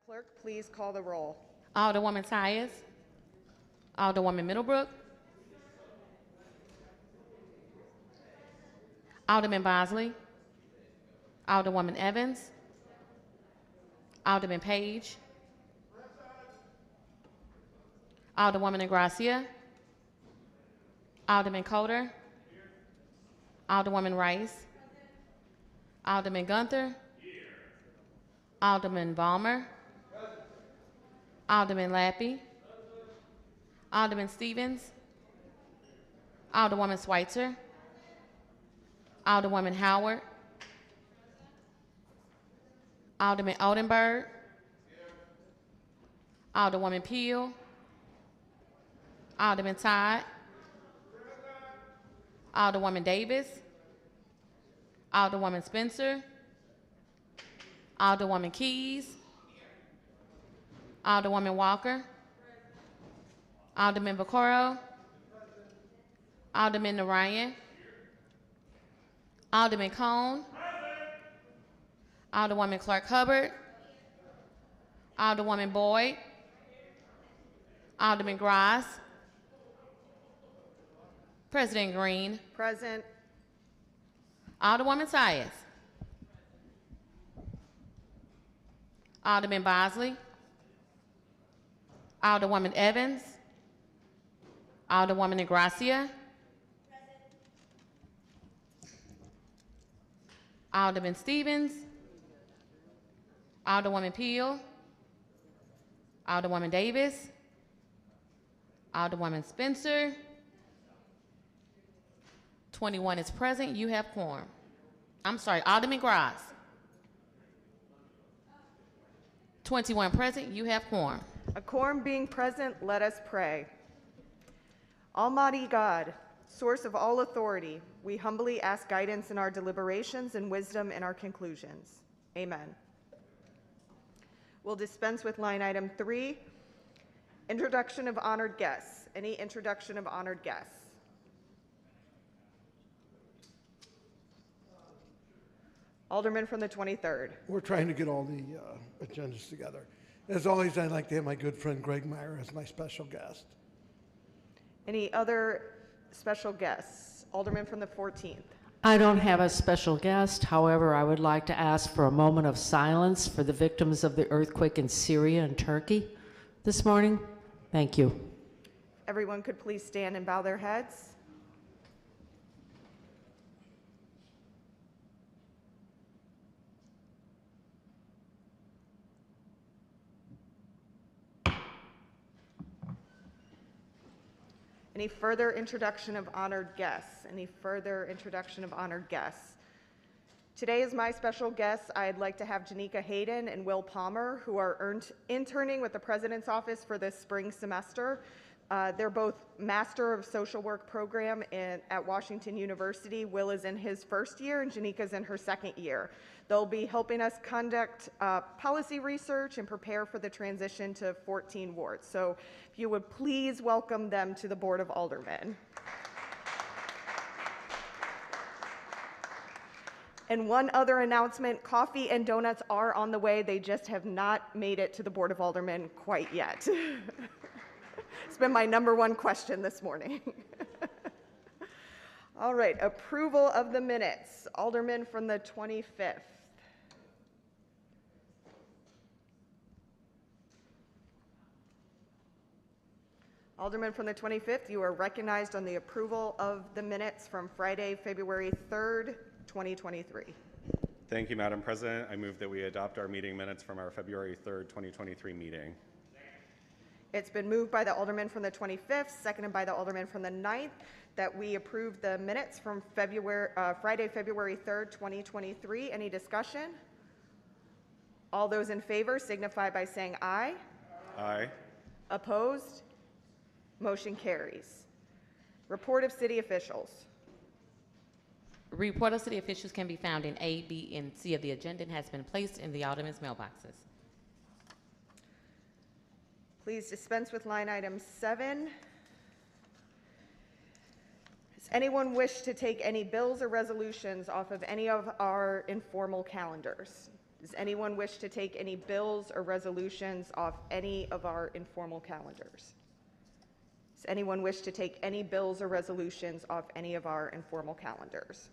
Clerk, please call the roll. Alderwoman Tyus. Alderwoman Middlebrook. Alderman Bosley. Alderwoman Evans. Alderman Page. Alderwoman Ingracia. Alderman Coder. Alderwoman Rice. Alderman Gunther. Alderman Balmer. Alderman Lappy. Alderman Stevens. Alderwoman Schweitzer. Alderwoman Howard. Alderman Oldenburg. Alderwoman Peel. Alderman Todd. Alderwoman Davis. Alderwoman Spencer. Alderwoman Keys. Alderwoman Walker. Alderman Vaccaro. Alderman Narayan. Alderman Cone. Alderwoman Clark Hubbard. Alderwoman Boyd. Alderman Gross. President Green. Present. Alderwoman Tyus. Alderman Bosley. Alderwoman Evans. Alderwoman Ingracia. Alderman Stevens. Alderwoman Peel. Alderwoman Davis. Alderwoman Spencer. 21 is present. You have quorum. I'm sorry, Alderman Gross. 21 present. You have quorum. A quorum being present, let us pray. Almighty God, source of all authority, we humbly ask guidance in our deliberations and wisdom in our conclusions. Amen. We'll dispense with line item 3, introduction of honored guests. Any introduction of honored guests? Alderman from the 23rd. We're trying to get all the agendas together. As always, I'd like to have my good friend Greg Meyer as my special guest. Any other special guests? Alderman from the 14th. I don't have a special guest. However, I would like to ask for a moment of silence for the victims of the earthquake in Syria and Turkey this morning. Thank you. Everyone could please stand and bow their heads. Any further introduction of honored guests? Any further introduction of honored guests? Today is my special guest. I'd like to have Janika Hayden and Will Palmer, who are interning with the President's Office for this spring semester. They're both Master of Social Work program at Washington University. Will is in his first year and Janika's in her second year. They'll be helping us conduct policy research and prepare for the transition to 14 wards. So if you would please welcome them to the Board of Aldermen. And one other announcement, coffee and donuts are on the way. They just have not made it to the Board of Aldermen quite yet. It's been my #1 question this morning. All right, approval of the minutes. Alderman from the 25th. Alderman from the 25th, you are recognized on the approval of the minutes from Friday, February 3rd, 2023. Thank you, Madam President. I move that we adopt our meeting minutes from our February 3rd, 2023 meeting. It's been moved by the Alderman from the 25th, seconded by the Alderman from the 9th, that we approve the minutes from Friday, February 3rd, 2023. Any discussion? All those in favor signify by saying aye. Aye. Opposed? Motion carries. Report of city officials. Report of city officials can be found in A, B, and C of the agenda and has been placed in the Alderman's mailboxes. Please dispense with line item 7. Does anyone wish to take any bills or resolutions off of any of our informal calendars? Does anyone wish to take any bills or resolutions off any of our informal calendars? Does anyone wish to take any bills or resolutions off any of our informal calendars?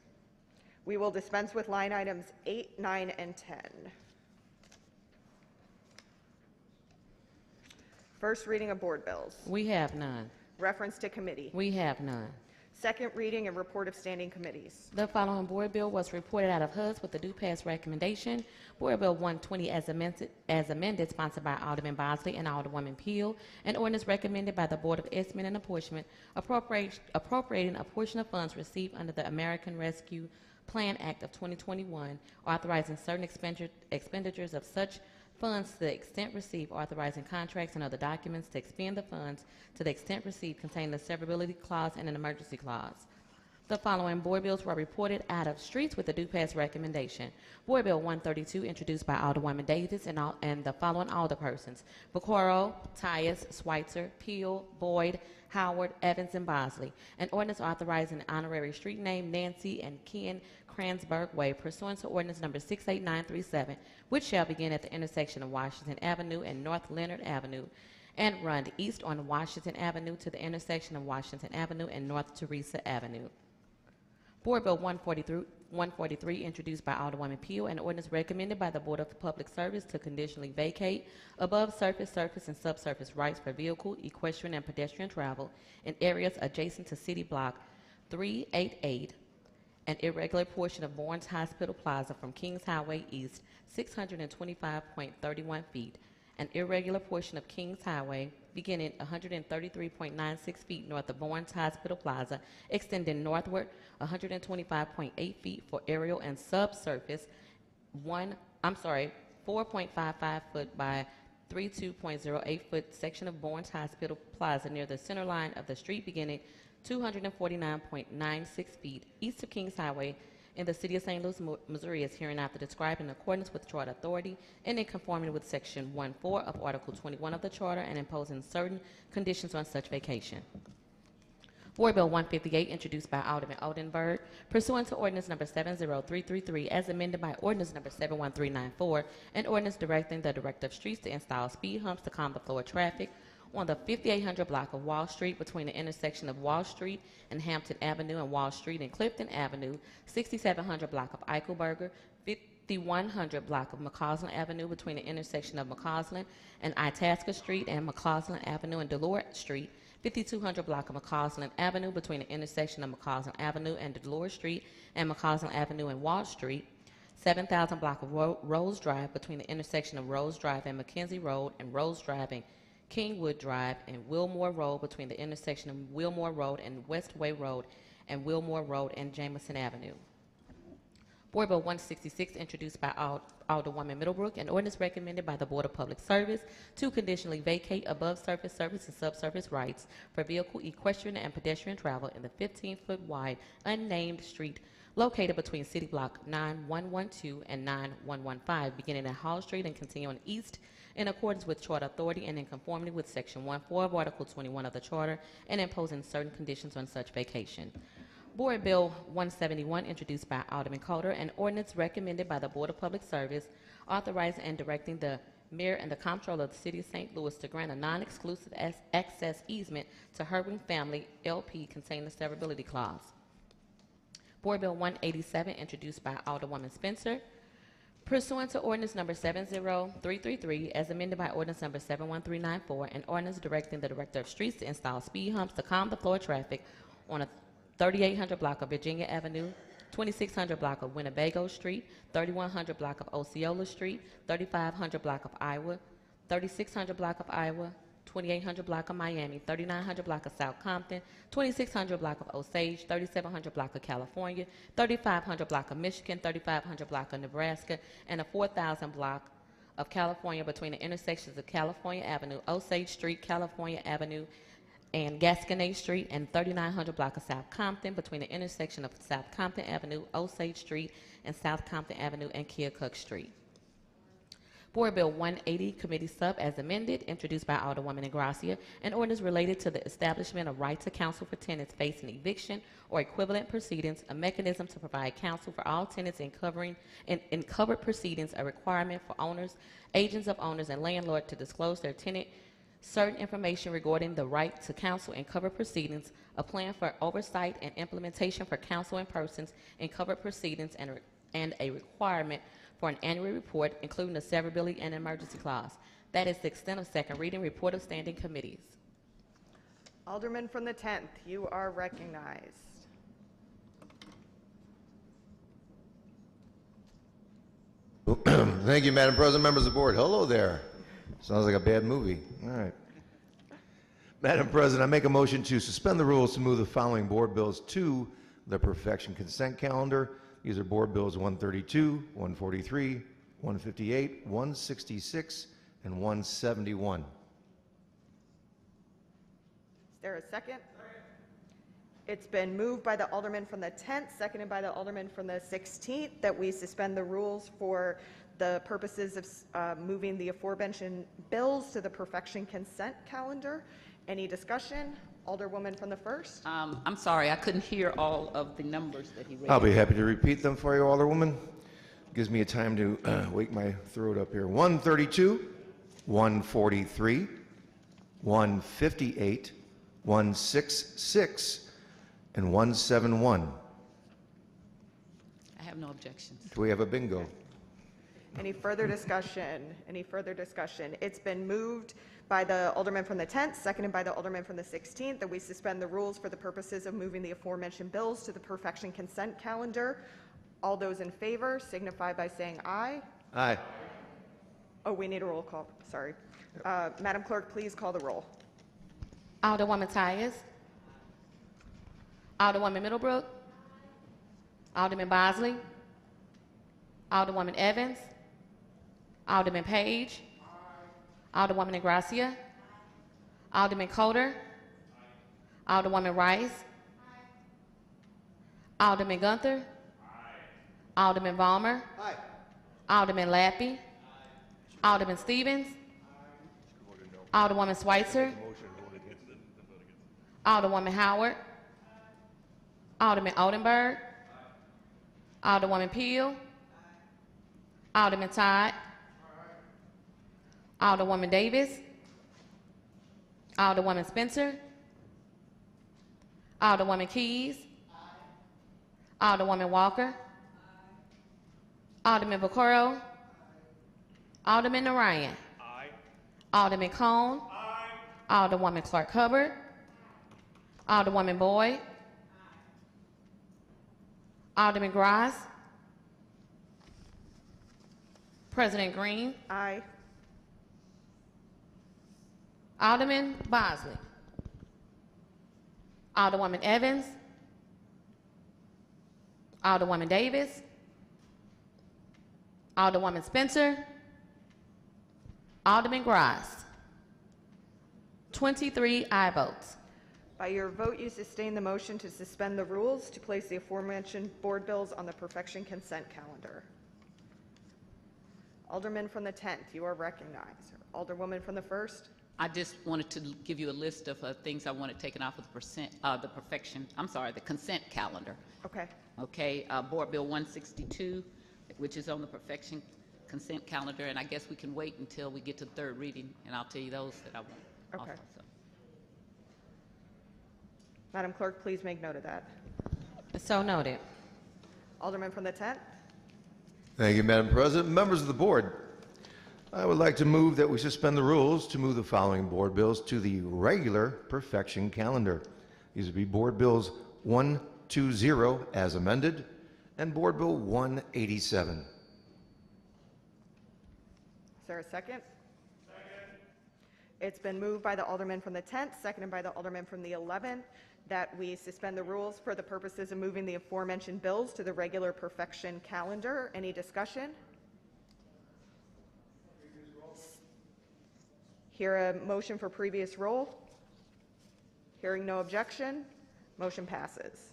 We will dispense with line items 8, 9, and 10. First reading of board bills. We have none. Reference to committee. We have none. Second reading and report of standing committees. The following board bill was reported out of HUD with the due pass recommendation. Board Bill 120 as amended, sponsored by Alderman Bosley and Alderwoman Peel. An ordinance recommended by the Board of Estimate and Apportionment appropriating a portion of funds received under the American Rescue Plan Act of 2021, authorizing certain expenditures of such funds to the extent received, authorizing contracts and other documents to expend the funds to the extent received, containing a severability clause and an emergency clause. The following board bills were reported out of streets with the due pass recommendation. Board Bill 132, introduced by Alderwoman Davis and the following alderpersons: Vaccaro, Tyus, Schweitzer, Peel, Boyd, Howard, Evans, and Bosley. An ordinance authorizing an honorary street name Nancy and Ken Kransberg Way pursuant to ordinance number 68937, which shall begin at the intersection of Washington Avenue and North Leonard Avenue and run east on Washington Avenue to the intersection of Washington Avenue and North Teresa Avenue. Board Bill 143, introduced by Alderwoman Peel, an ordinance recommended by the Board of Public Service to conditionally vacate above surface, and subsurface rights for vehicle, equestrian, and pedestrian travel in areas adjacent to City Block 388, an irregular portion of Bourne's Hospital Plaza from Kings Highway East, 625.31 feet, an irregular portion of Kings Highway beginning 133.96 feet north of Bourne's Hospital Plaza, extending northward 125.8 feet for aerial and subsurface, 4.55 foot by 32.08 foot section of Bourne's Hospital Plaza near the center line of the street beginning 249.96 feet east of Kings Highway in the city of St. Louis, Missouri, is hereinafter described in accordance with Charter Authority and in conformity with Section 1.4 of Article 21 of the Charter and imposing certain conditions on such vacation. Board Bill 158, introduced by Alderman Oldenburg, pursuant to ordinance number 70333, as amended by ordinance number 71394, and ordinance directing the Director of Streets to install speed humps to calm the flow of traffic on the 5800 block of Wall Street between the intersection of Wall Street and Hampton Avenue and Wall Street and Clifton Avenue, 6700 block of Eichelberger, 5100 block of McCausland Avenue between the intersection of McCausland and Itasca Street and McCausland Avenue and Delore Street, 5200 block of McCausland Avenue between the intersection of McCausland Avenue and Delore Street and McCausland Avenue and Wall Street, 7000 block of Rose Drive between the intersection of Rose Drive and McKenzie Road and Rose Drive and Kingwood Drive and Wilmore Road between the intersection of Wilmore Road and Westway Road and Wilmore Road and Jameson Avenue. Board Bill 166, introduced by Alderwoman Middlebrook, an ordinance recommended by the Board of Public Service to conditionally vacate above surface, and subsurface rights for vehicle, equestrian, and pedestrian travel in the 15-foot wide unnamed street located between City Block 9112 and 9115, beginning at Hall Street and continuing east in accordance with Charter Authority and in conformity with Section 1.4 of Article 21 of the Charter and imposing certain conditions on such vacation. Board Bill 171, introduced by Alderman Coulter, an ordinance recommended by the Board of Public Service, authorizing and directing the mayor and the comptroller of the City of St. Louis to grant a non-exclusive access easement to Herwin Family LP containing the severability clause. Board Bill 187, introduced by Alderwoman Spencer, pursuant to ordinance number 70333, as amended by ordinance number 71394, an ordinance directing the Director of Streets to install speed humps to calm the flow of traffic on a 3800 block of Virginia Avenue, 2600 block of Winnebago Street, 3100 block of Osceola Street, 3500 block of Iowa, 3600 block of Iowa, 2800 block of Miami, 3900 block of South Compton, 2600 block of Osage, 3700 block of California, 3500 block of Michigan, 3500 block of Nebraska, and a 4000 block of California between the intersections of California Avenue, Osage Street, California Avenue, and Gasconade Street, and 3900 block of South Compton between the intersection of South Compton Avenue, Osage Street, and South Compton Avenue and Keokuk Street. Board Bill 180, Committee Sub as amended, introduced by Alderwoman Ingracia, an ordinance related to the establishment of right to counsel for tenants facing eviction or equivalent proceedings, a mechanism to provide counsel for all tenants in covered proceedings, a requirement for owners, agents of owners, and landlord to disclose their tenant certain information regarding the right to counsel in covered proceedings, a plan for oversight and implementation for counsel in persons in covered proceedings, and a requirement for an annual report, including the severability and emergency clause. That is the extent of second reading. Report of standing committees. Alderman from the 10th, you are recognized. Thank you, Madam President, members of the board. Hello there. Sounds like a bad movie. All right. Madam President, I make a motion to suspend the rules to move the following board bills to the perfection consent calendar. These are board bills 132, 143, 158, 166, and 171. Is there a second? It's been moved by the Alderman from the 10th, seconded by the Alderman from the 16th, that we suspend the rules for the purposes of moving the aforementioned bills to the perfection consent calendar. Any discussion? Alderwoman from the 1st. I'm sorry, I couldn't hear all of the numbers that he read. I'll be happy to repeat them for you, Alderwoman. Gives me a time to wake my throat up here. 132, 143, 158, 166, and 171. I have no objections. Do we have a bingo? Any further discussion? Any further discussion? It's been moved by the Alderman from the 10th, seconded by the Alderman from the 16th, that we suspend the rules for the purposes of moving the aforementioned bills to the perfection consent calendar. All those in favor signify by saying aye. Aye. Oh, we need a roll call. Sorry. Madam Clerk, please call the roll. Alderwoman Tyus. Alderwoman Middlebrook. Alderman Bosley. Alderwoman Evans. Alderman Page. Alderwoman Ingracia. Alderman Coder. Alderwoman Rice. Alderman Gunther. Alderman Vollmer. Alderman Lappy. Alderman Stevens. Alderwoman Schweitzer. Alderwoman Howard. Alderman Oldenburg. Alderwoman Peel. Alderman Todd. Alderwoman Davis. Alderwoman Spencer. Alderwoman Keys. Alderwoman Walker. Alderman Vaccaro. Alderman Narayan. Alderman Cone. Alderwoman Clark Hubbard. Alderwoman Boyd. Alderman Gross. President Green. Aye. Alderman Bosley. Alderwoman Evans. Alderwoman Davis. Alderwoman Spencer. Alderman Gross. 23 aye votes. By your vote, you sustain the motion to suspend the rules to place the aforementioned board bills on the perfection consent calendar. Alderman from the 10th, you are recognized. Alderwoman from the 1st. I just wanted to give you a list of things I wanted taken off of the consent calendar. Okay. Okay, Board Bill 162, which is on the perfection consent calendar, and I guess we can wait until we get to the third reading, and I'll tell you those that I want. Okay. Also, so. Madam Clerk, please make note of that. So noted. Alderman from the 10th. Thank you, Madam President. Members of the board, I would like to move that we suspend the rules to move the following board bills to the regular perfection calendar. These would be Board Bills 120 as amended and Board Bill 187. Is there a second? Second. It's been moved by the Alderman from the 10th, seconded by the Alderman from the 11th, that we suspend the rules for the purposes of moving the aforementioned bills to the regular perfection calendar. Any discussion? Hear a motion for previous roll? Hearing no objection, motion passes.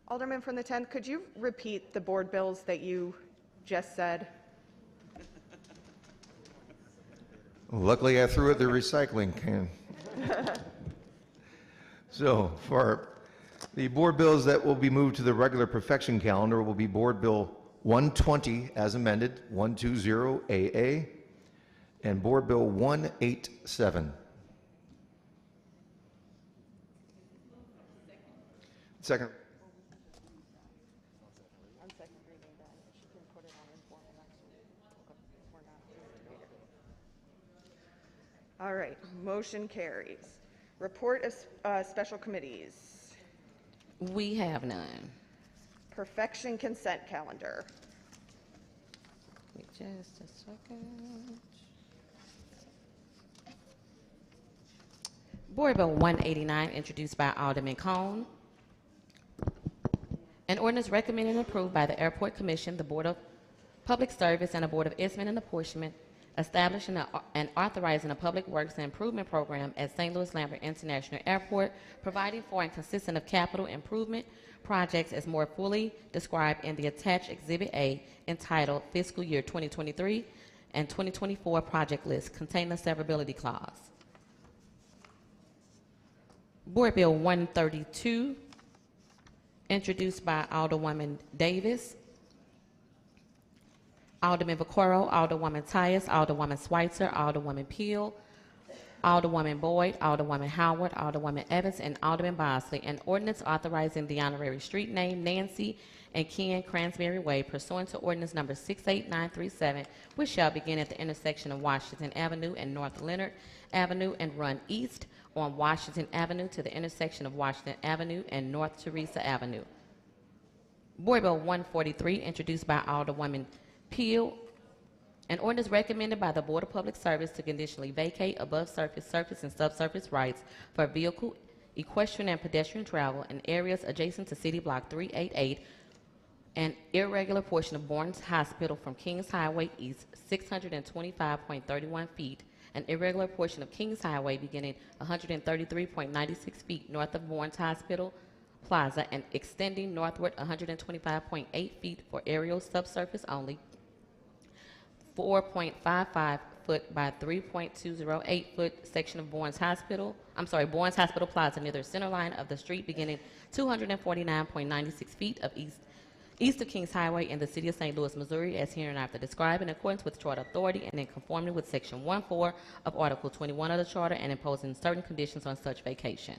Alderman from the 10th, could you repeat the board bills that you just said? Luckily, I threw it the recycling can. So for the board bills that will be moved to the regular perfection calendar will be Board Bill 120 as amended, 120AA, and Board Bill 187. Second. All right, motion carries. Report of special committees. We have none. Perfection consent calendar. Wait just a second. Board Bill 189, introduced by Alderman Cone. An ordinance recommended and approved by the Airport Commission, the Board of Public Service, and the Board of Easement and Apportionment, establishing and authorizing a public works and improvement program at St. Louis Lambert International Airport, providing for and consisting of capital improvement projects as more fully described in the attached Exhibit A entitled Fiscal Year 2023 and 2024 Project List, containing a severability clause. Board Bill 132, introduced by Alderwoman Davis, Alderman Vaccaro, Alderwoman Tyus, Alderwoman Schweitzer, Alderwoman Peel, Alderwoman Boyd, Alderwoman Howard, Alderwoman Evans, and Alderman Bosley, an ordinance authorizing the honorary street name Nancy and Ken Cransberry Way pursuant to ordinance number 68937, which shall begin at the intersection of Washington Avenue and North Leonard Avenue and run east on Washington Avenue to the intersection of Washington Avenue and North Teresa Avenue. Board Bill 143, introduced by Alderwoman Peel, an ordinance recommended by the Board of Public Service to conditionally vacate above surface, surface, and subsurface rights for vehicle, equestrian, and pedestrian travel in areas adjacent to City Block 388, an irregular portion of Bourne's Hospital from Kings Highway East 625.31 feet, an irregular portion of Kings Highway beginning 133.96 feet north of Bourne's Hospital Plaza and extending northward 125.8 feet for aerial subsurface only, 4.55 foot by 3.208 foot section of Bourne's Hospital Plaza near the center line of the street beginning 249.96 feet of east of Kings Highway in the city of St. Louis, Missouri, as hereinafter described in accordance with Charter Authority and in conformity with Section 1.4 of Article 21 of the Charter and imposing certain conditions on such vacation.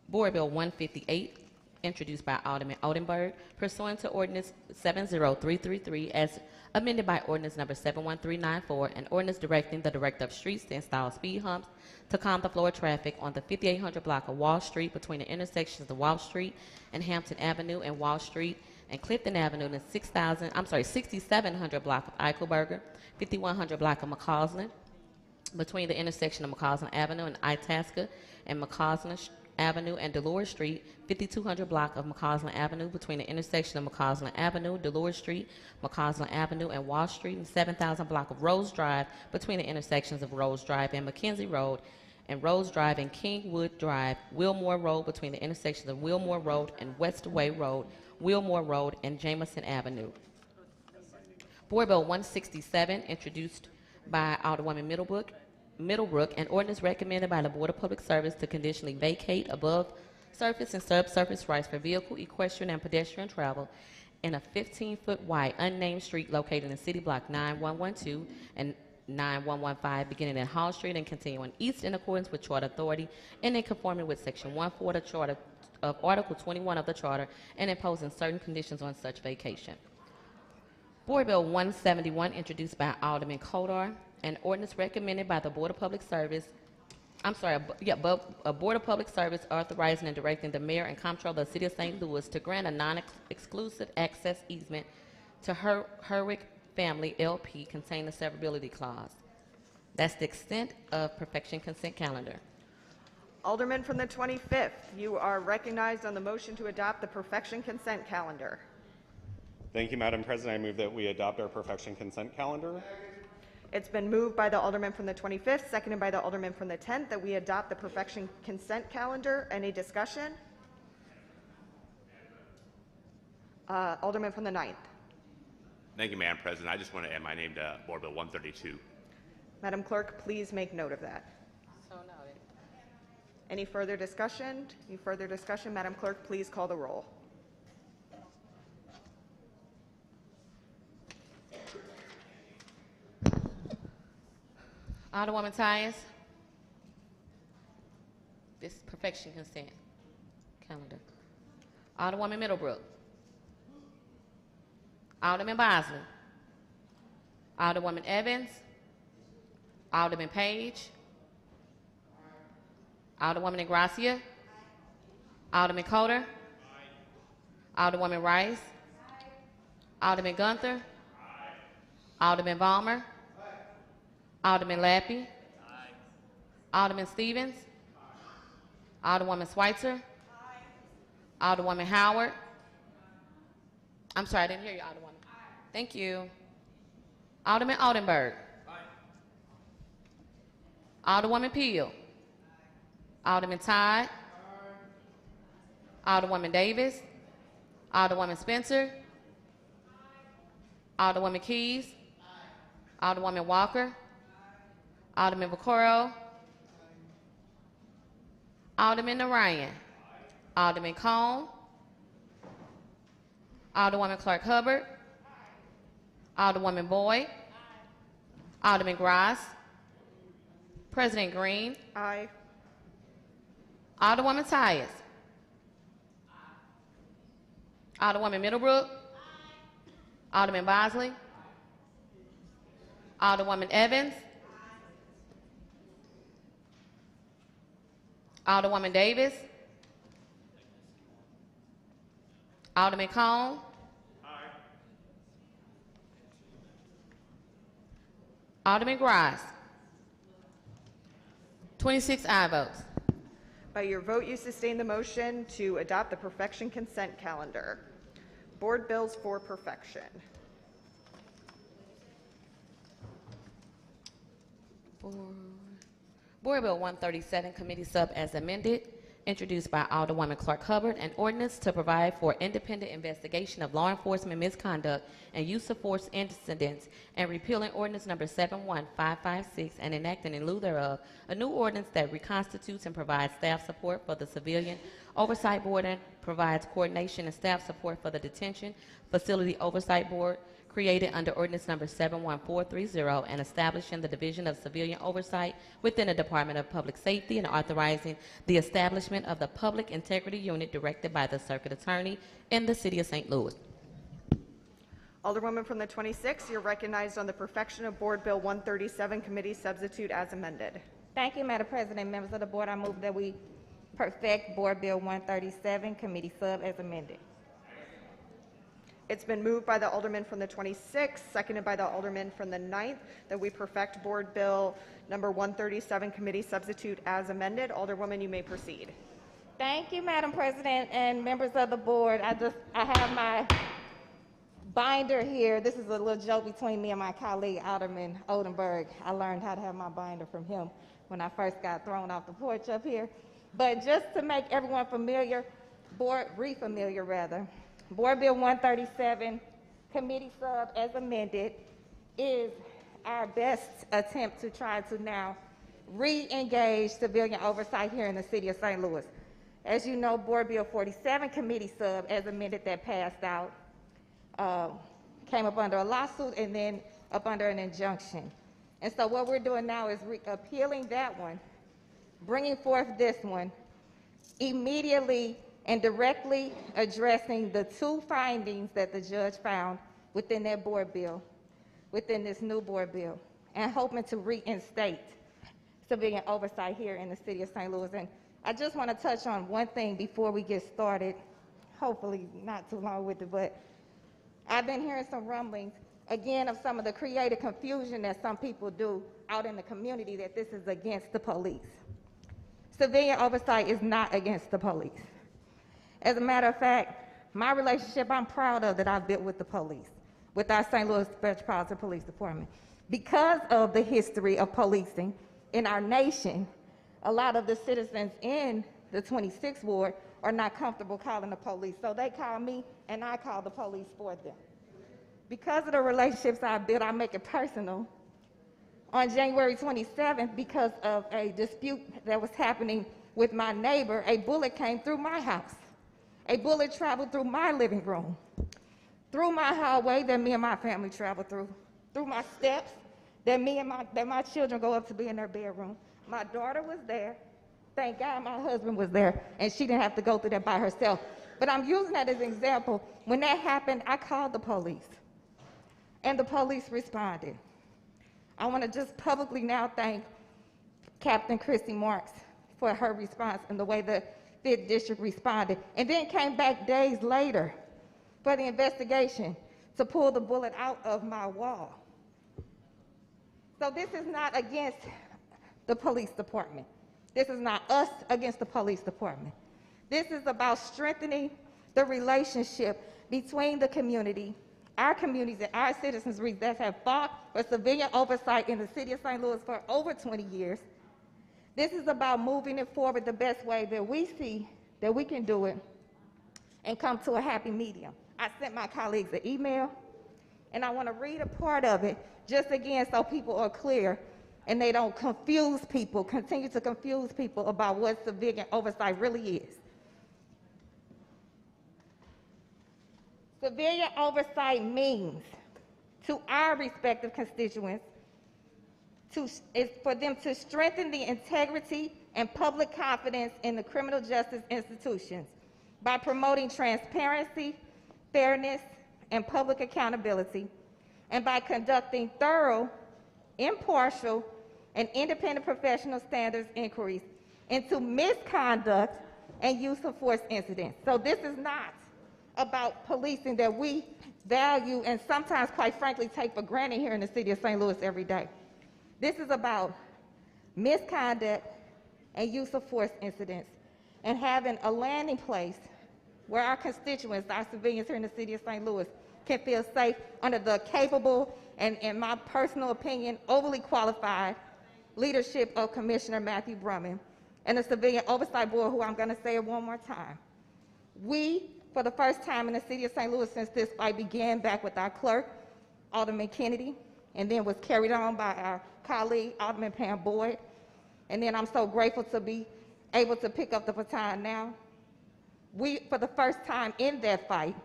Board Bill 158, introduced by Alderman Oldenburg, pursuant to Ordinance 70333 as amended by Ordinance number 71394, an ordinance directing the Director of Streets to install speed humps to calm the flow of traffic on the 5800 block of Wall Street between the intersections of Wall Street and Hampton Avenue and Wall Street and Clifton Avenue and the 6700 block of Eichelberger, 5100 block of McCausland between the intersection of McCausland Avenue and Itasca and McCausland Avenue and Delores Street, 5200 block of McCausland Avenue between the intersection of McCausland Avenue, Delores Street, McCausland Avenue, and Wall Street, and 7000 block of Rose Drive between the intersections of Rose Drive and McKenzie Road, and Rose Drive and Kingwood Drive, Wilmore Road between the intersections of Wilmore Road and Westway Road, Wilmore Road, and Jameson Avenue. Board Bill 167, introduced by Alderwoman Middlebrook, an ordinance recommended by the Board of Public Service to conditionally vacate above surface and subsurface rights for vehicle, equestrian, and pedestrian travel in a 15-foot wide unnamed street located in City Block 9112 and 9115 beginning at Hall Street and continuing east in accordance with Charter Authority and in conformity with Section 1.4 of the Charter of Article 21 of the Charter and imposing certain conditions on such vacation. Board Bill 171, introduced by Alderman Kodar, an ordinance recommended by the Board of Public Service, a Board of Public Service authorizing and directing the mayor and comptroller of the City of St. Louis to grant a non-exclusive access easement to Herwick Family LP containing a severability clause. That's the extent of perfection consent calendar. Alderman from the 25th, you are recognized on the motion to adopt the perfection consent calendar. Thank you, Madam President. I move that we adopt our perfection consent calendar. It's been moved by the Alderman from the 25th, seconded by the Alderman from the 10th, that we adopt the perfection consent calendar. Any discussion? Alderman from the 9th. Thank you, Madam President. I just want to add my name to Board Bill 132. Madam Clerk, please make note of that. So noted. Any further discussion? Any further discussion? Madam Clerk, please call the roll. Alderwoman Tyus. This is perfection consent calendar. Alderwoman Middlebrook. Alderman Bosley. Alderwoman Evans. Alderman Page. Alderwoman Ingracia. Alderman Coder. Alderwoman Rice. Alderman Gunther. Alderman Balmer. Alderman Lappy. Alderman Stevens. Alderwoman Schweitzer. Alderwoman Howard. I'm sorry, I didn't hear you, Alderwoman. Thank you. Alderman Oldenburg. Alderwoman Peel. Alderman Todd. Alderwoman Davis. Alderwoman Spencer. Alderwoman Keys. Alderwoman Walker. Alderman Vaccaro. Alderman Narayan. Alderman Cone. Alderwoman Clark Hubbard. Alderwoman Boyd. Alderman Gross. President Green. Aye. Alderwoman Tyus. Alderwoman Middlebrook. Alderman Bosley. Alderwoman Evans. Alderwoman Davis. Alderman Cone. Alderman Gross. 26 aye votes. By your vote, you sustain the motion to adopt the perfection consent calendar. Board bills for perfection. Board Bill 137, Committee Sub as amended, introduced by Alderwoman Clark Hubbard, an ordinance to provide for independent investigation of law enforcement misconduct and use of force incidents, and repealing ordinance number 71556 and enacting in lieu thereof a new ordinance that reconstitutes and provides staff support for the Civilian Oversight Board and provides coordination and staff support for the Detention Facility Oversight Board, created under ordinance number 71430 and establishing the Division of Civilian Oversight within the Department of Public Safety and authorizing the establishment of the Public Integrity Unit directed by the Circuit Attorney in the City of St. Louis. Alderwoman from the 26th, you're recognized on the perfection of Board Bill 137, Committee Substitute as amended. Thank you, Madam President. Members of the board, I move that we perfect Board Bill 137, Committee Sub as amended. It's been moved by the Alderman from the 26th, seconded by the Alderman from the 9th, that we perfect Board Bill number 137, Committee Substitute as amended. Alderwoman, you may proceed. Thank you, Madam President and members of the board. I have my binder here. This is a little joke between me and my colleague, Alderman Oldenburg. I learned how to have my binder from him when I first got thrown off the porch up here. But just to make everyone familiar, re-familiar rather, Board Bill 137, Committee Sub as amended, is our best attempt to try to now re-engage civilian oversight here in the City of St. Louis. As you know, Board Bill 47, Committee Sub as amended, that passed out, came up under a lawsuit and then up under an injunction. And so what we're doing now is appealing that one, bringing forth this one, immediately and directly addressing the two findings that the judge found within that board bill, within this new board bill, and hoping to reinstate civilian oversight here in the City of St. Louis. And I just want to touch on one thing before we get started, hopefully not too long with it, but I've been hearing some rumblings, again, of some of the creative confusion that some people do out in the community that this is against the police. Civilian oversight is not against the police. As a matter of fact, my relationship I'm proud of that I've built with the police, with our St. Louis Metropolitan Police Department. Because of the history of policing in our nation, a lot of the citizens in the 26th Ward are not comfortable calling the police. So they call me and I call the police for them. Because of the relationships I built, I make it personal. On January 27th, because of a dispute that was happening with my neighbor, a bullet came through my house. A bullet traveled through my living room, through my hallway that me and my family travel through my steps that my children go up to be in their bedroom. My daughter was there. Thank God my husband was there, and she didn't have to go through that by herself. But I'm using that as an example. When that happened, I called the police, and the police responded. I want to just publicly now thank Captain Christy Marks for her response and the way the 5th District responded, and then came back days later for the investigation to pull the bullet out of my wall. So this is not against the police department. This is not us against the police department. This is about strengthening the relationship between the community, our communities and our citizens that have fought for civilian oversight in the city of St. Louis for over 20 years. This is about moving it forward the best way that we see that we can do it and come to a happy medium. I sent my colleagues an email, and I want to read a part of it just again so people are clear and they don't confuse people, continue to confuse people about what civilian oversight really is. Civilian oversight means to our respective constituents is for them to strengthen the integrity and public confidence in the criminal justice institutions by promoting transparency, fairness, and public accountability, and by conducting thorough, impartial, and independent professional standards inquiries into misconduct and use of force incidents. So this is not about policing that we value and sometimes, quite frankly, take for granted here in the city of St. Louis every day. This is about misconduct and use of force incidents and having a landing place where our constituents, our civilians here in the city of St. Louis, can feel safe under the capable and, in my personal opinion, overly qualified leadership of Commissioner Matthew Brumman and the Civilian Oversight Board, who I'm going to say it one more time. We, for the first time in the city of St. Louis since this fight began back with our clerk, Alderman Kennedy, and then was carried on by our colleague, Alderman Pam Boyd, and then I'm so grateful to be able to pick up the baton now. We, for the first time in that fight,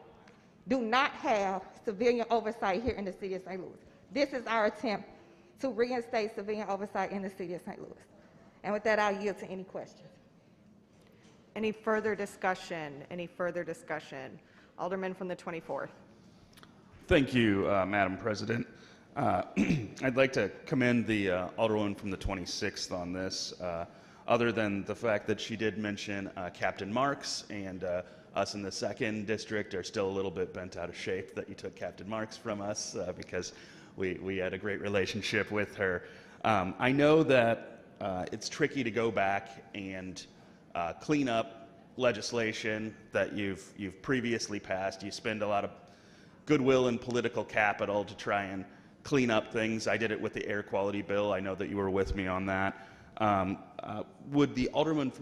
do not have civilian oversight here in the city of St. Louis. This is our attempt to reinstate civilian oversight in the city of St. Louis. And with that, I'll yield to any questions. Any further discussion? Any further discussion? Alderman from the 24th. Thank you, Madam President. I'd like to commend the Alderwoman from the 26th on this, other than the fact that she did mention Captain Marks, and us in the 2nd District are still a little bit bent out of shape that you took Captain Marks from us because we had a great relationship with her. I know that it's tricky to go back and clean up legislation that you've previously passed. You spend a lot of goodwill and political capital to try and clean up things. I did it with the air quality bill. I know that you were with me on that. Would the Alderwoman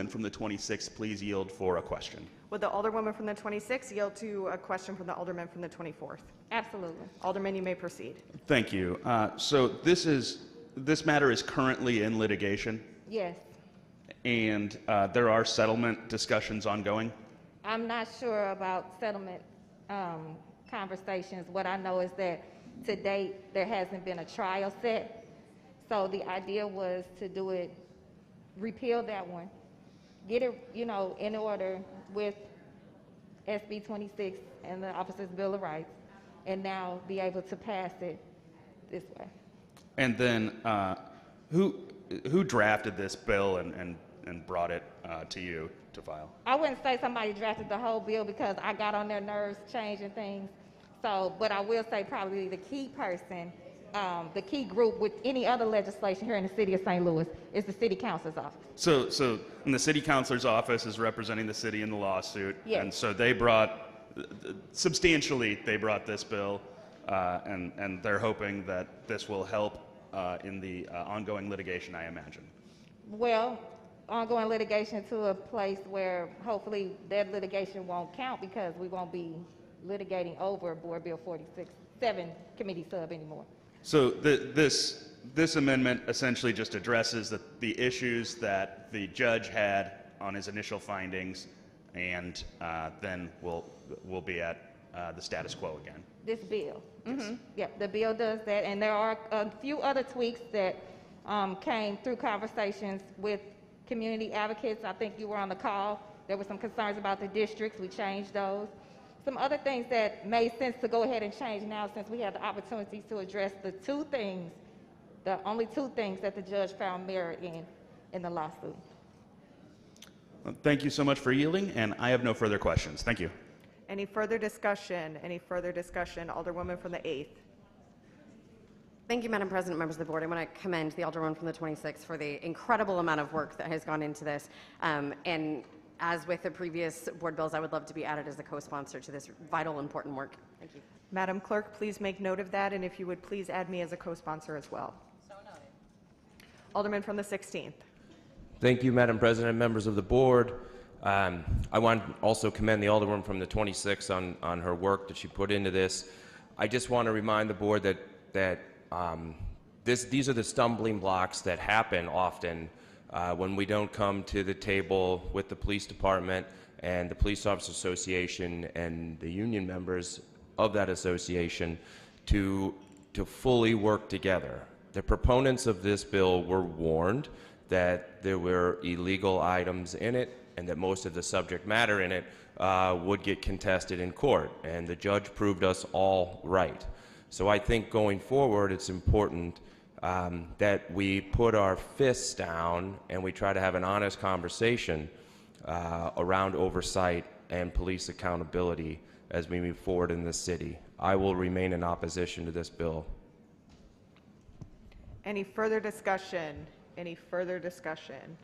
from the 26th please yield for a question? Would the Alderwoman from the 26th yield to a question from the Alderman from the 24th? Absolutely. Alderman, you may proceed. Thank you. So this matter is currently in litigation, Yes. and there are settlement discussions ongoing. I'm not sure about settlement conversations. What I know is that to date, there hasn't been a trial set. So the idea was to do it, repeal that one, get it, in order with SB 26 and the Officers' Bill of Rights, and now be able to pass it this way. And then who drafted this bill and brought it to you to file? I wouldn't say somebody drafted the whole bill because I got on their nerves changing things. So, but I will say probably the key person, the key group with any other legislation here in the city of St. Louis is the city council's office. So and the city councilor's office is representing the city in the lawsuit. Yes. And so they brought, substantially, they brought this bill, and they're hoping that this will help in the ongoing litigation, I imagine. Well, ongoing litigation to a place where hopefully that litigation won't count because we won't be litigating over Board Bill 46-7 committee sub anymore. So this amendment essentially just addresses the issues that the judge had on his initial findings, and then we'll be at the status quo again. This bill. Yeah, the bill does that, and there are a few other tweaks that came through conversations with community advocates. I think you were on the call. There were some concerns about the districts. We changed those. Some other things that made sense to go ahead and change now since we had the opportunity to address the only two things that the judge found merit in the lawsuit. Well, thank you so much for yielding, and I have no further questions. Thank you. Any further discussion? Any further discussion? Alderwoman from the 8th. Thank you, Madam President, members of the board. I want to commend the Alderman from the 26th for the incredible amount of work that has gone into this. And as with the previous board bills, I would love to be added as a co-sponsor to this vital, important work. Thank you. Madam Clerk, please make note of that, and if you would please add me as a co-sponsor as well. So noted. Alderman from the 16th. Thank you, Madam President, members of the board. I want to also commend the Alderwoman from the 26th on her work that she put into this. I just want to remind the board that these are the stumbling blocks that happen often when we don't come to the table with the police department and the Police Officers Association and the union members of that association to fully work together. The proponents of this bill were warned that there were illegal items in it and that most of the subject matter in it would get contested in court, and the judge proved us all right. So I think going forward it's important that we put our fists down and we try to have an honest conversation around oversight and police accountability as we move forward in this city. I will remain in opposition to this bill. Any further discussion? Any further discussion?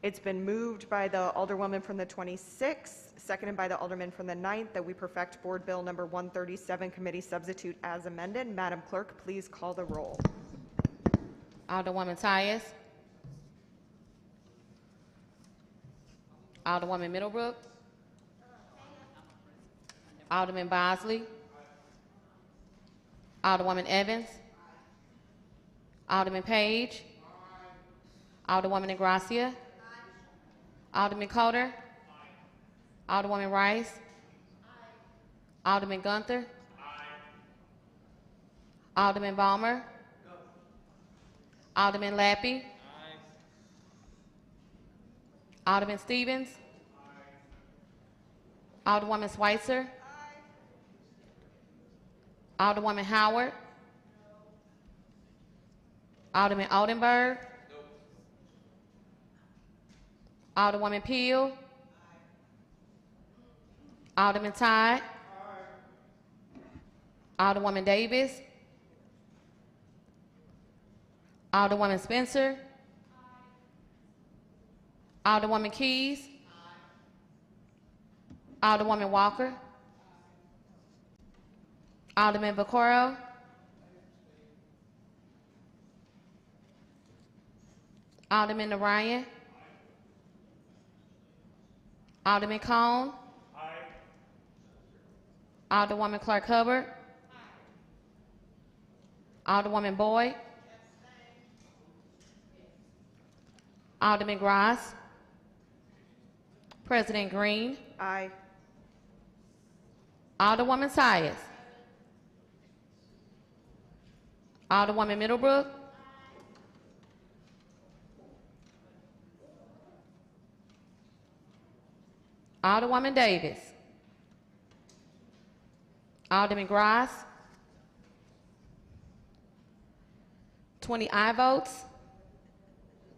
It's been moved by the Alderwoman from the 26th, seconded by the Alderman from the 9th, that we perfect Board Bill number 137, committee substitute as amended. Madam Clerk, please call the roll. Alderwoman Tyus. Alderwoman Middlebrook. Alderman Bosley. Alderwoman Evans. Alderman Page. Alderwoman Ingracia. Alderman Coder. Alderwoman Rice. Alderman Gunther. Alderman Balmer. Alderman Lappy. Alderman Stevens. Alderwoman Schweitzer. Alderwoman Howard. Alderman Oldenburg. Alderwoman Peel. Alderman Todd. Alderwoman Davis. Alderwoman Spencer. Alderwoman Keys. Alderwoman Walker. Alderman Vaccaro. Alderman Narayan. Alderman Cone. Alderwoman Clark Hubbard. Alderwoman Boyd. Alderman Gross. President Green. Aye. Alderwoman Tyus. Alderwoman Middlebrook. Alderwoman Davis. Alderman Gross. 20 aye votes,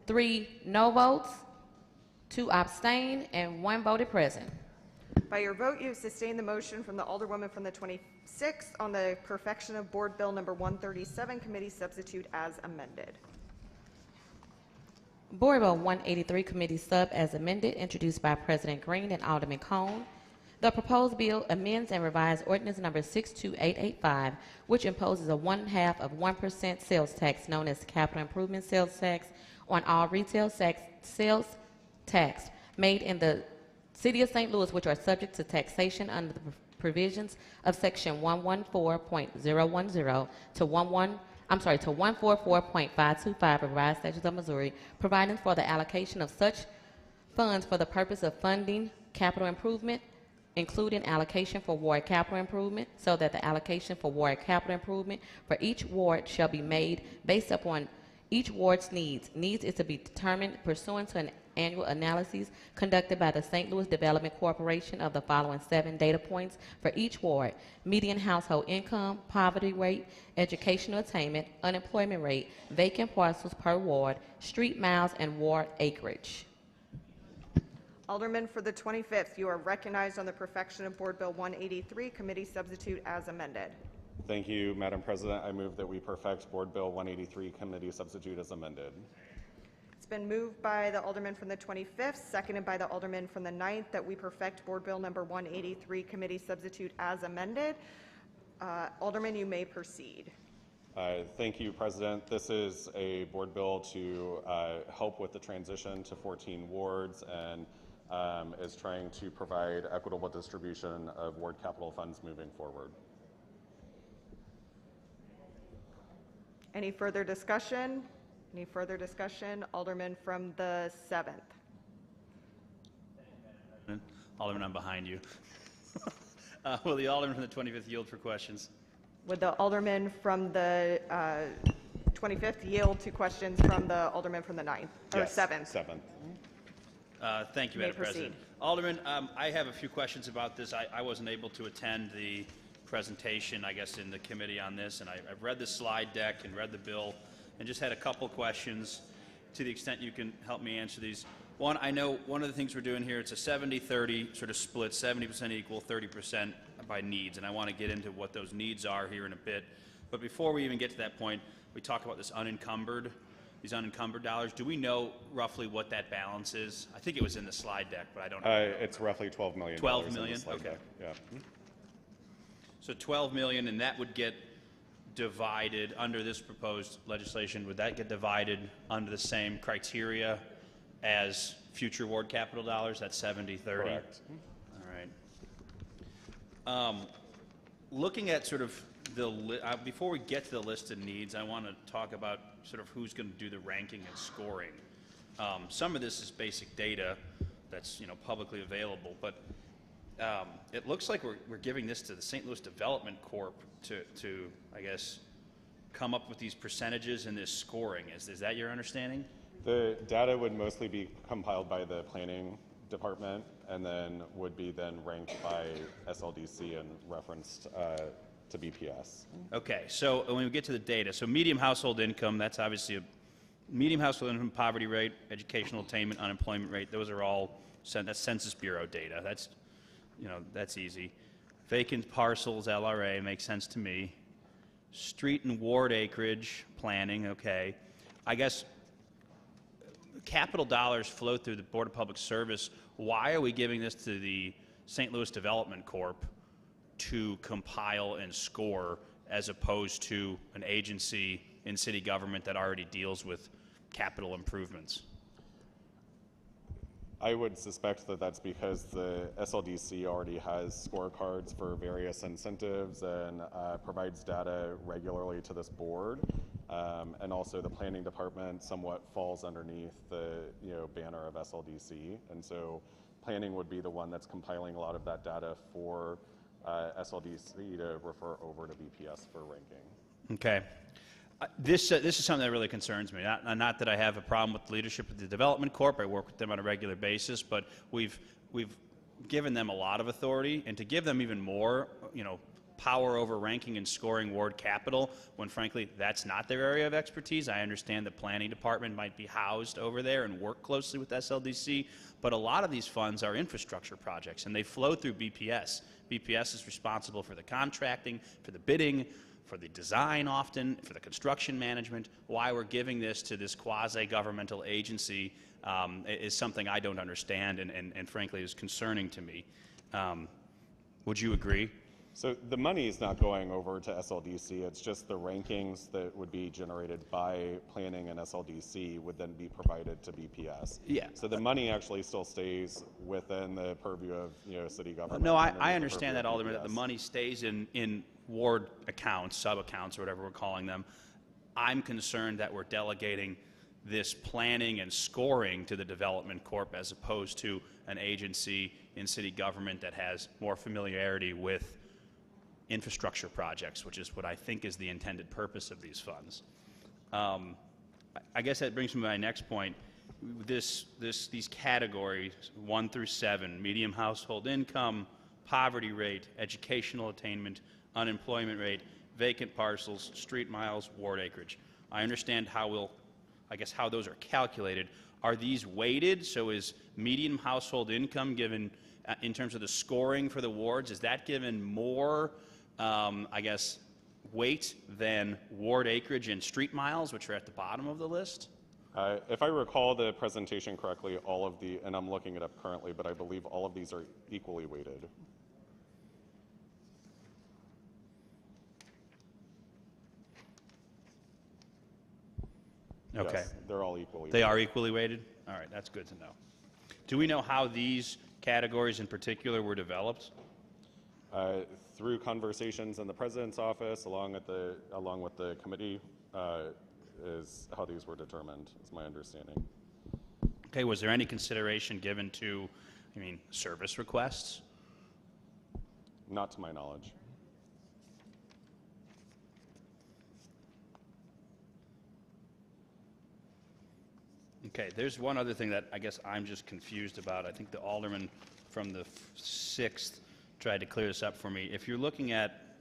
3 no votes, 2 abstain, and 1 voted present. By your vote, you have sustained the motion from the Alderwoman from the 26th on the perfection of Board Bill number 137, committee substitute as amended. Board Bill 183, committee sub as amended, introduced by President Green and Alderman Cone. The proposed bill amends and revises ordinance number 62885, which imposes a 0.5% sales tax known as capital improvement sales tax on all retail sales tax made in the City of St. Louis, which are subject to taxation under the provisions of Section 114.010 to 144.525 Revised Statutes of Missouri, providing for the allocation of such funds for the purpose of funding capital improvement, including allocation for ward capital improvement, so that the allocation for ward capital improvement for each ward shall be made based upon each ward's needs. Needs is to be determined pursuant to an annual analysis conducted by the St. Louis Development Corporation of the following 7 data points for each ward: median household income, poverty rate, educational attainment, unemployment rate, vacant parcels per ward, street miles, and ward acreage. Alderman for the 25th, you are recognized on the perfection of Board Bill 183, committee substitute as amended. Thank you, Madam President. I move that we perfect Board Bill 183, committee substitute as amended. It's been moved by the Alderman from the 25th, seconded by the Alderman from the 9th, that we perfect Board Bill number 183, committee substitute as amended. Alderman, you may proceed. Thank you, President. This is a board bill to help with the transition to 14 wards and is trying to provide equitable distribution of ward capital funds moving forward. Any further discussion? Any further discussion? Alderman from the 7th. Alderman, I'm behind you. Will the Alderman from the 25th yield for questions? Would the Alderman from the 25th yield to questions from the Alderman from the 9th or Yes, 7th? 7th. Thank you, You may Madam President. Alderman, I have a few questions about this. I wasn't able to attend the presentation, I guess, in the committee on this, and I've read the slide deck and read the bill and just had a couple questions to the extent you can help me answer these. One, I know one of the things we're doing here, it's a 70-30 sort of split, 70% equal, 30% by needs, and I want to get into what those needs are here in a bit. But before we even get to that point, we talk about these unencumbered dollars. Do we know roughly what that balance is? I think it was in the slide deck, but I don't know. It's roughly $12 million. 12 million? Okay. Deck. Yeah. So 12 million, and that would get divided under this proposed legislation. Would that get divided under the same criteria as future ward capital dollars? That's 70-30? Correct. All right. Looking at sort of before we get to the list of needs, I want to talk about sort of who's going to do the ranking and scoring. Some of this is basic data that's publicly available, but it looks like we're giving this to the St. Louis Development Corp to I guess come up with these percentages and this scoring. Is that your understanding? The data would mostly be compiled by the planning department and then would be then ranked by SLDC and referenced to BPS. Okay, so when we get to the data, so medium household income, that's obviously a medium household income, poverty rate, educational attainment, unemployment rate, those are all, that's Census Bureau data. That's easy. Vacant parcels, LRA, makes sense to me. Street and ward acreage planning, okay. I guess capital dollars flow through the Board of Public Service. Why are we giving this to the St. Louis Development Corp to compile and score as opposed to an agency in city government that already deals with capital improvements? I would suspect that that's because the SLDC already has scorecards for various incentives and provides data regularly to this board. And also the planning department somewhat falls underneath the banner of SLDC. And so planning would be the one that's compiling a lot of that data for SLDC to refer over to BPS for ranking. Okay. This is something that really concerns me. Not that I have a problem with the leadership of the Development Corp. I work with them on a regular basis, but we've given them a lot of authority, and to give them even more, power over ranking and scoring ward capital, when frankly that's not their area of expertise. I understand the planning department might be housed over there and work closely with SLDC, but a lot of these funds are infrastructure projects, and they flow through BPS. BPS is responsible for the contracting, for the bidding, for the design often, for the construction management. Why we're giving this to this quasi-governmental agency is something I don't understand and frankly is concerning to me. Would you agree? So the money is not going over to SLDC, it's just the rankings that would be generated by planning and SLDC would then be provided to BPS. Yeah. So the money actually still stays within the purview of, city government. No, underneath I the understand purview that, of Alderman, that the BPS. money stays in ward accounts, sub-accounts, or whatever we're calling them. I'm concerned that we're delegating this planning and scoring to the Development Corp as opposed to an agency in city government that has more familiarity with infrastructure projects, which is what I think is the intended purpose of these funds. I guess that brings me to my next point. These categories, 1 through 7, medium household income, poverty rate, educational attainment, unemployment rate, vacant parcels, street miles, ward acreage. I understand how those are calculated. Are these weighted? So is median household income given, in terms of the scoring for the wards, is that given more, weight than ward acreage and street miles, which are at the bottom of the list? If I recall the presentation correctly, and I'm looking it up currently, but I believe all of these are equally weighted. Okay. Yes, they're all equally They weighted. are equally weighted? All right, that's good to know. Do we know how these categories in particular were developed? Through conversations in the president's office, along with the committee, is how these were determined, is my understanding. Okay, was there any consideration given to, service requests? Not to my knowledge. Okay, there's one other thing that I guess I'm just confused about. I think the alderman from the 6th tried to clear this up for me. If you're looking at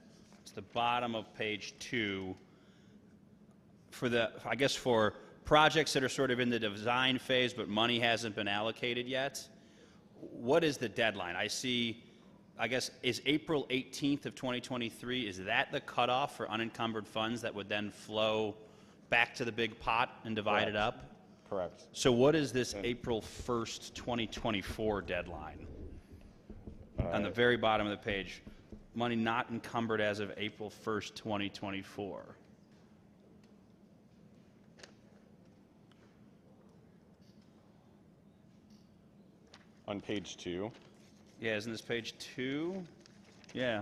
the bottom of page 2, for projects that are sort of in the design phase but money hasn't been allocated yet, what is the deadline? Is April 18th of 2023, is that the cutoff for unencumbered funds that would then flow back to the big pot and divide it up? Correct. So what is this April 1st, 2024 deadline? On the very bottom of the page, money not encumbered as of April 1st, 2024. On page 2. Yeah, isn't this page 2? Yeah.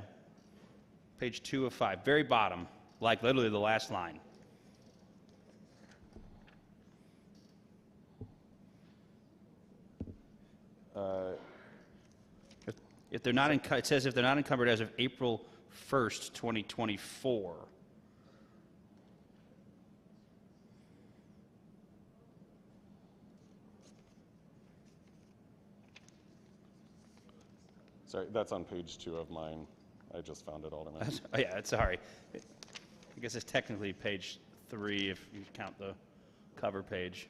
Page 2 of 5, very bottom, like literally the last line. If they're not, it says if they're not encumbered as of April 1st, 2024. Sorry, that's on page 2 of mine. I just found it, Alderman. Oh yeah, sorry. I guess it's technically page 3 if you count the cover page.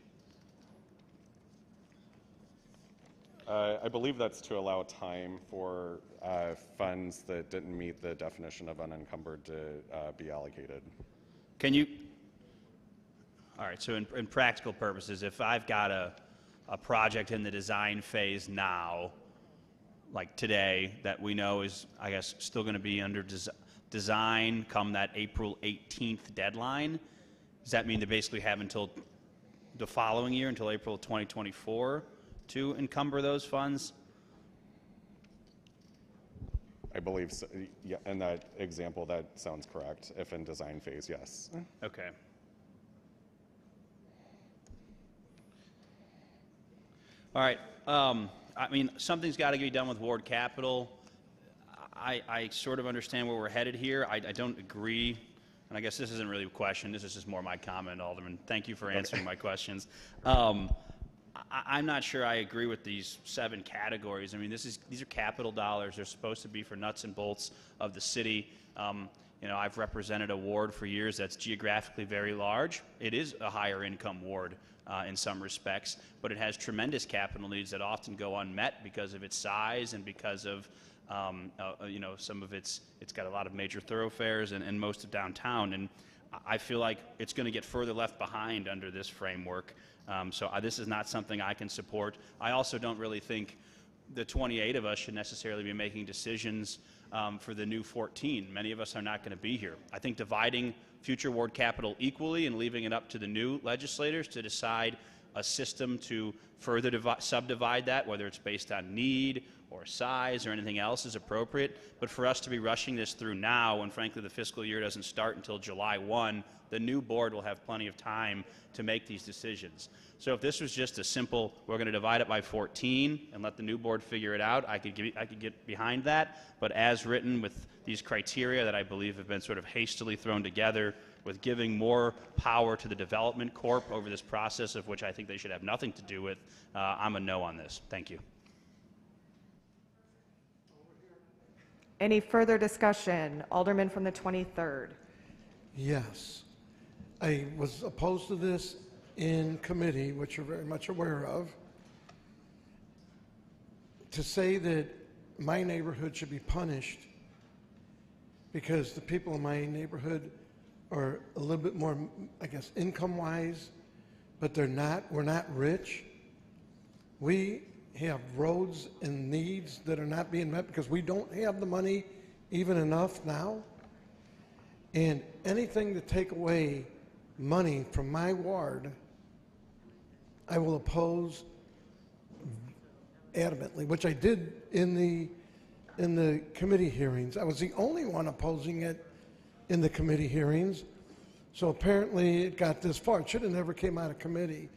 I believe that's to allow time for funds that didn't meet the definition of unencumbered to be allocated. Can you, all right, so in practical purposes, if I've got a project in the design phase now, like today, that we know is, I guess, still going to be under design come that April 18th deadline, does that mean they basically have until the following year, until April 2024, to encumber those funds? I believe so. Yeah, in that example, that sounds correct. If in design phase, yes. Okay. All right. Something's got to be done with ward capital. I sort of understand where we're headed here. I don't agree, and I guess this isn't really a question. This is just more my comment, Alderman. Thank you for answering my questions. I'm not sure I agree with these 7 categories. These are capital dollars. They're supposed to be for nuts and bolts of the city. I've represented a ward for years that's geographically very large. It is a higher income ward in some respects, but it has tremendous capital needs that often go unmet because of its size and because of some of it's got a lot of major thoroughfares and most of downtown. And I feel like it's going to get further left behind under this framework. So this is not something I can support. I also don't really think the 28 of us should necessarily be making decisions for the new 14. Many of us are not going to be here. I think dividing future ward capital equally and leaving it up to the new legislators to decide a system to further subdivide that, whether it's based on need or size or anything else, is appropriate. But for us to be rushing this through now, when frankly the fiscal year doesn't start until July 1, the new board will have plenty of time to make these decisions. So if this was just a simple, we're going to divide it by 14 and let the new board figure it out, I could get behind that. But as written with these criteria that I believe have been sort of hastily thrown together, with giving more power to the development corp over this process, of which I think they should have nothing to do with, I'm a no on this. Thank you. Any further discussion? Alderman from the 23rd. Yes. I was opposed to this in committee, which you're very much aware of. To say that my neighborhood should be punished because the people in my neighborhood are a little bit more, I guess, income-wise, but we're not rich. We have roads and needs that are not being met because we don't have the money even enough now. And anything to take away money from my ward, I will oppose adamantly, which I did in the committee hearings. I was the only one opposing it in the committee hearings. So apparently it got this far. It should have never came out of committee.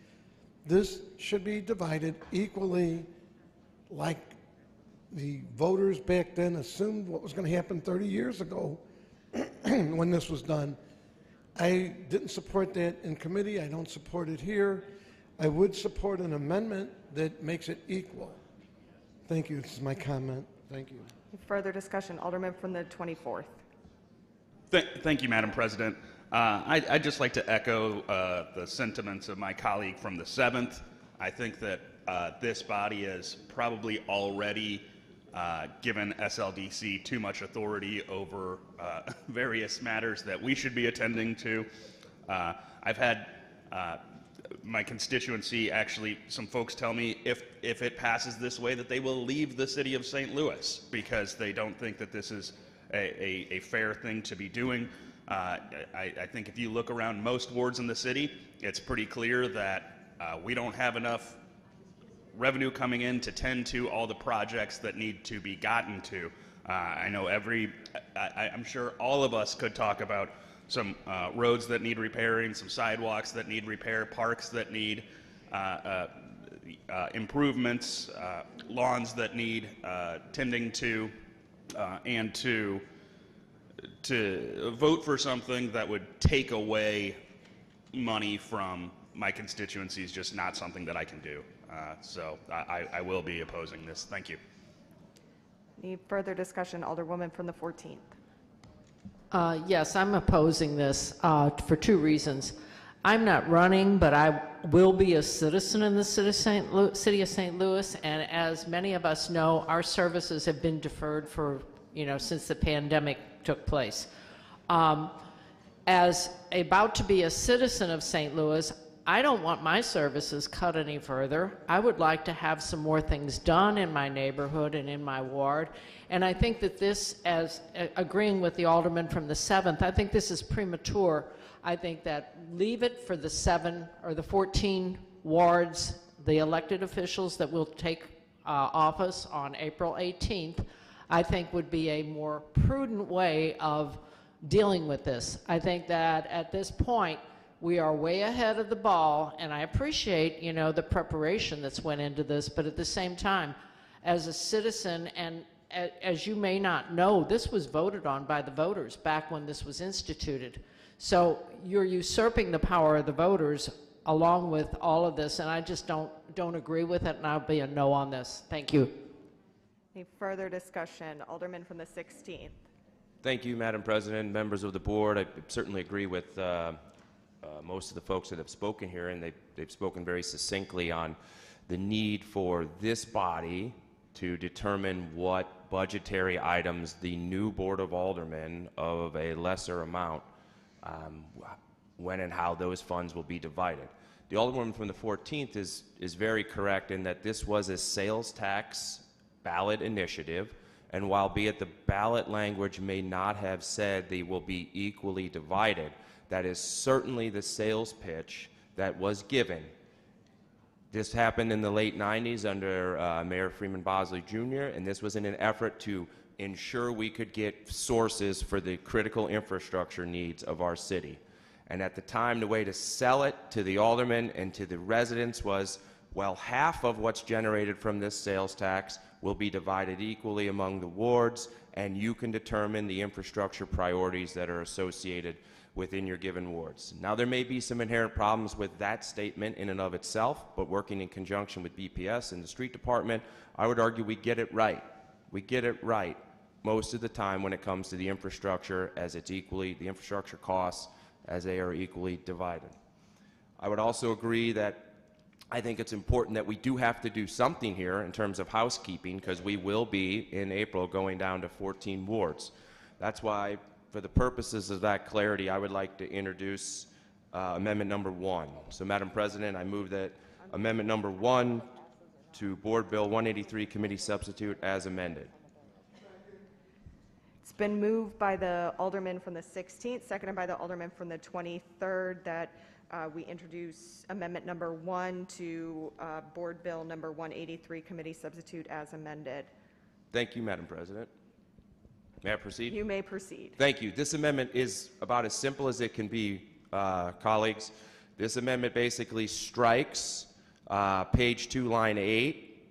This should be divided equally, like the voters back then assumed what was going to happen 30 years ago when this was done. I didn't support that in committee. I don't support it here. I would support an amendment that makes it equal. Thank you. This is my comment. Thank you. Further discussion? Alderman from the 24th. Thank you, Madam President. I'd just like to echo the sentiments of my colleague from the 7th. I think that this body has probably already given SLDC too much authority over various matters that we should be attending to. I've had my constituency, actually, some folks tell me if it passes this way that they will leave the city of St. Louis because they don't think that this is a fair thing to be doing. I think if you look around most wards in the city, it's pretty clear that we don't have enough revenue coming in to tend to all the projects that need to be gotten to. I know I'm sure all of us could talk about some roads that need repairing, some sidewalks that need repair, parks that need improvements, lawns that need tending to, and to vote for something that would take away money from my constituency is just not something that I can do. So I will be opposing this. Thank you. Any further discussion? Alderwoman from the 14th. Yes, I'm opposing this for two reasons. I'm not running, but I will be a citizen in the city of St. Louis, and as many of us know, our services have been deferred for, since the pandemic took place. As about to be a citizen of St. Louis, I don't want my services cut any further. I would like to have some more things done in my neighborhood and in my ward. And I think that this, as agreeing with the alderman from the 7th, I think this is premature. I think that leave it for the 7 or the 14 wards, the elected officials that will take office on April 18th, I think would be a more prudent way of dealing with this. I think that at this point, we are way ahead of the ball, and I appreciate, the preparation that's went into this, but at the same time, as a citizen, and as you may not know, this was voted on by the voters back when this was instituted. So you're usurping the power of the voters along with all of this, and I just don't agree with it, and I'll be a no on this. Thank you. Any further discussion? Alderman from the 16th. Thank you, Madam President, members of the board. I certainly agree with most of the folks that have spoken here, and they've spoken very succinctly on the need for this body to determine what budgetary items the new Board of Aldermen of a lesser amount, when and how those funds will be divided. The Alderwoman from the 14th is very correct in that this was a sales tax ballot initiative, And while be it the ballot language may not have said they will be equally divided, that is certainly the sales pitch that was given. This happened in the late 90s under Mayor Freeman Bosley Jr., and this was in an effort to ensure we could get sources for the critical infrastructure needs of our city. And at the time, the way to sell it to the aldermen and to the residents was, well, half of what's generated from this sales tax will be divided equally among the wards, and you can determine the infrastructure priorities that are associated within your given wards. Now, there may be some inherent problems with that statement in and of itself, but working in conjunction with BPS and the street department, I would argue we get it right. We get it right most of the time when it comes to the infrastructure, as it's equally, the infrastructure costs as they are equally divided. I would also agree that I think it's important that we do have to do something here in terms of housekeeping, because we will be in April going down to 14 wards. That's why, for the purposes of that clarity, I would like to introduce amendment number 1. So, Madam President, I move that amendment number 1 to Board Bill 183 Committee Substitute as amended. It's been moved by the alderman from the 16th, seconded by the alderman from the 23rd, that we introduce amendment number 1 to Board Bill number 183 Committee Substitute as amended. Thank you, Madam President. May I proceed? You may proceed. Thank you. This amendment is about as simple as it can be, colleagues. This amendment basically strikes page 2, line 8,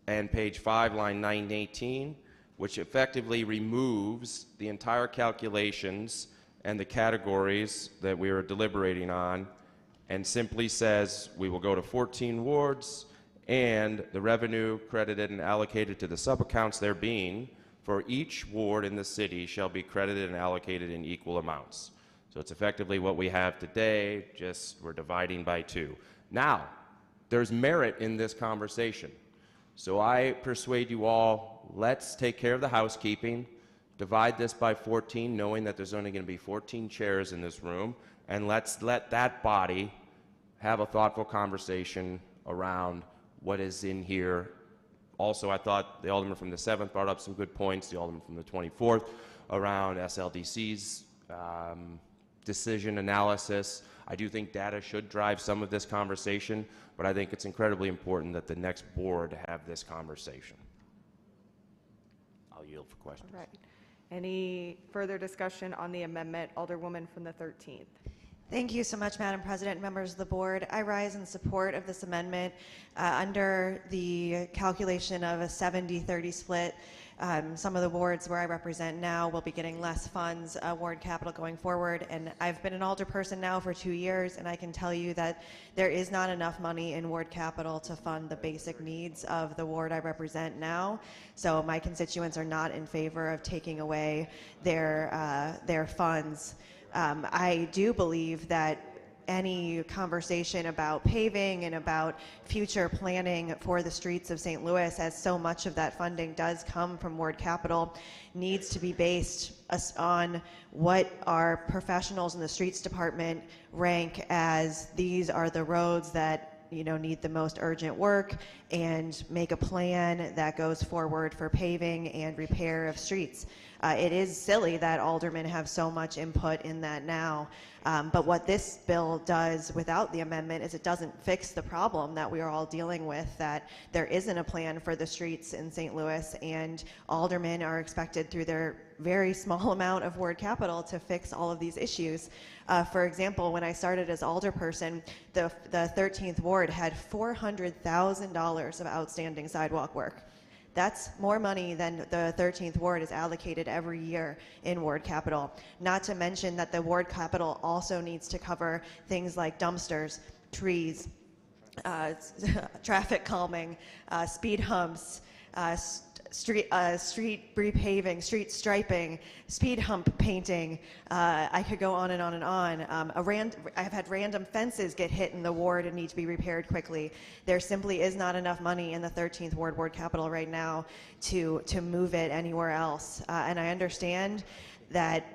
and page 5, line 9 and 18, which effectively removes the entire calculations and the categories that we are deliberating on, and simply says we will go to 14 wards, and the revenue credited and allocated to the sub-accounts there being for each ward in the city shall be credited and allocated in equal amounts. So it's effectively what we have today, just we're dividing by 2. Now, there's merit in this conversation. So I persuade you all, let's take care of the housekeeping, divide this by 14, knowing that there's only going to be 14 chairs in this room, and let's let that body have a thoughtful conversation around what is in here. Also, I thought the alderman from the 7th brought up some good points, the alderman from the 24th, around SLDC's decision analysis. I do think data should drive some of this conversation, but I think it's incredibly important that the next board have this conversation. I'll yield for questions. All right. Any further discussion on the amendment? Alderwoman from the 13th. Thank you so much, Madam President, members of the board. I rise in support of this amendment. Under the calculation of a 70-30 split, some of the wards where I represent now will be getting less funds, ward capital going forward. And I've been an alderperson now for 2 years, and I can tell you that there is not enough money in ward capital to fund the basic needs of the ward I represent now. So my constituents are not in favor of taking away their funds. I do believe that any conversation about paving and about future planning for the streets of St. Louis, as so much of that funding does come from ward capital, needs to be based on what our professionals in the streets department rank as these are the roads that need the most urgent work, and make a plan that goes forward for paving and repair of streets. It is silly that aldermen have so much input in that now, but what this bill does without the amendment is it doesn't fix the problem that we are all dealing with, that there isn't a plan for the streets in St. Louis, and aldermen are expected through their very small amount of ward capital to fix all of these issues. For example, when I started as alderperson, the 13th ward had $400,000 of outstanding sidewalk work. That's more money than the 13th ward is allocated every year in ward capital. Not to mention that the ward capital also needs to cover things like dumpsters, trees, traffic calming, speed humps, street repaving, street striping, speed hump painting. I could go on and on and on. I've had random fences get hit in the ward and need to be repaired quickly. There simply is not enough money in the 13th ward capital right now to move it anywhere else. And I understand that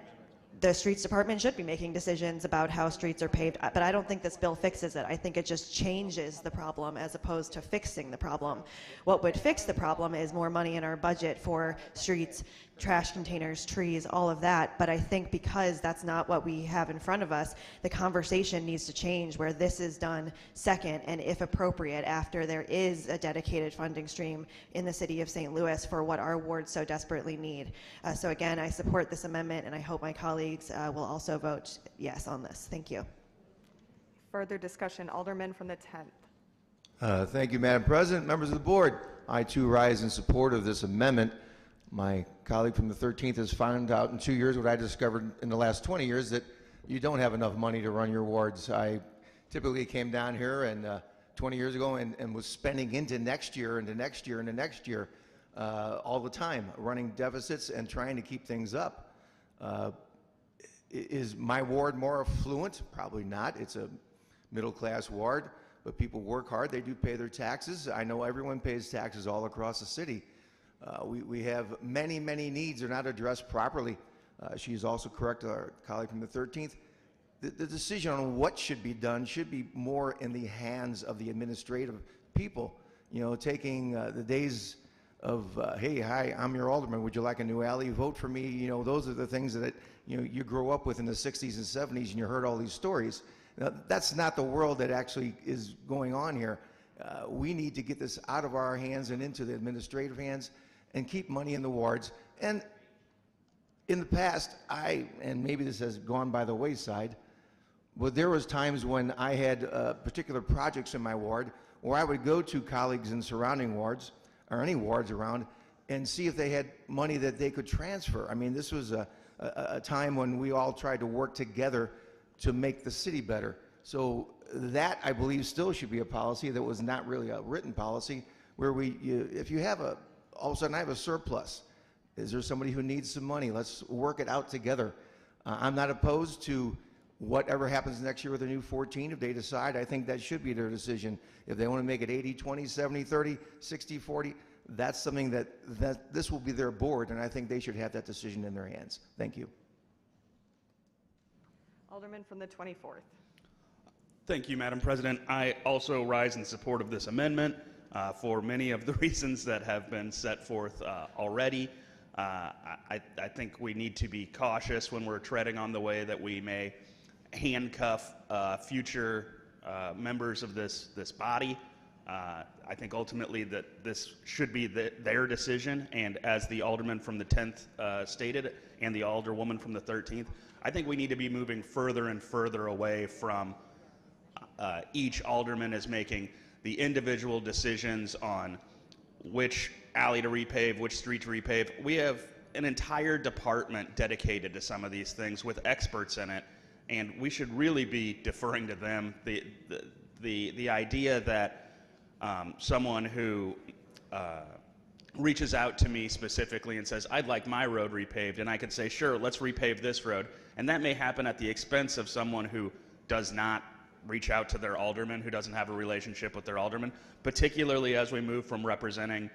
the streets department should be making decisions about how streets are paved, but I don't think this bill fixes it. I think it just changes the problem as opposed to fixing the problem. What would fix the problem is more money in our budget for streets, trash containers, trees, all of that. But I think because that's not what we have in front of us, the conversation needs to change where this is done second and, if appropriate, after there is a dedicated funding stream in the city of St. Louis for what our wards so desperately need. So again, I support this amendment, and I hope my colleagues will also vote yes on this. Thank you. Further discussion, Alderman from the 10th. Thank you, Madam President. Members of the board, I too rise in support of this amendment. My colleague from the 13th has found out in 2 years what I discovered in the last 20 years, that you don't have enough money to run your wards. I typically came down here and 20 years ago and was spending into next year, into next year, into next year all the time, running deficits and trying to keep things up. Is my ward more affluent? Probably not. It's a middle-class ward, but people work hard. They do pay their taxes. I know everyone pays taxes all across the city. We have many, many needs that are not addressed properly. She is also correct, our colleague from the 13th. The decision on what should be done should be more in the hands of the administrative people. You know, taking the days of, hey, hi, I'm your alderman, would you like a new alley? Vote for me. You know, those are the things that, you know, you grow up with in the 60s and 70s, and you heard all these stories. Now, that's not the world that actually is going on here. We need to get this out of our hands and into the administrative hands and keep money in the wards. And in the past, and maybe this has gone by the wayside, but there was times when I had particular projects in my ward where I would go to colleagues in surrounding wards, or any wards around, and see if they had money that they could transfer. I mean, this was a time when we all tried to work together to make the city better. So that, I believe, still should be a policy that was not really a written policy, where if you have all of a sudden I have a surplus, is there somebody who needs some money? Let's work it out together. I'm not opposed to whatever happens next year with the new 14. If they decide, I think that should be their decision. If they want to make it 80-20, 70-30, 60-40, that's something that this will be their board, and I think they should have that decision in their hands. Thank you. Alderman from the 24th. Thank you, Madam President. I also rise in support of this amendment for many of the reasons that have been set forth already. I think we need to be cautious when we're treading on the way that we may handcuff future members of this body. I think ultimately that this should be their decision, and as the alderman from the 10th stated, and the alderwoman from the 13th, I think we need to be moving further and further away from each alderman is making the individual decisions on which alley to repave, which street to repave. We have an entire department dedicated to some of these things with experts in it, and we should really be deferring to them. The idea that someone who reaches out to me specifically and says, I'd like my road repaved, and I could say, sure, let's repave this road, and that may happen at the expense of someone who does not reach out to their alderman, who doesn't have a relationship with their alderman, particularly as we move from representing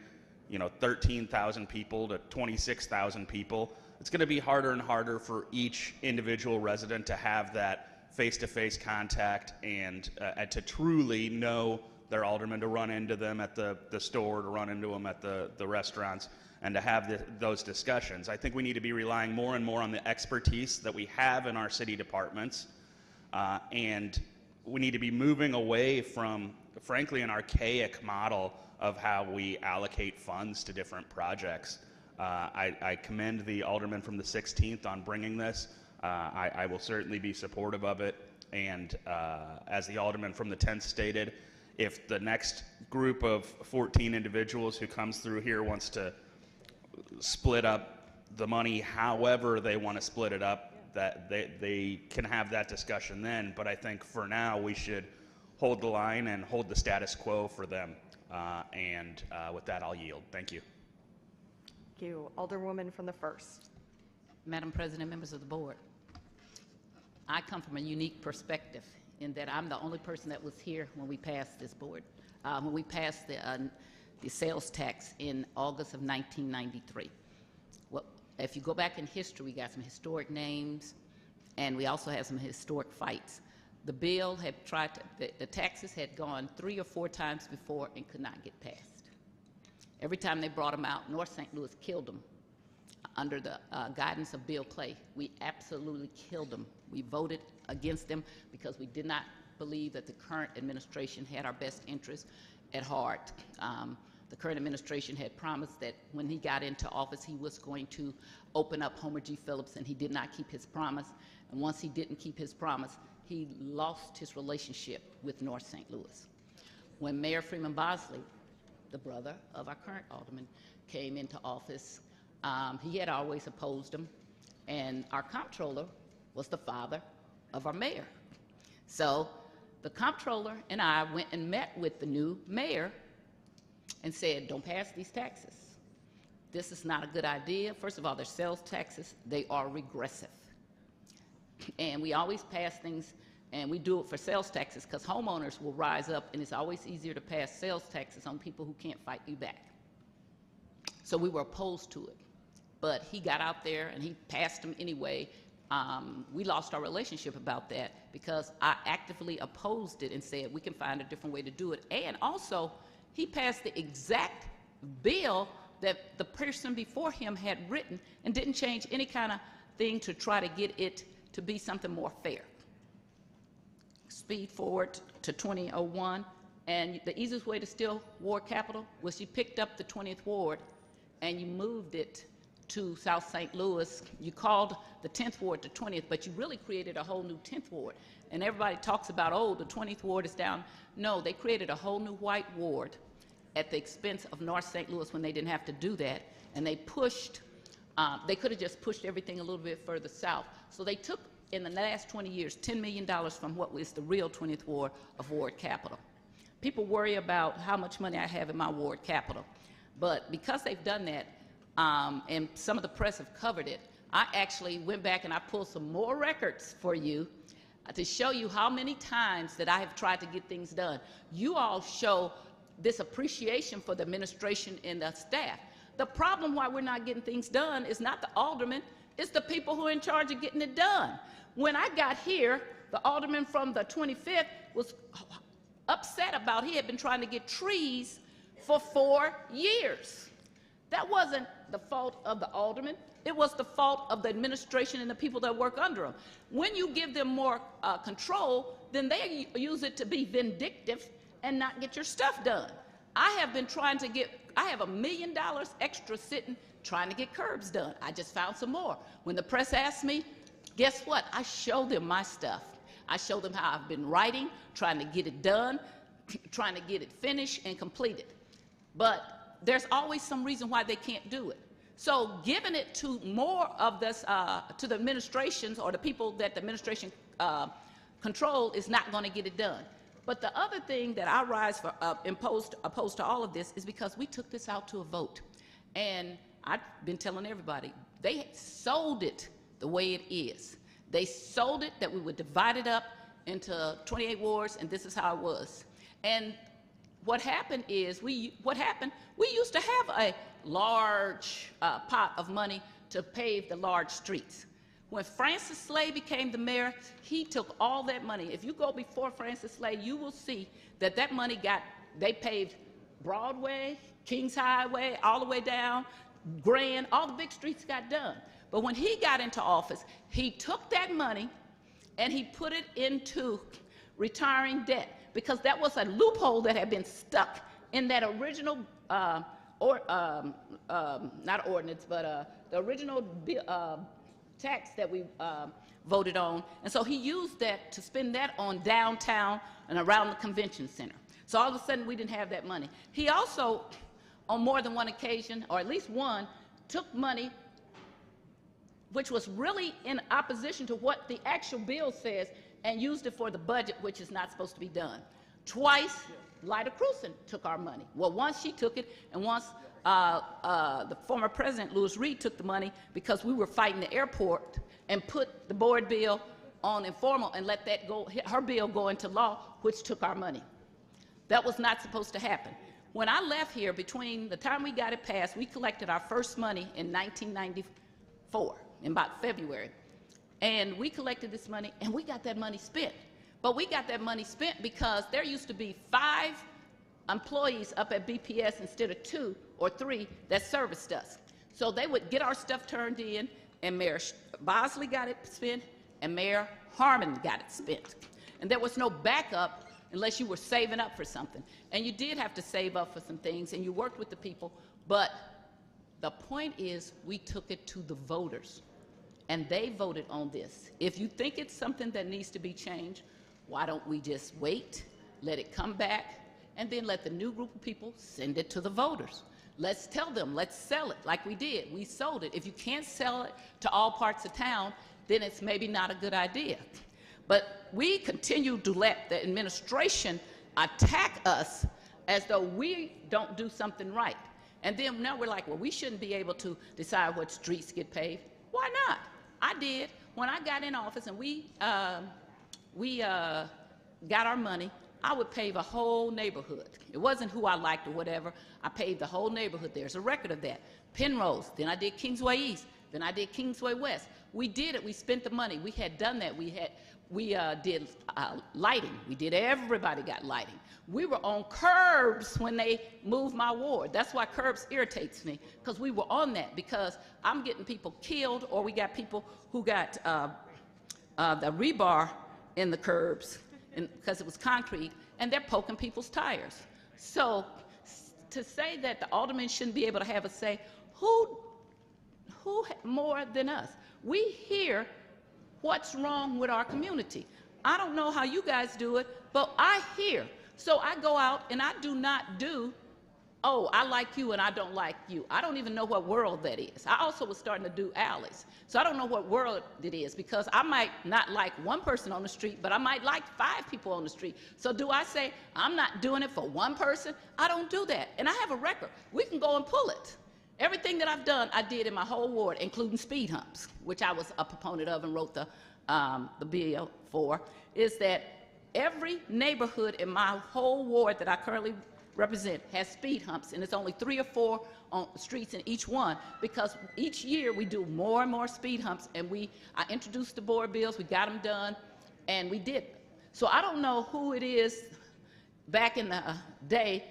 13,000 people to 26,000 people. It's going to be harder and harder for each individual resident to have that face-to-face contact and to truly know their alderman, to run into them at the store, to run into them at the restaurants, and to have those discussions. I think we need to be relying more and more on the expertise that we have in our city departments, and we need to be moving away from, frankly, an archaic model of how we allocate funds to different projects. I commend the alderman from the 16th on bringing this. I will certainly be supportive of it, and as the alderman from the 10th stated, if the next group of 14 individuals who comes through here wants to split up the money however they want to split it up, that they can have that discussion then. But I think for now we should hold the line and hold the status quo for them. With that, I'll yield. Thank you. Thank you. Alderwoman from the 1st. Madam President, members of the board, I come from a unique perspective in that I'm the only person that was here when we passed this board, when we passed the sales tax in August of 1993. Well, if you go back in history, we got some historic names, and we also had some historic fights. The bill had tried to, the taxes had gone 3 or 4 times before and could not get passed. Every time they brought them out, North St. Louis killed them under the guidance of Bill Clay. We absolutely killed them. We voted against them because we did not believe that the current administration had our best interests at heart. The current administration had promised that when he got into office, he was going to open up Homer G. Phillips, and he did not keep his promise. And once he didn't keep his promise, he lost his relationship with North St. Louis. When Mayor Freeman Bosley, the brother of our current alderman, came into office, he had always opposed him, and our comptroller was the father of our mayor. So the comptroller and I went and met with the new mayor and said, don't pass these taxes. This is not a good idea. First of all, they're sales taxes. They are regressive. And we always pass things, and we do it for sales taxes because homeowners will rise up, and it's always easier to pass sales taxes on people who can't fight you back. So we were opposed to it. But he got out there and he passed them anyway. We lost our relationship about that because I actively opposed it and said we can find a different way to do it. And also, he passed the exact bill that the person before him had written and didn't change any kind of thing to try to get it to be something more fair. Speed forward to 2001, and the easiest way to steal ward capital was you picked up the 20th ward and you moved it to South St. Louis. You called the 10th ward the 20th, but you really created a whole new 10th ward. And everybody talks about, oh, the 20th ward is down. No, they created a whole new white ward at the expense of North St. Louis when they didn't have to do that. And they pushed, they could have just pushed everything a little bit further south. So they took, in the last 20 years, $10 million from what was the real 20th ward of ward capital. People worry about how much money I have in my ward capital. But because they've done that, and some of the press have covered it, I actually went back and I pulled some more records for you to show you how many times that I have tried to get things done. You all show this appreciation for the administration and the staff. The problem why we're not getting things done is not the aldermen, it's the people who are in charge of getting it done. When I got here, the alderman from the 25th was upset about he had been trying to get trees for 4 years. That wasn't the fault of the alderman. It was the fault of the administration and the people that work under them. When you give them more control, then they use it to be vindictive and not get your stuff done. I have been trying to get, I have $1 million extra sitting trying to get curbs done. I just found some more. When the press asked me, guess what? I showed them my stuff. I showed them how I've been writing, trying to get it done, trying to get it finished and completed. But there's always some reason why they can't do it. So giving it to more of this, to the administrations or the people that the administration control is not going to get it done. But the other thing that I rise for, opposed to all of this is because we took this out to a vote. And I've been telling everybody, they sold it the way it is. They sold it that we would divide it up into 28 wards, and this is how it was. And what happened is, we used to have a large pot of money to pave the large streets. When Francis Slay became the mayor, he took all that money. If you go before Francis Slay, you will see that that money they paved Broadway, Kings Highway, all the way down, Grand, all the big streets got done. But when he got into office, he took that money and he put it into retiring debt, because that was a loophole that had been stuck in that original, not ordinance, but the original tax that we voted on. And so he used that to spend that on downtown and around the convention center. So all of a sudden we didn't have that money. He also, on more than one occasion, or at least one, took money which was really in opposition to what the actual bill says and used it for the budget, which is not supposed to be done. Twice, Lyda Cruzen took our money. Well, once she took it, and once the former president, Louis Reed, took the money because we were fighting the airport and put the board bill on informal and let that go, her bill go into law, which took our money. That was not supposed to happen. When I left here, between the time we got it passed, we collected our first money in 1994, in about February. And we collected this money, and we got that money spent. But we got that money spent because there used to be 5 employees up at BPS instead of 2 or 3 that serviced us. So they would get our stuff turned in, and Mayor Bosley got it spent, and Mayor Harmon got it spent. And there was no backup unless you were saving up for something. And you did have to save up for some things, and you worked with the people. But the point is, we took it to the voters, and they voted on this. If you think it's something that needs to be changed, why don't we just wait, let it come back, and then let the new group of people send it to the voters? Let's tell them, let's sell it like we did. We sold it. If you can't sell it to all parts of town, then it's maybe not a good idea. But we continue to let the administration attack us as though we don't do something right. And then now we're like, well, we shouldn't be able to decide what streets get paved. Why not? I did. When I got in office and we got our money, I would pave a whole neighborhood. It wasn't who I liked or whatever. I paved the whole neighborhood. There's a record of that. Penrose, then I did Kingsway East, then I did Kingsway West. We did it. We spent the money. We had done that. We did lighting. Everybody got lighting. We were on curbs when they moved my ward. That's why curbs irritates me, because we were on that, because I'm getting people killed, or we got people who got the rebar in the curbs because it was concrete, and they're poking people's tires. So to say that the aldermen shouldn't be able to have a say, who more than us? We hear what's wrong with our community. I don't know how you guys do it, but I hear. So I go out and I do not do, oh, I like you and I don't like you. I don't even know what world that is. I also was starting to do alleys. So I don't know what world it is, because I might not like one person on the street, but I might like 5 people on the street. So do I say, I'm not doing it for one person? I don't do that. And I have a record. We can go and pull it. Everything that I've done, I did in my whole ward, including speed humps, which I was a proponent of and wrote the bill for, is that every neighborhood in my whole ward that I currently represent has speed humps, and it's only 3 or 4 on streets in each one, because each year we do more and more speed humps, and I introduced the board bills, we got them done, and we did. So I don't know who it is back in the day.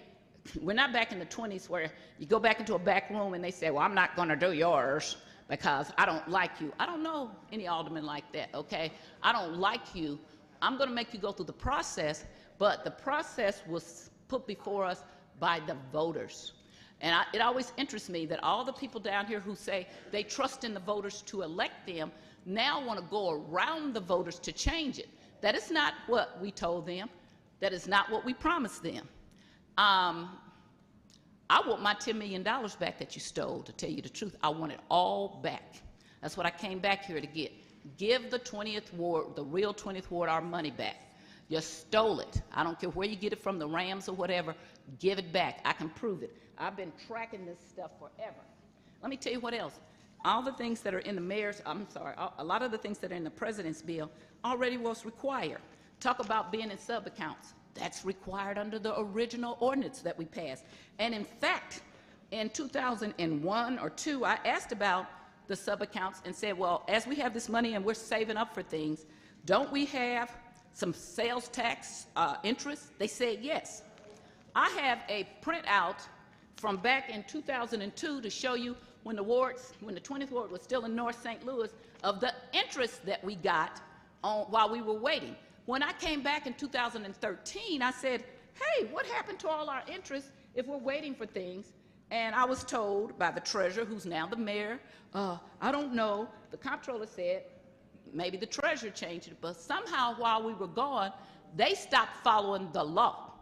We're not back in the 20s where you go back into a back room and they say, well, I'm not going to do yours because I don't like you. I don't know any alderman like that, okay? I don't like you. I'm going to make you go through the process, but the process was put before us by the voters. And it always interests me that all the people down here who say they trust in the voters to elect them now want to go around the voters to change it. That is not what we told them. That is not what we promised them. I want my $10 million back that you stole, to tell you the truth. I want it all back. That's what I came back here to get. Give the 20th Ward, the real 20th Ward, our money back. You stole it. I don't care where you get it from, the Rams or whatever. Give it back. I can prove it. I've been tracking this stuff forever. Let me tell you what else. All the things that are in the mayor's, a lot of the things that are in the president's bill already was required. Talk about being in sub-accounts. That's required under the original ordinance that we passed. And in fact, in 2001 or 2, I asked about the sub-accounts and said, well, as we have this money and we're saving up for things, don't we have some sales tax interest? They said yes. I have a printout from back in 2002 to show you when the 20th Ward was still in North St. Louis, of the interest that we got while we were waiting. When I came back in 2013, I said, hey, what happened to all our interest if we're waiting for things? And I was told by the treasurer, who's now the mayor, I don't know. The comptroller said, maybe the treasurer changed it, but somehow while we were gone, they stopped following the law.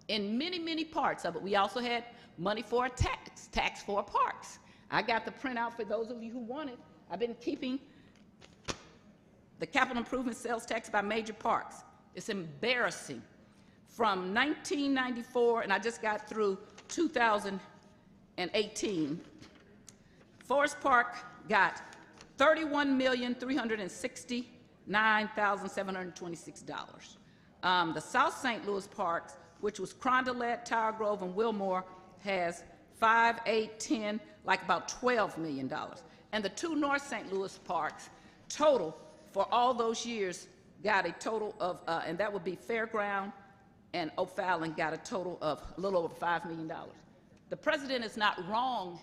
In many, many parts of it, we also had money for a tax for parks. I got the printout for those of you who want it. I've been keeping the capital improvement sales tax by major parks. It's embarrassing. From 1994, and I just got through 2018, Forest Park got $31,369,726. The South St. Louis parks, which was Carondelet, Tower Grove, and Wilmore, has 5, 8, 10, like about $12 million. And the 2 North St. Louis parks total for all those years, got a total of, and that would be Fairground and O'Fallon got a total of a little over $5 million. The president is not wrong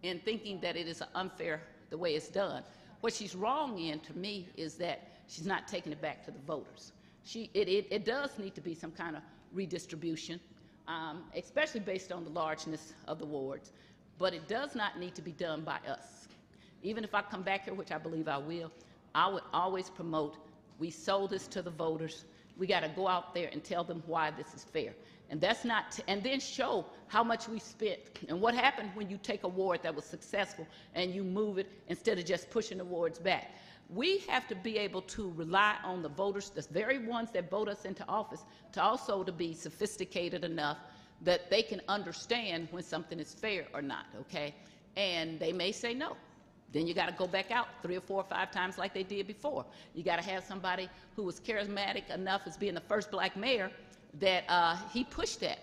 in thinking that it is unfair the way it's done. What she's wrong in, to me, is that she's not taking it back to the voters. It does need to be some kind of redistribution, especially based on the largeness of the wards, but it does not need to be done by us. Even if I come back here, which I believe I will, I would always promote, we sold this to the voters. We got to go out there and tell them why this is fair. And that's not, and then show how much we spent and what happened when you take a ward that was successful and you move it instead of just pushing the wards back. We have to be able to rely on the voters, the very ones that vote us into office, to also to be sophisticated enough that they can understand when something is fair or not, okay? And they may say no. Then you got to go back out 3 or 4 or 5 times like they did before. You got to have somebody who was charismatic enough as being the first black mayor that he pushed that.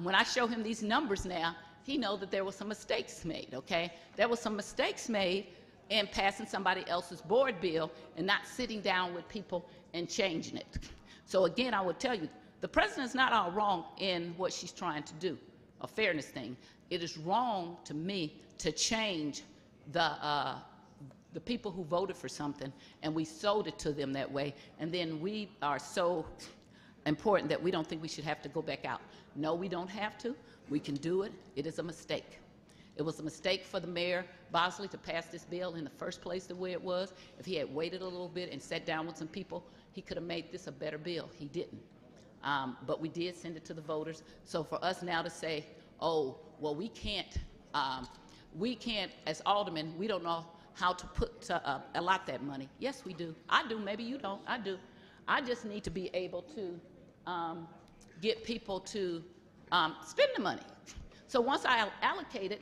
When I show him these numbers now, he knows that there were some mistakes made, okay? There were some mistakes made in passing somebody else's board bill and not sitting down with people and changing it. So again, I would tell you, the president's not all wrong in what she's trying to do, a fairness thing. It is wrong to me to change the people who voted for something and we sold it to them that way, and then we are so important that we don't think we should have to go back out. No, we don't have to. We can do it. It is a mistake. It was a mistake for the mayor, Bosley, to pass this bill in the first place the way it was. If he had waited a little bit and sat down with some people, he could have made this a better bill. He didn't. But we did send it to the voters. So for us now to say, oh, well, we can't, as aldermen, we don't know how to allot that money. Yes, we do. I do. Maybe you don't. I do. I just need to be able to get people to spend the money. So once I allocate it,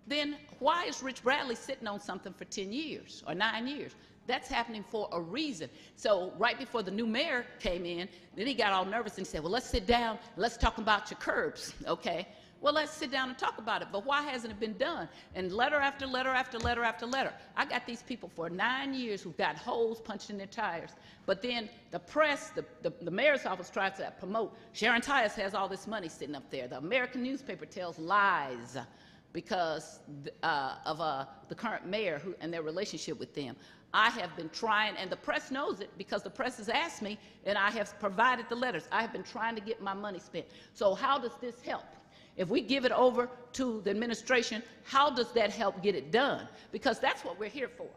then why is Rich Bradley sitting on something for 10 years or 9 years? That's happening for a reason. So right before the new mayor came in, then he got all nervous and said, well, let's sit down, let's talk about your curbs, okay? Well, let's sit down and talk about it, but why hasn't it been done? And letter after letter after letter after letter. I got these people for 9 years who've got holes punched in their tires. But then the press, the mayor's office tries to promote, Sharon Tyus has all this money sitting up there. The American newspaper tells lies because of the current mayor and their relationship with them. I have been trying, and the press knows it because the press has asked me, and I have provided the letters. I have been trying to get my money spent. So how does this help? If we give it over to the administration, how does that help get it done? Because that's what we're here for.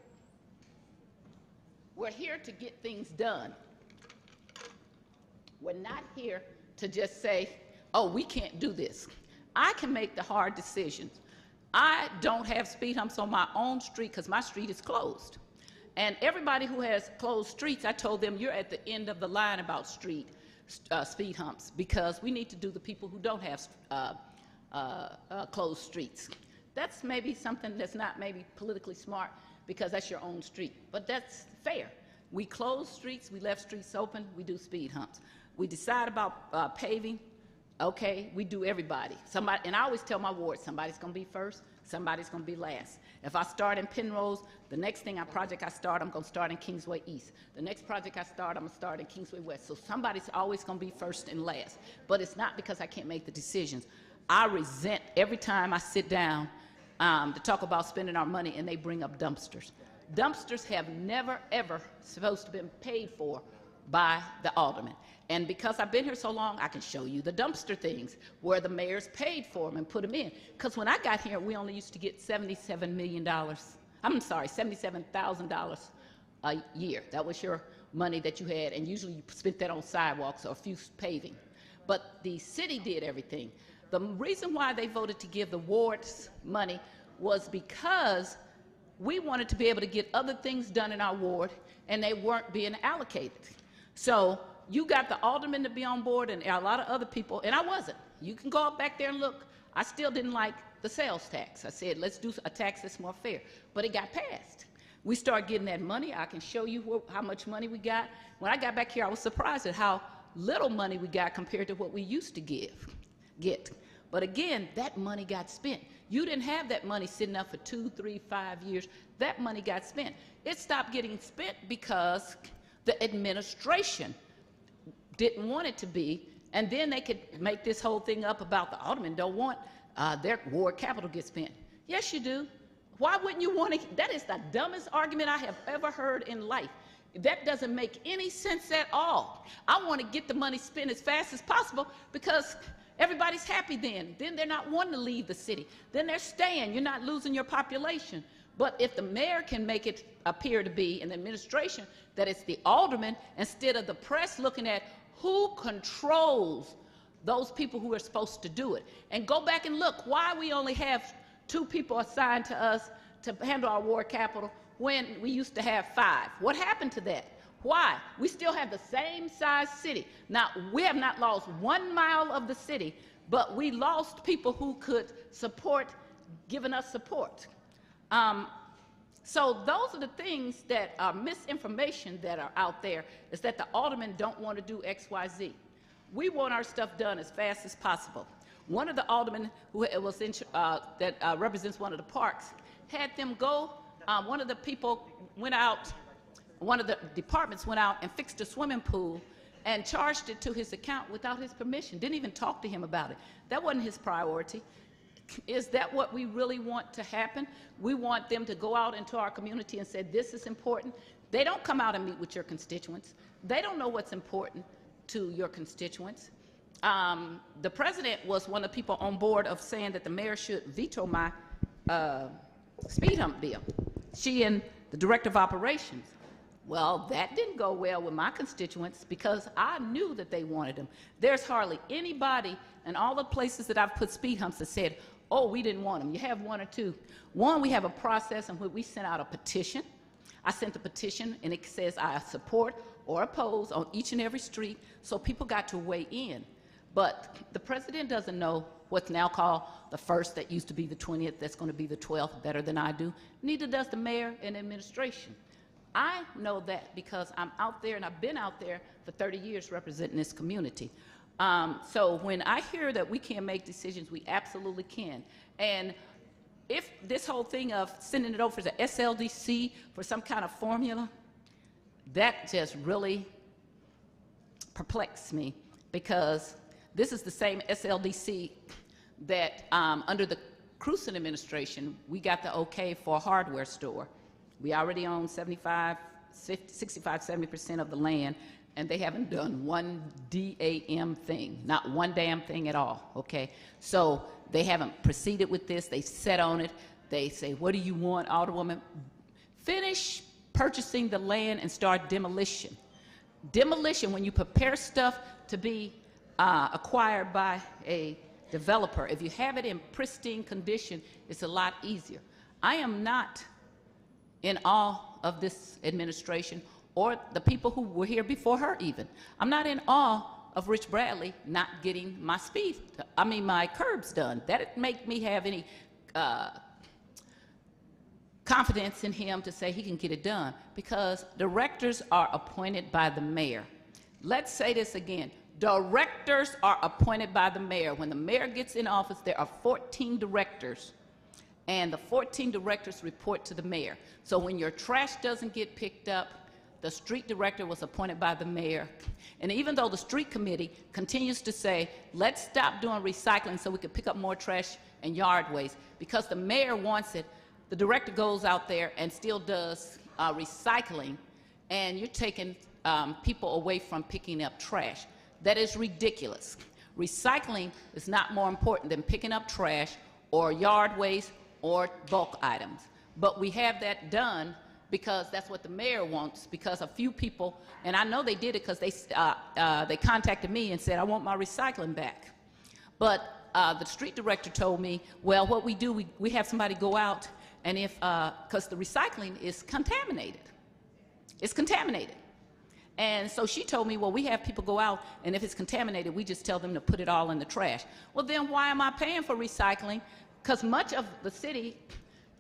We're here to get things done. We're not here to just say, oh, we can't do this. I can make the hard decisions. I don't have speed humps on my own street because my street is closed. And everybody who has closed streets, I told them, you're at the end of the line about speed humps, because we need to do the people who don't have closed streets. That's maybe something that's not maybe politically smart because that's your own street, but that's fair. We close streets, we left streets open, we do speed humps. We decide about paving, okay, we do everybody. Somebody, and I always tell my ward, somebody's gonna be first, somebody's gonna be last. If I start in Penrose, the next project I start, I'm gonna start in Kingsway East. The next project I start, I'm gonna start in Kingsway West. So somebody's always gonna be first and last. But it's not because I can't make the decisions. I resent every time I sit down to talk about spending our money and they bring up dumpsters. Dumpsters have never, ever supposed to have been paid for by the aldermen. And because I've been here so long, I can show you the dumpster things where the mayors paid for them and put them in. Because when I got here, we only used to get $77,000 a year. That was your money that you had, and usually you spent that on sidewalks or a few paving. But the city did everything. The reason why they voted to give the wards money was because we wanted to be able to get other things done in our ward, and they weren't being allocated. So you got the aldermen to be on board and a lot of other people, and I wasn't. You can go up back there and look. I still didn't like the sales tax. I said, let's do a tax that's more fair. But it got passed. We started getting that money. I can show you how much money we got. When I got back here, I was surprised at how little money we got compared to what we used to get. But again, that money got spent. You didn't have that money sitting up for 2, 3, 5 years. That money got spent. It stopped getting spent because the administration didn't want it to be, and then they could make this whole thing up about the aldermen don't want their ward capital get spent. Yes, you do. Why wouldn't you want to? That is the dumbest argument I have ever heard in life. That doesn't make any sense at all. I want to get the money spent as fast as possible because everybody's happy then. Then they're not wanting to leave the city. Then they're staying. You're not losing your population. But if the mayor can make it appear to be, in the administration, that it's the alderman instead of the press looking at who controls those people who are supposed to do it. And go back and look why we only have 2 people assigned to us to handle our ward capital when we used to have 5. What happened to that? Why? We still have the same size city. Now, we have not lost 1 mile of the city, but we lost people who could support, giving us support. So those are the things that are misinformation that are out there, is that the aldermen don't want to do X, Y, Z. We want our stuff done as fast as possible. One of the aldermen who was in, that represents one of the parks had them go, one of the people went out, one of the departments went out and fixed a swimming pool and charged it to his account without his permission, didn't even talk to him about it. That wasn't his priority. Is that what we really want to happen? We want them to go out into our community and say, this is important. They don't come out and meet with your constituents. They don't know what's important to your constituents. The president was one of the people on board of saying that the mayor should veto my speed hump bill. She and the director of operations. Well, that didn't go well with my constituents because I knew that they wanted them. There's hardly anybody in all the places that I've put speed humps that said, oh, we didn't want them. You have 1 or 2. One, we have a process in which we sent out a petition. I sent the petition, and it says I support or oppose on each and every street, so people got to weigh in. But the president doesn't know what's now called the 1st, that used to be the 20th, that's going to be the 12th, better than I do. Neither does the mayor and administration. I know that because I'm out there, and I've been out there for 30 years representing this community. So when I hear that we can't make decisions, we absolutely can. And if this whole thing of sending it over to SLDC for some kind of formula, that just really perplexes me, because this is the same SLDC that under the Cruzen administration, we got the okay for a hardware store. We already own 65, 70% of the land, and they haven't done one damn thing, not one damn thing at all, okay? So they haven't proceeded with this. They sat on it. They say, what do you want, Alderwoman? Finish purchasing the land and start demolition. Demolition, when you prepare stuff to be acquired by a developer, if you have it in pristine condition, it's a lot easier. I am not in awe of this administration or the people who were here before her even. I'm not in awe of Rich Bradley not getting my my curbs done. That didn't make me have any confidence in him to say he can get it done, because directors are appointed by the mayor. Let's say this again. Directors are appointed by the mayor. When the mayor gets in office, there are 14 directors, and the 14 directors report to the mayor. So when your trash doesn't get picked up, the street director was appointed by the mayor. And even though the street committee continues to say, let's stop doing recycling so we can pick up more trash and yard waste, because the mayor wants it, the director goes out there and still does recycling, and you're taking people away from picking up trash. That is ridiculous. Recycling is not more important than picking up trash or yard waste or bulk items. But we have that done because that's what the mayor wants, because a few people, and I know they did it because they contacted me and said, I want my recycling back. But the street director told me, well, what we do, we have somebody go out, and if, because the recycling is contaminated. It's contaminated. And so she told me, well, we have people go out, and if it's contaminated, we just tell them to put it all in the trash. Well, then why am I paying for recycling? Because much of the city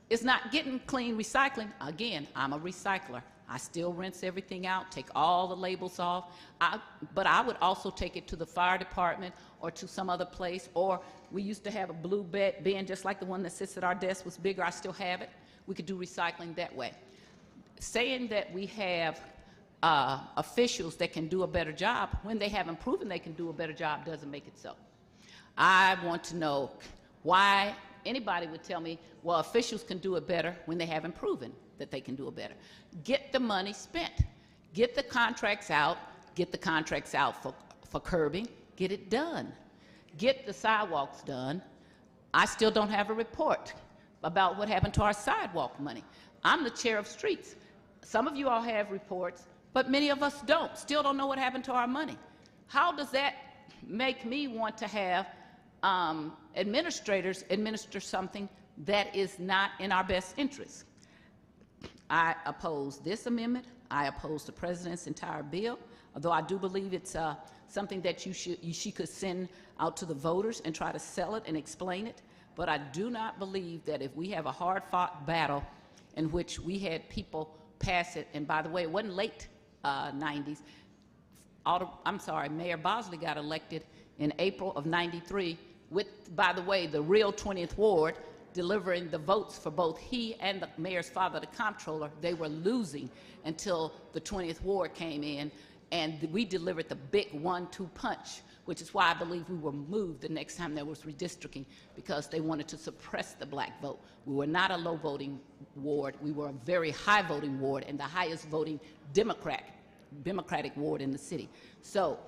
is not getting clean recycling. Again, I'm a recycler. I still rinse everything out, take all the labels off. But I would also take it to the fire department or to some other place. Or we used to have a blue bin just like the one that sits at our desk, was bigger. I still have it. We could do recycling that way. Saying that we have officials that can do a better job when they haven't proven they can do a better job doesn't make it so. I want to know why anybody would tell me, well, officials can do it better when they haven't proven that they can do it better. Get the money spent. Get the contracts out. Get the contracts out for curbing. Get it done. Get the sidewalks done. I still don't have a report about what happened to our sidewalk money. I'm the chair of streets. Some of you all have reports, but many of us don't. Still don't know what happened to our money. How does that make me want to have administrators administer something that is not in our best interest? I oppose this amendment. I oppose the president's entire bill, although I do believe it's something that she could send out to the voters and try to sell it and explain it. But I do not believe that if we have a hard-fought battle in which we had people pass it, and by the way, it wasn't late 90s. Mayor Bosley got elected in April of '93 with, by the way, the real 20th Ward delivering the votes for both he and the mayor's father, the comptroller. They were losing until the 20th Ward came in, and we delivered the big 1-2 punch, which is why I believe we were moved the next time there was redistricting, because they wanted to suppress the black vote. We were not a low-voting ward. We were a very high-voting ward and the highest voting Democratic ward in the city. So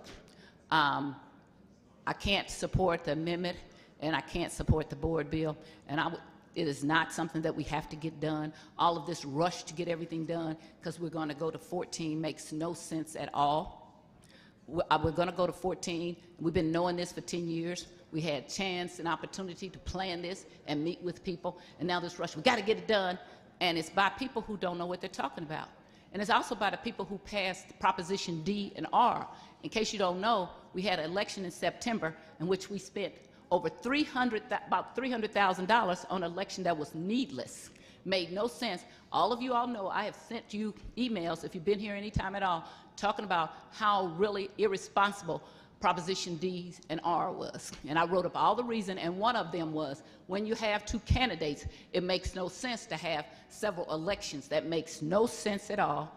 I can't support the amendment, and I can't support the board bill, and it is not something that we have to get done. All of this rush to get everything done because we're going to go to 14 makes no sense at all. We're going to go to 14. We've been knowing this for 10 years. We had chance and opportunity to plan this and meet with people, and now this rush, we got to get it done, and it's by people who don't know what they're talking about. And it's also by the people who passed Proposition D and R. In case you don't know, we had an election in September in which we spent over about $300,000 on an election that was needless, made no sense. All of you all know I have sent you emails, if you've been here any time at all, talking about how really irresponsible Proposition D and R was. And I wrote up all the reason, and one of them was, when you have two candidates, it makes no sense to have several elections. That makes no sense at all,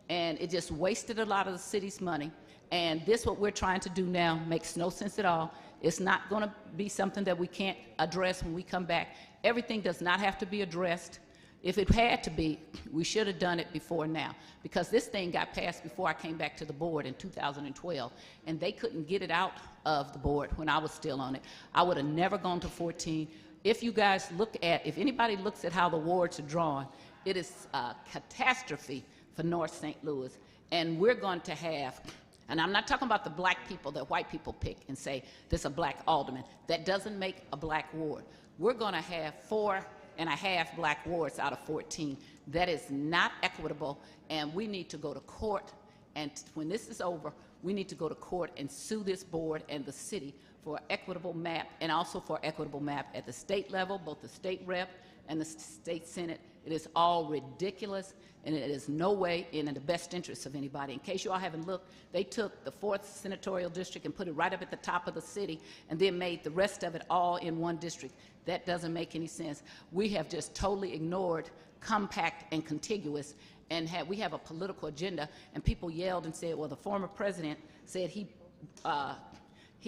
and it just wasted a lot of the city's money. And this, what we're trying to do now, makes no sense at all. It's not going to be something that we can't address when we come back. Everything does not have to be addressed. If it had to be, we should have done it before now, because this thing got passed before I came back to the board in 2012, and they couldn't get it out of the board when I was still on it. I would have never gone to 14. If you guys if anybody looks at how the wards are drawn, it is a catastrophe for North St. Louis, and we're going to have, and I'm not talking about the black people that white people pick and say, this is a black alderman. That doesn't make a black ward. We're going to have 4.5 black wards out of 14. That is not equitable, and we need to go to court, and when this is over, we need to go to court and sue this board and the city for an equitable map, and also for equitable map at the state level, both the state rep and the state senate. It is all ridiculous, and it is no way in the best interest of anybody. In case you all haven't looked, they took the 4th senatorial district and put it right up at the top of the city, and then made the rest of it all in one district. That doesn't make any sense. We have just totally ignored compact and contiguous, and we have a political agenda, and people yelled and said, well, the former president said he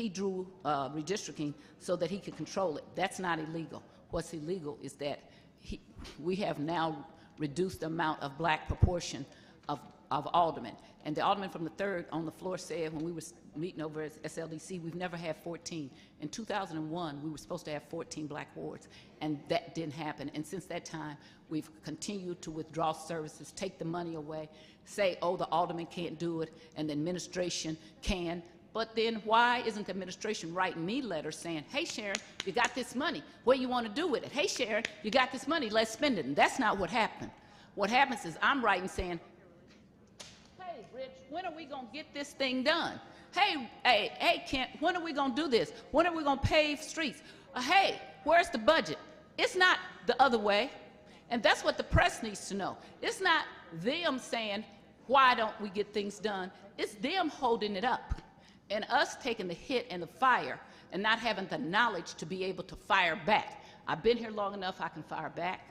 drew redistricting so that he could control it. That's not illegal. What's illegal is that we have now reduced the amount of black proportion of aldermen. And the alderman from the 3rd on the floor said, when we were meeting over at SLDC, we've never had 14. In 2001, we were supposed to have 14 black wards, and that didn't happen. And since that time, we've continued to withdraw services, take the money away, say, oh, the alderman can't do it, and the administration can. But then why isn't the administration writing me letters saying, hey, Sharon, you got this money. What do you want to do with it? Hey, Sharon, you got this money. Let's spend it. And that's not what happened. What happens is I'm writing saying, hey, Rich, when are we going to get this thing done? Hey, Kent, when are we going to do this? When are we going to pave streets? Hey, where's the budget? It's not the other way. And that's what the press needs to know. It's not them saying, why don't we get things done? It's them holding it up and us taking the hit and the fire and not having the knowledge to be able to fire back. I've been here long enough, I can fire back.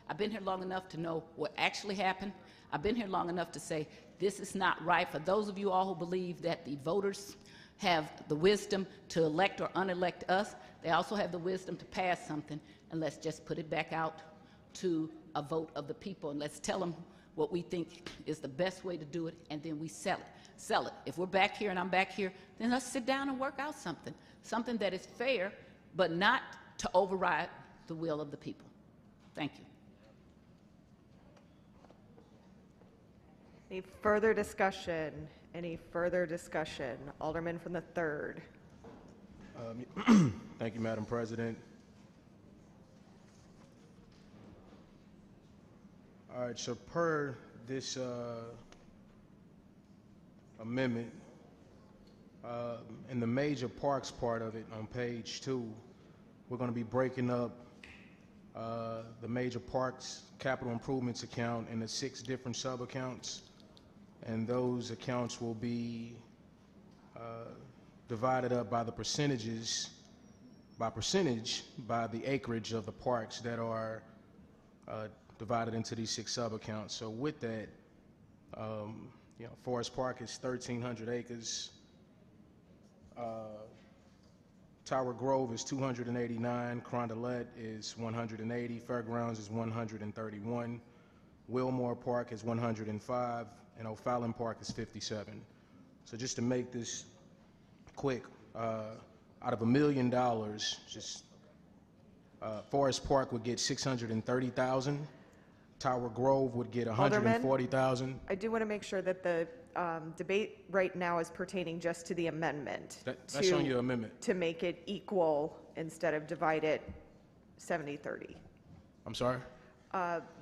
I've been here long enough to know what actually happened. I've been here long enough to say, this is not right. For those of you all who believe that the voters have the wisdom to elect or unelect us, they also have the wisdom to pass something, and let's just put it back out to a vote of the people, and let's tell them what we think is the best way to do it, and then we sell it. If we're back here and I'm back here, then let's sit down and work out something that is fair, but not to override the will of the people. Thank you. Any further discussion? Any further discussion? Alderman from the 3rd. Thank you, Madam President. All right, so per this amendment, in the major parks part of it on page 2, we're going to be breaking up the major parks capital improvements account into 6 different sub-accounts, and those accounts will be divided up by the percentage by the acreage of the parks that are divided into these 6 sub-accounts. So with that, Forest Park is 1,300 acres. Tower Grove is 289. Carondelet is 180. Fairgrounds is 131. Wilmore Park is 105. And O'Fallon Park is 57. So just to make this quick, out of $1 million, just Forest Park would get 630,000. Tower Grove would get 140,000. I do want to make sure that the debate right now is pertaining just to the amendment. That's on your amendment. To make it equal instead of divide it 70-30. I'm sorry?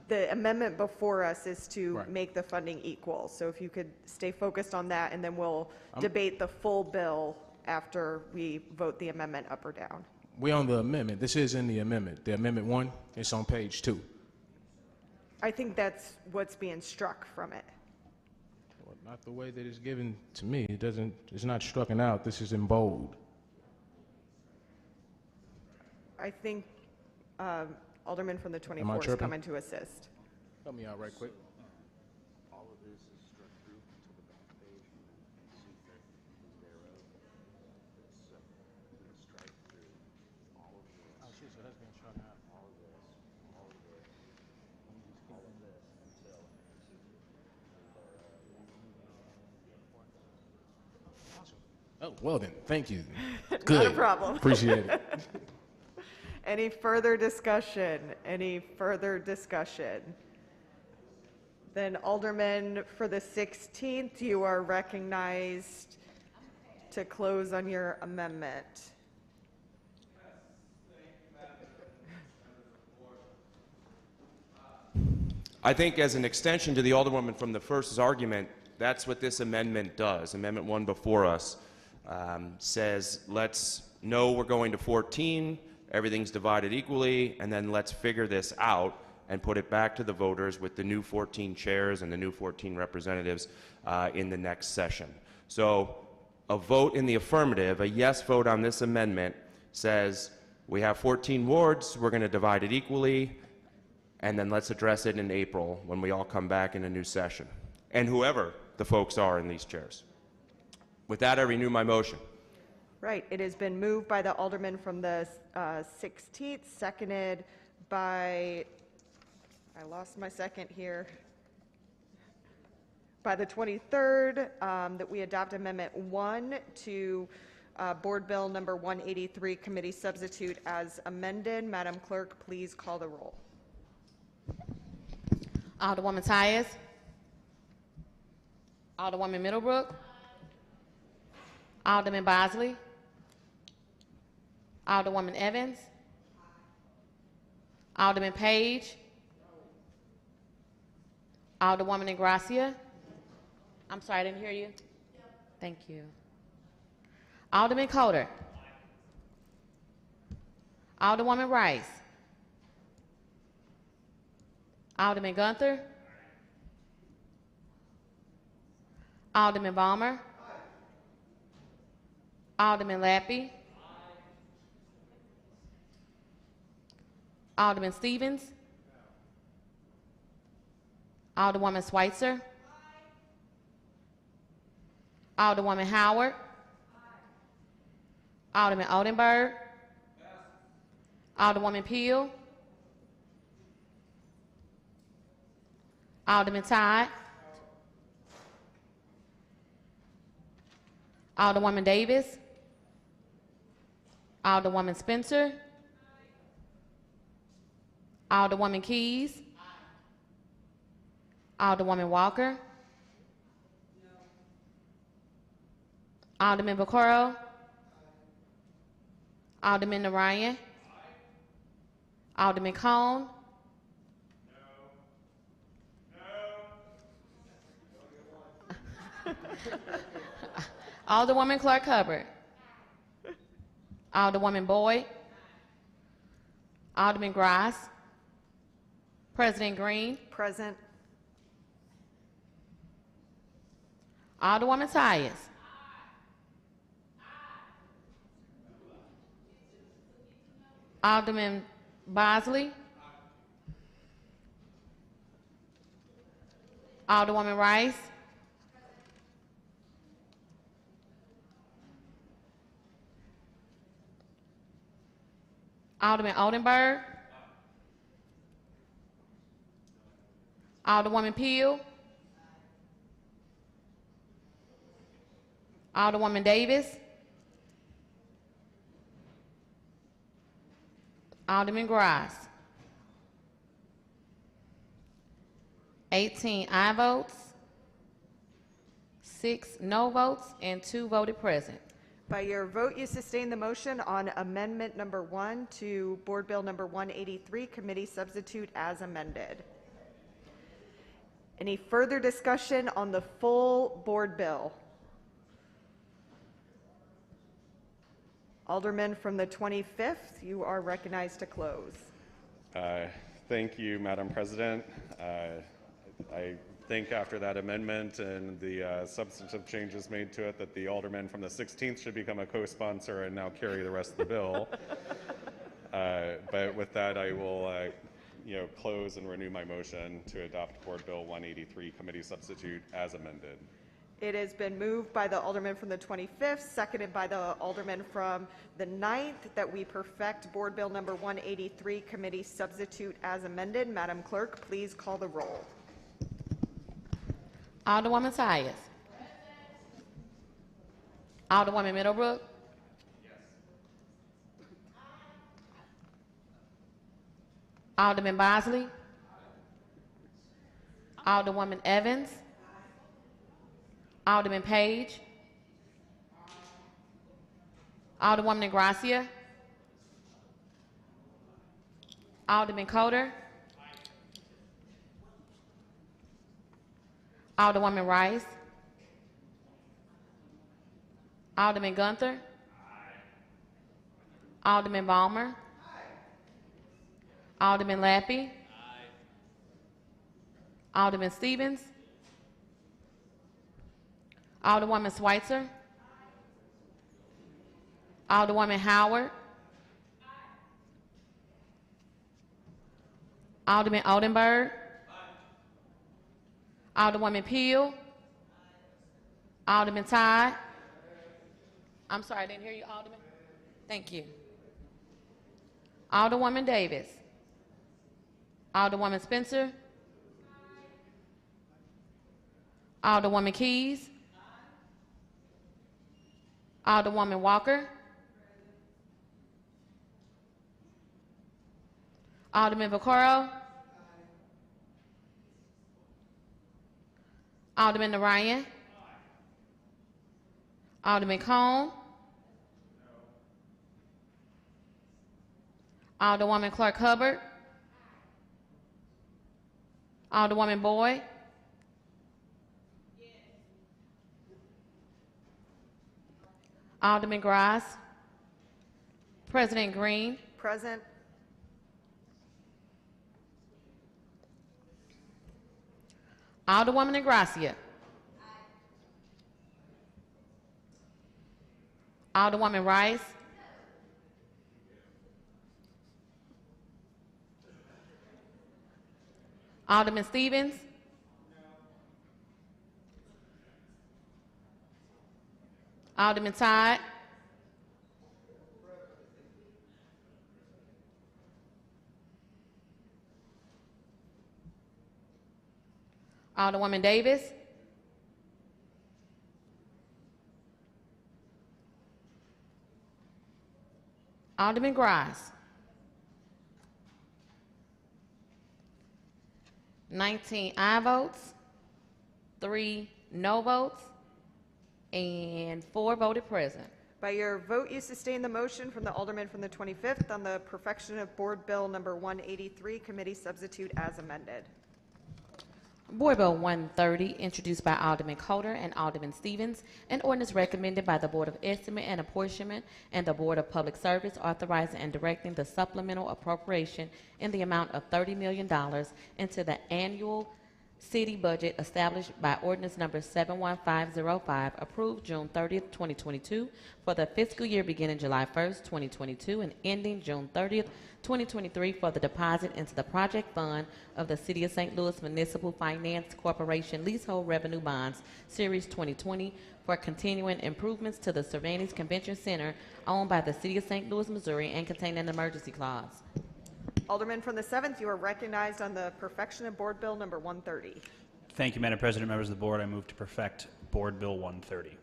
The amendment before us is to make the funding equal. So if you could stay focused on that, and then we'll debate the full bill after we vote the amendment up or down. We're on the amendment. This is in the amendment. The amendment 1, it's on page 2. I think that's what's being struck from it. Well, not the way that it's given to me. It's not stricken out. This is in bold. I think Alderman from the 24th is coming to assist. Help me out right quick. Oh, well then, thank you. Good. Not a problem. Appreciate it. Any further discussion? Any further discussion? Then Alderman for the 16th, you are recognized to close on your amendment. I think as an extension to the Alderwoman from the first's argument, that's what this amendment does. Amendment 1 before us says, let's know we're going to 14, everything's divided equally, and then let's figure this out and put it back to the voters with the new 14 chairs and the new 14 representatives in the next session. So a vote in the affirmative, a yes vote on this amendment, says we have 14 wards, we're going to divide it equally, and then let's address it in April when we all come back in a new session, and whoever the folks are in these chairs. With that, I renew my motion. Right. It has been moved by the Alderman from the 16th, seconded by, I lost my second here, by the 23rd, that we adopt Amendment 1 to Board Bill number 183, Committee Substitute as amended. Madam Clerk, please call the roll. Alderwoman Tyus. Alderwoman Middlebrook. Alderman Bosley. Alderwoman Evans. Alderman Page. Alderwoman Ingracia. I'm sorry, I didn't hear you. Thank you. Alderman Coder. Alderwoman Rice. Alderman Gunther. Alderman Balmer. Alderman Lappy. Alderman Stevens. Alderwoman Schweitzer. Alderwoman Howard. Alderman Oldenburg. Alderwoman Peel. Alderman Todd. Alderwoman Davis. Alderwoman Spencer. Alderwoman Keys. Alderwoman Walker. Alderman Vaccaro. Alderman Narayan. Alderman Cone. Alderwoman Clark Hubbard. Alderwoman Boyd. Alderman Grass. President Green. Present. Alderwoman Tyus. Alderman Bosley. Alderwoman Rice. Alderman Oldenburg. Alderwoman Peel. Alderwoman Davis. Alderman Grass. 18 aye votes, 6 no votes, and 2 voted present. By your vote, you sustain the motion on amendment number 1 to Board Bill number 183, committee substitute as amended. Any further discussion on the full board bill? Alderman from the 25th, you are recognized to close. Thank you, Madam President. I think after that amendment and the substantive changes made to it that the alderman from the 16th should become a co-sponsor and now carry the rest of the bill. But with that, I will close and renew my motion to adopt Board Bill 183, committee substitute as amended. It has been moved by the alderman from the 25th, seconded by the alderman from the 9th, that we perfect Board Bill number 183, committee substitute as amended. Madam Clerk, please call the roll. Alderwoman Tyus. Alderwoman Middlebrook. Alderman Bosley. Alderwoman Evans. Alderman Page. Alderwoman Gracia. Alderman Coder. Alderwoman Rice. Alderman Gunther. Alderman Balmer. Alderman Lappy. Alderman Stevens. Alderwoman Schweitzer. Alderwoman Howard. Alderman Oldenburg. Alderwoman Peel. Alderman Todd. I'm sorry, I didn't hear you, Alderman. Thank you. Alderwoman Davis. Alderwoman Spencer. Alderwoman Keys. Alderwoman Walker. Alderman Vaccaro. Alderman Narayan. Alderman Cone. Alderwoman Clark Hubbard. Alderwoman Boyd. Alderman Grass. President Green. Present. Alderwoman Gracia. Alderwoman Rice. Alderman Stevens. Alderman Todd. Alderwoman Davis. Alderman Grice. 19 aye votes, 3 no votes, and 4 voted present. By your vote, you sustain the motion from the Alderman from the 25th on the perfection of Board Bill number 183, committee substitute as amended. Board Bill 130, introduced by Alderman Coder and Alderman Stevens, an ordinance recommended by the Board of Estimate and Apportionment and the Board of Public Service, authorizing and directing the supplemental appropriation in the amount of $30 million into the annual city budget established by ordinance number 71505, approved June 30th, 2022, for the fiscal year beginning July 1st, 2022, and ending June 30th, 2023, for the deposit into the project fund of the City of St. Louis Municipal Finance Corporation Leasehold Revenue Bonds, Series 2020, for continuing improvements to the Cervantes Convention Center owned by the City of St. Louis, Missouri, and containing an emergency clause. Alderman from the 7th, you are recognized on the perfection of Board Bill number 130. Thank you, Madam President, members of the board. I move to perfect Board Bill 130.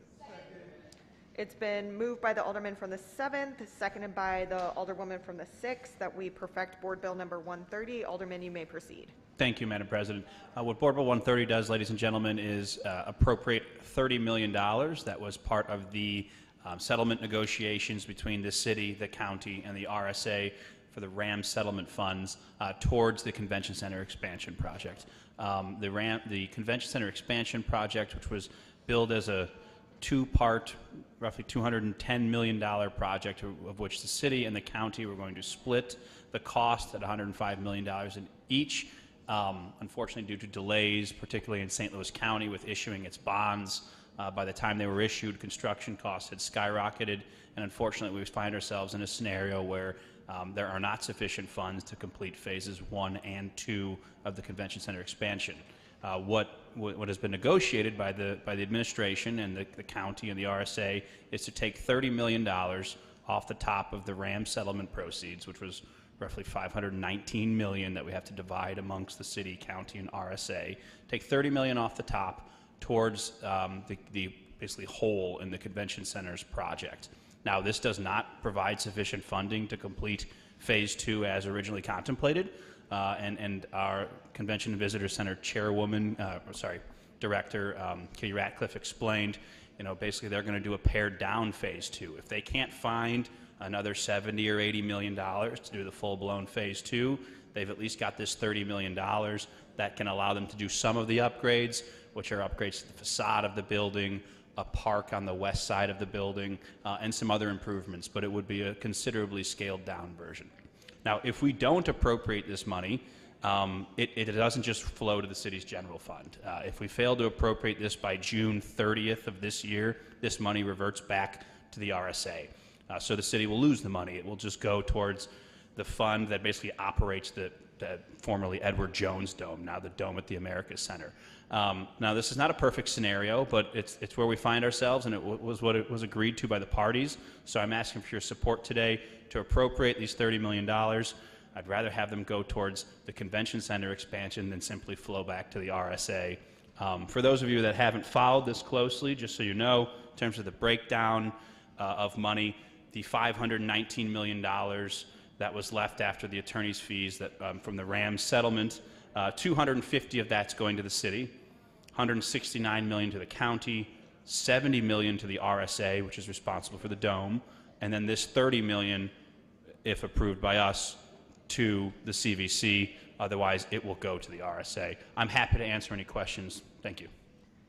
It's been moved by the Alderman from the 7th, seconded by the Alderwoman from the 6th, that we perfect Board Bill number 130. Alderman, you may proceed. Thank you, Madam President. What Board Bill 130 does, ladies and gentlemen, is appropriate $30 million that was part of the settlement negotiations between the city, the county, and the RSA for the RAM settlement funds towards the Convention Center expansion project. The Convention Center expansion project, which was billed as a two-part, roughly $210 million project, of which the city and the county were going to split the cost at $105 million in each. Unfortunately, due to delays, particularly in St. Louis County with issuing its bonds, by the time they were issued, construction costs had skyrocketed, and unfortunately, we find ourselves in a scenario where there are not sufficient funds to complete phases 1 and 2 of the Convention Center expansion. What has been negotiated by the administration and the county and the RSA is to take $30 million off the top of the RAM settlement proceeds, which was roughly $519 million that we have to divide amongst the city, county, and RSA. Take $30 million off the top towards the basically hole in the Convention Center's project. Now, this does not provide sufficient funding to complete Phase 2 as originally contemplated, and our Convention and Visitor Center chairwoman, Director Katie Ratcliffe explained, basically they're going to do a pared down Phase 2. If they can't find another $70 or $80 million to do the full-blown Phase 2, they've at least got this $30 million that can allow them to do some of the upgrades, which are upgrades to the facade of the building, a park on the west side of the building, and some other improvements, but it would be a considerably scaled down version. Now, if we don't appropriate this money, it doesn't just flow to the city's general fund. If we fail to appropriate this by June 30th of this year, this money reverts back to the RSA. So the city will lose the money. It will just go towards the fund that basically operates the formerly Edward Jones Dome, now the Dome at the Americas Center. Now, this is not a perfect scenario, but it's where we find ourselves, and it was what it was agreed to by the parties. So I'm asking for your support today to appropriate these $30 million. I'd rather have them go towards the Convention Center expansion than simply flow back to the RSA. For those of you that haven't followed this closely, just so you know, in terms of the breakdown of money, the $519 million that was left after the attorney's fees from the RAM settlement, 250 of that's going to the city, 169 million to the county, 70 million to the RSA, which is responsible for the dome, and then this 30 million, if approved by us, to the CVC. Otherwise, it will go to the RSA. I'm happy to answer any questions. Thank you.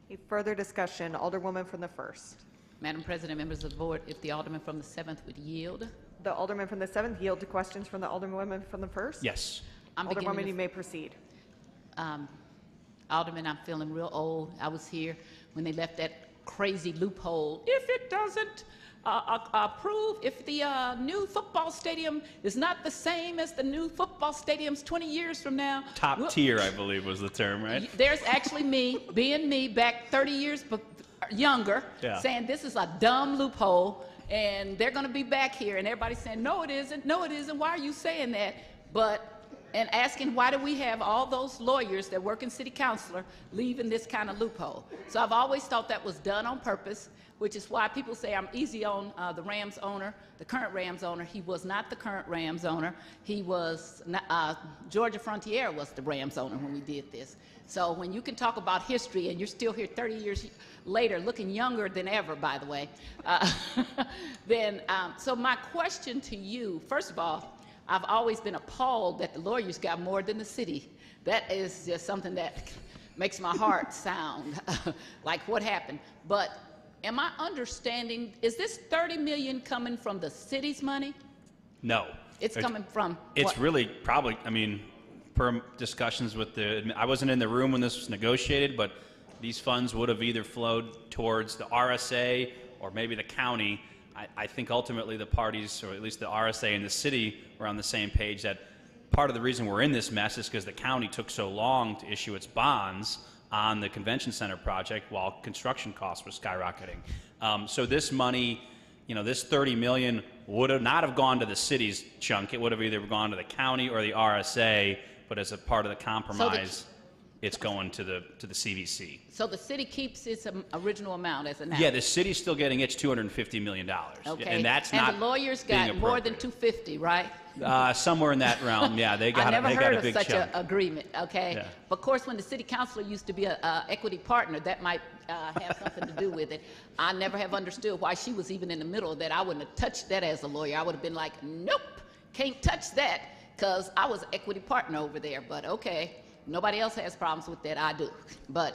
Any further discussion? Alderwoman from the 1st. Madam President, members of the board, if the Alderman from the 7th would yield. The Alderman from the 7th yield to questions from the Alderwoman from the 1st? Yes. Alderwoman, you may proceed. Alderman, I'm feeling real old. I was here when they left that crazy loophole. If it doesn't approve if the new football stadium is not the same as the new football stadiums 20 years from now. Top tier, I believe, was the term, right? There's actually me, being me, back 30 years younger, Yeah. saying this is a dumb loophole, and they're going to be back here, and everybody's saying, no, it isn't, no, it isn't. Why are you saying that? And asking why do we have all those lawyers that work in city councilor leaving this kind of loophole. So I've always thought that was done on purpose, which is why people say I'm easy on the Rams owner, the current Rams owner. He was not the current Rams owner. He was, Georgia Frontier was the Rams owner when we did this. So when you can talk about history and you're still here 30 years later, looking younger than ever, by the way, so my question to you, first of all, I've always been appalled that the lawyers got more than the city. That is just something that makes my heart sound like what happened. But am I understanding, is this $30 million coming from the city's money? No. It's coming from It's what? really probably, I mean, per discussions with I wasn't in the room when this was negotiated, but these funds would have either flowed towards the RSA or maybe the county. I think ultimately the parties, or at least the RSA and the city, were on the same page that part of the reason we're in this mess is because the county took so long to issue its bonds on the convention center project while construction costs were skyrocketing. So this money, this $30 million would have not have gone to the city's chunk. It would have either gone to the county or the RSA, but as a part of the compromise, it's going to the CVC. So the city keeps its original amount as a now. Yeah, the city's still getting its $250 million. Okay. And that's not the lawyers got more than 250, right? somewhere in that realm. Yeah, they got I never they heard got a of big such chunk. an agreement. Okay, Yeah. but of course, when the city councilor used to be an equity partner, that might have something to do with it. I never have understood why she was even in the middle of that. I wouldn't have touched that as a lawyer. I would have been like, nope, can't touch that, because I was an equity partner over there. But okay, nobody else has problems with that. I do. But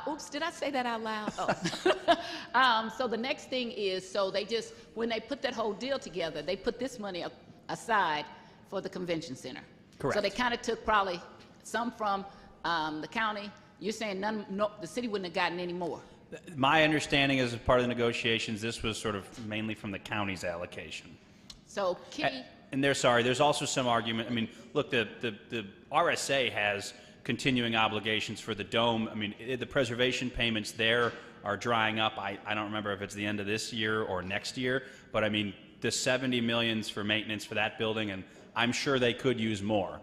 oops, did I say that out loud? Oh. So the next thing is, so they just, when they put that whole deal together, they put this money aside for the convention center. Correct. So they kind of took probably some from the county. You're saying the city wouldn't have gotten any more. My understanding is, as part of the negotiations, this was sort of mainly from the county's allocation. So Kitty, And there's also some argument. I mean, look, the RSA has continuing obligations for the dome. I mean, the preservation payments there are drying up. I don't remember if it's the end of this year or next year, but I mean, the $70 million for maintenance for that building, and I'm sure they could use more.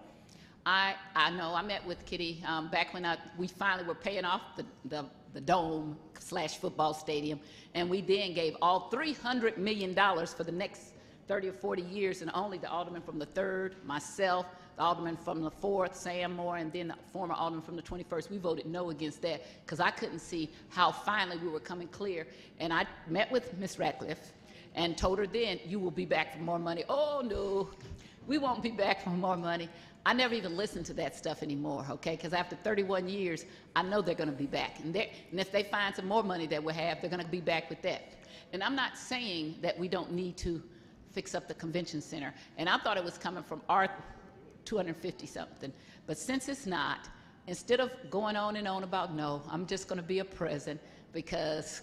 I know. I met with Kitty back when we finally were paying off the dome / football stadium, and we then gave all $300 million for the next 30 or 40 years, and only the alderman from the 3rd, myself, the alderman from the 4th, Sam Moore, and then the former alderman from the 21st, we voted no against that because I couldn't see how finally we were coming clear. And I met with Ms. Ratcliffe and told her then, you will be back for more money. Oh, no, we won't be back for more money. I never even listened to that stuff anymore, okay? Because after 31 years, I know they're going to be back. And if they find some more money that we have, they're going to be back with that. And I'm not saying that we don't need to fix up the convention center. And I thought it was coming from our 250 something. But since it's not, instead of going on and on about no, I'm just going to be a present because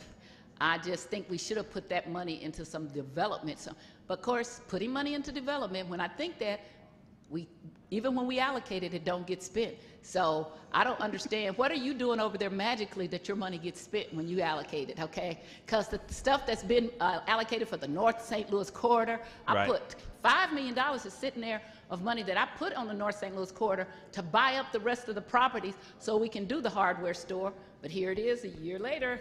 I just think we should have put that money into some development. But of course, putting money into development, when I think that, even when we allocate it, it don't get spent. So I don't understand. What are you doing over there magically that your money gets spent when you allocate it, okay? Because the stuff that's been allocated for the North St. Louis corridor, I put $5 million is sitting there of money that I put on the North St. Louis corridor to buy up the rest of the properties so we can do the hardware store. But here it is a year later.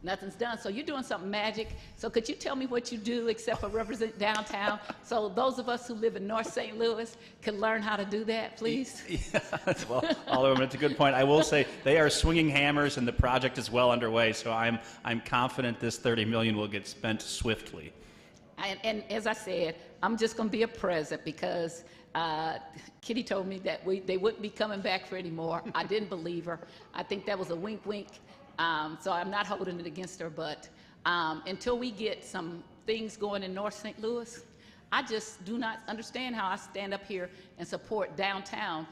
Nothing's done. So you're doing something magic. So could you tell me what you do except for represent downtown so those of us who live in North St. Louis can learn how to do that, please? Yeah, well, Alderman, it's a good point. I will say they are swinging hammers and the project is well underway, so I'm confident this $30 million will get spent swiftly. And as I said, I'm just going to be a present because Kitty told me that they wouldn't be coming back for any more. I didn't believe her. I think that was a wink, wink. So I'm not holding it against her, but until we get some things going in North St. Louis, I just do not understand how I stand up here and support downtown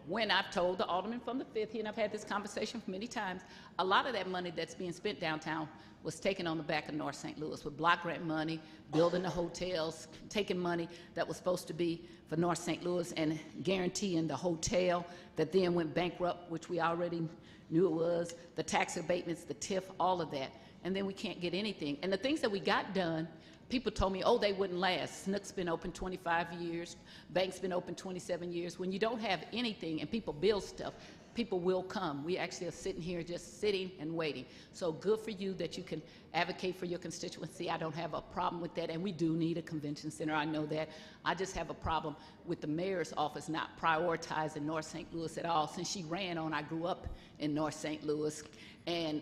when I've told the alderman from the 5th, and I've had this conversation many times, a lot of that money that's being spent downtown was taken on the back of North St. Louis with block grant money, building the hotels, taking money that was supposed to be for North St. Louis and guaranteeing the hotel that then went bankrupt, which we already knew it was, the tax abatements, the TIF, all of that. And then we can't get anything. And the things that we got done, people told me, oh, they wouldn't last. Snook's been open 25 years. Bank's been open 27 years. When you don't have anything and people build stuff, people will come. We actually are sitting here just sitting and waiting. So good for you that you can advocate for your constituency. I don't have a problem with that. And we do need a convention center. I know that. I just have a problem with the mayor's office not prioritizing North St. Louis at all. Since she ran on, I grew up in North St. Louis. And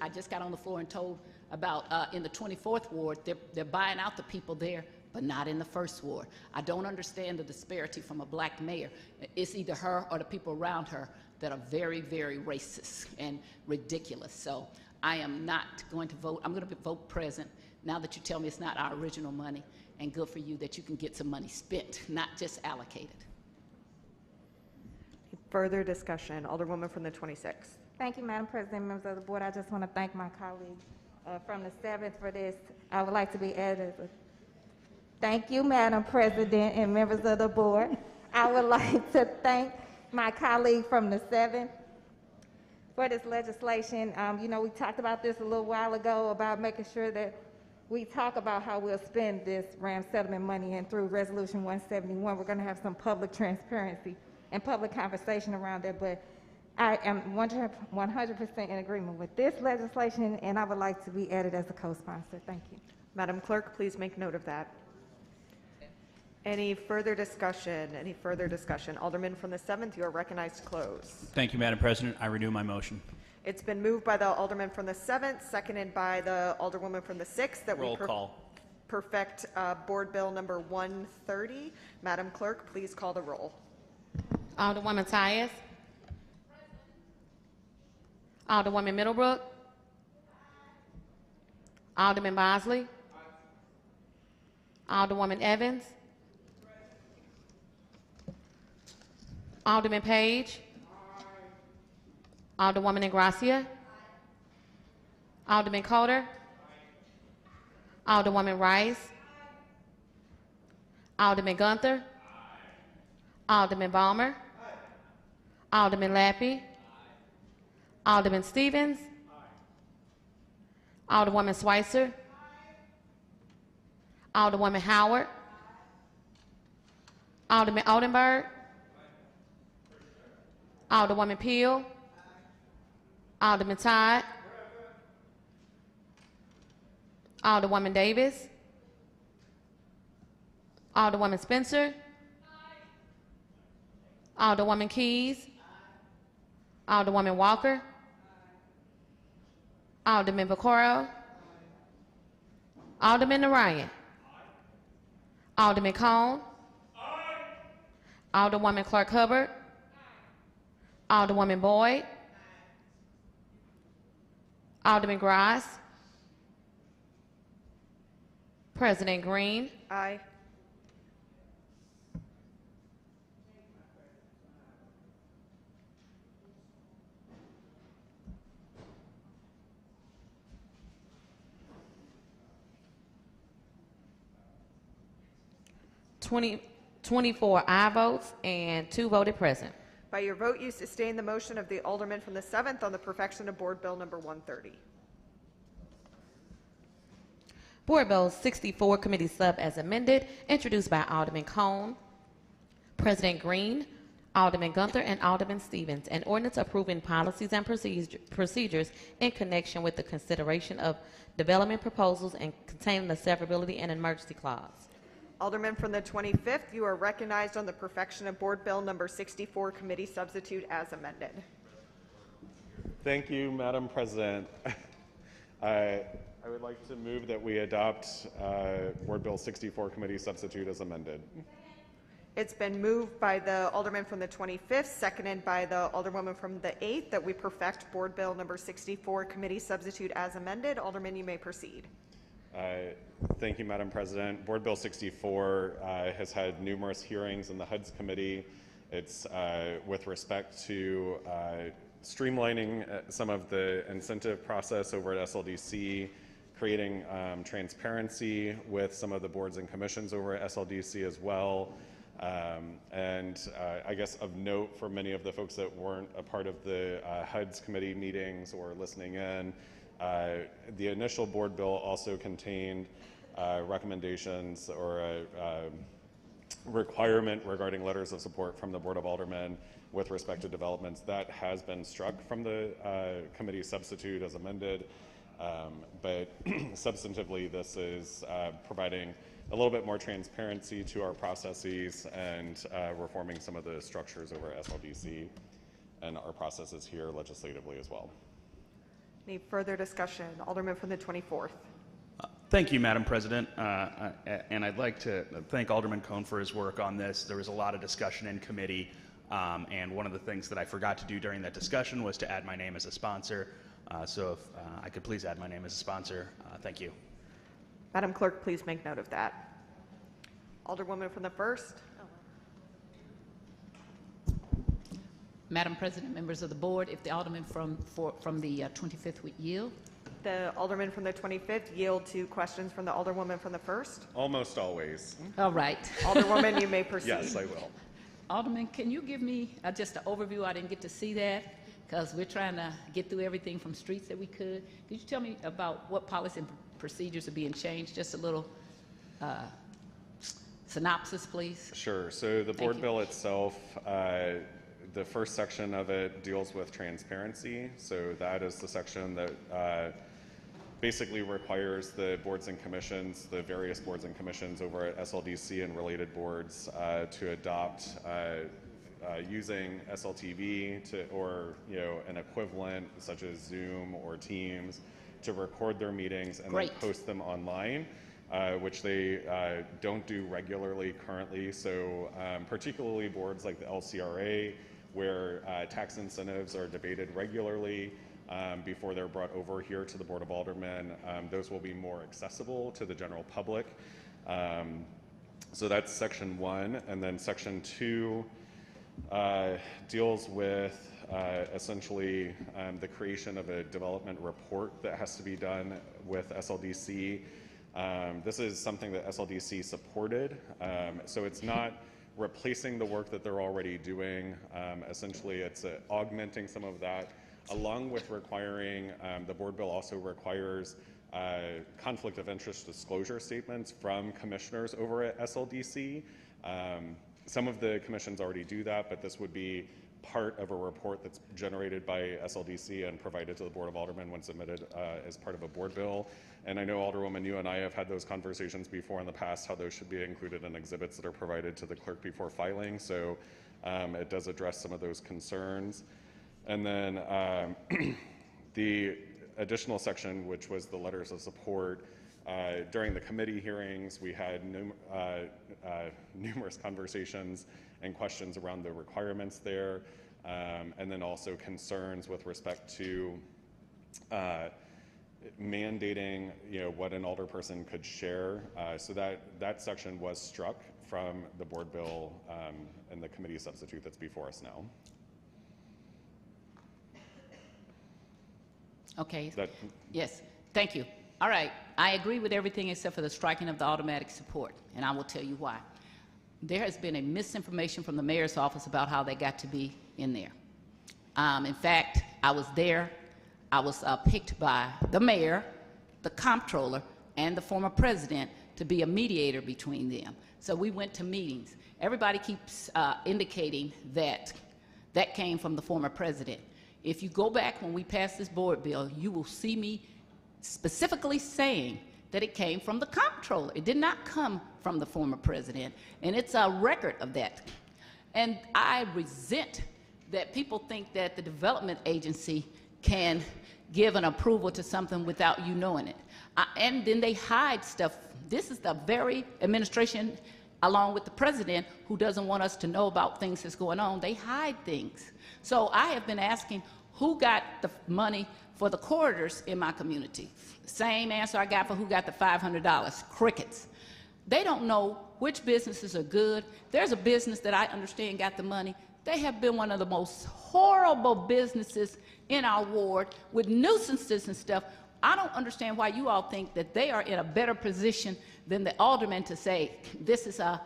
I just got on the floor and told about in the 24th ward, they're buying out the people there, but not in the 1st ward. I don't understand the disparity from a black mayor. It's either her or the people around her that are very, very racist and ridiculous. So I am not going to vote. I'm going to vote present now that you tell me it's not our original money, and good for you that you can get some money spent, not just allocated. Further discussion, Alderwoman from the 26th. Thank you, Madam President, members of the board. I just want to thank my colleague from the 7th for this. I would like to be added as a thank you, Madam President and members of the board. I would like to thank my colleague from the 7th for this legislation. You know, we talked about this a little while ago about making sure that we talk about how we'll spend this RAM settlement money, and through Resolution 171, we're going to have some public transparency and public conversation around it. But I am 100% in agreement with this legislation, and I would like to be added as a co-sponsor. Thank you. Madam Clerk, please make note of that. Any further discussion? Any further discussion? Alderman from the 7th, you are recognized to close. Thank you, Madam President. I renew my motion. It's been moved by the Alderman from the 7th, seconded by the Alderwoman from the 6th that Roll call. perfect Board Bill number 130. Madam Clerk, please call the roll. Alderwoman Tyus. Alderwoman Middlebrook. Alderman Bosley. Alderwoman Evans. Alderman Page. Alderwoman Ingracia. Alderman Coder. Alderwoman Rice. Alderman Gunther. Alderman Balmer. Alderman Lappy. Alderman Stevens. Alderwoman Schweitzer. Alderwoman Howard. Alderman Oldenburg. Alderwoman Peel. Alderman Todd. Alderwoman Davis. Alderwoman Spencer. Alderwoman Keys. Alderwoman Walker. Alderman Vaccaro. Alderman Narayan. Alderman Cone. Alderwoman Clark Hubbard. Alderwoman Boyd. Alderman Gross. President Green. Aye. Twenty 24 aye votes and 2 voted present. By your vote, you sustain the motion of the Alderman from the 7th on the perfection of Board Bill number 130. Board Bill 64, Committee Sub as amended, introduced by Alderman Cone, President Green, Alderman Gunther, and Alderman Stevens. An ordinance approving policies and procedures in connection with the consideration of development proposals and containing the severability and emergency clause. Alderman from the 25th, you are recognized on the perfection of Board Bill number 64, Committee Substitute as amended. Thank you, Madam President. I would like to move that we adopt Board Bill 64, Committee Substitute as amended. It's been moved by the Alderman from the 25th, seconded by the Alderwoman from the 8th, that we perfect Board Bill number 64, Committee Substitute as amended. Alderman, you may proceed. Thank you, Madam President. Board Bill 64 has had numerous hearings in the HUD's committee. It's with respect to streamlining some of the incentive process over at SLDC, creating transparency with some of the boards and commissions over at SLDC as well. I guess of note for many of the folks that weren't a part of the HUD's committee meetings or listening in, the initial board bill also contained recommendations or a requirement regarding letters of support from the Board of Aldermen with respect to developments. That has been struck from the committee substitute as amended, but substantively this is providing a little bit more transparency to our processes and reforming some of the structures over SLDC and our processes here legislatively as well. Any further discussion? Alderman from the 24th. Thank you, Madam President. And I'd like to thank Alderman Cohn for his work on this. There was a lot of discussion in committee, and one of the things that I forgot to do during that discussion was to add my name as a sponsor. So if I could please add my name as a sponsor, thank you. Madam Clerk, please make note of that. Alderwoman from the 1st. Madam President, members of the board, if the alderman from the 25th would yield. The alderman from the 25th yield to questions from the alderwoman from the 1st. Almost always. All right. Alderwoman, you may proceed. Yes, I will. Alderman, can you give me just an overview? I didn't get to see that because we're trying to get through everything from streets that we could. Could you tell me about what policy and procedures are being changed? Just a little synopsis, please. Sure. So the board bill itself, the first section of it deals with transparency. So that is the section that basically requires the boards and commissions, the various boards and commissions over at SLDC and related boards to adopt using SLTV or an equivalent such as Zoom or Teams to record their meetings and then post them online, which they don't do regularly currently. So particularly boards like the LCRA, where tax incentives are debated regularly before they're brought over here to the Board of Aldermen. Those will be more accessible to the general public. So that's section 1. And then section 2 deals with essentially the creation of a development report that has to be done with SLDC. This is something that SLDC supported. So it's not replacing the work that they're already doing. Essentially, it's augmenting some of that, along with requiring, the board bill also requires conflict of interest disclosure statements from commissioners over at SLDC. Some of the commissions already do that, but this would be part of a report that's generated by SLDC and provided to the Board of Aldermen when submitted as part of a board bill. And I know, Alderwoman, you and I have had those conversations before in the past, how those should be included in exhibits that are provided to the clerk before filing. So it does address some of those concerns. And then the additional section, which was the letters of support, during the committee hearings, we had numerous conversations and questions around the requirements there, and then also concerns with respect to mandating, what an alderperson could share. So that section was struck from the board bill and the committee substitute that's before us now. Okay. Yes. Thank you. All right. I agree with everything except for the striking of the automatic support, and I will tell you why. There has been a misinformation from the mayor's office about how they got to be in there. In fact, I was there. I was picked by the mayor, the comptroller, and the former president to be a mediator between them. So we went to meetings. Everybody keeps indicating that that came from the former president. If you go back when we passed this board bill, you will see me specifically saying that it came from the comptroller. It did not come from the former president, and it's a record of that. And I resent that people think that the development agency can give an approval to something without you knowing it. And then they hide stuff. This is the very administration, along with the president, who doesn't want us to know about things that's going on. They hide things. So I have been asking who got the money for the corridors in my community. Same answer I got for who got the $500, crickets. They don't know which businesses are good. There's a business that I understand got the money. They have been one of the most horrible businesses in our ward with nuisances and stuff. I don't understand why you all think that they are in a better position than the aldermen to say this is a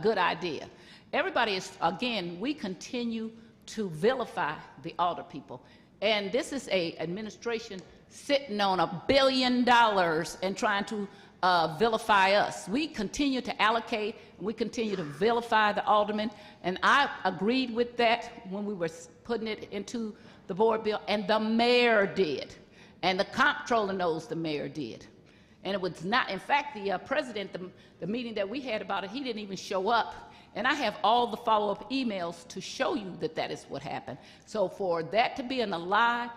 good idea. Everybody is, again, we continue to vilify the alder people. And this is a administration sitting on $1 billion and trying to vilify us. We continue to allocate, we continue to vilify the aldermen, and I agreed with that when we were putting it into the board bill, and the mayor did, and the comptroller knows the mayor did. And it was not, in fact, the president, the meeting that we had about it, he didn't even show up. And I have all the follow-up emails to show you that that is what happened. So for that to be a lie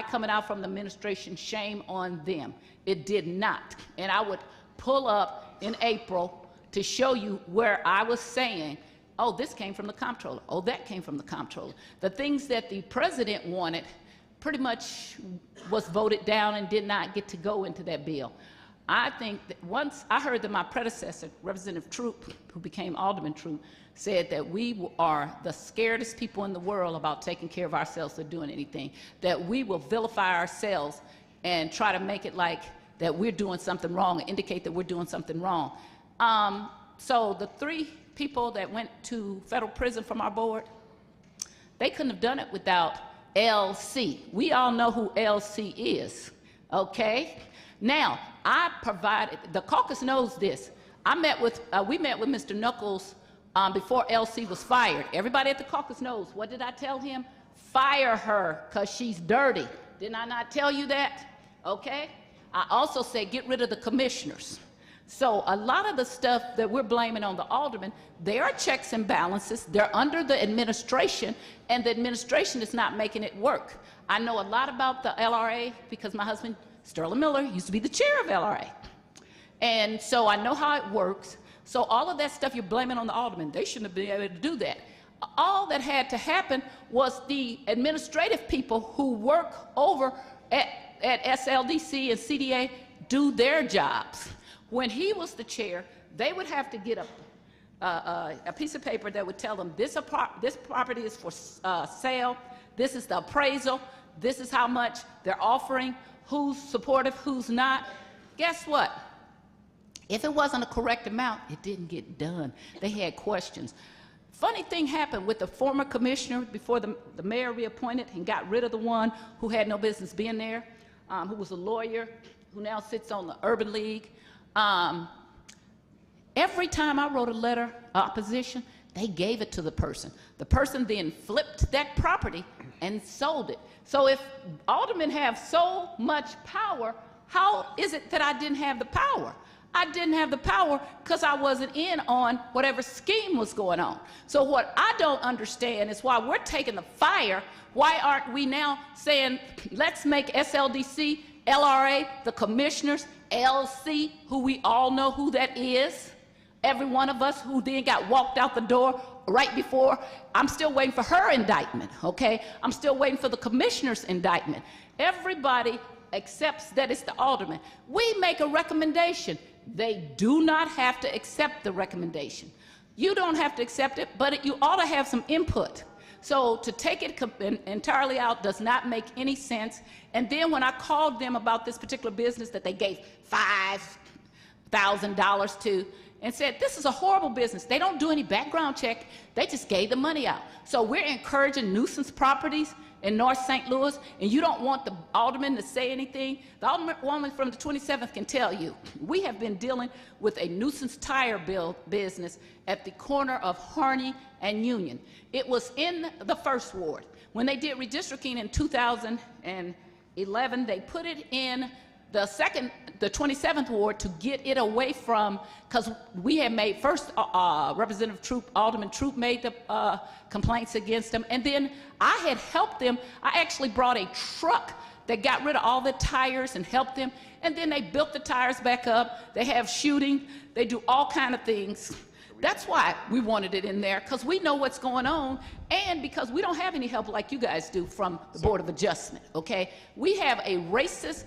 coming out from the administration, shame on them. It did not. And I would pull up in April to show you where I was saying, oh, this came from the comptroller. Oh, that came from the comptroller. The things that the president wanted pretty much was voted down and did not get to go into that bill. I think that once I heard that my predecessor, Representative Troop, who became Alderman Troop, said that we are the scaredest people in the world about taking care of ourselves or doing anything, that we will vilify ourselves and try to make it like that we're doing something wrong, and indicate that we're doing something wrong. So the 3 people that went to federal prison from our board, they couldn't have done it without LC. We all know who LC is, okay? Now, I provided, the caucus knows this. We met with Mr. Knuckles before LC was fired. Everybody at the caucus knows. What did I tell him? Fire her, because she's dirty. Didn't I not tell you that? Okay? I also said get rid of the commissioners. So a lot of the stuff that we're blaming on the aldermen, there are checks and balances. They're under the administration, and the administration is not making it work. I know a lot about the LRA because my husband, Sterling Miller, used to be the chair of LRA. And so I know how it works. So all of that stuff you're blaming on the aldermen, they shouldn't have been able to do that. All that had to happen was the administrative people who work over at SLDC and CDA do their jobs. When he was the chair, they would have to get a piece of paper that would tell them this property is for sale, this is the appraisal, this is how much they're offering, who's supportive, who's not. Guess what? If it wasn't a correct amount, it didn't get done. They had questions. Funny thing happened with the former commissioner before the mayor reappointed and got rid of the one who had no business being there, who was a lawyer, who now sits on the Urban League. Every time I wrote a letter opposition, they gave it to the person. The person then flipped that property and sold it. So if aldermen have so much power, how is it that I didn't have the power? I didn't have the power because I wasn't in on whatever scheme was going on. So what I don't understand is why we're taking the fire. Why aren't we now saying, let's make SLDC, LRA, the commissioners, LC, who we all know who that is, every one of us who then got walked out the door right before. I'm still waiting for her indictment, okay? I'm still waiting for the commissioner's indictment. Everybody accepts that it's the alderman. We make a recommendation. They do not have to accept the recommendation. You don't have to accept it, but you ought to have some input. So to take it entirely out does not make any sense. And then when I called them about this particular business that they gave $5,000 to, and said, this is a horrible business. They don't do any background check. They just gave the money out. So we're encouraging nuisance properties in North St. Louis, and you don't want the alderman to say anything. The alderman from the 27th can tell you, we have been dealing with a nuisance tire business at the corner of Harney and Union. It was in the 1st Ward. When they did redistricting in 2011, they put it in the 27th Ward to get it away from, because we had made first Representative Troop, Alderman Troop made the complaints against them, and then I had helped them. I actually brought a truck that got rid of all the tires and helped them, and then they built the tires back up. They have shooting. They do all kind of things. That's why we wanted it in there, because we know what's going on, and because we don't have any help like you guys do from the Board of Adjustment, okay? We have a racist,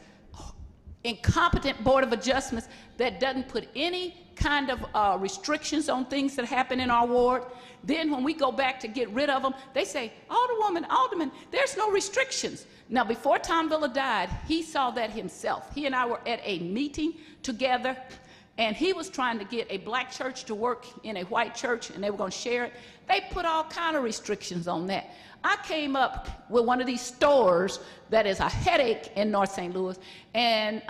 incompetent Board of Adjustments that doesn't put any kind of restrictions on things that happen in our ward. Then when we go back to get rid of them, they say, Alderwoman, Alderman, there's no restrictions. Now, before Tom Villa died, he saw that himself. He and I were at a meeting together, and he was trying to get a black church to work in a white church, and they were going to share it. They put all kind of restrictions on that. I came up with one of these stores that is a headache in North St. Louis, and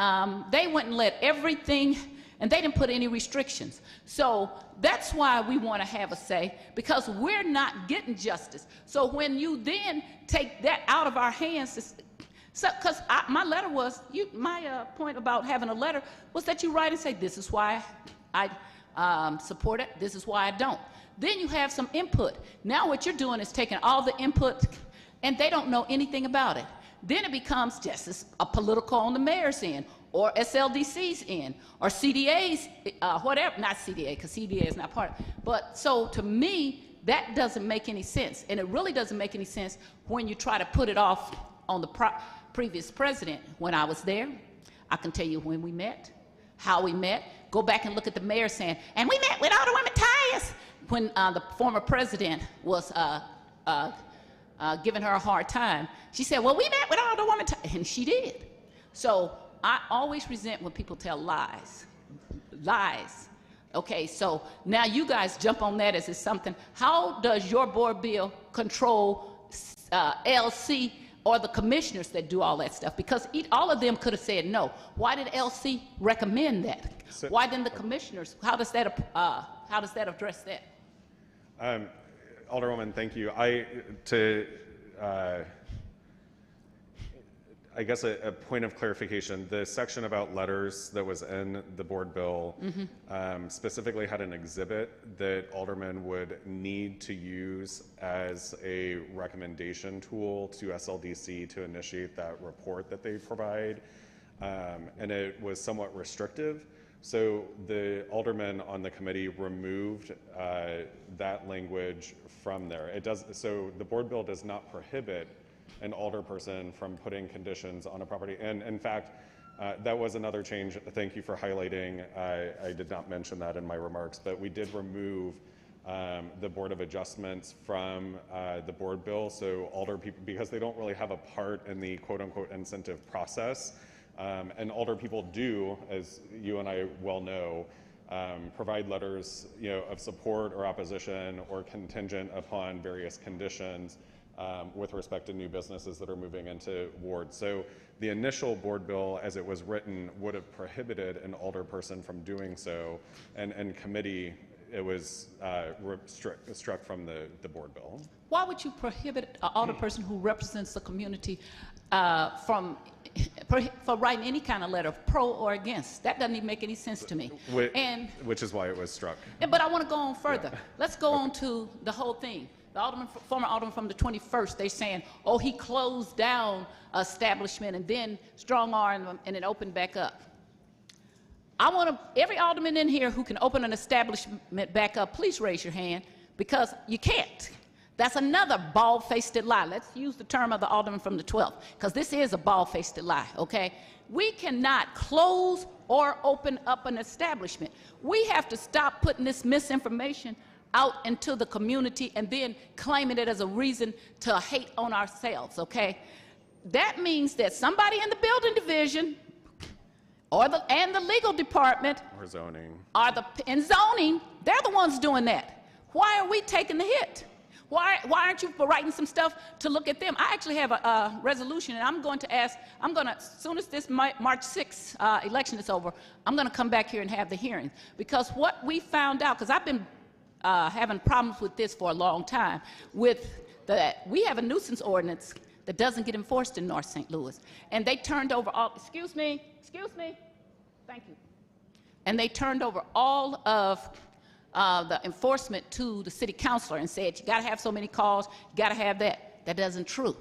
they went and let everything, and they didn't put any restrictions. So that's why we want to have a say, because we're not getting justice. So when you then take that out of our hands, because my letter was, my point about having a letter was that you write and say, this is why I support it, this is why I don't. Then you have some input. Now what you're doing is taking all the input, and they don't know anything about it. Then it becomes just as a political on the mayor's end, or SLDC's end, or CDA's, whatever, not CDA, because CDA is not part of it. But so to me, that doesn't make any sense. And it really doesn't make any sense when you try to put it off on the previous president. When I was there, I can tell you when we met, how we met. Go back and look at the mayor saying, and we met with Alderwoman Tyus, when the former president was giving her a hard time. She said, well, we met with Alderwoman Tyus, and she did. So I always resent when people tell lies. Lies. Okay, so now you guys jump on that as it's something. How does your board bill control LC or the commissioners that do all that stuff? Because all of them could have said no. Why did LC recommend that? So, why didn't the commissioners? How does that address that? Alderwoman, thank you. I guess a point of clarification, the section about letters that was in the board bill specifically had an exhibit that aldermen would need to use as a recommendation tool to SLDC to initiate that report that they provide, and it was somewhat restrictive. So the aldermen on the committee removed that language from there. It does, so the board bill does not prohibit an alderperson from putting conditions on a property. And in fact, that was another change. Thank you for highlighting. I did not mention that in my remarks, but we did remove the Board of Adjustments from the board bill. So alder people, because they don't really have a part in the quote unquote incentive process, and alder people do, as you and I well know, provide letters, of support or opposition or contingent upon various conditions with respect to new businesses that are moving into wards. So the initial board bill, as it was written, would have prohibited an alderperson from doing so, and committee, it was struck from the board bill. Why would you prohibit an alderperson who represents the community for writing any kind of letter, pro or against? That doesn't even make any sense to me. Which is why it was struck. But I want to go on further. Yeah. Let's go on to the whole thing. The former alderman from the 21st, they're saying, oh, he closed down establishment and then strong-armed them and then opened back up. I want every alderman in here who can open an establishment back up, please raise your hand, because you can't. That's another bald-faced lie. Let's use the term of the alderman from the 12th, because this is a bald-faced lie, okay? We cannot close or open up an establishment. We have to stop putting this misinformation out into the community and then claiming it as a reason to hate on ourselves, okay? That means that somebody in the building division and the legal department or zoning and zoning, they're the ones doing that. Why are we taking the hit? Why aren't you writing some stuff to look at them? I actually have a resolution, and I'm going to ask, as soon as this March 6th election is over, I'm going to come back here and have the hearing. Because what we found out, because I've been having problems with this for a long time, we have a nuisance ordinance that doesn't get enforced in North St. Louis. And they turned over all, excuse me, thank you. And they turned over all of the enforcement to the city councilor and said, you gotta have so many calls, you gotta have that. That isn't true.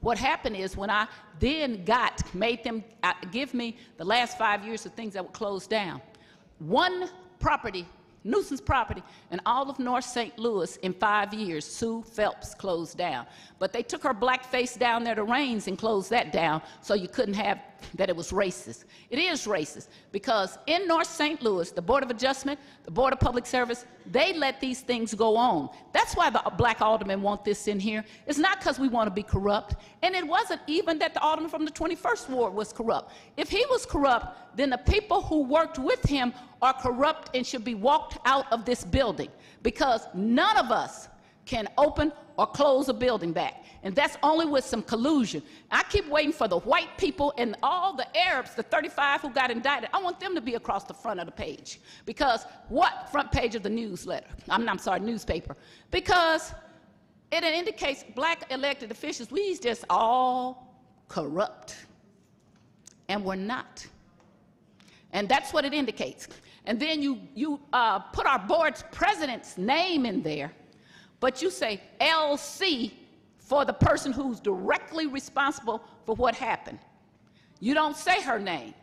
What happened is when I then made them give me the last 5 years of things that were closed down, one property, nuisance property, in all of North St. Louis in 5 years, Sue Phelps closed down. But they took her black face down there to Rains and closed that down, so you couldn't have that it was racist. It is racist because in North St. Louis, the Board of Adjustment, the Board of Public Service, they let these things go on. That's why the black aldermen want this in here. It's not because we want to be corrupt. And it wasn't even that the alderman from the 21st Ward was corrupt. If he was corrupt, then the people who worked with him are corrupt and should be walked out of this building, because none of us can open or close a building back. And that's only with some collusion. I keep waiting for the white people and all the Arabs, the 35 who got indicted. I want them to be across the front of the page. Because what front page of the newsletter? I'm sorry, newspaper. Because it indicates black elected officials, we just all corrupt. And we're not. And that's what it indicates. And then you put our board's president's name in there, but you say LC for the person who's directly responsible for what happened. You don't say her name.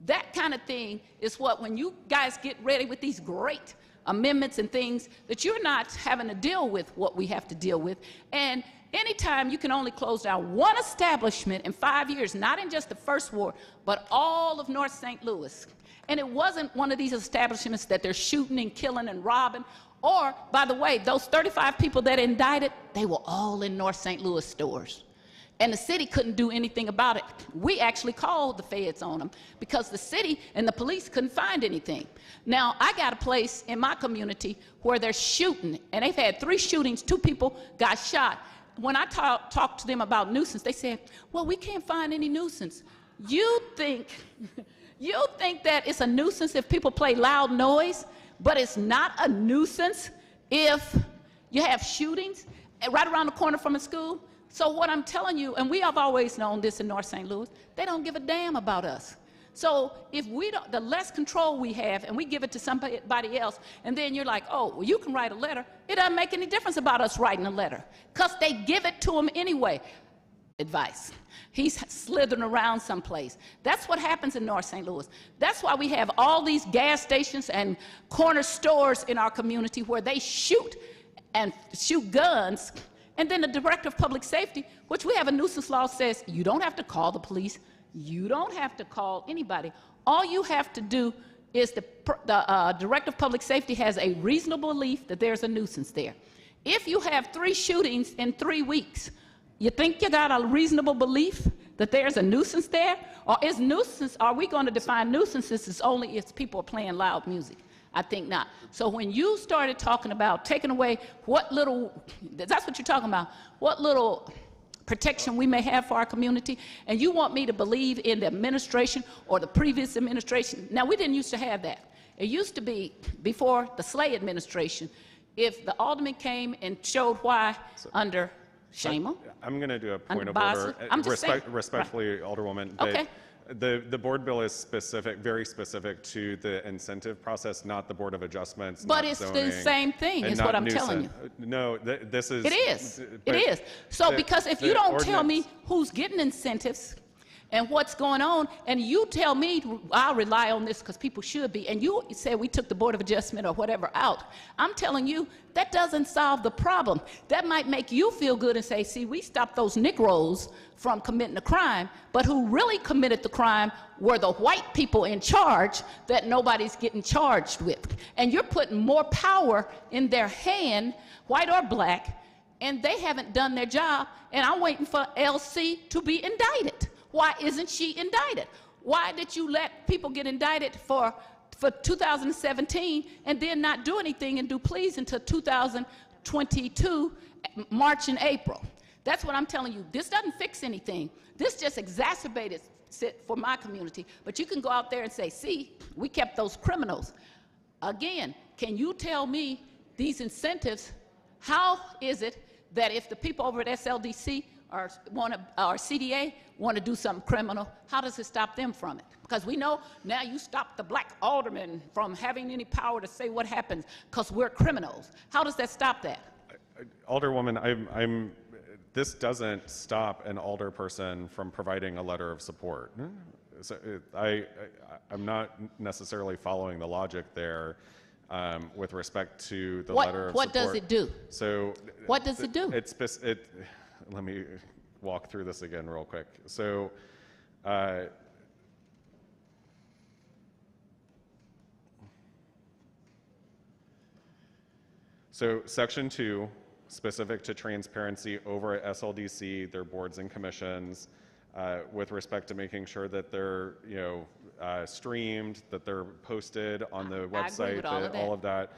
That kind of thing is what, when you guys get ready with these great amendments and things, that you're not having to deal with what we have to deal with. And anytime you can only close down one establishment in 5 years, not in just the first ward, but all of North St. Louis. And it wasn't one of these establishments that they're shooting and killing and robbing. Or, by the way, those 35 people that indicted, they were all in North St. Louis stores. And the city couldn't do anything about it. We actually called the feds on them because the city and the police couldn't find anything. Now, I got a place in my community where they're shooting, and they've had 3 shootings, 2 people got shot. When I talked to them about nuisance, they said, well, we can't find any nuisance. You think that it's a nuisance if people play loud noise? But it's not a nuisance if you have shootings right around the corner from a school. So what I'm telling you, and we have always known this in North St. Louis, they don't give a damn about us. So if we don't, the less control we have and we give it to somebody else, and then you're like, oh, well, you can write a letter, it doesn't make any difference about us writing a letter because they give it to them anyway. Advice. He's slithering around someplace. That's what happens in North St. Louis. That's why we have all these gas stations and corner stores in our community where they shoot guns. And then the Director of Public Safety, which we have a nuisance law, says you don't have to call the police. You don't have to call anybody. All you have to do is the Director of Public Safety has a reasonable belief that there's a nuisance there. If you have 3 shootings in 3 weeks, you think you got a reasonable belief that there's a nuisance there? Or are we going to define nuisances as only if people are playing loud music? I think not. So when you started talking about taking away that's what you're talking about, what little protection we may have for our community, and you want me to believe in the administration or the previous administration. Now, we didn't used to have that. It used to be, before the Slay administration, if the alderman came and showed why under Shama. I'm going to do a point of Boston. order. I'm just saying. Respectfully, Right. Alderwoman. Okay. The board bill is very specific to the incentive process, not the Board of Adjustments. But not it's zoning, the same thing, and is not what I'm telling you. No, this is. It is. but It is. So because if you don't tell me ordinance- who's getting incentives and what's going on, and you tell me I'll rely on this because people should be, and you say we took the Board of Adjustment or whatever out, I'm telling you that doesn't solve the problem. That might make you feel good and say, see, we stopped those Negroes from committing a crime, but who really committed the crime were the white people in charge that nobody's getting charged with. And you're putting more power in their hand, white or black, and they haven't done their job, and I'm waiting for LC to be indicted. Why isn't she indicted? Why did you let people get indicted for 2017 and then not do anything and do pleas until 2022, March and April? That's what I'm telling you. This doesn't fix anything. This just exacerbated it for my community. But you can go out there and say, see, we kept those criminals. Again, can you tell me these incentives, how is it that if the people over at SLDC or CDA want to do something criminal, how does it stop them from it? Because we know now you stop the black aldermen from having any power to say what happens because we're criminals. How does that stop that? Alderwoman, this doesn't stop an alderperson from providing a letter of support. So I'm not necessarally following the logic there with respect to the letter of support. What does it do? So what does it do? Let me walk through this again real quick. So So Section 2, specific to transparency over at SLDC, their boards and commissions, with respect to making sure that they're, streamed, that they're posted on the I agree website, with all of that.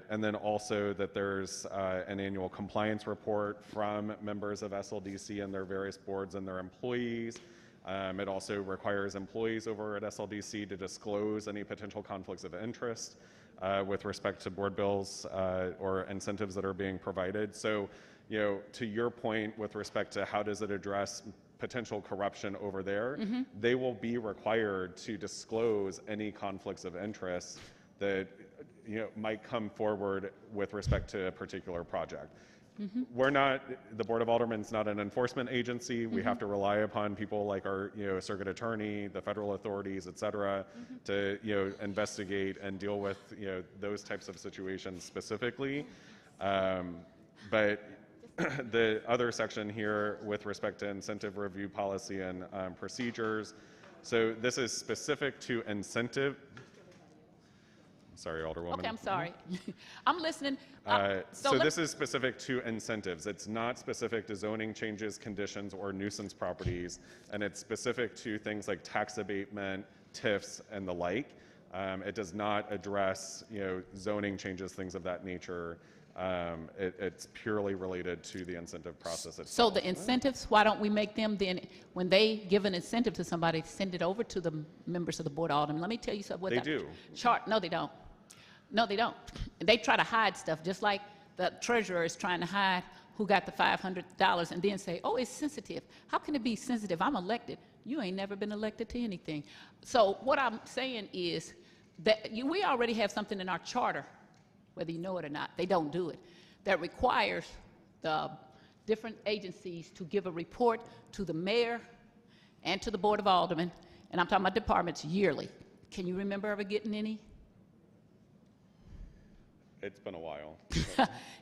And then also that there's an annual compliance report from members of SLDC and their various boards and their employees. It also requires employees over at SLDC to disclose any potential conflicts of interest with respect to board bills or incentives that are being provided. So, to your point with respect to how does it address potential corruption over there, they will be required to disclose any conflicts of interest that might come forward with respect to a particular project. We're not, the Board of Aldermen is not an enforcement agency. We have to rely upon people like our, circuit attorney, the federal authorities, et cetera, to, investigate and deal with, those types of situations specifically. But the other section here with respect to incentive review policy and procedures. So this is specific to incentive. Sorry, Alderwoman. Okay, I'm sorry. I'm listening. So this is specific to incentives. It's not specific to zoning changes, conditions, or nuisance properties, and it's specific to things like tax abatement, TIFs, and the like. It does not address, zoning changes, things of that nature. It's purely related to the incentive process itself. So the incentives, why don't we make them then, when they give an incentive to somebody, send it over to the members of the Board of Aldermen? Let me tell you something. What They do. Chart, no, they don't. No, they don't. They try to hide stuff, just like the treasurer is trying to hide who got the $500 and then say, oh, it's sensitive. How can it be sensitive? I'm elected. You ain't never been elected to anything. So what I'm saying is that we already have something in our charter, whether you know it or not, they don't do it, that requires the different agencies to give a report to the mayor and to the Board of Aldermen, and I'm talking about departments yearly. Can you remember ever getting any? It's been a while.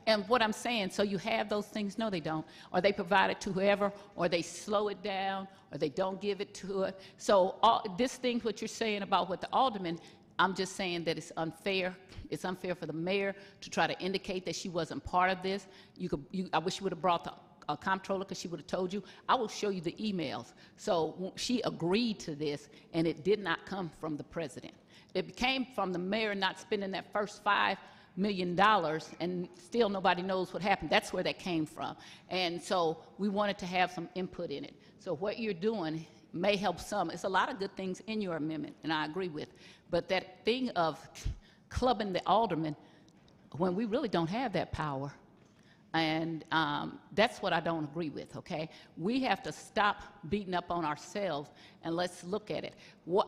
And what I'm saying, so you have those things? No, they don't. Or they provide it to whoever, or they slow it down, or they don't give it to it. So this thing, what you're saying about what the aldermen, I'm just saying that it's unfair. It's unfair for the mayor to try to indicate that she wasn't part of this. I wish you would have brought the comptroller, because she would have told you. I will show you the emails. So she agreed to this, and it did not come from the president. It came from the mayor not spending that first $5 million, and still nobody knows what happened. That's where that came from. And so we wanted to have some input in it. So what you're doing may help some. It's a lot of good things in your amendment, and I agree with. But that thing of clubbing the aldermen when we really don't have that power, and that's what I don't agree with, okay? We have to stop beating up on ourselves, and let's look at it.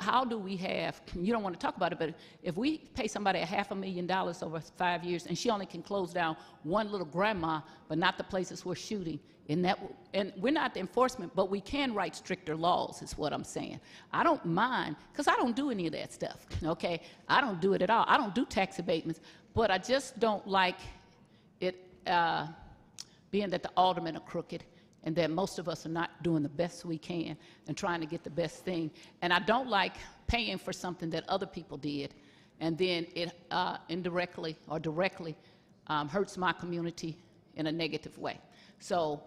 How do we have, you don't want to talk about it, but if we pay somebody $500,000 over 5 years, and she only can close down one little grandma, but not the places we're shooting, and we're not the enforcement, but we can write stricter laws, is what I'm saying. I don't mind, because I don't do any of that stuff, okay? I don't do it at all. I don't do tax abatements, but I just don't like it being that the aldermen are crooked and that most of us are not doing the best we can and trying to get the best thing. And I don't like paying for something that other people did, and then it indirectly or directly hurts my community in a negative way. So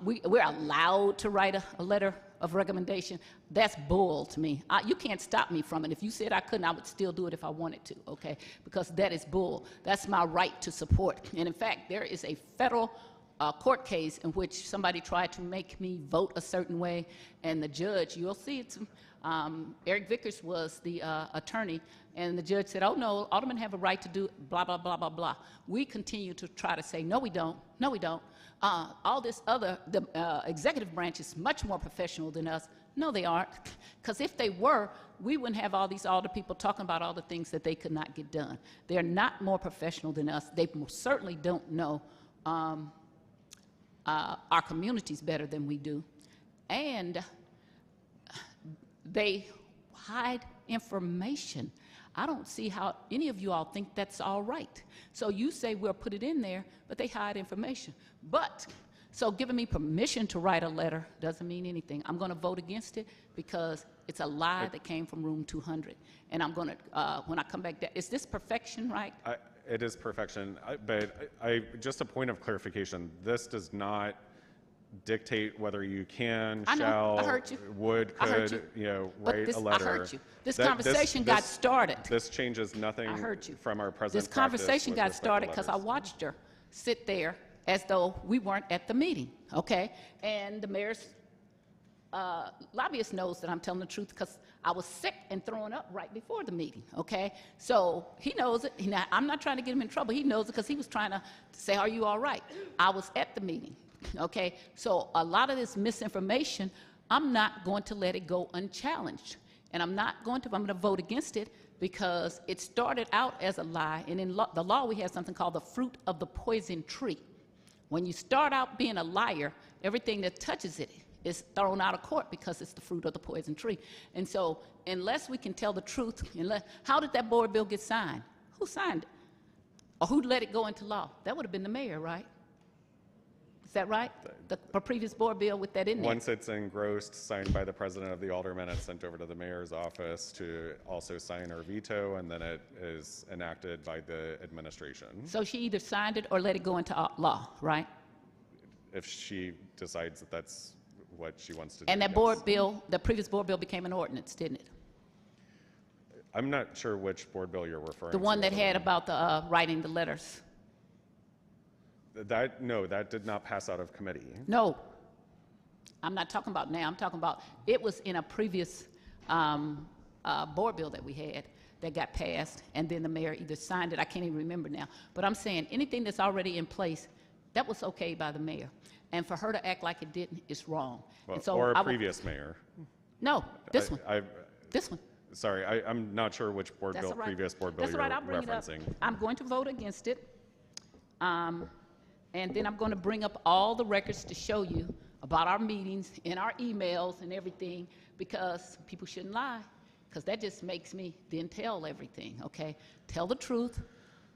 we're allowed to write a letter of recommendation. That's bull to me. You can't stop me from it. If you said I couldn't, I would still do it if I wanted to, okay? Because that is bull. That's my right to support. And in fact, there is a federal court case in which somebody tried to make me vote a certain way, and the judge, you'll see it, Eric Vickers was the attorney, and the judge said, oh no, aldermen have a right to do blah, blah, blah, blah, blah. We continue to try to say, no, we don't. No, we don't. All this other, the executive branch is much more professional than us. No, they aren't. Because if they were, we wouldn't have all these alder people talking about all the things that they could not get done. They're not more professional than us. They most certainly don't know our communities better than we do. And they hide information. I don't see how any of you all think that's all right. So you say we'll put it in there, but they hide information. But So giving me permission to write a letter doesn't mean anything. I'm going to vote against it because it's a lie that came from room 200. And I'm going to, when I come back, is this perfection, right? It is perfection, but just a point of clarification, this does not dictate whether you can, I know, shall, I heard you. would, I heard could, you. write But a letter. I heard you. This conversation got started. This changes nothing I heard you. from our present This practice conversation with got respect to started because I letters. watched her sit there as though we weren't at the meeting, okay? And the mayor's lobbyist knows that I'm telling the truth because I was sick and throwing up right before the meeting, okay? So he knows it. I'm not trying to get him in trouble. He knows it because he was trying to say, are you all right? I was at the meeting, okay? So a lot of this misinformation, I'm not going to let it go unchallenged. And I'm going to vote against it because it started out as a lie. And in the law, we have something called the fruit of the poison tree. When you start out being a liar, everything that touches it is thrown out of court because it's the fruit of the poison tree. And so unless we can tell the truth, how did that board bill get signed? Who signed it? Or who let it go into law? That would have been the mayor, right? Is that right? The previous board bill with that in there. Once it's engrossed, signed by the president of the Aldermen, it's sent over to the mayor's office to also sign or veto, and then it is enacted by the administration. So she either signed it or let it go into law, right? If she decides that that's what she wants to do. And that yes. board bill, the previous board bill became an ordinance, didn't it? I'm not sure which board bill you're referring to. The one that had about the writing the letters. No, that did not pass out of committee. No, I'm not talking about now. I'm talking about it was in a previous board bill that we had that got passed, and then the mayor either signed it. I can't even remember now. But I'm saying anything that's already in place, that was okay by the mayor. And for her to act like it didn't is wrong. Well, and so or a previous mayor. No, this one. This one. Sorry, I'm not sure which board That's bill, all right. previous board bill That's you're all right. I'll bring referencing. it up. I'm going to vote against it. And then I'm going to bring up all the records to show you about our meetings and our emails and everything, because people shouldn't lie, because that just makes me then tell everything, okay? Tell the truth,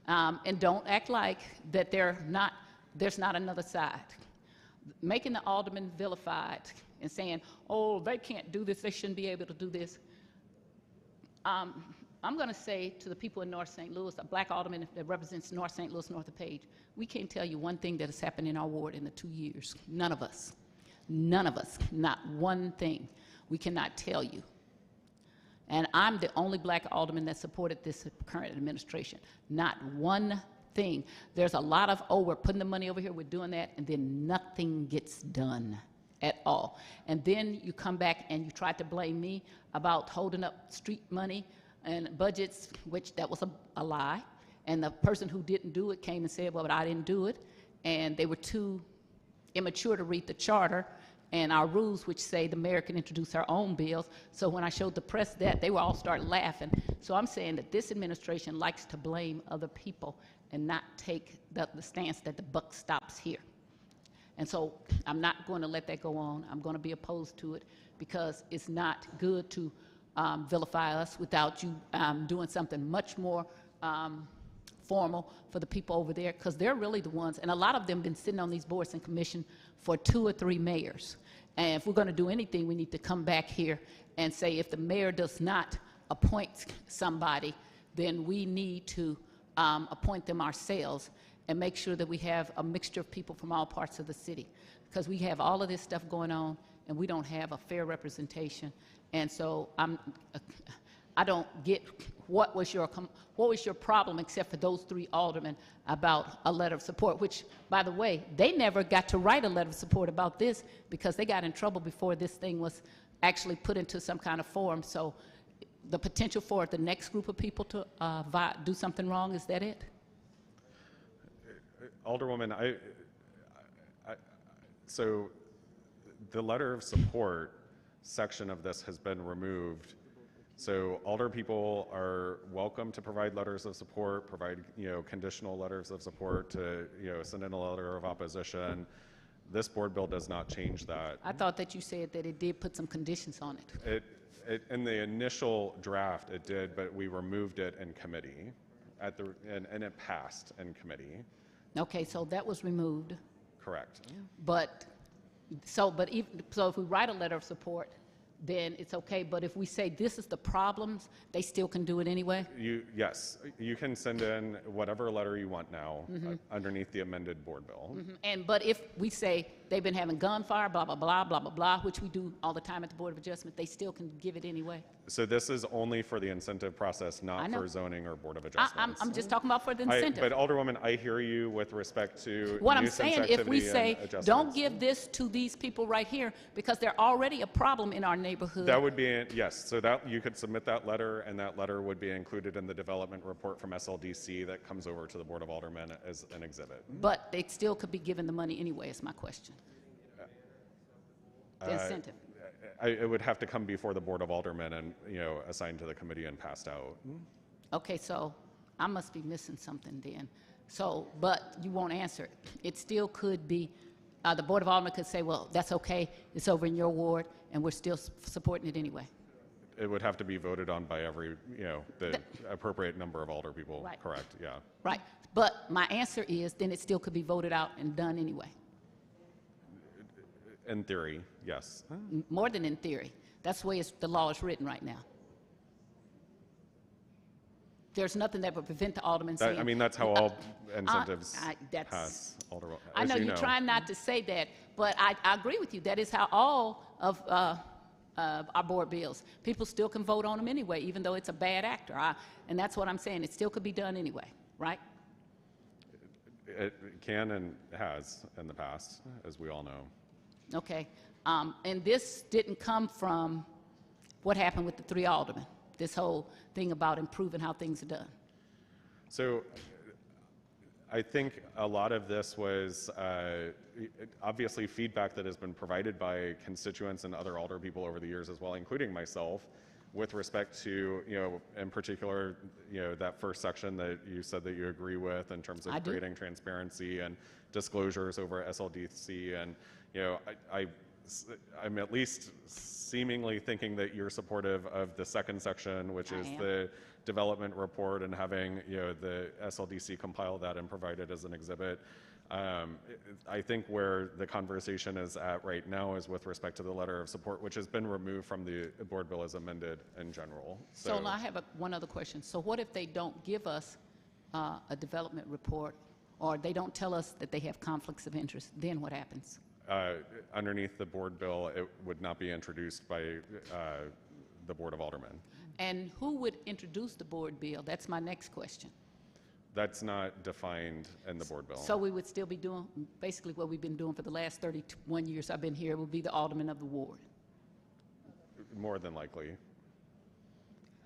and don't act like that there's not another side. Making the aldermen vilified and saying, oh, they can't do this, they shouldn't be able to do this. I'm going to say to the people in North St. Louis, a black alderman that represents North St. Louis, north of Page, we can't tell you one thing that has happened in our ward in the 2 years. None of us. None of us. Not one thing. We cannot tell you. And I'm the only black alderman that supported this current administration. Not one thing. There's a lot of, oh, we're putting the money over here, we're doing that, and then nothing gets done at all. And then you come back and you try to blame me about holding up street money and budgets, which that was a lie. And the person who didn't do it came and said, well, but I didn't do it. And they were too immature to read the charter and our rules, which say the mayor can introduce her own bills. So when I showed the press that, they were all start laughing. So I'm saying that this administration likes to blame other people and not take the stance that the buck stops here. And so I'm not going to let that go on. I'm going to be opposed to it because it's not good to vilify us without you doing something much more formal for the people over there, because they're really the ones, and a lot of them been sitting on these boards and commission for 2 or 3 mayors. And if we're going to do anything, we need to come back here and say if the mayor does not appoint somebody, then we need to appoint them ourselves and make sure that we have a mixture of people from all parts of the city, because we have all of this stuff going on and we don't have a fair representation. And so I don't get what was your problem except for those 3 aldermen about a letter of support, which, by the way, they never got to write a letter of support about this because they got in trouble before this thing was actually put into some kind of form. So the potential for the next group of people to do something wrong, is that it? Alderwoman, so the letter of support section of this has been removed. So alder people are welcome to provide letters of support, provide conditional letters of support, to send in a letter of opposition. This board bill does not change that. I thought that you said that it did put some conditions on it. In the initial draft, it did, but we removed it in committee, and it passed in committee. Okay, so that was removed. Correct. But, so if we write a letter of support, then it's okay. But if we say this is the problems, they still can do it anyway? Yes, you can send in whatever letter you want now underneath the amended board bill. But if we say they've been having gunfire, blah, blah, blah, blah, blah, blah, which we do all the time at the Board of Adjustment, they still can give it anyway? So this is only for the incentive process, not for zoning or Board of I'm Adjustments. just talking about for the incentive. But Alderwoman, I hear you with respect to What I'm nuisance saying, if we activity say, and adjustments. don't give this to these people right here, because they're already a problem in our neighborhood. That would be, yes, so that you could submit that letter, and that letter would be included in the development report from SLDC that comes over to the Board of Aldermen as an exhibit. But they still could be given the money anyway, is my question. The incentive. It would have to come before the Board of Aldermen and, assigned to the committee and passed out. Okay, so I must be missing something then. So, but you won't answer it. It still could be, the Board of Aldermen could say, well, that's okay, it's over in your ward, and we're still supporting it anyway. It would have to be voted on by every, the appropriate number of alder people. Right. Correct, yeah. Right, but my answer is, then it still could be voted out and done anyway. In theory, yes. More than in theory. That's the way the law is written right now. There's nothing that would prevent the alderman saying... I mean, that's how all incentives pass. I know you're trying not to say that, but I agree with you. That is how all of our board bills, people still can vote on them anyway, even though it's a bad actor. And that's what I'm saying. It still could be done anyway, right? It can and has in the past, as we all know. Okay. And this didn't come from what happened with the 3 aldermen, this whole thing about improving how things are done. So I think a lot of this was obviously feedback that has been provided by constituents and other alder people over the years as well, including myself, with respect to, in particular, that first section that you said that you agree with in terms of creating transparency and disclosures over SLDC. And, I'm at least seemingly thinking that you're supportive of the second section, which is the development report, and having, the SLDC compile that and provide it as an exhibit. I think where the conversation is at right now is with respect to the letter of support, which has been removed from the board bill as amended in general. So I have one other question. So what if they don't give us a development report, or they don't tell us that they have conflicts of interest? Then what happens? Underneath the board bill, it would not be introduced by the Board of Aldermen. And who would introduce the board bill? That's my next question. That's not defined in the board bill. So we would still be doing basically what we've been doing for the last 31 years I've been here, would be the alderman of the ward. More than likely.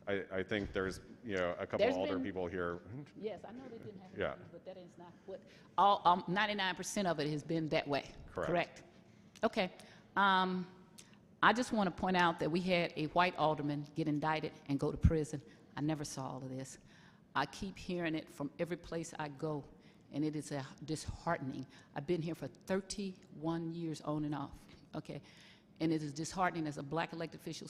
I think there's, a couple alder people here. Yes, I know they didn't have Yeah. but that is not what, 99% of it has been that way. Correct. Okay. I just want to point out that we had a white alderman get indicted and go to prison. I never saw all of this. I keep hearing it from every place I go, and it is disheartening. I've been here for 31 years on and off, okay? And it is disheartening as a black elected official.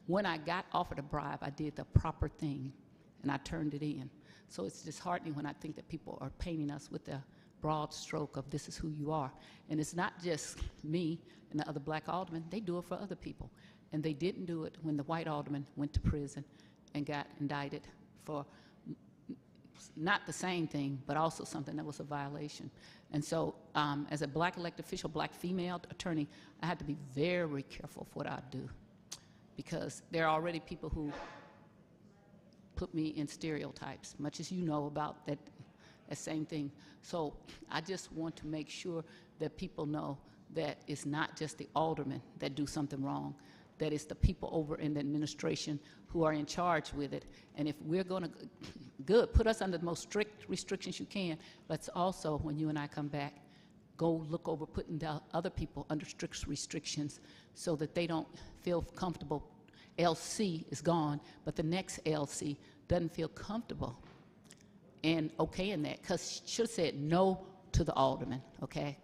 When I got offered a bribe, I did the proper thing, and I turned it in. So it's disheartening when I think that people are painting us with the broad stroke of this is who you are. And it's not just me and the other black aldermen. They do it for other people. And they didn't do it when the white alderman went to prison and got indicted for not the same thing, but also something that was a violation. And so as a black elected official, black female attorney, I had to be very careful of what I do, because there are already people who put me in stereotypes, much as you know about that same thing. So I just want to make sure that people know that it's not just the aldermen that do something wrong, that it's the people over in the administration who are in charge with it. And if we're going to, put us under the most strict restrictions you can. Let's also, when you and I come back, go look over putting the other people under strict restrictions so that they don't feel comfortable. LC is gone, but the next LC doesn't feel comfortable and okay in that, because should have said no to the alderman, okay?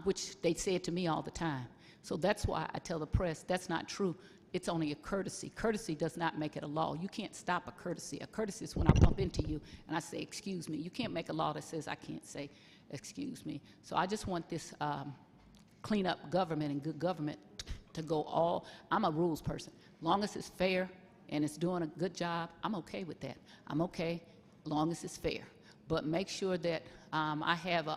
Which they said to me all the time. So that's why I tell the press that's not true. it's only a courtesy. Courtesy does not make it a law. You can't stop a courtesy. A courtesy is when I bump into you and I say, excuse me. You can't make a law that says I can't say, excuse me. So I just want this clean up government and good government to go all, I'm a rules person. Long as it's fair and it's doing a good job, I'm okay with that. I'm okay long as it's fair. But make sure that I have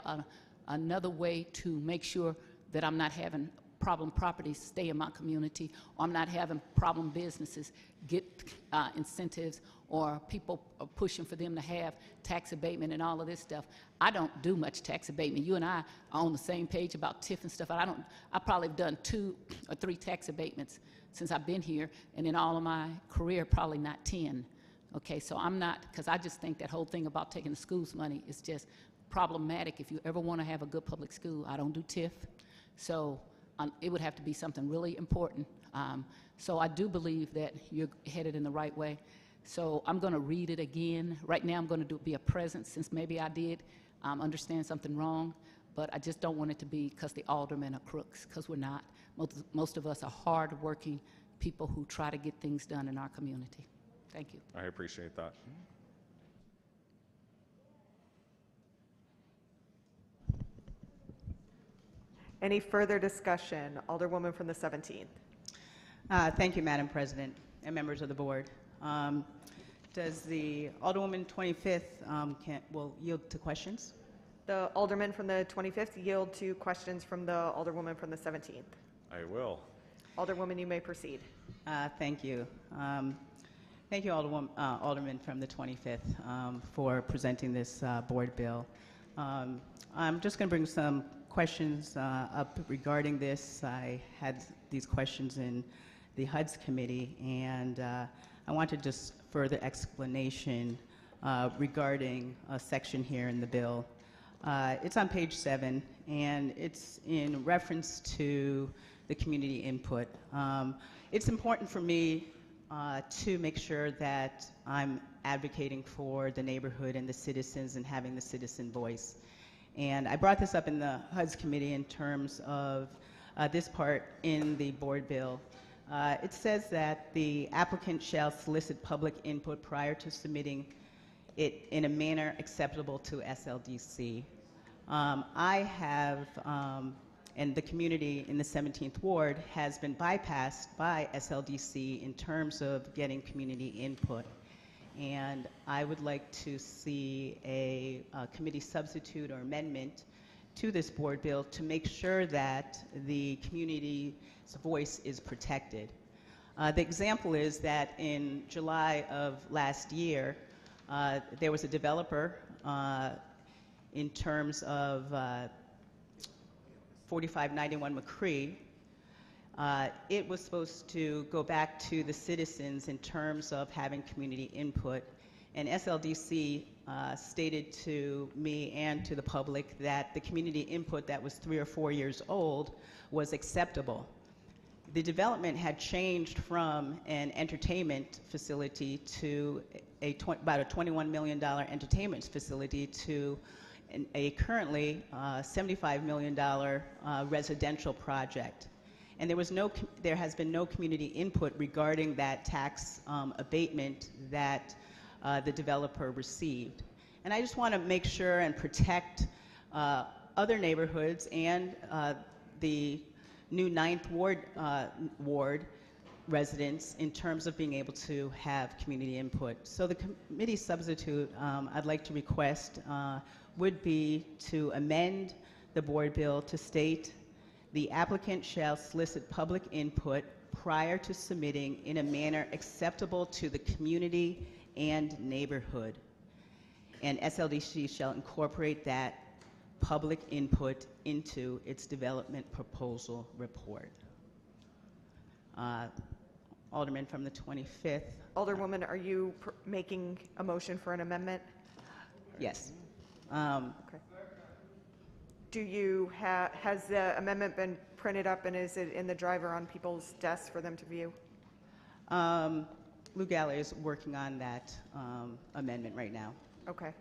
another way to make sure that I'm not having problem properties stay in my community, or I'm not having problem businesses get incentives, or people are pushing for them to have tax abatement and all of this stuff. I don't do much tax abatement. You and I are on the same page about TIF and stuff. I probably have done 2 or 3 tax abatements since I've been here, and in all of my career, probably not 10. Okay, so I'm not, because I just think that whole thing about taking the school's money is just problematic. If you ever want to have a good public school, I don't do TIF. So it would have to be something really important. So I do believe that you're headed in the right way. So I'm going to read it again. Right now I'm going to be a present, since maybe I did understand something wrong, but I just don't want it to be because the aldermen are crooks, because we're not. Most of us are hard-working people who try to get things done in our community. Thank you. I appreciate that. Any further discussion? Alderwoman from the 17th. Thank you, Madam President and members of the board. Does the Alderwoman 25th will yield to questions? The Alderman from the 25th yield to questions from the Alderwoman from the 17th. I will. Alderwoman, you may proceed. Thank you. Thank you, Alderman from the 25th, for presenting this board bill. I'm just going to bring some questions up regarding this. I had these questions in the HUD's committee, and I wanted just further explanation regarding a section here in the bill. It's on page 7, and it's in reference to the community input. It's important for me to make sure that I'm advocating for the neighborhood and the citizens and having the citizen voice. And I brought this up in the HUD's committee in terms of this part in the board bill. It says that the applicant shall solicit public input prior to submitting it in a manner acceptable to SLDC. I have, and the community in the 17th Ward has been bypassed by SLDC in terms of getting community input. And I would like to see a committee substitute or amendment to this board bill to make sure that the community's voice is protected. The example is that in July of last year, there was a developer in terms of 4591 McCree. It was supposed to go back to the citizens in terms of having community input, and SLDC stated to me and to the public that the community input that was 3 or 4 years old was acceptable. The development had changed from an entertainment facility to about a $21 million entertainment facility to a currently $75 million residential project. And there has been no community input regarding that tax abatement that the developer received. And I just want to make sure and protect other neighborhoods and the new 9th Ward residents in terms of being able to have community input. So the committee substitute I'd like to request would be to amend the board bill to state the applicant shall solicit public input prior to submitting in a manner acceptable to the community and neighborhood. And SLDC shall incorporate that public input into its development proposal report. Alderman from the 25th. Alderwoman, are you making a motion for an amendment? Yes. Okay. Do you has the amendment been printed up, and is it in the driver on people's desks for them to view? Lou Galley is working on that amendment right now. Okay.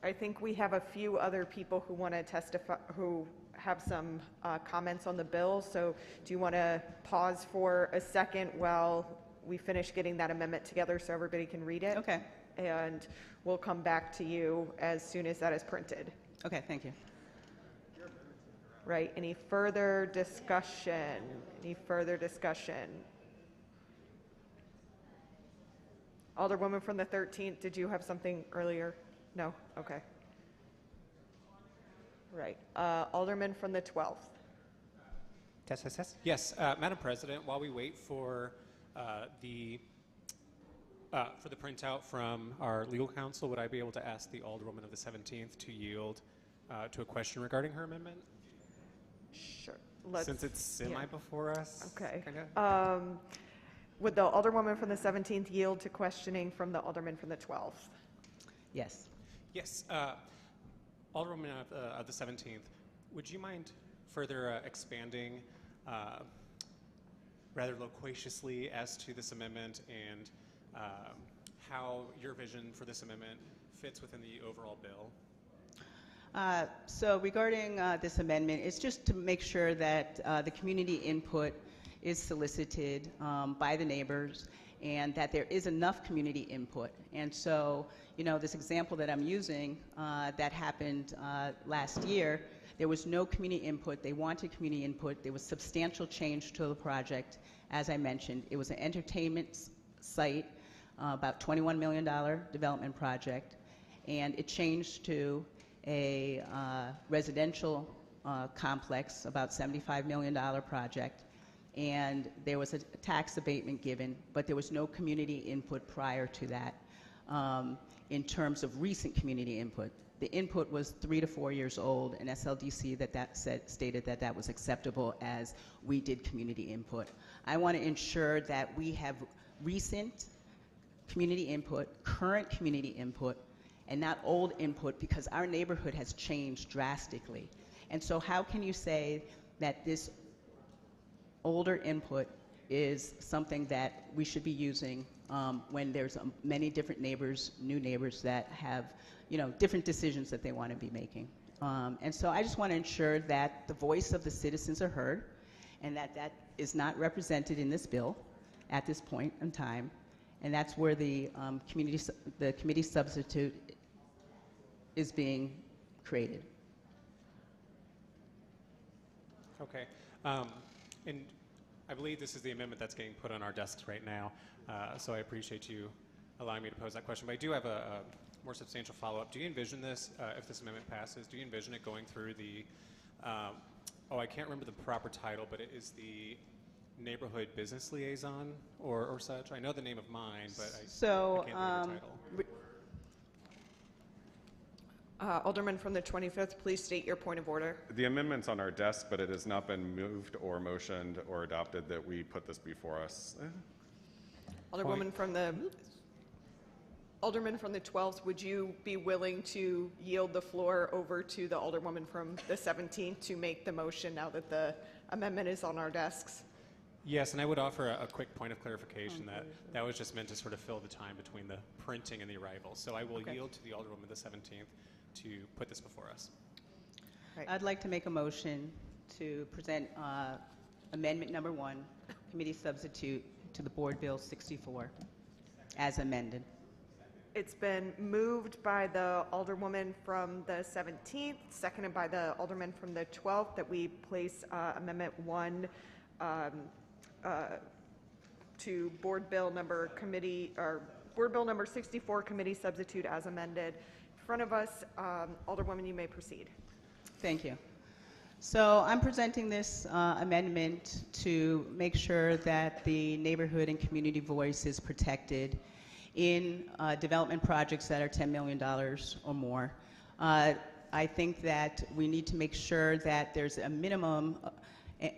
I think we have a few other people who want to testify, who have some comments on the bill. So do you want to pause for a second while we finish getting that amendment together so everybody can read it? Okay. And we'll come back to you as soon as that is printed. Okay, thank you. Right, any further discussion? Any further discussion? Alderwoman from the 13th, did you have something earlier? No? Okay. Right, Alderman from the 12th. Test, test, test. Yes, Madam President, while we wait for the printout from our legal counsel, would I be able to ask the Alderwoman of the 17th to yield to a question regarding her amendment? Sure. Since it's semi before us. Okay. Kinda. Would the Alderwoman from the 17th yield to questioning from the Alderman from the 12th? Yes. Yes. Alderwoman of the 17th, would you mind further expanding rather loquaciously as to this amendment and how your vision for this amendment fits within the overall bill? So regarding this amendment, it's just to make sure that the community input is solicited by the neighbors and that there is enough community input. And so, you know, this example that I'm using that happened last year, there was no community input. They wanted community input. There was substantial change to the project. As I mentioned, it was an entertainment site, about $21 million development project, and it changed to a residential complex, about $75 million project, and there was a tax abatement given, but there was no community input prior to that in terms of recent community input. The input was 3 to 4 years old, and SLDC stated that that was acceptable as we did community input. I want to ensure that we have recent community input, current community input, and not old input, because our neighborhood has changed drastically. And so how can you say that this older input is something that we should be using when there's many different neighbors, new neighbors that have, you know, different decisions that they want to be making. And so I just want to ensure that the voice of the citizens are heard and that that is not represented in this bill at this point in time. And that's where the committee substitute is being created. Okay. And I believe this is the amendment that's getting put on our desks right now, so I appreciate you allowing me to pose that question. But I do have a more substantial follow-up. Do you envision this, if this amendment passes, do you envision it going through the, I can't remember the proper title, but it is the Neighborhood Business Liaison or such? I know the name of mine, but I can't think of the title. Alderman from the 25th, please state your point of order. The amendment's on our desk, but it has not been moved or motioned or adopted that we put this before us. Alderman from the 12th, would you be willing to yield the floor over to the Alderwoman from the 17th to make the motion now that the amendment is on our desks? Yes, and I would offer a quick point of clarification that was just meant to sort of fill the time between the printing and the arrival. So I will yield to the Alderwoman of the 17th to put this before us. Right. I'd like to make a motion to present amendment number 1, committee substitute to the Board Bill 64 as amended. It's been moved by the Alderwoman from the 17th, seconded by the Alderman from the 12th, that we place Amendment 1 to Board Bill number 64, committee substitute as amended. In front of us, Alderwoman, you may proceed. Thank you. So I'm presenting this amendment to make sure that the neighborhood and community voice is protected in development projects that are $10 million or more. I think that we need to make sure that there's a minimum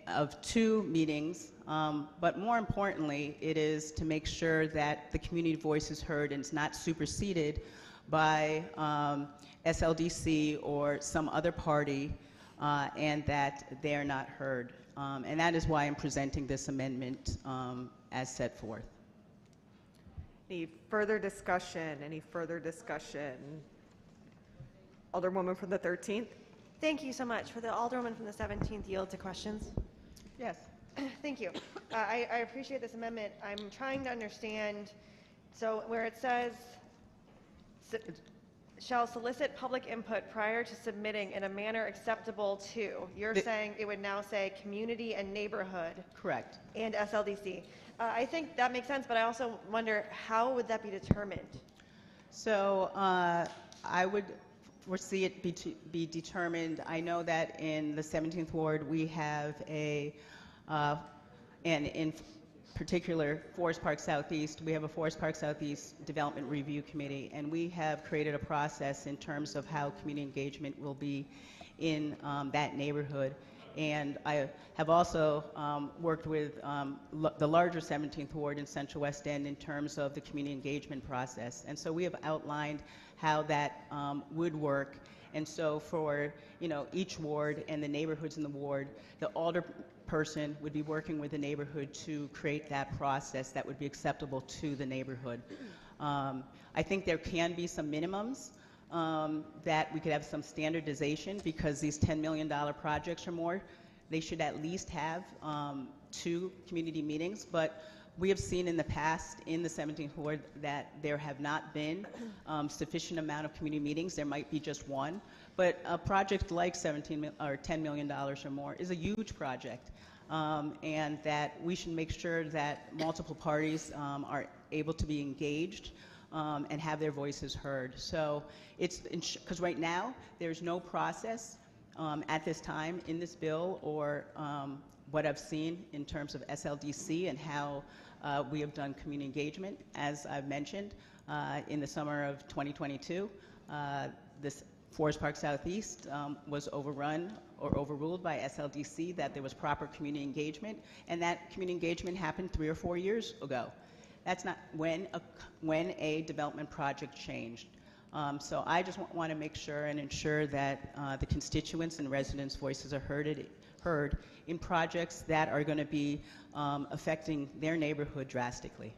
of 2 meetings, but more importantly, it is to make sure that the community voice is heard and it's not superseded by SLDC or some other party, and that they're not heard. And that is why I'm presenting this amendment as set forth. Any further discussion? Any further discussion? Alderwoman from the 13th. Thank you so much. For the Alderwoman from the 17th, yield to questions. Yes. Thank you. I appreciate this amendment. I'm trying to understand, so where it says, shall solicit public input prior to submitting in a manner acceptable to, you're saying it would now say community and neighborhood. Correct. And SLDC. I think that makes sense, but I also wonder, how would that be determined? So I would foresee it be determined. I know that in the 17th Ward we have and in particular Forest Park Southeast, we have a Forest Park Southeast Development Review Committee, and we have created a process in terms of how community engagement will be in that neighborhood. And I have also worked with the larger 17th Ward in Central West End in terms of the community engagement process. And so we have outlined how that would work. And so for each ward and the neighborhoods in the ward, the alderperson would be working with the neighborhood to create that process that would be acceptable to the neighborhood. I think there can be some minimums that we could have some standardization, because these $10 million projects or more, they should at least have 2 community meetings. But we have seen in the past in the 17th Ward that there have not been sufficient amount of community meetings. There might be just one. But a project like $10 million or more is a huge project. And that we should make sure that multiple parties are able to be engaged and have their voices heard. So it's because right now there's no process at this time in this bill or what I've seen in terms of SLDC and how we have done community engagement. As I've mentioned, in the summer of 2022, this Forest Park Southeast was overrun or overruled by SLDC, that there was proper community engagement, and that community engagement happened 3 or 4 years ago. That's not when a development project changed. So I just want to make sure and ensure that the constituents and residents' voices are heard in projects that are going to be affecting their neighborhood drastically.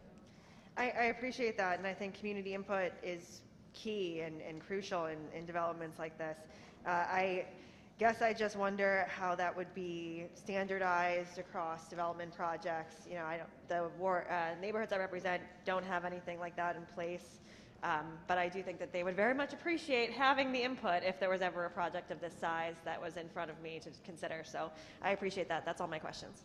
I appreciate that, and I think community input is key and crucial in developments like this. I guess I just wonder how that would be standardized across development projects. The neighborhoods I represent don't have anything like that in place, but I do think that they would very much appreciate having the input if there was ever a project of this size that was in front of me to consider. So I appreciate that. That's all my questions.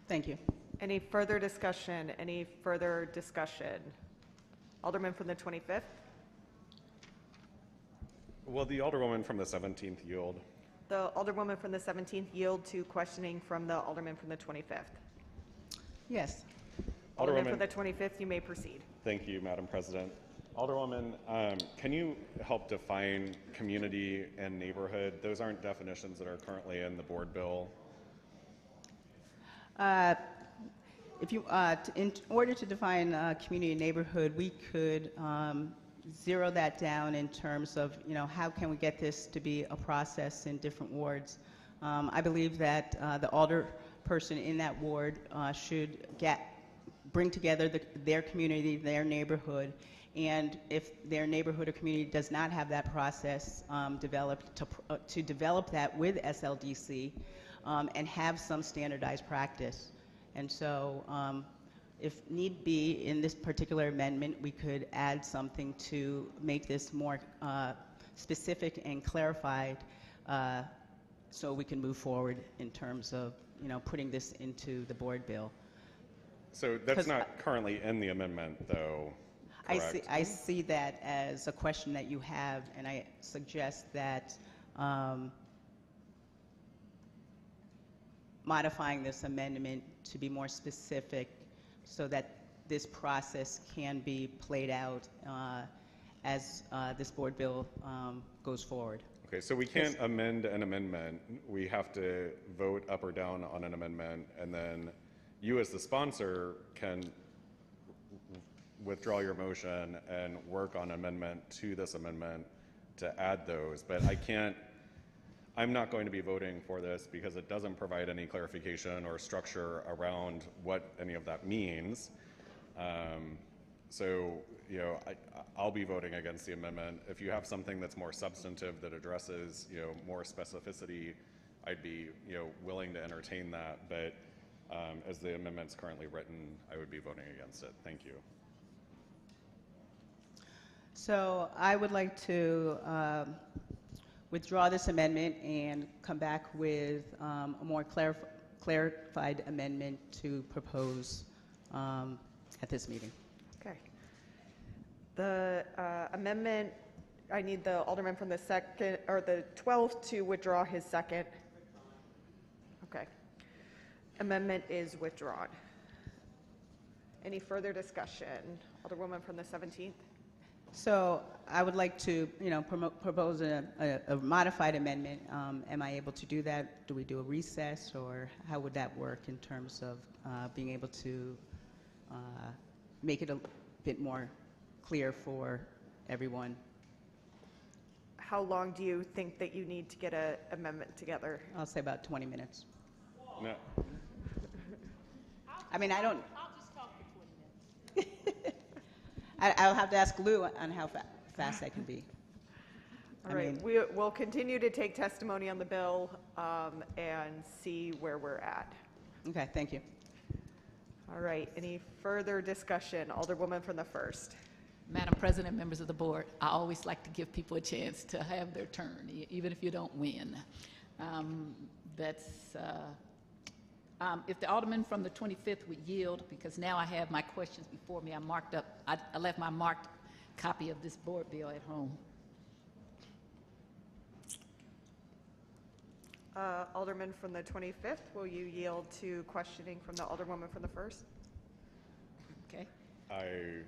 Thank you. Any further discussion? Any further discussion? Alderman from the 25th. Will the Alderwoman from the 17th yield? The Alderwoman from the 17th yield to questioning from the Alderman from the 25th. Yes. Alderman from the 25th, you may proceed. Thank you, Madam President. Alderwoman, can you help define community and neighborhood? Those aren't definitions that are currently in the board bill. In order to define community and neighborhood, we could zero that down in terms of, how can we get this to be a process in different wards. I believe that the alderperson in that ward should bring together their community, their neighborhood, and if their neighborhood or community does not have that process developed, to develop that with SLDC and have some standardized practice. And so if need be, in this particular amendment, we could add something to make this more specific and clarified so we can move forward in terms of, putting this into the board bill. So that's not currently in the amendment, though, correct? I see that as a question that you have, and I suggest that modifying this amendment to be more specific so that this process can be played out as this board bill goes forward. Okay, so we can't amend an amendment. We have to vote up or down on an amendment, and then you as the sponsor can withdraw your motion and work on amendment to this amendment to add those. But I'm not going to be voting for this because it doesn't provide any clarification or structure around what any of that means. So I'll be voting against the amendment. If you have something that's more substantive that addresses, more specificity, I'd be, willing to entertain that. But as the amendment's currently written, I would be voting against it. Thank you. So I would like to withdraw this amendment and come back with a more clarified amendment to propose at this meeting. Okay. The amendment, I need the alderman from the second, or the 12th to withdraw his second. Okay. Amendment is withdrawn. Any further discussion? Alderwoman from the 17th. So I would like to, propose a modified amendment. Am I able to do that? Do we do a recess, or how would that work in terms of being able to make it a bit more clear for everyone? How long do you think that you need to get an amendment together? I'll say about 20 minutes. No. I mean, I don't. I'll just talk for 20 minutes. I'll have to ask Lou on how fast I can be. All right, we'll continue to take testimony on the bill and see where we're at. Okay, thank you. All right, any further discussion? Alderwoman from the 1st. Madam President, members of the board, I always like to give people a chance to have their turn, even if you don't win. If the alderman from the 25th would yield, because now I have my questions before me. I left my marked copy of this board bill at home. Alderman from the 25th, will you yield to questioning from the alderwoman from the 1st? Okay. I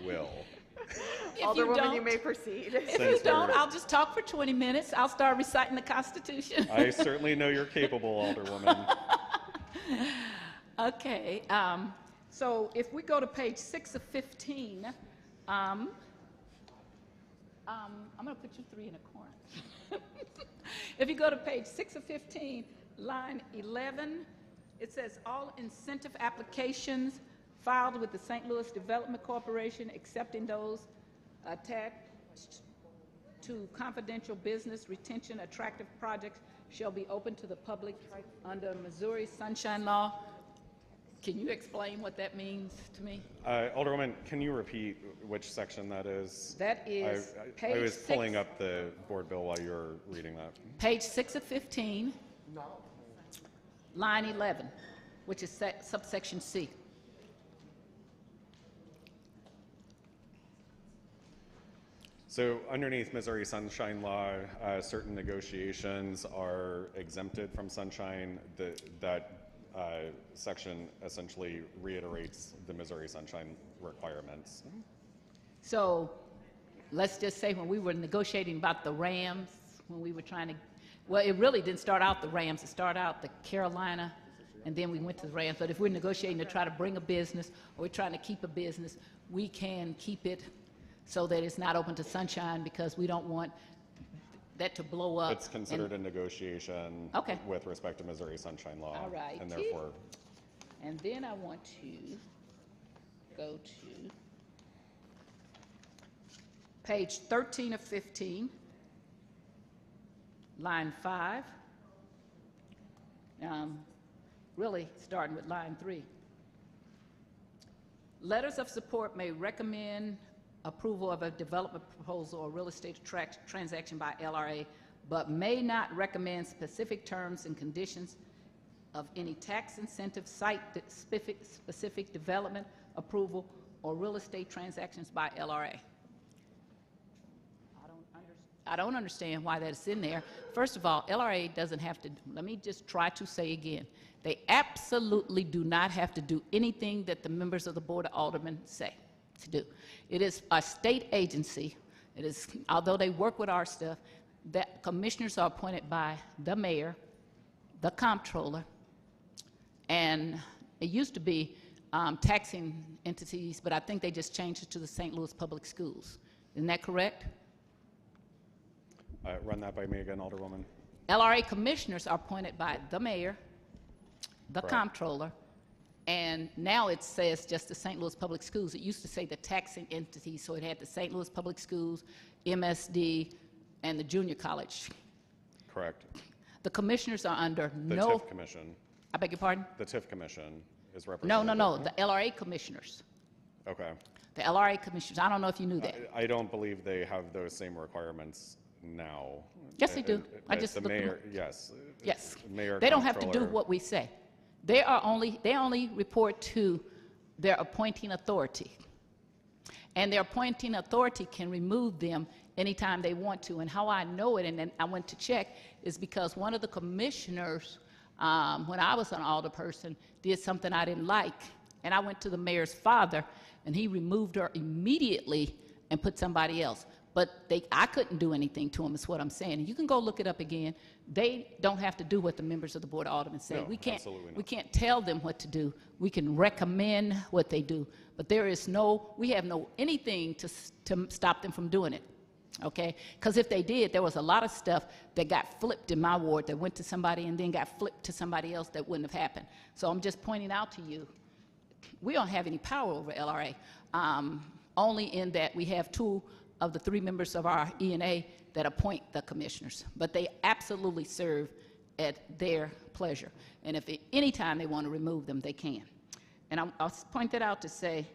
will. Alderwoman, you may proceed. If you don't, I'll just talk for 20 minutes. I'll start reciting the Constitution. I certainly know you're capable, Alderwoman. Okay. So if we go to page 6 of 15, I'm going to put you 3 in a corner. If you go to page 6 of 15, line 11, it says all incentive applications filed with the St. Louis Development Corporation, excepting those attached to confidential business retention attractive projects, shall be open to the public under Missouri Sunshine Law. Can you explain what that means to me? Alderwoman, can you repeat which section that is? That is page 6. I was pulling up the board bill while you were reading that. Page 6 of 15, line 11, which is subsection C. So underneath Missouri Sunshine Law, certain negotiations are exempted from Sunshine. That section essentially reiterates the Missouri Sunshine requirements. So let's just say when we were negotiating about the Rams, when we were trying to, well, it really didn't start out the Rams. It started out the Carolina, and then we went to the Rams. But if we're negotiating to try to bring a business, or we're trying to keep a business, we can keep it so that it's not open to Sunshine, because we don't want that to blow up. It's considered a negotiation with respect to Missouri Sunshine Law. All right. And therefore. And then I want to go to page 13 of 15, line 5, really starting with line 3. Letters of support may recommend approval of a development proposal or real estate transaction by LRA, but may not recommend specific terms and conditions of any tax incentive, site-specific development approval, or real estate transactions by LRA. I don't understand why that's in there. First of all, LRA doesn't have to, let me just try to say again, they absolutely do not have to do anything that the members of the Board of Aldermen say to do. It is a state agency. It is, although they work with our stuff, that commissioners are appointed by the mayor, the comptroller, and it used to be taxing entities, but I think they just changed it to the St. Louis Public Schools. Isn't that correct? Run that by me again, Alderwoman. LRA commissioners are appointed by the mayor, the Correct. comptroller, And now it says just the St. Louis Public Schools. It used to say the taxing entity, so it had the St. Louis Public Schools, MSD, and the junior college. Correct. The commissioners are under The no... TIF Commission. I beg your pardon? The TIF Commission is represented. No, the LRA commissioners. Okay. The LRA commissioners. I don't know if you knew that. I don't believe they have those same requirements now. Yes, they do. I just the looked them mayor, up. yes. Yes. Mayor, They don't have to do comptroller. what we say. They only report to their appointing authority. And their appointing authority can remove them anytime they want to. And how I know it, and then I went to check, is because one of the commissioners, when I was an alderperson, did something I didn't like. And I went to the mayor's father, and he removed her immediately and put somebody else. But I couldn't do anything to them, is what I'm saying. And you can go look it up again. They don't have to do what the members of the Board of Aldermen say. No, We can't tell them what to do. We can recommend what they do. But we have no anything to stop them from doing it. Okay? Because if they did, there was a lot of stuff that got flipped in my ward that went to somebody and then got flipped to somebody else that wouldn't have happened. So I'm just pointing out to you, we don't have any power over LRA, only in that we have 2 of the 3 members of our ENA that appoint the commissioners. But they absolutely serve at their pleasure. And if at any time they want to remove them, they can. And I'll point that out to say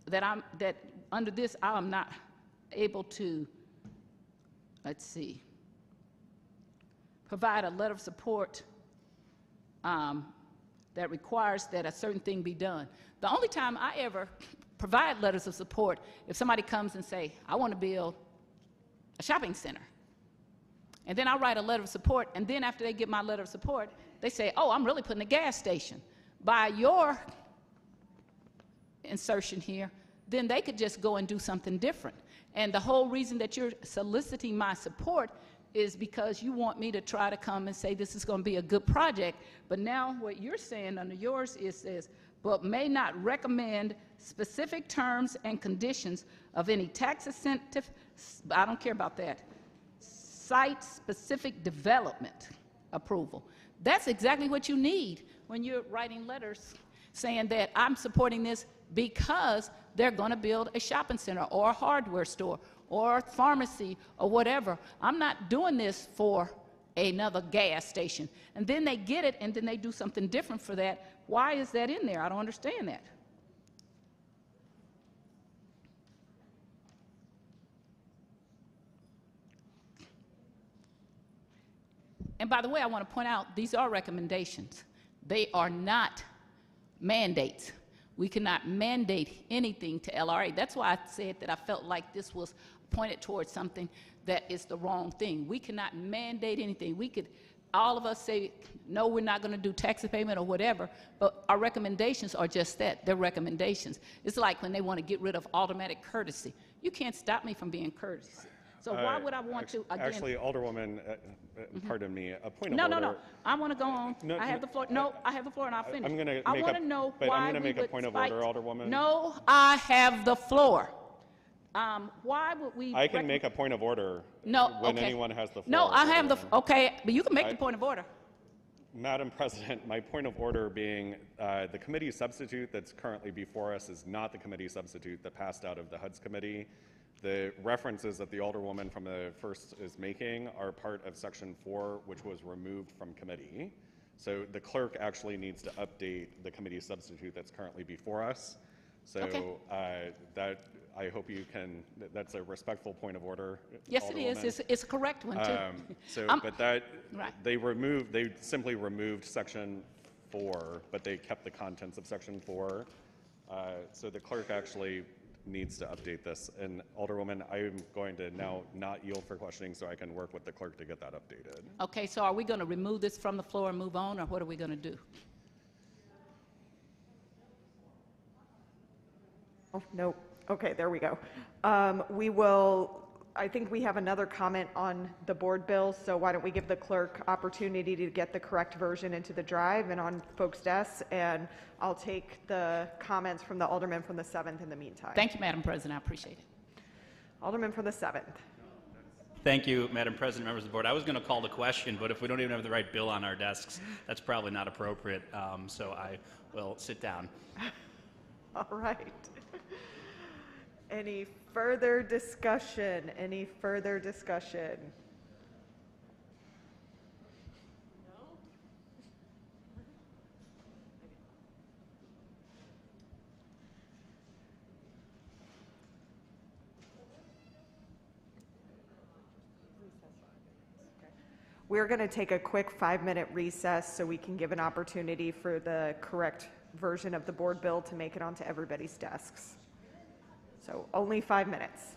that under this, I am not able to, provide a letter of support that requires that a certain thing be done. The only time I ever provide letters of support if somebody comes and say, I want to build a shopping center. And then I write a letter of support, and then after they get my letter of support, they say, oh, I'm really putting a gas station. By your insertion here, then they could just go and do something different. And the whole reason that you're soliciting my support is because you want me to try to come and say this is going to be a good project. But now what you're saying under yours says, but may not recommend specific terms and conditions of any tax incentive, I don't care about that, site-specific development approval. That's exactly what you need when you're writing letters saying that I'm supporting this because they're going to build a shopping center or a hardware store or a pharmacy or whatever. I'm not doing this for another gas station. And then they get it and then they do something different for that. Why is that in there? I don't understand that. And by the way, I want to point out, these are recommendations. They are not mandates. We cannot mandate anything to LRA. That's why I said that I felt like this was pointed towards something that is the wrong thing. We cannot mandate anything. We could, all of us say, no, we're not going to do tax payment or whatever, but our recommendations are just that. They're recommendations. It's like when they want to get rid of automatic courtesy. You can't stop me from being courteous. So why would I want to, again? Actually, Alderwoman, pardon me, a point of No, order. no. I want to go on. No, I have the floor. No, I have the floor and I'll finish. I'm going to I make want to know but why I'm going to we make a would point of spike- order, Alderwoman. No, I have the floor. Why would we? I can make a point of order No, when okay. anyone has the floor. No, I have the, Alderwoman. okay, but you can make the point of order. Madam President, my point of order being the committee substitute that's currently before us is not the committee substitute that passed out of the HUD's committee. The references that the Alderwoman from the first is making are part of Section 4, which was removed from committee. So the clerk actually needs to update the committee substitute that's currently before us. So that I hope you can, that's a respectful point of order. Yes, it is. It's a correct one, too. But that, they simply removed Section 4, but they kept the contents of Section 4. So the clerk actually needs to update this. And Alderwoman, I'm going to now not yield for questioning so I can work with the clerk to get that updated. Okay, so are we going to remove this from the floor and move on, or what are we going to do? Oh, no. Okay, there we go. We will, I think we have another comment on the board bill, so why don't we give the clerk opportunity to get the correct version into the drive and on folks' desks, and I'll take the comments from the alderman from the 7th in the meantime. Thank you, Madam President. I appreciate it. Alderman from the 7th. Thank you, Madam President, members of the board. I was going to call the question, but if we don't even have the right bill on our desks, that's probably not appropriate. So I will sit down. All right. Any further discussion? Any further discussion? We're going to take a quick 5-minute recess so we can give an opportunity for the correct version of the board bill to make it onto everybody's desks. So only 5 minutes.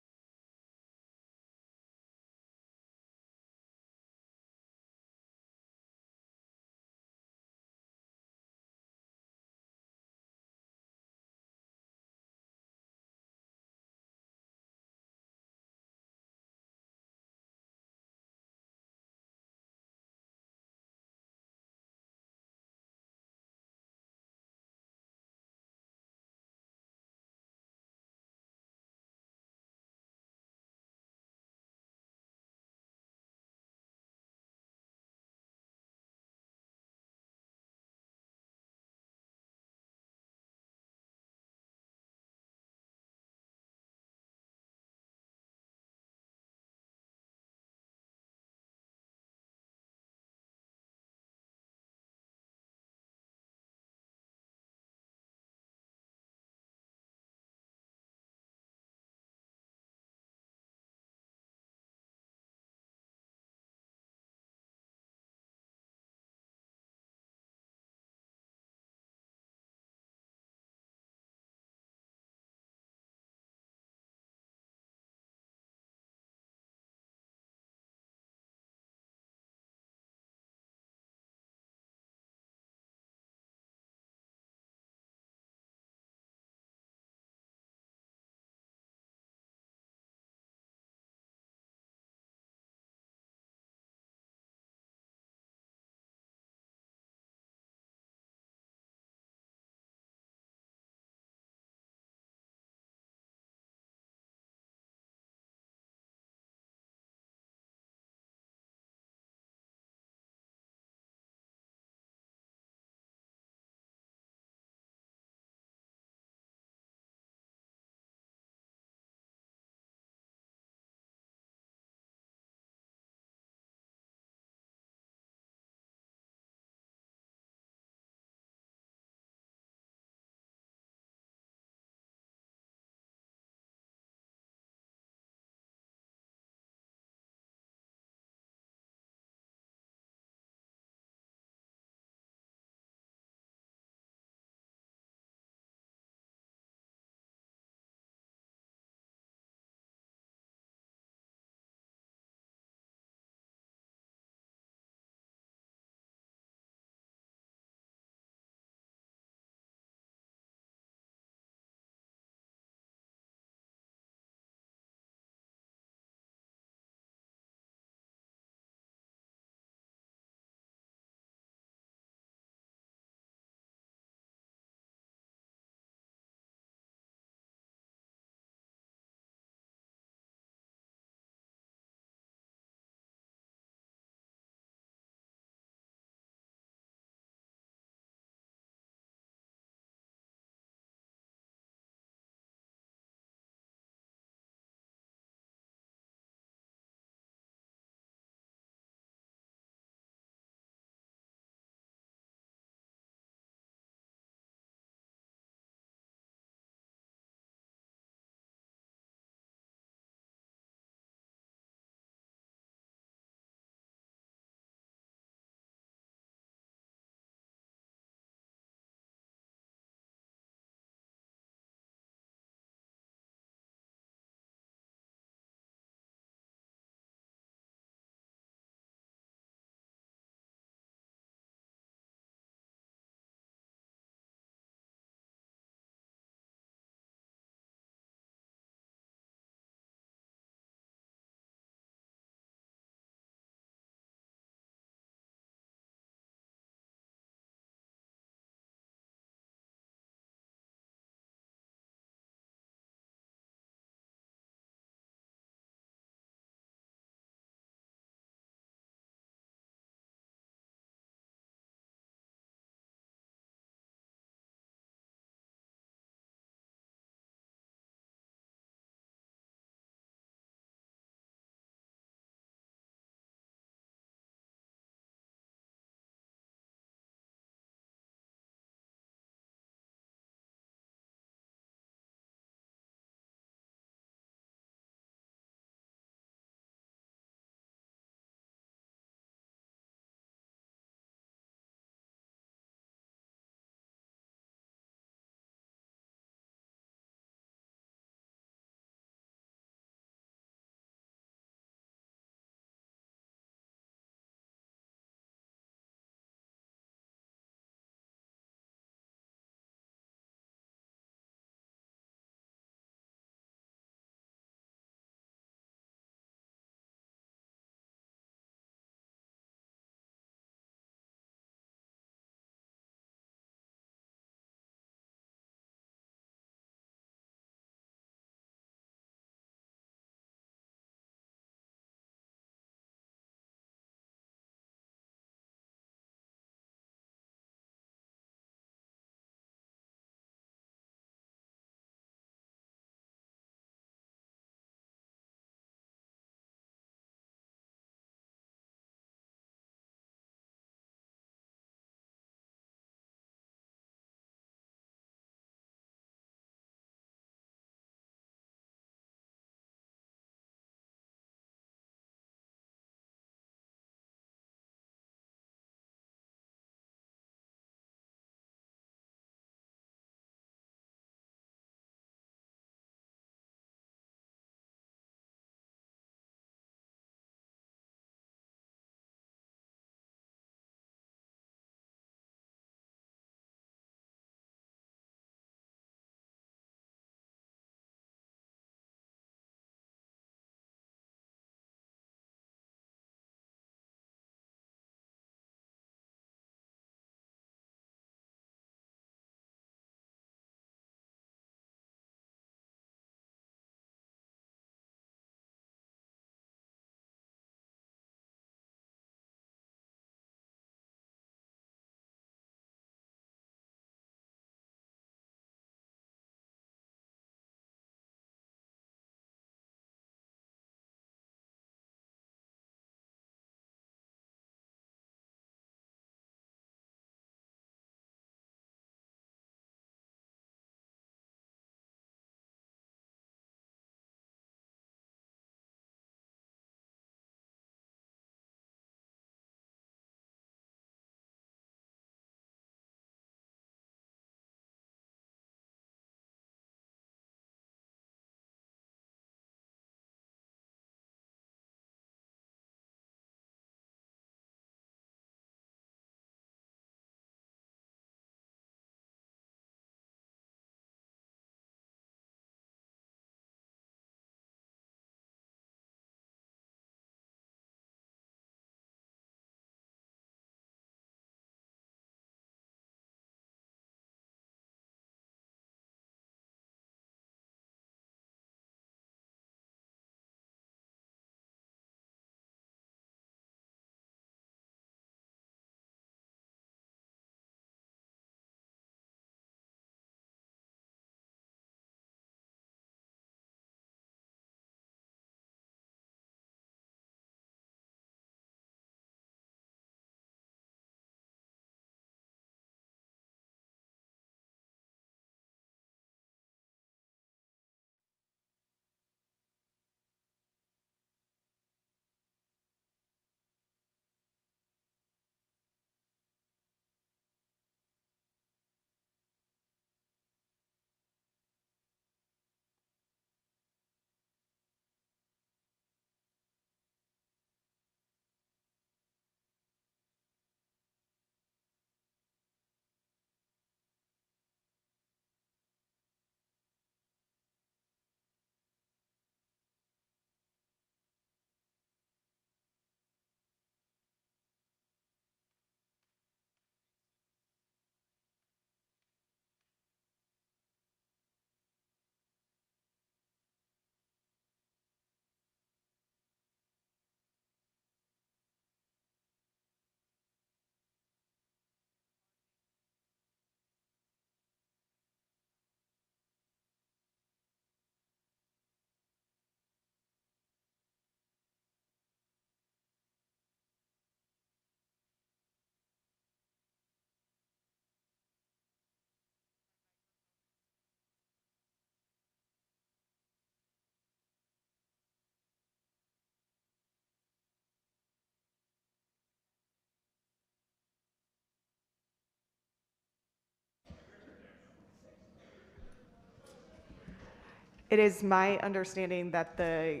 It is my understanding that the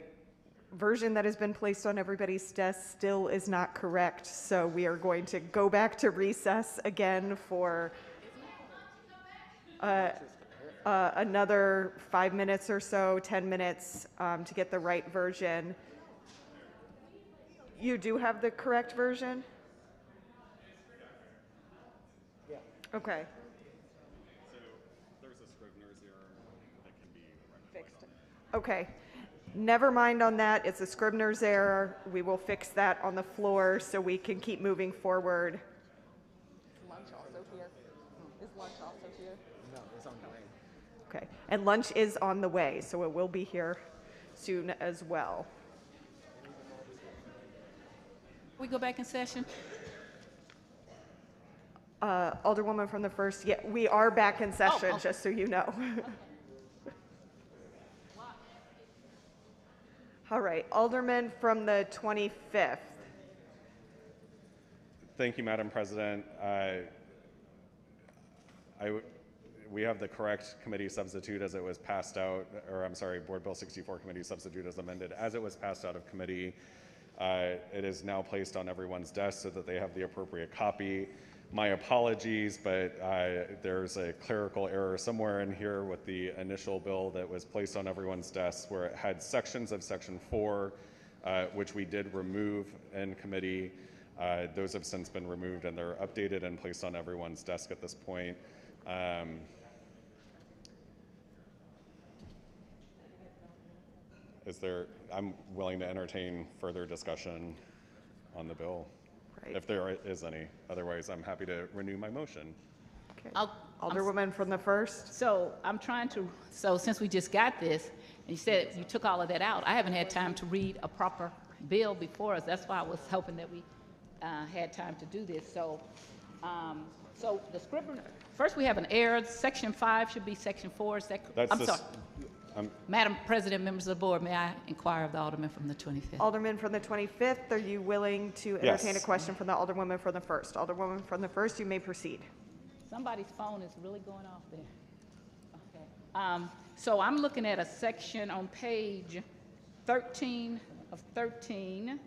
version that has been placed on everybody's desk still is not correct, so we are going to go back to recess again for another 5 minutes or so, 10 minutes to get the right version. You do have the correct version? Yeah. Okay. So there's a Scrivener's error that can be Fixed. Okay. Never mind on that. It's a Scrivener's error. We will fix that on the floor so we can keep moving forward. Is lunch also here? Is lunch also here? No, it's on the way. Okay. And lunch is on the way, so it will be here soon as well. We go back in session? Alderwoman from the 1st, yeah, we are back in session, okay. just so you know. All right, Alderman from the 25th. Thank you, Madam President. We have the correct committee substitute as it was passed out, or I'm sorry, Board Bill 64 committee substitute as amended. As it was passed out of committee, it is now placed on everyone's desk so that they have the appropriate copy. My apologies, but there's a clerical error somewhere in here with the initial bill that was placed on everyone's desk where it had sections of Section 4, which we did remove in committee. Those have since been removed and they're updated and placed on everyone's desk at this point. I'm willing to entertain further discussion on the bill, if there is any. Otherwise, I'm happy to renew my motion. Okay. Alderwoman from the 1st. So I'm trying to, so since we just got this, and you said you took all of that out, I haven't had time to read a proper bill before us. That's why I was hoping that we had time to do this. So, so the Scrivener, first we have an error. Section 5 should be Section 4. I'm sorry. Madam President, members of the board, may I inquire of the Alderman from the 25th? Alderman from the 25th, are you willing to entertain a question from the Alderwoman from the 1st? Alderwoman from the 1st, you may proceed. Somebody's phone is really going off there. Okay. So I'm looking at a section on page 13 of 13.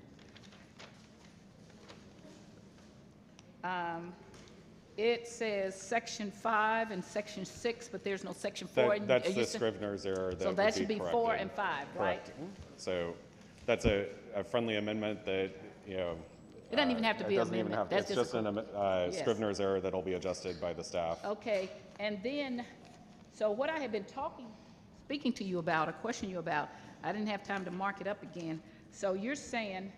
It says Section 5 and Section 6, but there's no Section 4. That's the Scrivener's error. So that should be 4 and 5, right? Correct. So that's a friendly amendment that, you know. It doesn't even have to be an amendment. It's just a Scrivener's error that'll be adjusted by the staff. Okay. And then, so what I had been speaking to you about, or questioning you about, I didn't have time to mark it up again. So you're saying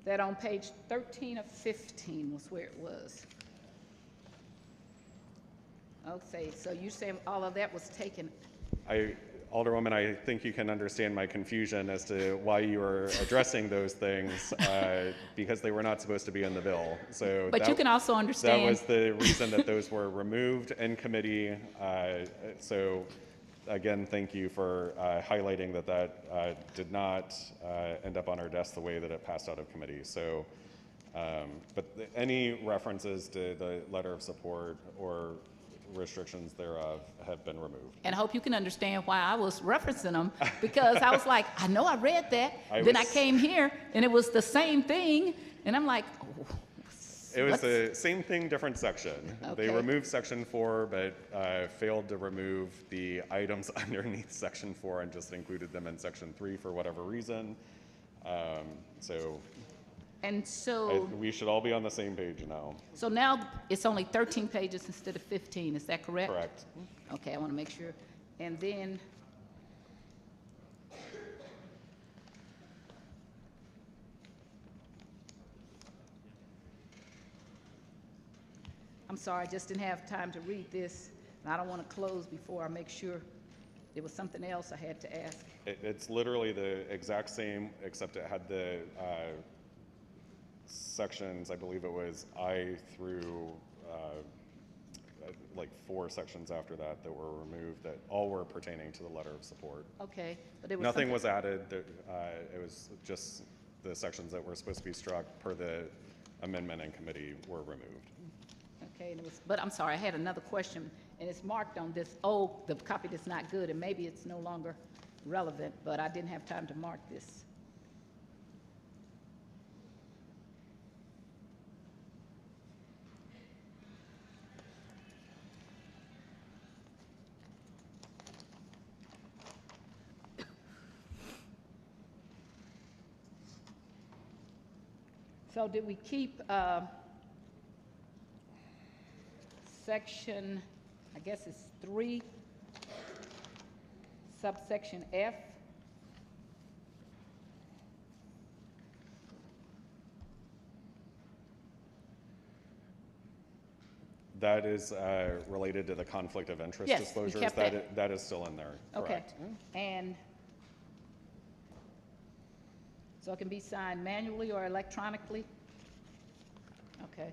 that on page 13 of 15 was where it was. Okay, so you're saying all of that was taken. Alderwoman, I think you can understand my confusion as to why you were addressing those things because they were not supposed to be in the bill. So, but you can also understand that was the reason that those were removed in committee. So, again, thank you for highlighting that did not end up on our desk the way that it passed out of committee. So, but any references to the letter of support or restrictions thereof have been removed. And I hope you can understand why I was referencing them, because I was like, I know I read that. Then I came here and it was the same thing. And I'm like, oh, it was the same thing, different section. Okay. They removed Section 4, but failed to remove the items underneath Section 4 and just included them in Section 3 for whatever reason. And so we should all be on the same page now. So now it's only 13 pages instead of 15, is that correct? Correct. Okay, I want to make sure. And then, I'm sorry, I just didn't have time to read this, and I don't want to close before I make sure there was something else I had to ask. It's literally the exact same, except it had the sections, I believe it was I through like 4 sections after that were removed that all were pertaining to the letter of support. Okay, but it was nothing was added. It was just the sections that were supposed to be struck per the amendment in committee were removed. Okay, and it was, but I'm sorry, I had another question, and it's marked on this. Oh, the copy that's not good, and maybe it's no longer relevant, but I didn't have time to mark this. So did we keep section, I guess it's 3, subsection F? That is related to the conflict of interest Yes, we disclosures. kept that. That is still in there, Okay. correct. And so it can be signed manually or electronically? Okay.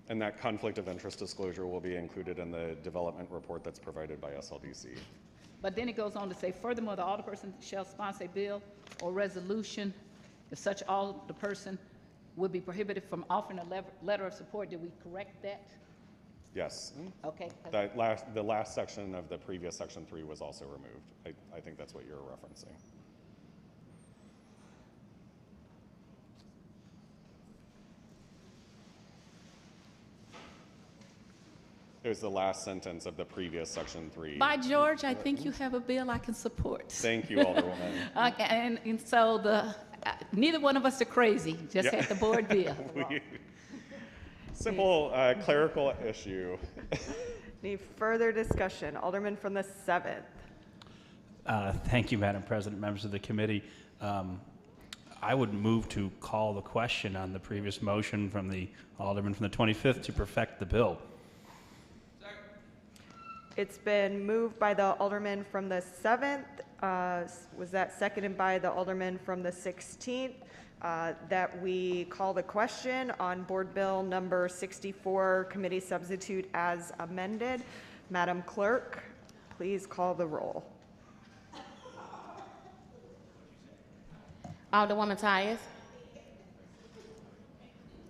And that conflict of interest disclosure will be included in the development report that's provided by SLDC. But then it goes on to say, furthermore, the alderperson shall sponsor a bill or resolution if such alderperson would be prohibited from offering a letter of support. Did we correct that? Yes. Okay. The last section of the previous section 3 was also removed. I think that's what you're referencing. It was the last sentence of the previous section 3. By George, I think you have a bill I can support. Thank you, Alderwoman. And so neither one of us are crazy, just had the board bill. Simple clerical issue. Any further discussion? Alderman from the 7th. Thank you, Madam President, members of the committee. I would move to call the question on the previous motion from the Alderman from the 25th to perfect the bill. It's been moved by the Alderman from the 7th. Was that seconded by the Alderman from the 16th? That we call the question on Board Bill number 64, Committee Substitute as amended. Madam Clerk, please call the roll. Alderwoman Tyus.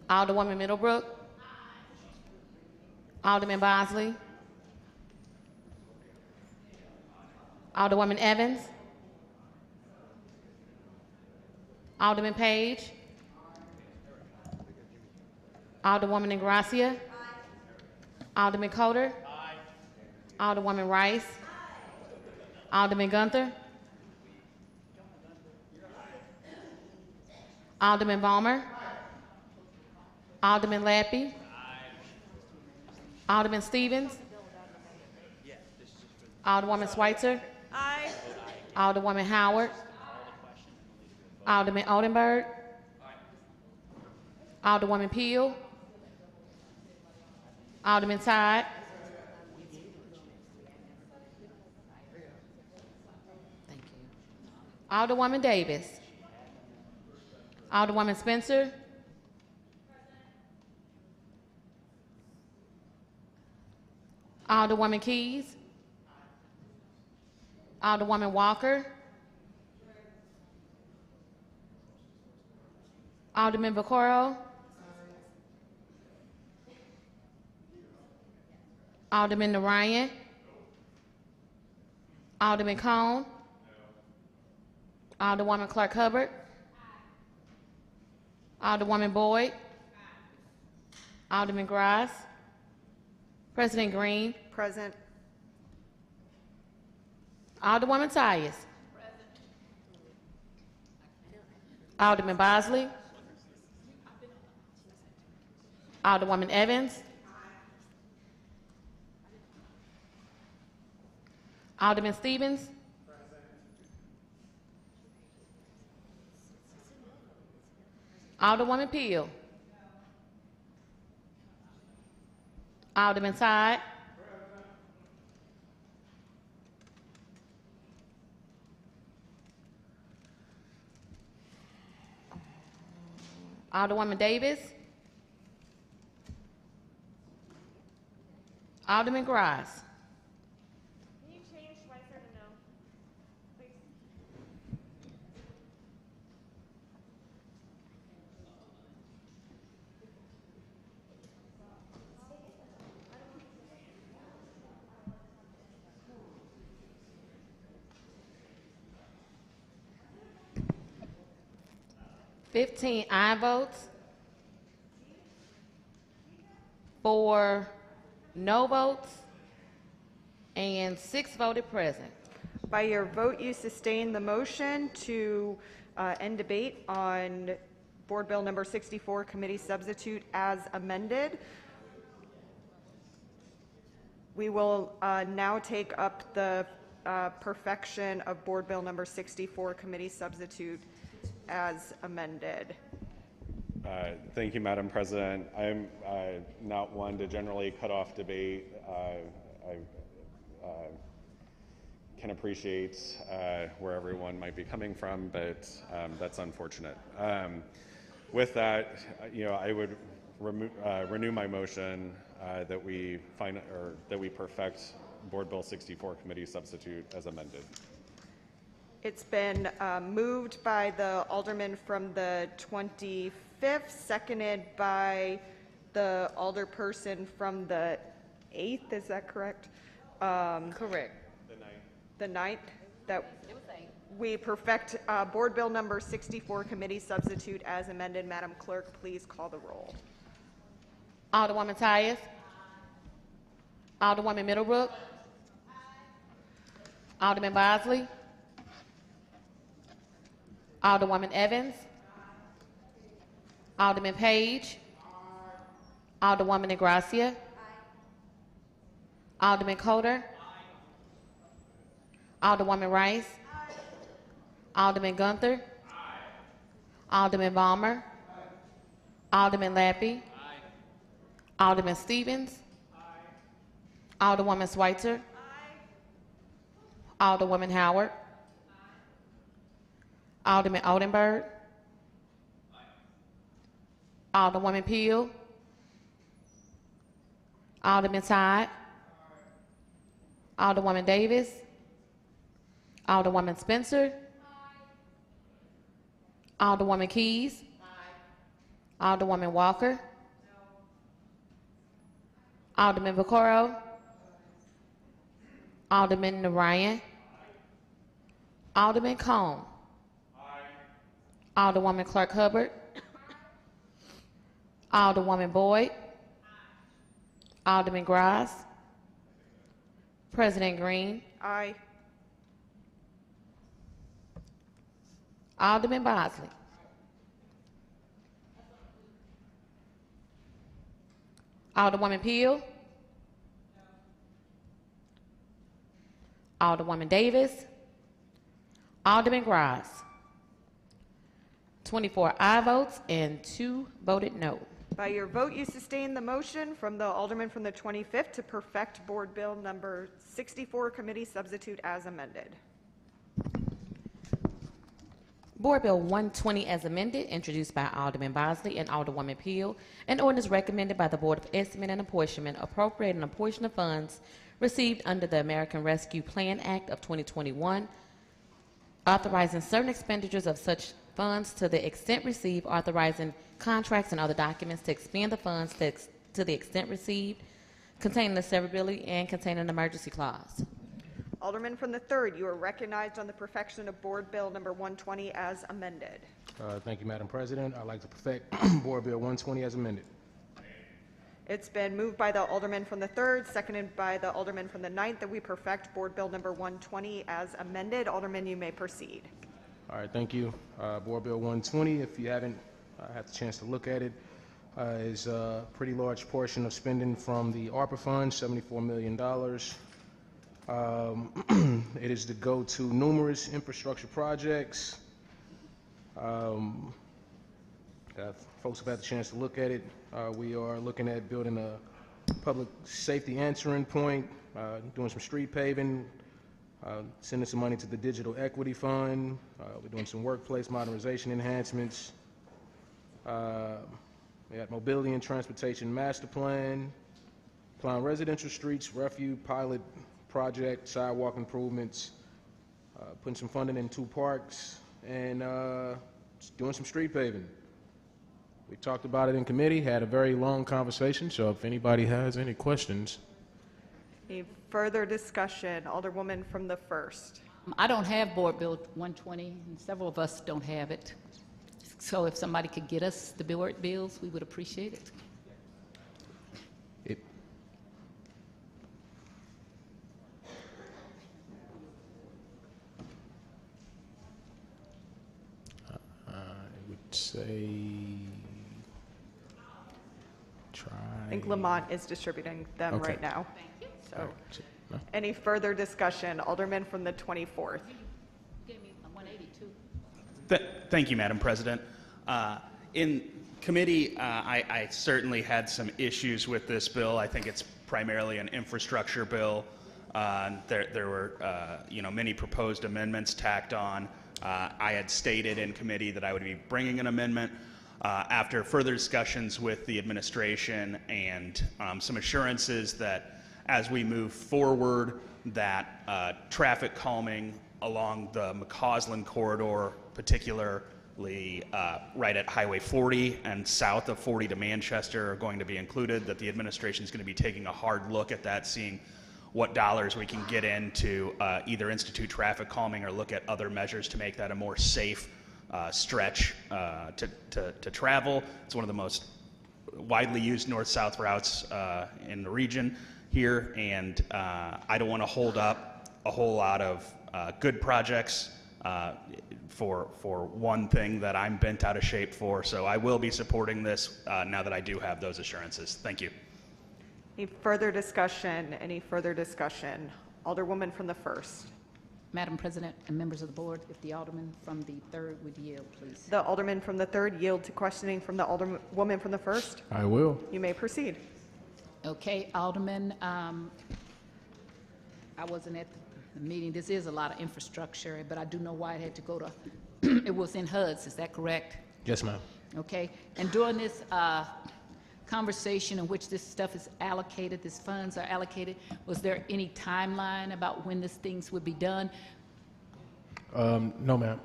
Alderwoman Middlebrook. Alderman Bosley. Alderwoman Evans. Alderman Page. Alderwoman Ingracia. Alderman Coder. Alderwoman Rice. Alderman Gunther. Alderman Balmer. Alderman Lappy. Alderman Stevens. Alderwoman Schweitzer. Aye. Alderwoman Howard. Alderman Odenberg. Alderwoman Peel. Alderman Todd. Thank you. Alderwoman Davis. Alderwoman Spencer. Alderwoman Keys. Alderwoman Walker. Alderman Vaccaro. Alderman Narayan. Alderman Cone. Alderwoman Clark Hubbard. Alderwoman Boyd. Alderman Grass. President Green. Present. Alderwoman Tyus. Alderman Bosley. Alderwoman Evans. Alderman Stevens. Alderwoman Peel. Alderman Todd. Alderwoman Davis. Alderman Grass. Can you change Schweitzer to no, please? 15 aye votes, 4 no votes, and 6 voted present. By your vote, you sustain the motion to end debate on Board Bill number 64, committee substitute as amended. We will now take up the perfection of Board Bill number 64, committee substitute as amended. Thank you, Madam President. I'm not one to generally cut off debate. I can appreciate where everyone might be coming from, but that's unfortunate. With that, I would renew my motion that we perfect Board Bill 64 committee substitute as amended. It's been moved by the Alderman from the 25th, seconded by the Alderperson from the 8th. Is that correct? Correct. The 9th, that we perfect Board Bill number 64 committee substitute as amended. Madam Clerk, please call the roll. Alderwoman Tyus. Alderwoman Middlebrook. Alderman Bosley. Alderwoman Evans. Alderman Page. Alderwoman Negracia. Alderman Coder. Alderwoman Rice. Alderman Gunther. Alderman Balmer. Alderman Lappy. Alderman Stevens. Alderwoman Schweitzer. Alderwoman Howard. Alderman Oldenburg. Alderwoman Peel. Alderman Todd. Alderwoman Davis. Alderwoman Spencer. Alderwoman Keys. Alderwoman Walker. Alderman Vaccaro. Alderman Narayan. Alderman Cone. Alderwoman Clark Hubbard. Alderwoman Boyd. Alderman Gross. President Green. Aye. Alderman Bosley. Alderwoman Peel. Alderwoman Davis. Alderman Gross. 24 aye votes and 2 voted no. By your vote, you sustain the motion from the Alderman from the 25th to perfect Board Bill number 64 committee substitute as amended. Board Bill 120 as amended, introduced by Alderman Bosley and Alderwoman Peel, an ordinance recommended by the Board of Estimate and Apportionment appropriating a portion of funds received under the American Rescue Plan Act of 2021, authorizing certain expenditures of such funds to the extent received, authorizing contracts and other documents to expend the funds to the extent received, containing the severability and containing an emergency clause. Alderman from the 3rd, you are recognized on the perfection of Board Bill number 120 as amended. Thank you, Madam President. I'd like to perfect Board Bill 120 as amended. It's been moved by the Alderman from the 3rd, seconded by the Alderman from the 9th, that we perfect Board Bill number 120 as amended. Alderman, you may proceed. All right, thank you. Board Bill 120, if you haven't had the chance to look at it, is a pretty large portion of spending from the ARPA fund, $74 million. It is to go to numerous infrastructure projects. Folks have had the chance to look at it. We are looking at building a public safety answering point, doing some street paving, sending some money to the Digital Equity Fund. We're doing some workplace modernization enhancements. We had mobility and transportation master plan, plan residential streets, refuge pilot project, sidewalk improvements, putting some funding in 2 parks, and doing some street paving. We talked about it in committee, had a very long conversation, so if anybody has any questions. Any further discussion? Alderwoman from the 1st. I don't have Board Bill 120, and several of us don't have it. Just So if somebody could get us the board bills, we would appreciate it. I would say try. I think Lamont is distributing them Okay. right now. Thank you. So, No? any further discussion? Alderman from the 24th. You gave me a 182. Thank you, Madam President. In committee, I certainly had some issues with this bill. I think it's primarily an infrastructure bill. There were, many proposed amendments tacked on. I had stated in committee that I would be bringing an amendment. After further discussions with the administration and some assurances that as we move forward, that traffic calming along the McCausland corridor, particularly right at Highway 40 and south of 40 to Manchester, are going to be included, that the administration is going to be taking a hard look at that, seeing what dollars we can get into either institute traffic calming or look at other measures to make that a more safe stretch to travel. It's one of the most widely used north-south routes in the region here, and I don't want to hold up a whole lot of good projects for one thing that I'm bent out of shape for. So I will be supporting this now that I do have those assurances. Thank you. Any further discussion? Any further discussion? Alderwoman from the 1st. Madam President and members of the board, if the alderman from the 3rd would yield, please. The Alderman from the 3rd yield to questioning from the Alderwoman from the 1st. I will. You may proceed. Okay, Alderman, I wasn't at the meeting. This is a lot of infrastructure, but I do know why it had to go to, it was in HUD's, is that correct? Yes, ma'am. Okay, and during this conversation in which this stuff is allocated, these funds are allocated, was there any timeline about when these things would be done? No, ma'am.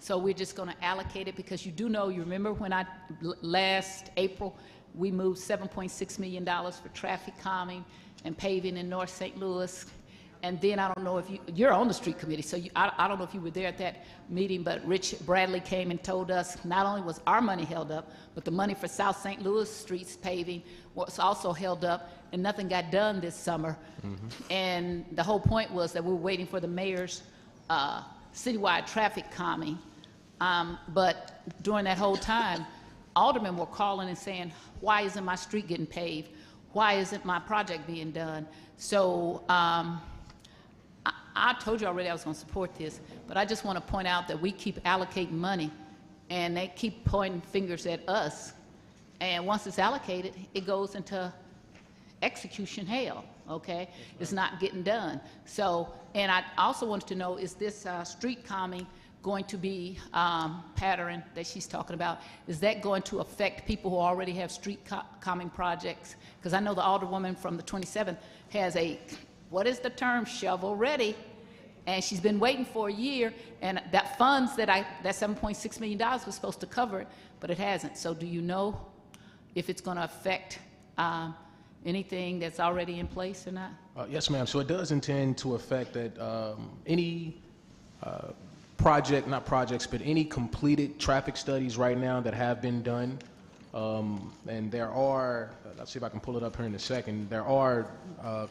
So we're just going to allocate it because you do know, you remember when last April, we moved $7.6 million for traffic calming and paving in North St. Louis. And then I don't know if you're on the street committee, so I don't know if you were there at that meeting, but Rich Bradley came and told us not only was our money held up, but the money for South St. Louis streets paving was also held up, and nothing got done this summer. And the whole point was that we were waiting for the mayor's citywide traffic calming. But during that whole time, aldermen were calling and saying, why isn't my street getting paved? Why isn't my project being done? So I told you already I was going to support this, but I just want to point out that we keep allocating money, and they keep pointing fingers at us. And once it's allocated, it goes into execution hell, okay? It's not getting done. So, and I also wanted to know, is this street calming going to be pattern that she's talking about, is that going to affect people who already have street calming projects? Because I know the alderwoman from the 27th has a, what is the term, shovel ready, and she's been waiting for a year, and that funds that that $7.6 million was supposed to cover it, but it hasn't. So do you know if it's going to affect anything that's already in place or not? Yes, ma'am. So it does intend to affect that any project, not projects, but any completed traffic studies right now that have been done. And there are, let's see if I can pull it up here in a second, there are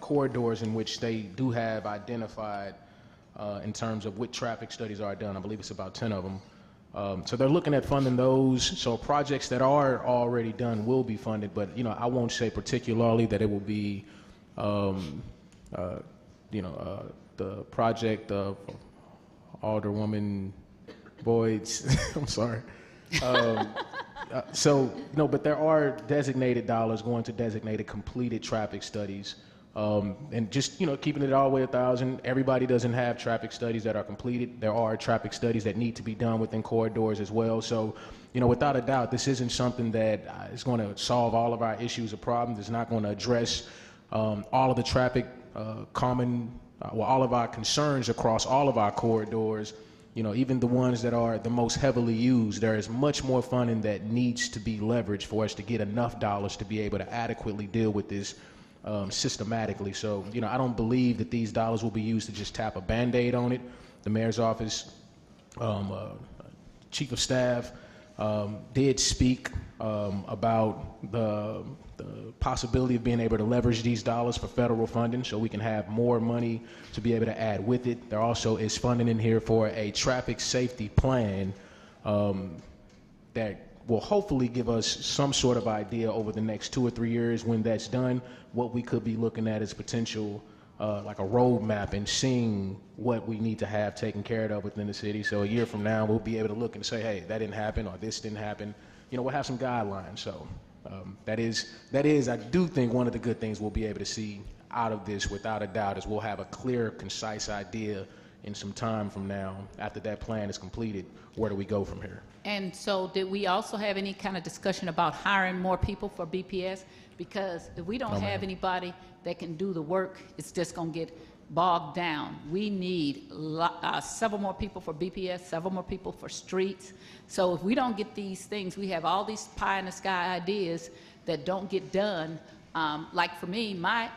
corridors in which they do have identified in terms of what traffic studies are done. I believe it's about 10 of them. So they're looking at funding those. So projects that are already done will be funded, but I won't say particularly that it will be, the project of Alderwoman Boyd's. I'm sorry. But there are designated dollars going to designated completed traffic studies. And just, keeping it all the way 1,000, everybody doesn't have traffic studies that are completed. There are traffic studies that need to be done within corridors as well. So, without a doubt, this isn't something that is going to solve all of our issues or problems. It's not going to address all of the traffic all of our concerns across all of our corridors. Even the ones that are the most heavily used, there is much more funding that needs to be leveraged for us to get enough dollars to be able to adequately deal with this systematically. So, I don't believe that these dollars will be used to just tap a Band-Aid on it. The mayor's office, chief of staff, did speak about the possibility of being able to leverage these dollars for federal funding so we can have more money to be able to add with it. There also is funding in here for a traffic safety plan that will hopefully give us some sort of idea over the next 2 or 3 years when that's done, what we could be looking at as potential like a roadmap and seeing what we need to have taken care of within the city. So a year from now, we'll be able to look and say, hey, that didn't happen or this didn't happen. You know, we'll have some guidelines. So that is, I do think one of the good things we'll be able to see out of this without a doubt is we'll have a clear, concise idea in some time from now, after that plan is completed, where do we go from here? And so did we also have any kind of discussion about hiring more people for BPS? Because if we don't have anybody that can do the work, it's just going to get bogged down. We need several more people for BPS, several more people for streets. So if we don't get these things, we have all these pie in the sky ideas that don't get done. Like for me, my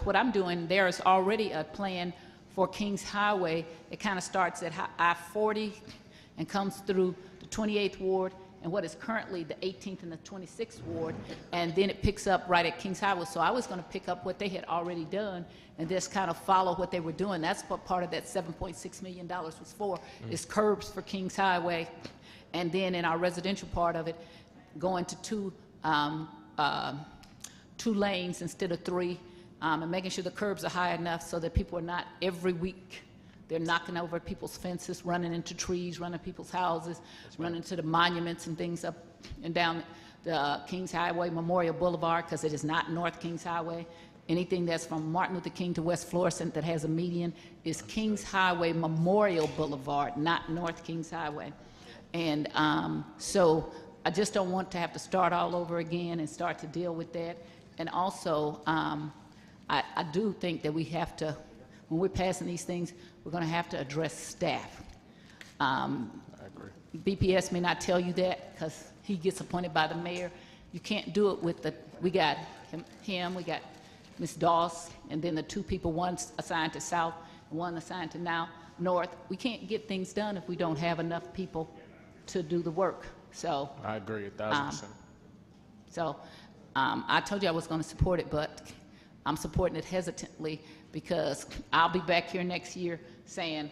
what I'm doing, there is already a plan for Kings Highway. It kind of starts at I-40 and comes through the 28th Ward and what is currently the 18th and the 26th Ward, and then it picks up right at Kings Highway. So I was going to pick up what they had already done and just kind of follow what they were doing. That's what part of that $7.6 million was for, is curbs for Kings Highway, and then in our residential part of it, going to two lanes instead of 3, and making sure the curbs are high enough so that people are not every week they're knocking over people's fences, running into trees, running people's houses, running into the monuments and things up and down the Kings Highway, Memorial Boulevard, because it is not North Kings Highway. Anything that's from Martin Luther King to West Florissant that has a median is Kings Highway, Memorial Boulevard, not North Kings Highway. And so I just don't want to have to start all over again and start to deal with that. And also, I do think that we have to, when we're passing these things, we're going to have to address staff. I agree. BPS may not tell you that because he gets appointed by the mayor. You can't do it with we got him, we got Ms. Doss, and then the 2 people, one assigned to South and one assigned to now North. We can't get things done if we don't have enough people to do the work. So I agree 1,000%. So I told you I was going to support it, but I'm supporting it hesitantly because I'll be back here next year saying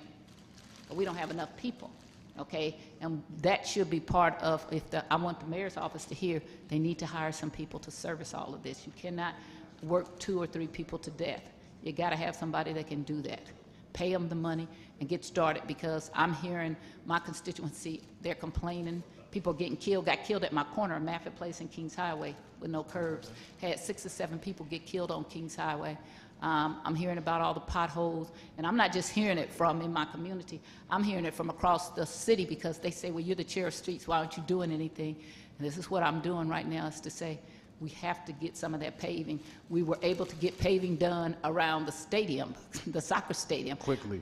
we don't have enough people, okay? And that should be part of, I want the mayor's office to hear, they need to hire some people to service all of this. You cannot work 2 or 3 people to death. You got to have somebody that can do that. Pay them the money and get started, because I'm hearing my constituency, they're complaining. People getting killed, got killed at my corner of Maffett Place and Kings Highway with no curbs. Had 6 or 7 people get killed on Kings Highway. I'm hearing about all the potholes, and I'm not just hearing it from in my community. I'm hearing it from across the city because they say, well, you're the chair of streets, why aren't you doing anything? And this is what I'm doing right now, is to say we have to get some of that paving. We were able to get paving done around the stadium, the soccer stadium. Quickly.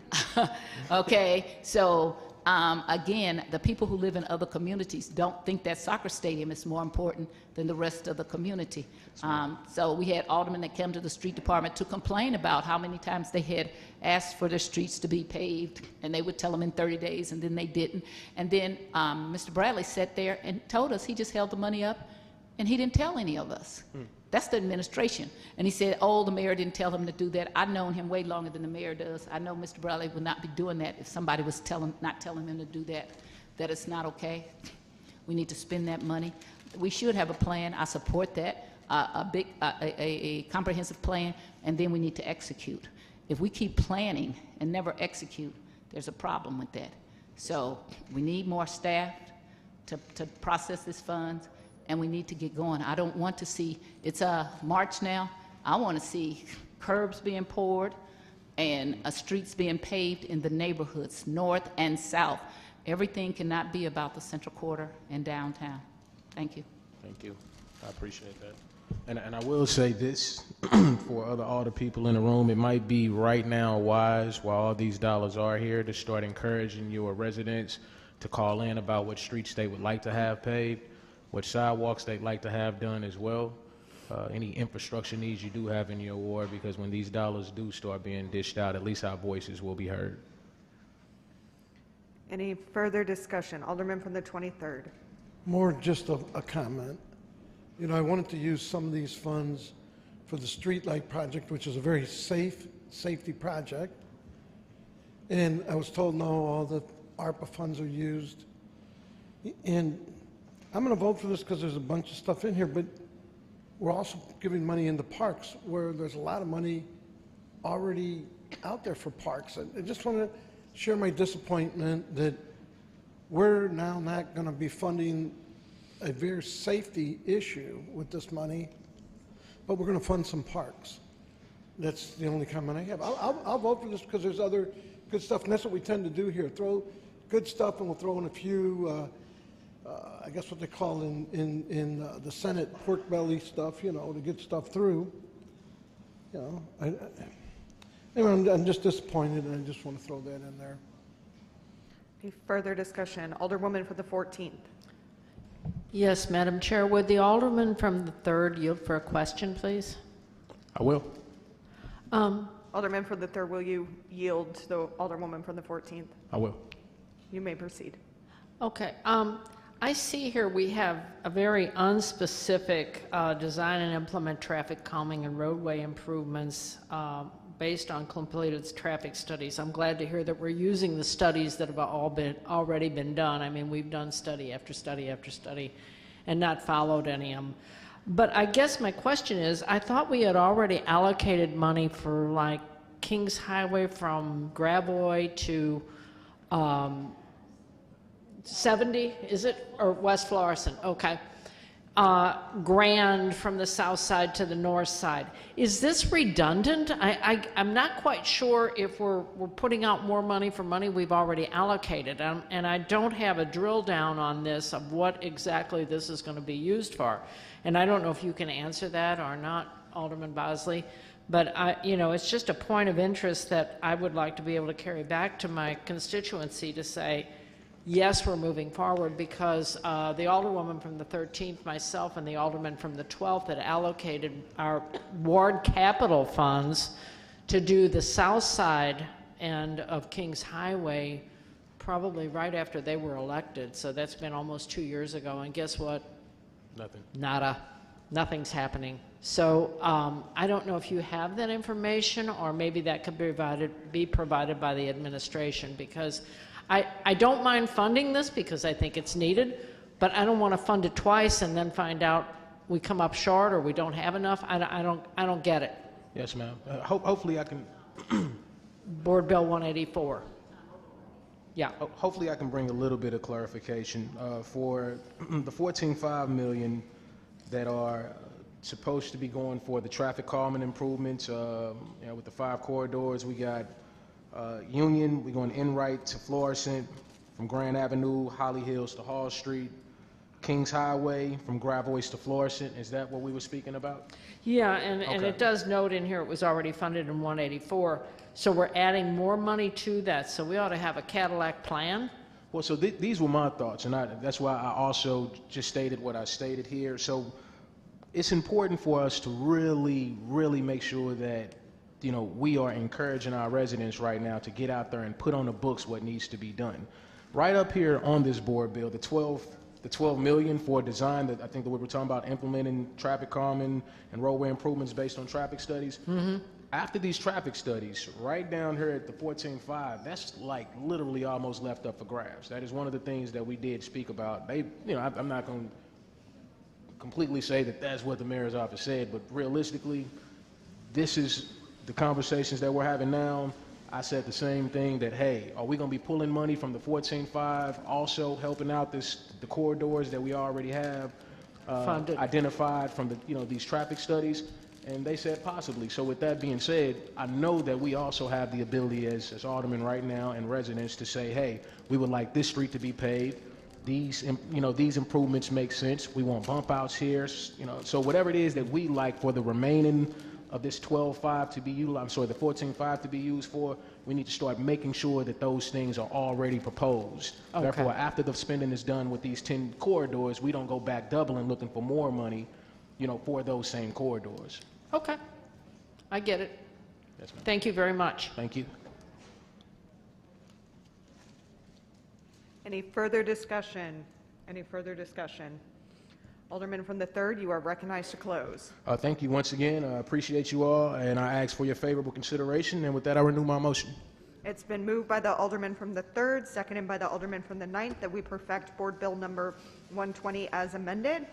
Okay, so again, the people who live in other communities don't think that soccer stadium is more important than the rest of the community. So we had aldermen that came to the street department to complain about how many times they had asked for their streets to be paved, and they would tell them in 30 days, and then they didn't. And then Mr. Bradley sat there and told us he just held the money up, and he didn't tell any of us. That's the administration. And he said, oh, the mayor didn't tell him to do that. I've known him way longer than the mayor does. I know Mr. Bradley would not be doing that if somebody was not telling him to do that. That it's not okay. We need to spend that money. We should have a plan. I support that, a comprehensive plan, and then we need to execute. If we keep planning and never execute, there's a problem with that. So we need more staff to process these funds, and we need to get going. I don't want to see, it's March now, I want to see curbs being poured and streets being paved in the neighborhoods, north and south. Everything cannot be about the Central Quarter and downtown. Thank you. Thank you. I appreciate that. And I will say this for all the people in the room, it might be right now wise, while all these dollars are here, to start encouraging your residents to call in about what streets they would like to have paved, what sidewalks they'd like to have done as well, any infrastructure needs you do have in your ward, because when these dollars do start being dished out, at least our voices will be heard. Any further discussion? Alderman from the 23rd. More just a comment. You know, I wanted to use some of these funds for the streetlight project, which is a very safety project. And I was told, no, all the ARPA funds are used. And I'm going to vote for this because there's a bunch of stuff in here, but we're also giving money into parks where there's a lot of money already out there for parks. I just want to share my disappointment that we're now not going to be funding a very safety issue with this money, but we're going to fund some parks. That's the only comment I have. I'll vote for this because there's other good stuff, and that's what we tend to do here. Throw good stuff, and we'll throw in a few, I guess what they call in the Senate pork belly stuff, you know, to get stuff through. You know, anyway, I'm just disappointed, and I just want to throw that in there. Any further discussion? Alderwoman for the 14th. Yes, Madam Chair, would the alderman from the 3rd yield for a question, please? I will. Alderman from the 3rd, will you yield to the Alderwoman from the 14th? I will. You may proceed. Okay. I see here we have a very unspecific design and implement traffic calming and roadway improvements based on completed traffic studies. I'm glad to hear that we're using the studies that have already been done. I mean, we've done study after study after study and not followed any of them. But I guess my question is, I thought we had already allocated money for like Kings Highway from Gravois to 70, is it? Or West Florissant, okay. Grand from the south side to the north side. Is this redundant? I'm not quite sure if we're putting out more money for money we've already allocated. And I don't have a drill down on this of what exactly this is going to be used for. And I don't know if you can answer that or not, Alderman Bosley. But you know, it's just a point of interest that I would like to be able to carry back to my constituency to say, yes, we're moving forward, because the Alderwoman from the 13th, myself, and the Alderman from the 12th had allocated our ward capital funds to do the south side end of Kings Highway probably right after they were elected. So that's been almost 2 years ago. And guess what? Nothing. Nada. Nothing's happening. So I don't know if you have that information, or maybe that could be provided by the administration, because I don't mind funding this because I think it's needed, but I don't want to fund it twice and then find out we come up short or we don't have enough. I don't get it. Yes, ma'am. Hopefully I can. Board Bill 184. Yeah. Hopefully I can bring a little bit of clarification for the 14.5 million that are supposed to be going for the traffic calming improvements. You know, with the 5 corridors, we got Union, we're going in right to Florissant, from Grand Avenue, Holly Hills to Hall Street, Kings Highway from Gravois to Florissant. Is that what we were speaking about? Yeah, and it does note in here it was already funded in 184, so we're adding more money to that, so we ought to have a Cadillac plan. Well, so these were my thoughts, and that's why I also just stated what I stated here. So it's important for us to really, really make sure that, you know, we are encouraging our residents right now to get out there and put on the books what needs to be done. Right up here on this board bill, the 12 million for design, that I think that we were talking about implementing traffic calming and roadway improvements based on traffic studies. Mm-hmm. After these traffic studies, right down here at the 14.5, that's like literally almost left up for grabs. That is one of the things that we did speak about. They, you know, I'm not going to completely say that that's what the mayor's office said, but realistically, this is the conversations that we're having now. I said the same thing, that, hey, are we going to be pulling money from the 14.5, also helping out the corridors that we already have identified from the, you know, these traffic studies? And they said possibly. So with that being said, I know that we also have the ability as aldermen right now and residents to say, hey, we would like this street to be paved. These, you know, these improvements make sense. We want bump outs here, you know. So whatever it is that we like for the remaining of this 12.5 to be utilized, I'm sorry, the 14.5 to be used for, we need to start making sure that those things are already proposed. Okay. Therefore, after the spending is done with these 10 corridors, we don't go back doubling looking for more money, you know, for those same corridors. Okay. I get it. Yes, ma'am. Thank you very much. Thank you. Any further discussion? Any further discussion? Alderman from the 3rd, you are recognized to close. Thank you once again. I appreciate you all, and I ask for your favorable consideration. And with that, I renew my motion. It's been moved by the Alderman from the 3rd, seconded by the Alderman from the 9th, that we perfect Board Bill number 120 as amended.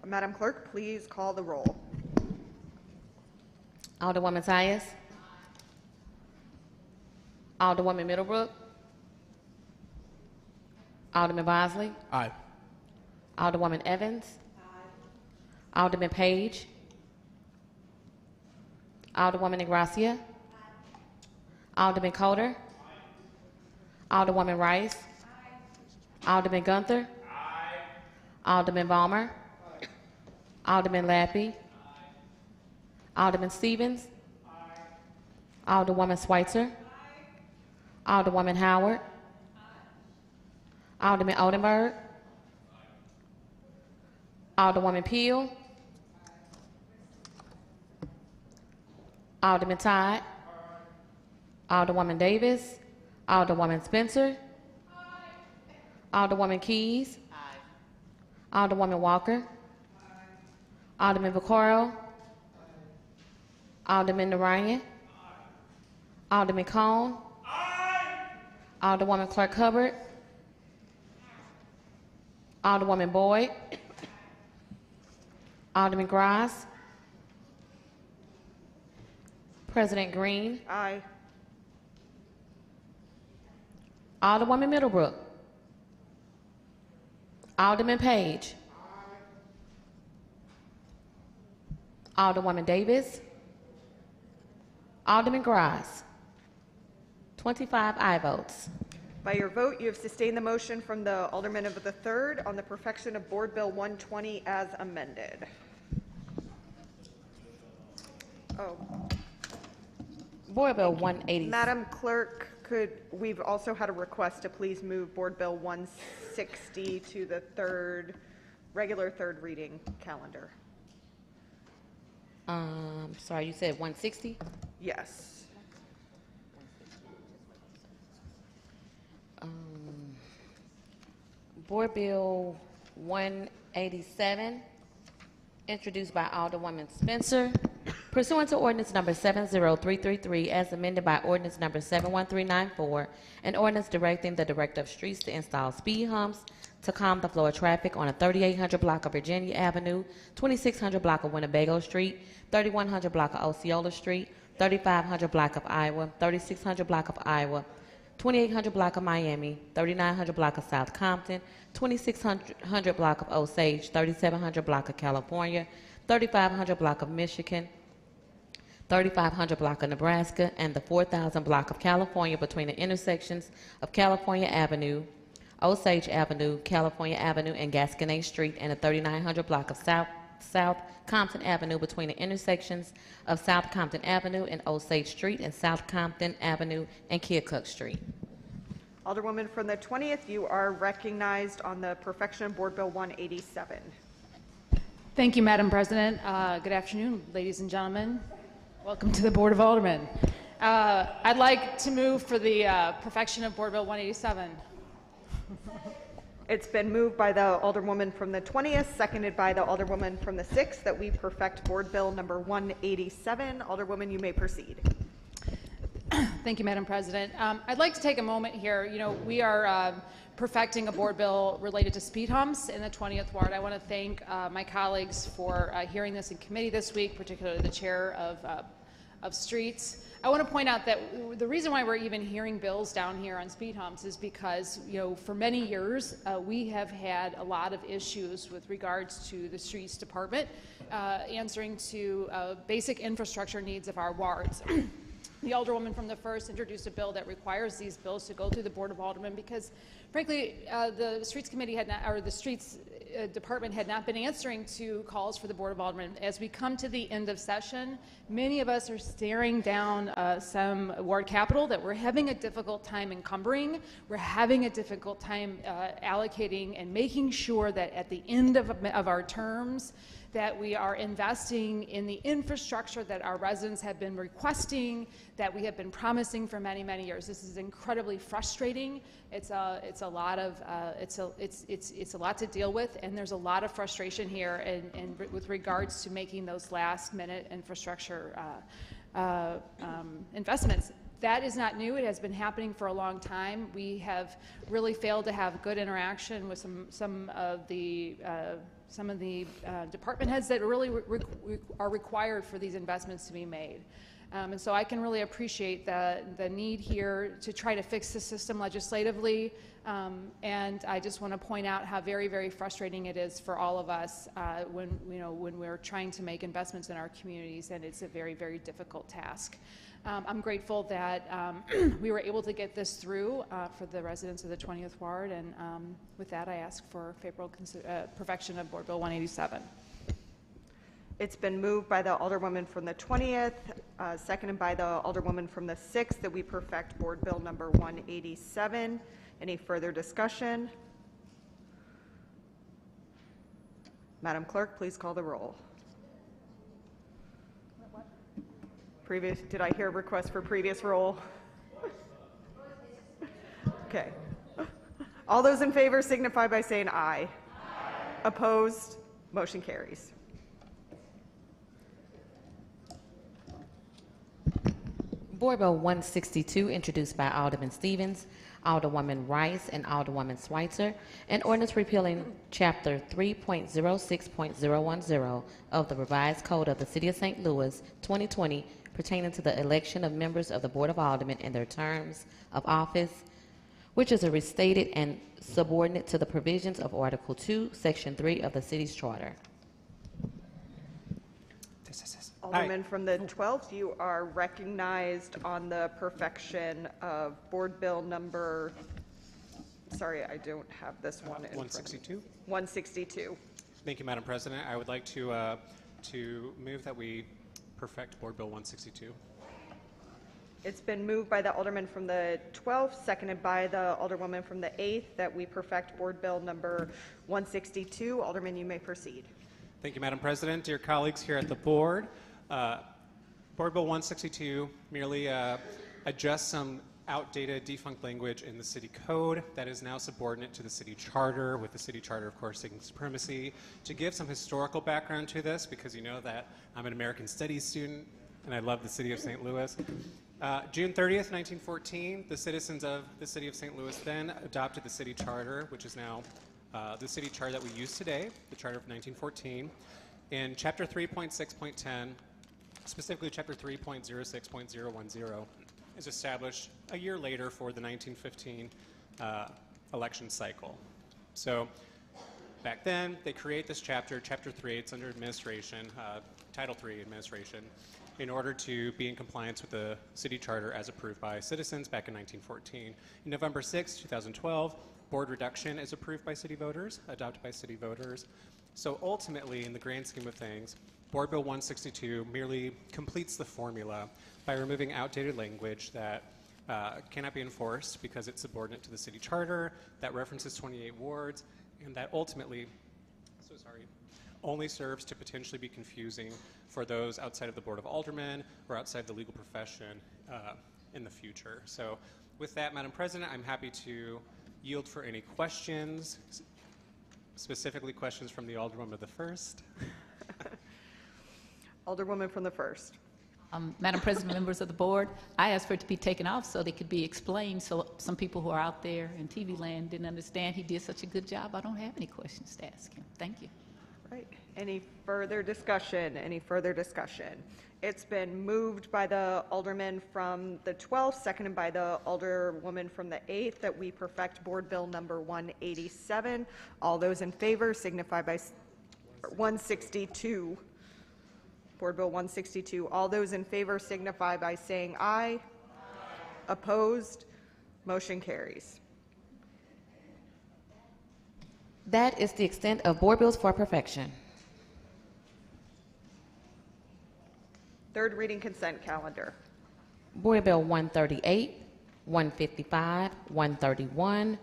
Madam Clerk, please call the roll. Alderwoman Tyus. Alderwoman Middlebrook. Alderman Bosley. Aye. Alderwoman Evans. Alderman Page. Alderwoman Negracia. Alderman Coder. Alderwoman Rice. Alderman Gunther. Alderman Balmer. Alderman Lappy. Alderman Stevens. Alderwoman Schweitzer. Alderwoman Howard. Alderman Oldenburg. Alderwoman Peel. Alderman Todd. Alderwoman Davis. Alderwoman Spencer. Alderwoman Keys. Alderwoman Walker. Alderman Vaccaro. Alderman Narayan. Alderman Cone. Alderwoman Clark Hubbard. Alderwoman Boyd. Alderman Gross. President Green. Aye. Alderwoman Middlebrook. Alderman Page. Alderwoman Davis. Alderman Gross. 25 aye votes. By your vote, you have sustained the motion from the Alderman of the 3rd on the perfection of Board Bill 120 as amended. Board Bill 180. Madam Clerk, we've also had a request to please move Board Bill 160 to the regular third reading calendar. Sorry, you said 160? Yes. Board Bill 187, introduced by Alderwoman Spencer, pursuant to ordinance number 70333, as amended by ordinance number 71394, an ordinance directing the Director of Streets to install speed humps to calm the flow of traffic on a 3800 block of Virginia Avenue, 2600 block of Winnebago Street, 3100 block of Osceola Street, 3500 block of Iowa, 3600 block of Iowa, 2800 block of Miami, 3900 block of South Compton, 2600 block of Osage, 3700 block of California, 3500 block of Michigan, 3500 block of Nebraska, and the 4000 block of California between the intersections of California Avenue, Osage Avenue, California Avenue, and Gasconade Street, and the 3900 block of South Compton Avenue between the intersections of South Compton Avenue and Osage Street, and South Compton Avenue and Keokuk Street. Alderwoman from the 20th, you are recognized on the perfection of Board Bill 187. Thank you, Madam President. Good afternoon, ladies and gentlemen. Welcome to the Board of Aldermen. I'd like to move for the perfection of Board Bill 187. It's been moved by the Alderwoman from the 20th, seconded by the Alderwoman from the 6th, that we perfect Board Bill number 187. Alderwoman, you may proceed. Thank you, Madam President. I'd like to take a moment here. You know, we are perfecting a board bill related to speed humps in the 20th Ward. I want to thank my colleagues for hearing this in committee this week, particularly the chair of Streets. I want to point out that the reason why we're even hearing bills down here on speed humps is because, you know, for many years we have had a lot of issues with regards to the Streets Department answering to basic infrastructure needs of our wards. The Alderwoman from the 1st introduced a bill that requires these bills to go through the Board of Aldermen because, frankly, the Streets Committee had not, or the Streets Department had not been answering to calls for the Board of Aldermen. As we come to the end of session, many of us are staring down some ward capital that we're having a difficult time encumbering. We're having a difficult time allocating and making sure that at the end of our terms that we are investing in the infrastructure that our residents have been requesting, that we have been promising for many, many years. This is incredibly frustrating. It's a lot to deal with, and there's a lot of frustration here with regards to making those last-minute infrastructure investments. That is not new. It has been happening for a long time. We have really failed to have good interaction with some of the department heads that really are required for these investments to be made. And so I can really appreciate the need here to try to fix the system legislatively. And I just want to point out how very, very frustrating it is for all of us when we're trying to make investments in our communities, and it's a very, very difficult task. I'm grateful that we were able to get this through for the residents of the 20th Ward, and with that, I ask for favorable perfection of Board Bill 187. It's been moved by the Alderwoman from the 20th, seconded by the Alderwoman from the 6th, that we perfect Board Bill number 187. Any further discussion? Madam Clerk, please call the roll. Did I hear a request for previous roll? Okay. All those in favor signify by saying aye. Aye. Opposed? Motion carries. Board Bill 162, introduced by Alderman Stevens, Alderwoman Rice, and Alderwoman Schweitzer, an ordinance repealing Chapter 3.06.010 of the Revised Code of the City of St. Louis, 2020, pertaining to the election of members of the Board of Aldermen and their terms of office, which is restated and subordinate to the provisions of Article 2, Section 3 of the city's charter. Alderman from the 12th, you are recognized on the perfection of Board Bill number, sorry, I don't have this one in 162? 162. Thank you, Madam President. I would like to move that we perfect Board Bill 162. It's been moved by the Alderman from the 12th, seconded by the Alderwoman from the 8th, that we perfect Board Bill number 162. Alderman, you may proceed. Thank you, Madam President. Dear colleagues here at the board, Board Bill 162 merely adjusts some outdated, defunct language in the city code that is now subordinate to the city charter, with the city charter, of course, taking supremacy. To give some historical background to this, because you know that I'm an American Studies student and I love the city of St. Louis. June 30th, 1914, the citizens of the city of St. Louis then adopted the city charter, which is now the city charter that we use today, the charter of 1914. In Chapter 3.6.10, specifically Chapter 3.06.010, is established a year later for the 1915 election cycle. So back then, they create this chapter, Chapter 3, it's under administration, Title 3 administration, in order to be in compliance with the city charter as approved by citizens back in 1914. In November 6, 2012, board reduction is approved by city voters, adopted by city voters. So ultimately, in the grand scheme of things, Board Bill 162 merely completes the formula by removing outdated language that cannot be enforced because it's subordinate to the city charter, that references 28 wards, and that ultimately, only serves to potentially be confusing for those outside of the Board of Aldermen or outside the legal profession in the future. So with that, Madam President, I'm happy to yield for any questions, specifically questions from the Alderwoman of the 1st. Alderwoman from the 1st. Madam President, members of the board, I asked for it to be taken off so they could be explained, so some people who are out there in TV land didn't understand he did such a good job. I don't have any questions to ask him. Thank you. Right. Any further discussion? Any further discussion? It's been moved by the Alderman from the 12th, seconded by the Alderwoman from the 8th, that we perfect Board Bill number 187. All those in favor signify by 162. Board Bill 162. All those in favor signify by saying aye. Aye. Opposed? Motion carries. That is the extent of board bills for perfection. Third reading consent calendar. Board Bill 138, 155, 131,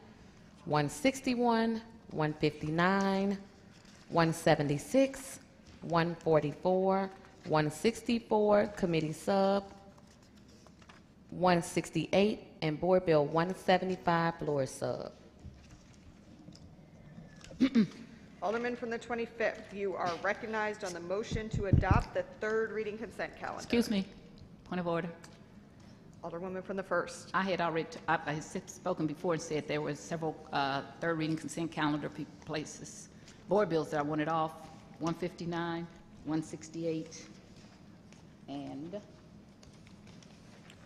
161, 159, 176, 144, 164, Committee Sub, 168, and Board Bill 175, Floor Sub. Alderman from the 25th, you are recognized on the motion to adopt the third reading consent calendar. Excuse me, point of order. Alderwoman from the 1st. I had already, I had spoken before and said there were several third reading consent calendar places, board bills that I wanted off, 159, 168, and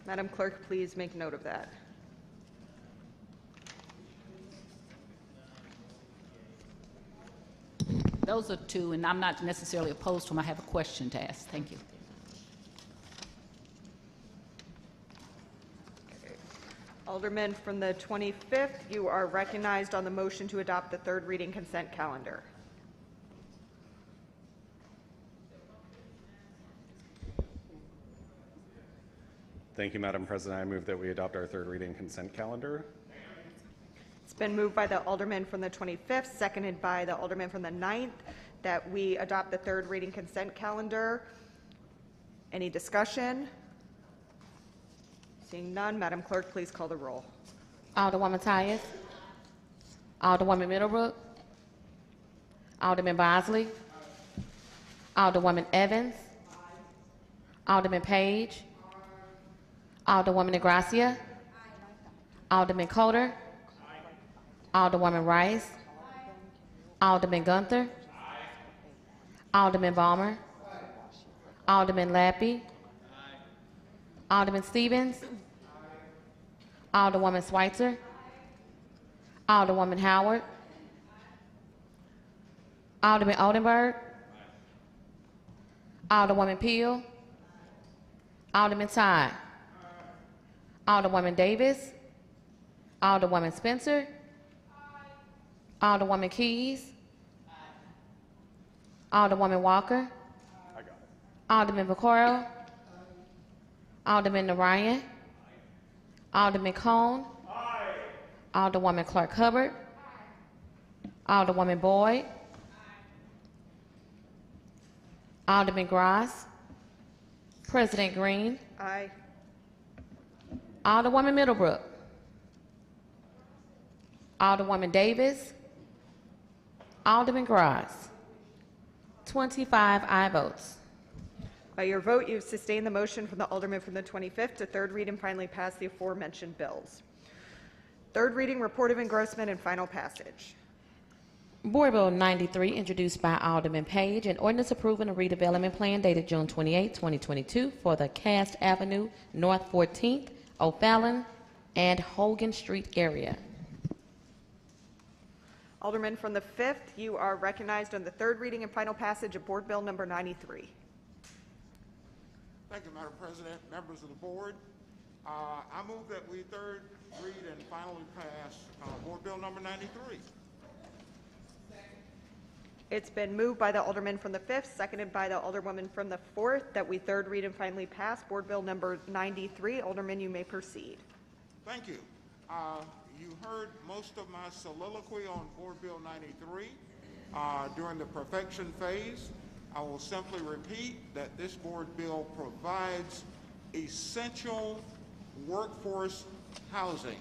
Madam Clerk, please make note of that. those are two, and I'm not necessarily opposed to them. I have a question to ask. Thank you. Alderman from the 25th, you are recognized on the motion to adopt the third reading consent calendar. Thank you, Madam President. I move that we adopt our third reading consent calendar. It's been moved by the Alderman from the 25th, seconded by the Alderman from the 9th, that we adopt the third reading consent calendar. Any discussion? Seeing none, Madam Clerk, please call the roll. Alderwoman Tyus. Alderwoman Middlebrook. Alderman Bosley. Alderwoman Evans. Alderman Page. Alderwoman Negracia. Alderman Coder. Alderwoman Rice. Alderman Gunther. Alderman Balmer. Alderman Lappy. Alderman Stevens. Alderwoman Schweitzer. Alderwoman Howard. Alderman Oldenburg. Alderwoman Peel. Alderman Todd. Alderwoman Davis. Alderwoman Spencer. Alderwoman Keys. Alderwoman Walker. Alderman Vaccaro. Alderman Narayan. Alderman Cone. Alderwoman Clark Hubbard. Alderwoman Boyd. Alderman Gross. President Green. Aye. Alderwoman Middlebrook. Alderwoman Davis. Alderman Gross. 25 aye votes. By your vote, you've sustained the motion from the Alderman from the 25th to third read and finally pass the aforementioned bills. Third reading, report of engrossment, and final passage. Board Bill 93, introduced by Alderman Page, an ordinance approving a redevelopment plan dated June 28, 2022 for the Cass Avenue, North 14th, O'Fallon, and Hogan Street area. Alderman from the 5th, you are recognized on the third reading and final passage of Board Bill number 93. Thank you, Madam President, members of the board. I move that we third read and finally pass Board Bill number 93. It's been moved by the Alderman from the 5th, seconded by the Alderwoman from the 4th, that we third read and finally pass Board Bill number 93. Alderman, you may proceed. Thank you. You heard most of my soliloquy on Board Bill 93 during the perfection phase. I will simply repeat that this board bill provides essential workforce housing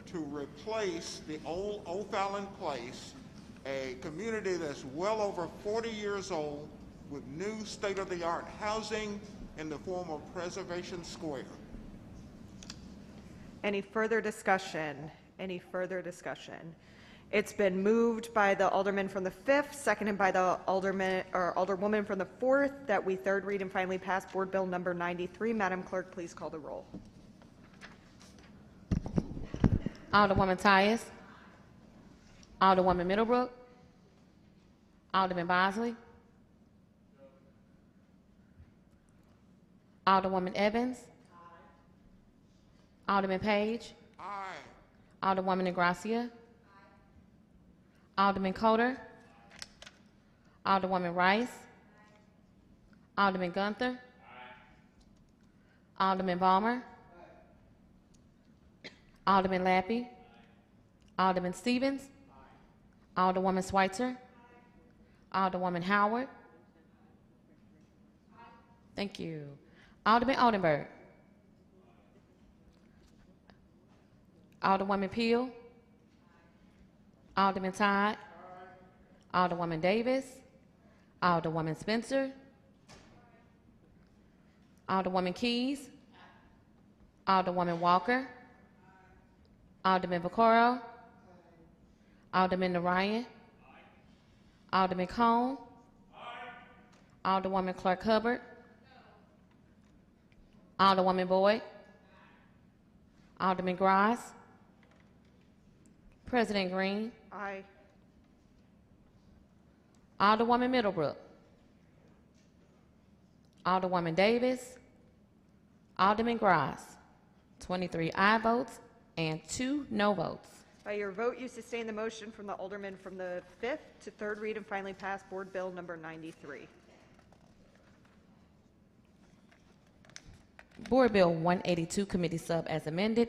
to replace the old O'Fallon Place, a community that's well over 40 years old, with new state-of-the-art housing in the form of Preservation Square. Any further discussion? Any further discussion? It's been moved by the Alderman from the 5th, seconded by the Alderwoman from the 4th, that we third read and finally pass Board Bill number 93. Madam Clerk, please call the roll. Alderwoman Tyus. Alderwoman Middlebrook. Alderman Bosley. Alderwoman Evans. Alderman Page. Aye. Alderwoman Negracia. Alderman Coder. Alderwoman Rice. Alderman Gunther. Alderman Balmer. Alderman Lappy. Alderman Stevens. Alderwoman Schweitzer. Alderwoman Howard. Thank you. Alderman Oldenburg. Alderwoman Peel. Alderman Todd. Alderwoman Davis. Alderwoman Spencer. Alderwoman Keys. Alderwoman Walker. Alderman Vaccaro. Alderman Narayan. Alderman Cone. Alderwoman Clark Hubbard. Alderwoman Boyd. Alderman Gross. President Green. Aye. Alderwoman Middlebrook. Alderwoman Davis. Alderman Gross. 23 aye votes and 2 no votes. By your vote, you sustain the motion from the Alderman from the 5th to third read and finally pass Board Bill number 93. Board Bill 182, Committee Sub as amended,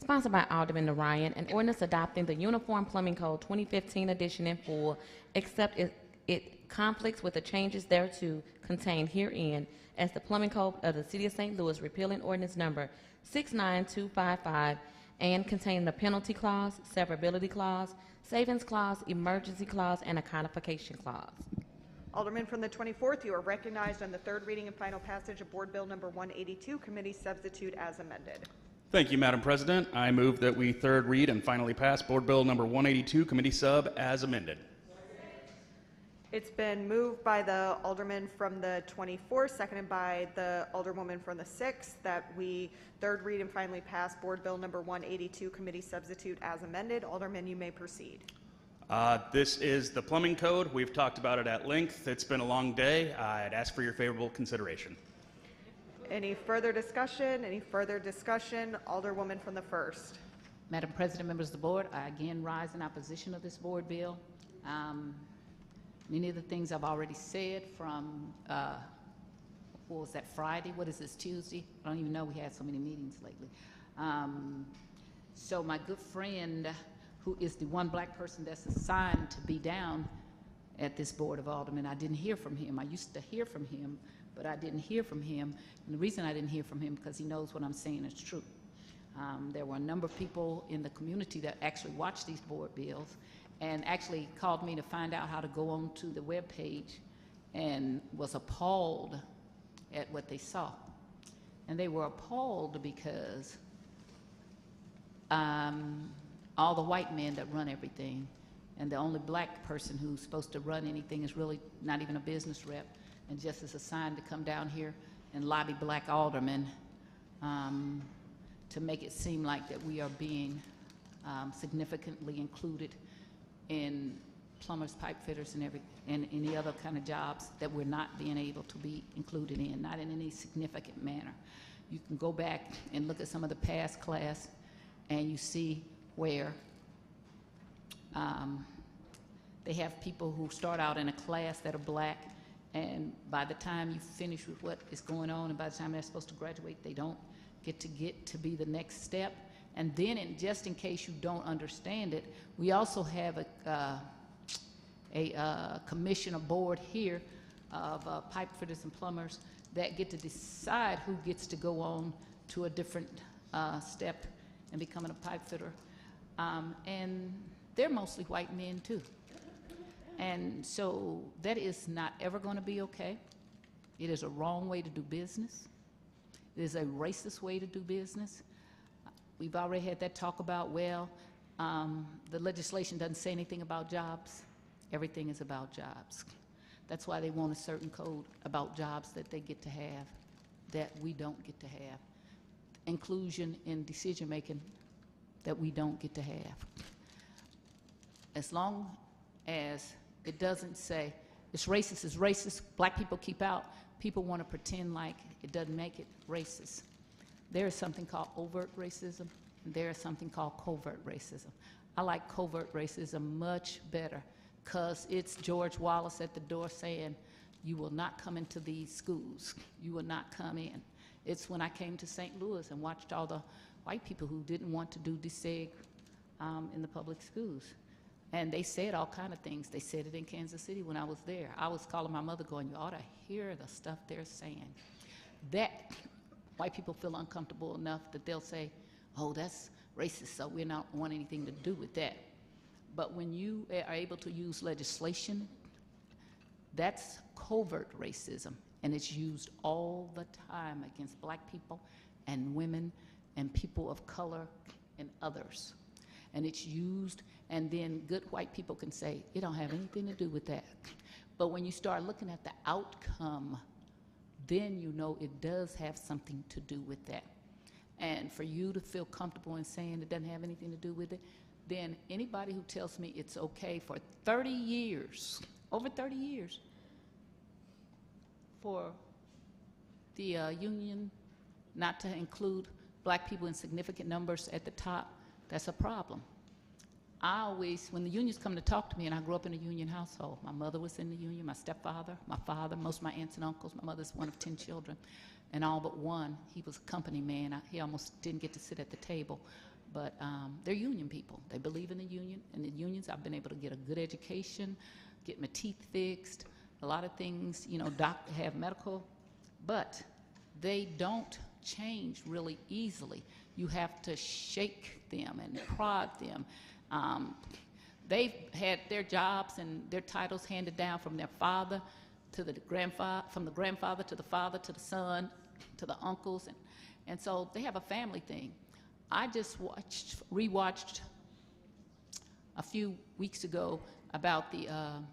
sponsored by Alderman Narayan, an ordinance adopting the Uniform Plumbing Code 2015 edition in full, except it conflicts with the changes thereto contained herein as the Plumbing Code of the City of St. Louis, repealing ordinance number 69255 and containing a penalty clause, severability clause, savings clause, emergency clause, and a codification clause. Alderman from the 24th, you are recognized on the third reading and final passage of Board Bill number 182, Committee Substitute as amended. Thank you, Madam President. I move that we third read and finally pass Board Bill number 182, Committee Sub, as amended. It's been moved by the Alderman from the 24th, seconded by the Alderwoman from the 6th, that we third read and finally pass Board Bill number 182, Committee Substitute as amended. Alderman, you may proceed. This is the plumbing code. We've talked about it at length. It's been a long day. I'd ask for your favorable consideration. Any further discussion? Any further discussion? Alderwoman from the 1st. Madam President, members of the board, I again rise in opposition of this board bill. Many of the things I've already said from, what was that, Friday? What is this, Tuesday? I don't even know, we had so many meetings lately. So my good friend, who is the one black person that's assigned to be down at this Board of Aldermen, I didn't hear from him. I used to hear from him, but I didn't hear from him. And the reason I didn't hear from him because he knows what I'm saying is true. There were a number of people in the community that actually watched these board bills and actually called me to find out how to go on to the web page and was appalled at what they saw. And they were appalled because all the white men that run everything, and the only black person who's supposed to run anything is really not even a business rep, and just is assigned to come down here and lobby black aldermen to make it seem like that we are being significantly included in plumbers, pipe fitters, and any other kind of jobs that we're not being able to be included in, not in any significant manner. You can go back and look at some of the past class, and you see where they have people who start out in a class that are black, and by the time you finish with what is going on, and by the time they're supposed to graduate, they don't get to be the next step. And then, just in case you don't understand it, we also have a commission, a board here of pipe fitters and plumbers that get to decide who gets to go on to a different step and becoming a pipe fitter. And they're mostly white men too. And so that is not ever going to be okay. It is a wrong way to do business. It is a racist way to do business. We've already had that talk about, well, the legislation doesn't say anything about jobs. Everything is about jobs. That's why they want a certain code about jobs that they get to have that we don't get to have. Inclusion in decision-making that we don't get to have. As long as it doesn't say it's racist, black people keep out, people want to pretend like it doesn't make it racist. There is something called overt racism, and there is something called covert racism. I like covert racism much better because it's George Wallace at the door saying, you will not come into these schools. You will not come in. It's when I came to St. Louis and watched all the white people who didn't want to do deseg in the public schools. And they said all kind of things. They said it in Kansas City when I was there. I was calling my mother going, you ought to hear the stuff they're saying. That white people feel uncomfortable enough that they'll say, oh, that's racist, so we don't want anything to do with that. But when you are able to use legislation, that's covert racism, and it's used all the time against black people and women and people of color and others. And it's used, and then good white people can say, it don't have anything to do with that. But when you start looking at the outcome, then you know it does have something to do with that. And for you to feel comfortable in saying it doesn't have anything to do with it, then anybody who tells me it's okay for 30 years, over 30 years, for the union not to include black people in significant numbers at the top, that's a problem. I always, when the unions come to talk to me, and I grew up in a union household, my mother was in the union, my stepfather, my father, most of my aunts and uncles, my mother's one of 10 children, and all but one, he was a company man. He almost didn't get to sit at the table. But they're union people. They believe in the union. And the unions, I've been able to get a good education, get my teeth fixed, a lot of things, you know, have medical, but they don't change really easily. You have to shake them and prod them. They've had their jobs and their titles handed down from their father to the grandfather, from the grandfather to the father to the son to the uncles, and so they have a family thing. I just rewatched a few weeks ago about the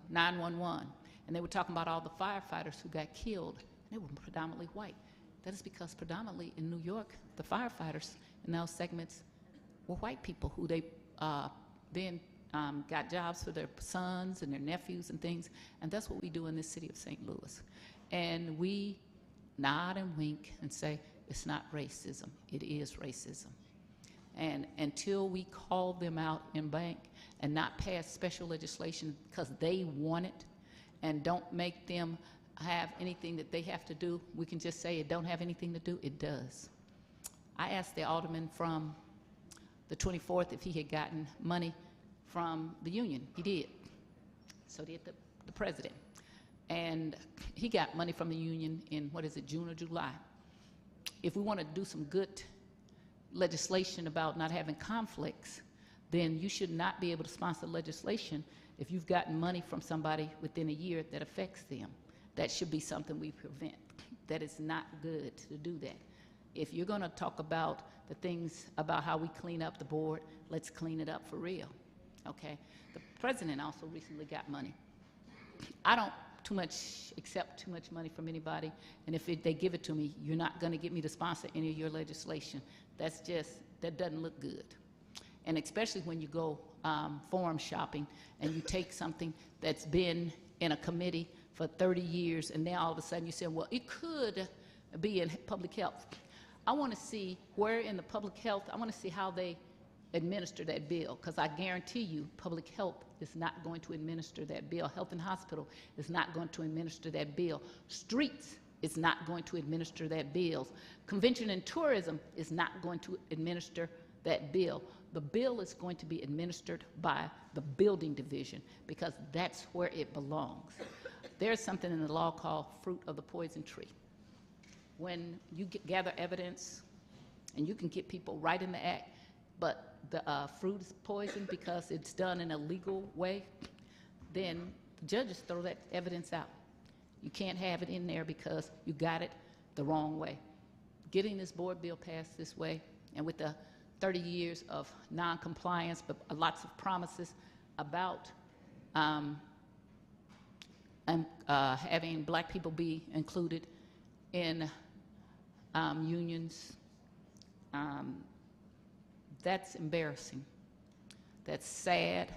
911, and they were talking about all the firefighters who got killed. They were predominantly white. That is because predominantly in New York, the firefighters in those segments were white people who they then got jobs for their sons and their nephews and things, and that's what we do in this city of St. Louis. And we nod and wink and say, it's not racism, it is racism. And until we call them out in bank and not pass special legislation because they want it and don't make them have anything that they have to do, we can just say it don't have anything to do, it does. I asked the alderman from the 24th if he had gotten money from the union. He did. So did the president. And he got money from the union in, what is it, June or July. If we want to do some good legislation about not having conflicts, then you should not be able to sponsor legislation if you've gotten money from somebody within a year that affects them. That should be something we prevent. That is not good to do that. If you're going to talk about the things about how we clean up the board, let's clean it up for real, okay? The president also recently got money. I don't accept too much money from anybody, and if they give it to me, you're not going to get me to sponsor any of your legislation. That doesn't look good. And especially when you go forum shopping and you take something that's been in a committee for 30 years, and now all of a sudden you say, well, it could be in public health. I want to see where in the public health, I want to see how they administer that bill, because I guarantee you public health is not going to administer that bill. Health and hospital is not going to administer that bill. Streets is not going to administer that bill. Convention and tourism is not going to administer that bill. The bill is going to be administered by the building division, because that's where it belongs. There's something in the law called fruit of the poison tree. When you gather evidence and you can get people right in the act, but the fruit is poison because it's done in a legal way, then judges throw that evidence out. You can't have it in there because you got it the wrong way. Getting this board bill passed this way, and with the 30 years of non-compliance, but lots of promises about having black people be included in unions, that's embarrassing. That's sad.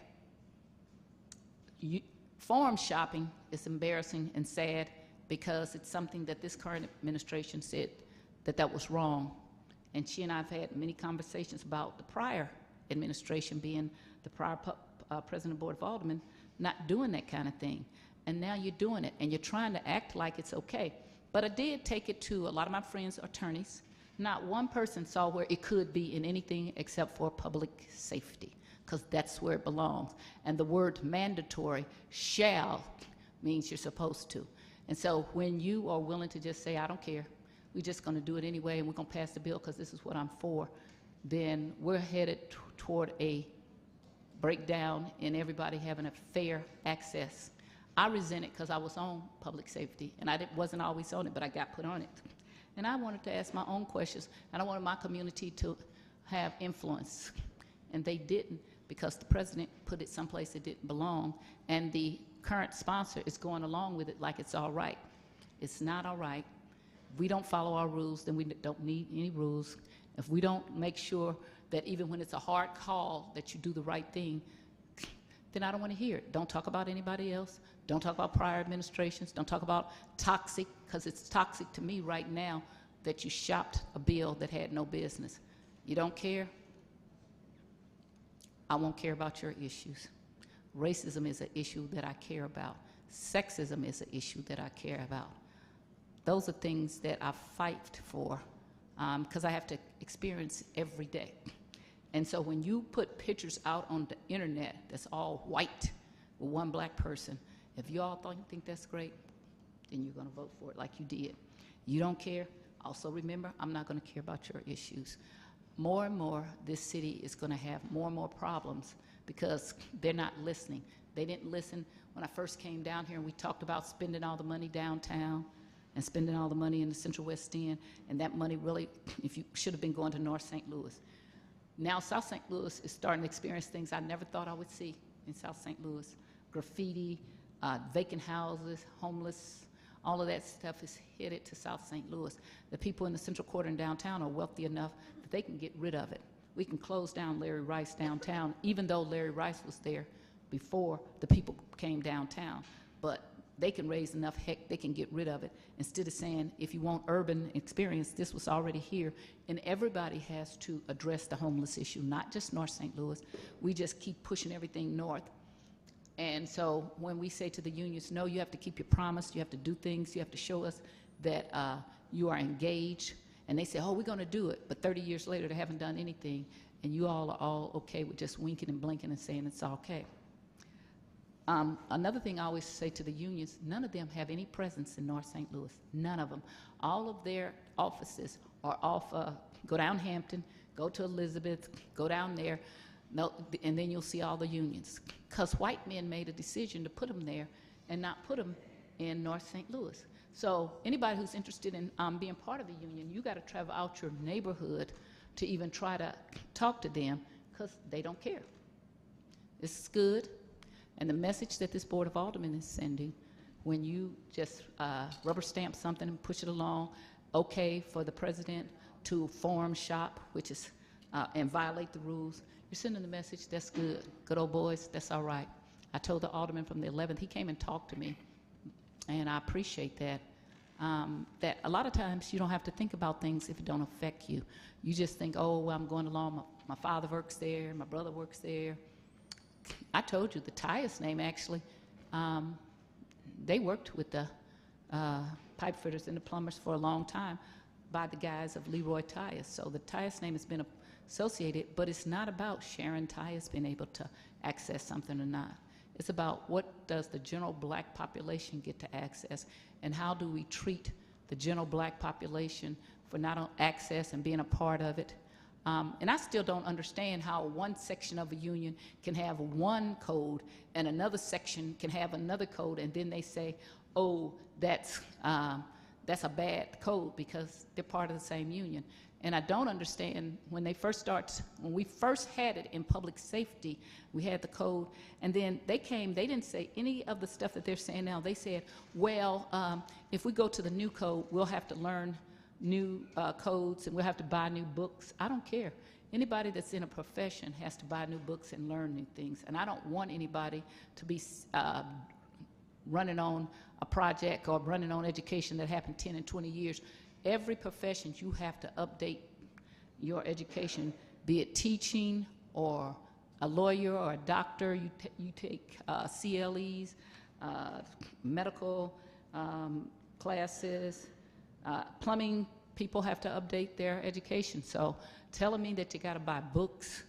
Forum shopping is embarrassing and sad because it's something that this current administration said that was wrong. And she and I have had many conversations about the prior administration, being the prior president of the Board of Aldermen, not doing that kind of thing. And now you're doing it, and you're trying to act like it's okay. But I did take it to a lot of my friends, attorneys. Not one person saw where it could be in anything except for public safety. because that's where it belongs. And the word mandatory, shall, means you're supposed to. And so when you are willing to just say, I don't care, we're just going to do it anyway, and we're going to pass the bill because this is what I'm for, then we're headed toward a breakdown in everybody having a fair access. I resent it because I was on public safety, and wasn't always on it, but I got put on it. And I wanted to ask my own questions, and I wanted my community to have influence, and they didn't, because the president put it someplace it didn't belong, and the current sponsor is going along with it like it's all right. It's not all right. If we don't follow our rules, then we don't need any rules. If we don't make sure that even when it's a hard call that you do the right thing, then I don't want to hear it. Don't talk about anybody else. Don't talk about prior administrations. Don't talk about toxic, because it's toxic to me right now that you shopped a bill that had no business. You don't care? I won't care about your issues. Racism is an issue that I care about. Sexism is an issue that I care about. Those are things that I fight for because I have to experience every day. And so when you put pictures out on the internet that's all white with one black person, if you all think that's great, then you're going to vote for it like you did. You don't care? Also remember, I'm not going to care about your issues. More and more, this city is going to have more and more problems because they're not listening. They didn't listen when I first came down here and we talked about spending all the money downtown and spending all the money in the Central West End, and that money really, if you should have been going to North St. Louis. Now South St. Louis is starting to experience things I never thought I would see in South St. Louis. Graffiti, vacant houses, homeless, all of that stuff is headed to South St. Louis. The people in the Central Quarter and downtown are wealthy enough that they can get rid of it. We can close down Larry Rice downtown, even though Larry Rice was there before the people came downtown. But they can raise enough heck, they can get rid of it. Instead of saying, if you want urban experience, this was already here. And everybody has to address the homeless issue, not just North St. Louis. We just keep pushing everything north. And so when we say to the unions, no, you have to keep your promise, you have to do things, you have to show us that you are engaged. And they say, oh, we're going to do it. But 30 years later, they haven't done anything. And you all are all okay with just winking and blinking and saying it's okay. Another thing I always say to the unions, none of them have any presence in North St. Louis. None of them. All of their offices are off, go down Hampton, go to Elizabeth, go down there, no, and then you'll see all the unions. Because white men made a decision to put them there and not put them in North St. Louis. So anybody who's interested in being part of the union, you got to travel out your neighborhood to even try to talk to them because they don't care. This is good. And the message that this Board of Aldermen is sending, when you just rubber stamp something and push it along, okay for the president to form shop, which is, and violate the rules, you're sending the message, that's good. Good old boys, that's all right. I told the alderman from the 11th, he came and talked to me, and I appreciate that. That a lot of times you don't have to think about things if it don't affect you. You just think, oh, well, I'm going along, my father works there, my brother works there. I told you the Tyus name actually, they worked with the pipe fitters and the plumbers for a long time by the guys of Leroy Tyus. So the Tyus name has been associated, but it's not about Sharon Tyus being able to access something or not. It's about what does the general black population get to access, and how do we treat the general black population for not access and being a part of it. And I still don't understand how one section of a union can have one code and another section can have another code, and then they say, oh, that's a bad code because they're part of the same union. And I don't understand when we first had it in public safety, we had the code, and then they came, they didn't say any of the stuff that they're saying now. They said, well, if we go to the new code, we'll have to learn new codes and we'll have to buy new books. I don't care. Anybody that's in a profession has to buy new books and learn new things. And I don't want anybody to be running on a project or running on education that happened 10 and 20 years. Every profession, you have to update your education, be it teaching or a lawyer or a doctor. You take CLEs, medical classes, plumbing, people have to update their education. So telling me that you got to buy books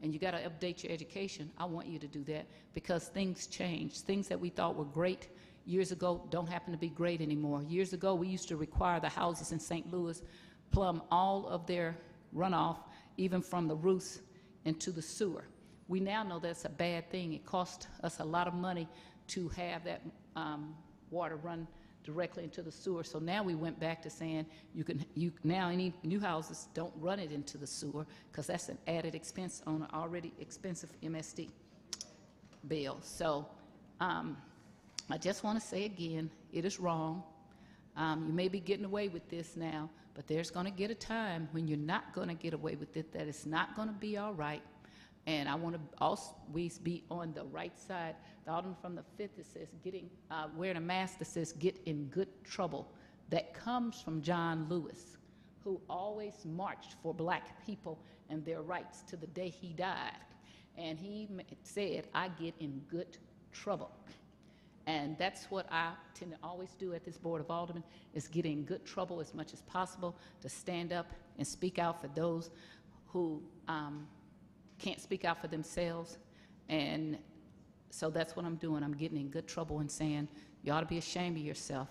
and you got to update your education, I want you to do that, because things change. Things that we thought were great years ago don't happen to be great anymore. Years ago, we used to require the houses in St. Louis plumb all of their runoff, even from the roofs, into the sewer. We now know that's a bad thing. It cost us a lot of money to have that water run directly into the sewer. So now we went back to saying now any new houses don't run it into the sewer, because that's an added expense on an already expensive MSD bill. So I just want to say again, it is wrong. You may be getting away with this now, but there's going to get a time when you're not going to get away with it, that it's not going to be all right. And I want to always be on the right side. The Alderman from the 5th that says wearing a mask that says get in good trouble, that comes from John Lewis, who always marched for black people and their rights to the day he died. And he said, I get in good trouble. And that's what I tend to always do at this Board of Aldermen, is get in good trouble as much as possible, to stand up and speak out for those who can't speak out for themselves. And so that's what I'm doing. I'm getting in good trouble and saying, you ought to be ashamed of yourself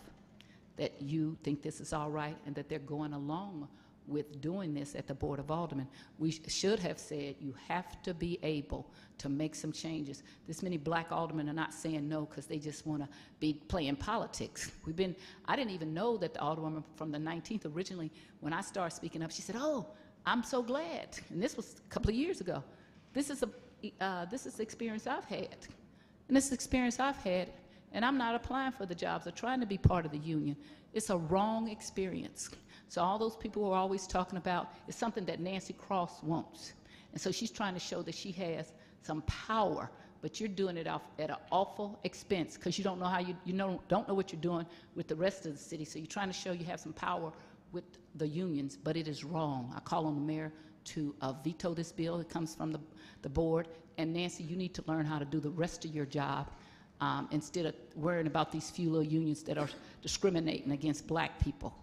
that you think this is all right, and that they're going along with doing this at the Board of Aldermen. We should have said, you have to be able to make some changes. This many black aldermen are not saying no because they just want to be playing politics. I didn't even know that the alderwoman from the 19th originally, when I started speaking up, she said, oh, I'm so glad. And this was a couple of years ago. This is the experience I've had. And this is the experience I've had, and I'm not applying for the jobs or trying to be part of the union. It's a wrong experience. So all those people who are always talking about is something that Nancy Cross wants. And so she's trying to show that she has some power, but you're doing it at an awful expense, because you don't know how don't know what you're doing with the rest of the city. So you're trying to show you have some power with the unions, but it is wrong. I call on the mayor to veto this bill. It comes from the board. And Nancy, you need to learn how to do the rest of your job instead of worrying about these few little unions that are discriminating against black people.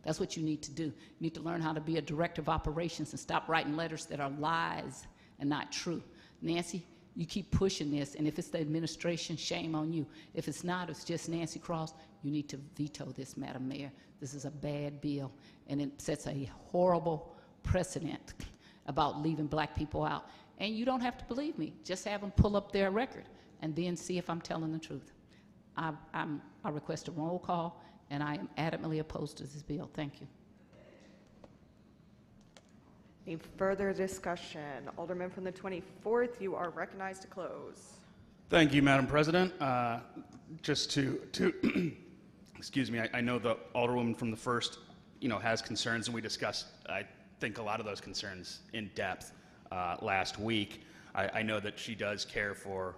That's what you need to do. You need to learn how to be a director of operations and stop writing letters that are lies and not true. Nancy, you keep pushing this, and if it's the administration, shame on you. If it's not, it's just Nancy Cross, you need to veto this, Madam Mayor. This is a bad bill, and it sets a horrible precedent about leaving black people out. And you don't have to believe me. Just have them pull up their record and then see if I'm telling the truth. I request a roll call, and I am adamantly opposed to this bill. Thank you. Any further discussion? Alderman from the 24th, you are recognized to close. Thank you, Madam President. Just to excuse me, I know the Alderwoman from the 1st, has concerns, and we discussed, I think, a lot of those concerns in depth last week. I know that she does care for,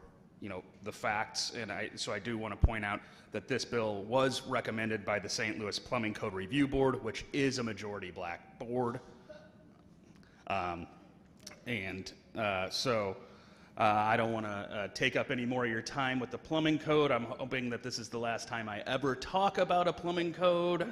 the facts, and so I do want to point out that this bill was recommended by the St. Louis Plumbing Code Review Board, which is a majority black board. So I don't want to take up any more of your time with the plumbing code. I'm hoping that this is the last time I ever talk about a plumbing code.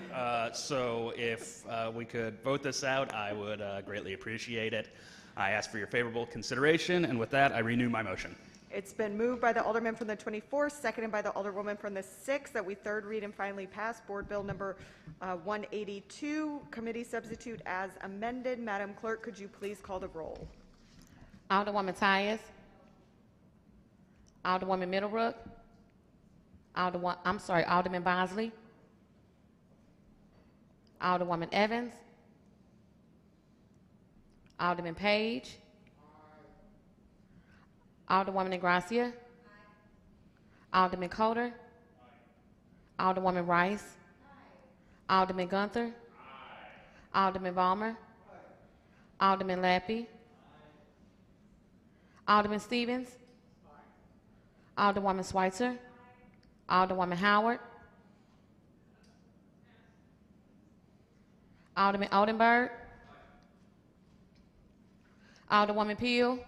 So if we could vote this out, I would greatly appreciate it. I ask for your favorable consideration, and with that, I renew my motion. It's been moved by the Alderman from the 24th, seconded by the Alderwoman from the 6th, that we third read and finally pass Board Bill number 182, committee substitute as amended. Madam Clerk, could you please call the roll? Alderwoman Tyus. Alderwoman Middlebrook. Alderman Bosley. Alderwoman Evans. Alderman Page. Alderwoman Ingracia. Alderman Coder. Alderwoman Rice. Alderman Gunther. Alderman Balmer. Alderman Lappy. Alderman Stevens. Alderwoman Schweitzer. Alderwoman Howard. Alderman Oldenburg. Alderwoman Peel.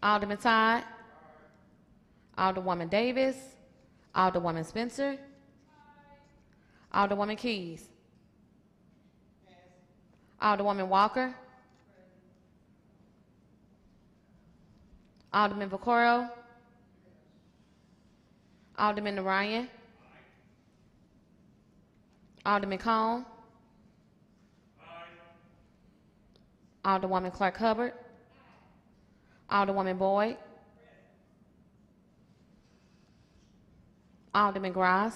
Alderman Todd. Alderwoman Davis. Alderwoman Spencer. Alderwoman Keys. Alderwoman Walker. Alderman Vaccaro, Alderman Narayan, Alderman Cone, Alderwoman Clark Hubbard, Alderwoman Boyd, Alderman Gross,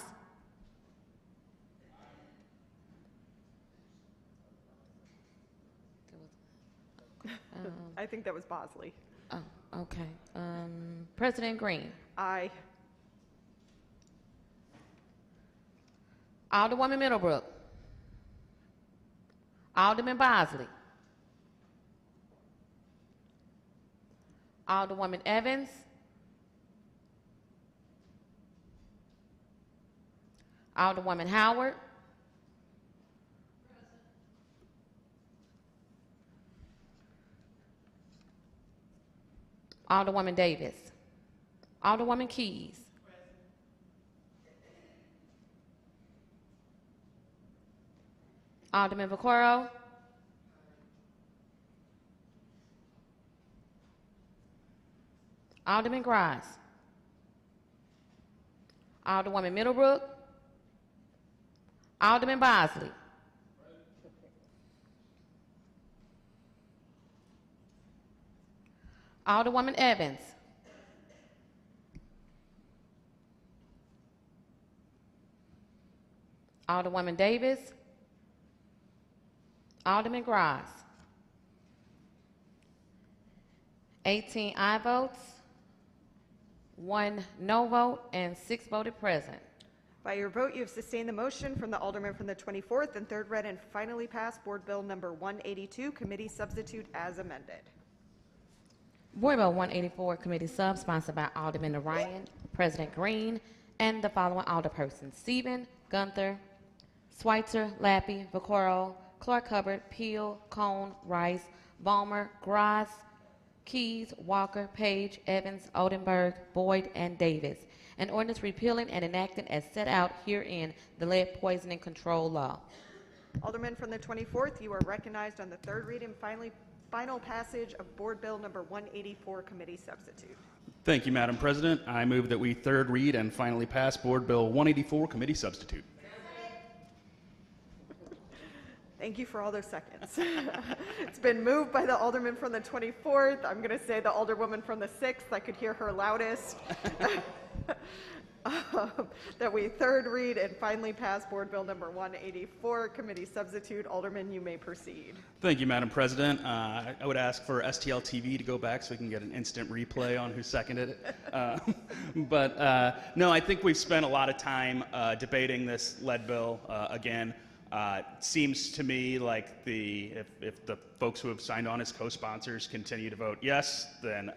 I think that was Bosley. oh, okay. President Green, Aye. Alderwoman Middlebrook, Alderman Bosley, Alderwoman Evans, Alderwoman Howard, Alderwoman Davis, Alderwoman Keys, Alderman Vaccaro, Alderman Gross, Alderwoman Middlebrook, Alderman Bosley, Alderwoman Evans, Alderwoman Davis, Alderman Gross. 18 aye votes, 1 no vote, and 6 voted present. By your vote, you have sustained the motion from the Alderman from the 24th and third read and finally passed Board Bill number 182, Committee Substitute as amended. Board Bill 184, Committee Sub, sponsored by Alderman Narayan, President Green, and the following alderpersons: Stephen, Gunther, Schweitzer, Lappy, Vaccaro, Clark Hubbard, Peel, Cone, Rice, Balmer, Gross, Keys, Walker, Page, Evans, Oldenburg, Boyd, and Davis. An ordinance repealing and enacting as set out herein the lead poisoning control law. Alderman from the 24th, you are recognized on the third read and final passage of Board Bill number 184, Committee Substitute. Thank you, Madam President. I move that we third read and finally pass Board Bill 184, Committee Substitute. Thank you for all those seconds. It's been moved by the Alderman from the 24th. I'm going to say the Alderwoman from the 6th. I could hear her loudest. That we third read and finally pass Board Bill number 184, Committee Substitute. Alderman, you may proceed. Thank you, Madam President. I would ask for STL TV to go back so we can get an instant replay on who seconded it. No, I think we've spent a lot of time debating this lead bill again. Seems to me like if the folks who have signed on as co-sponsors continue to vote yes, then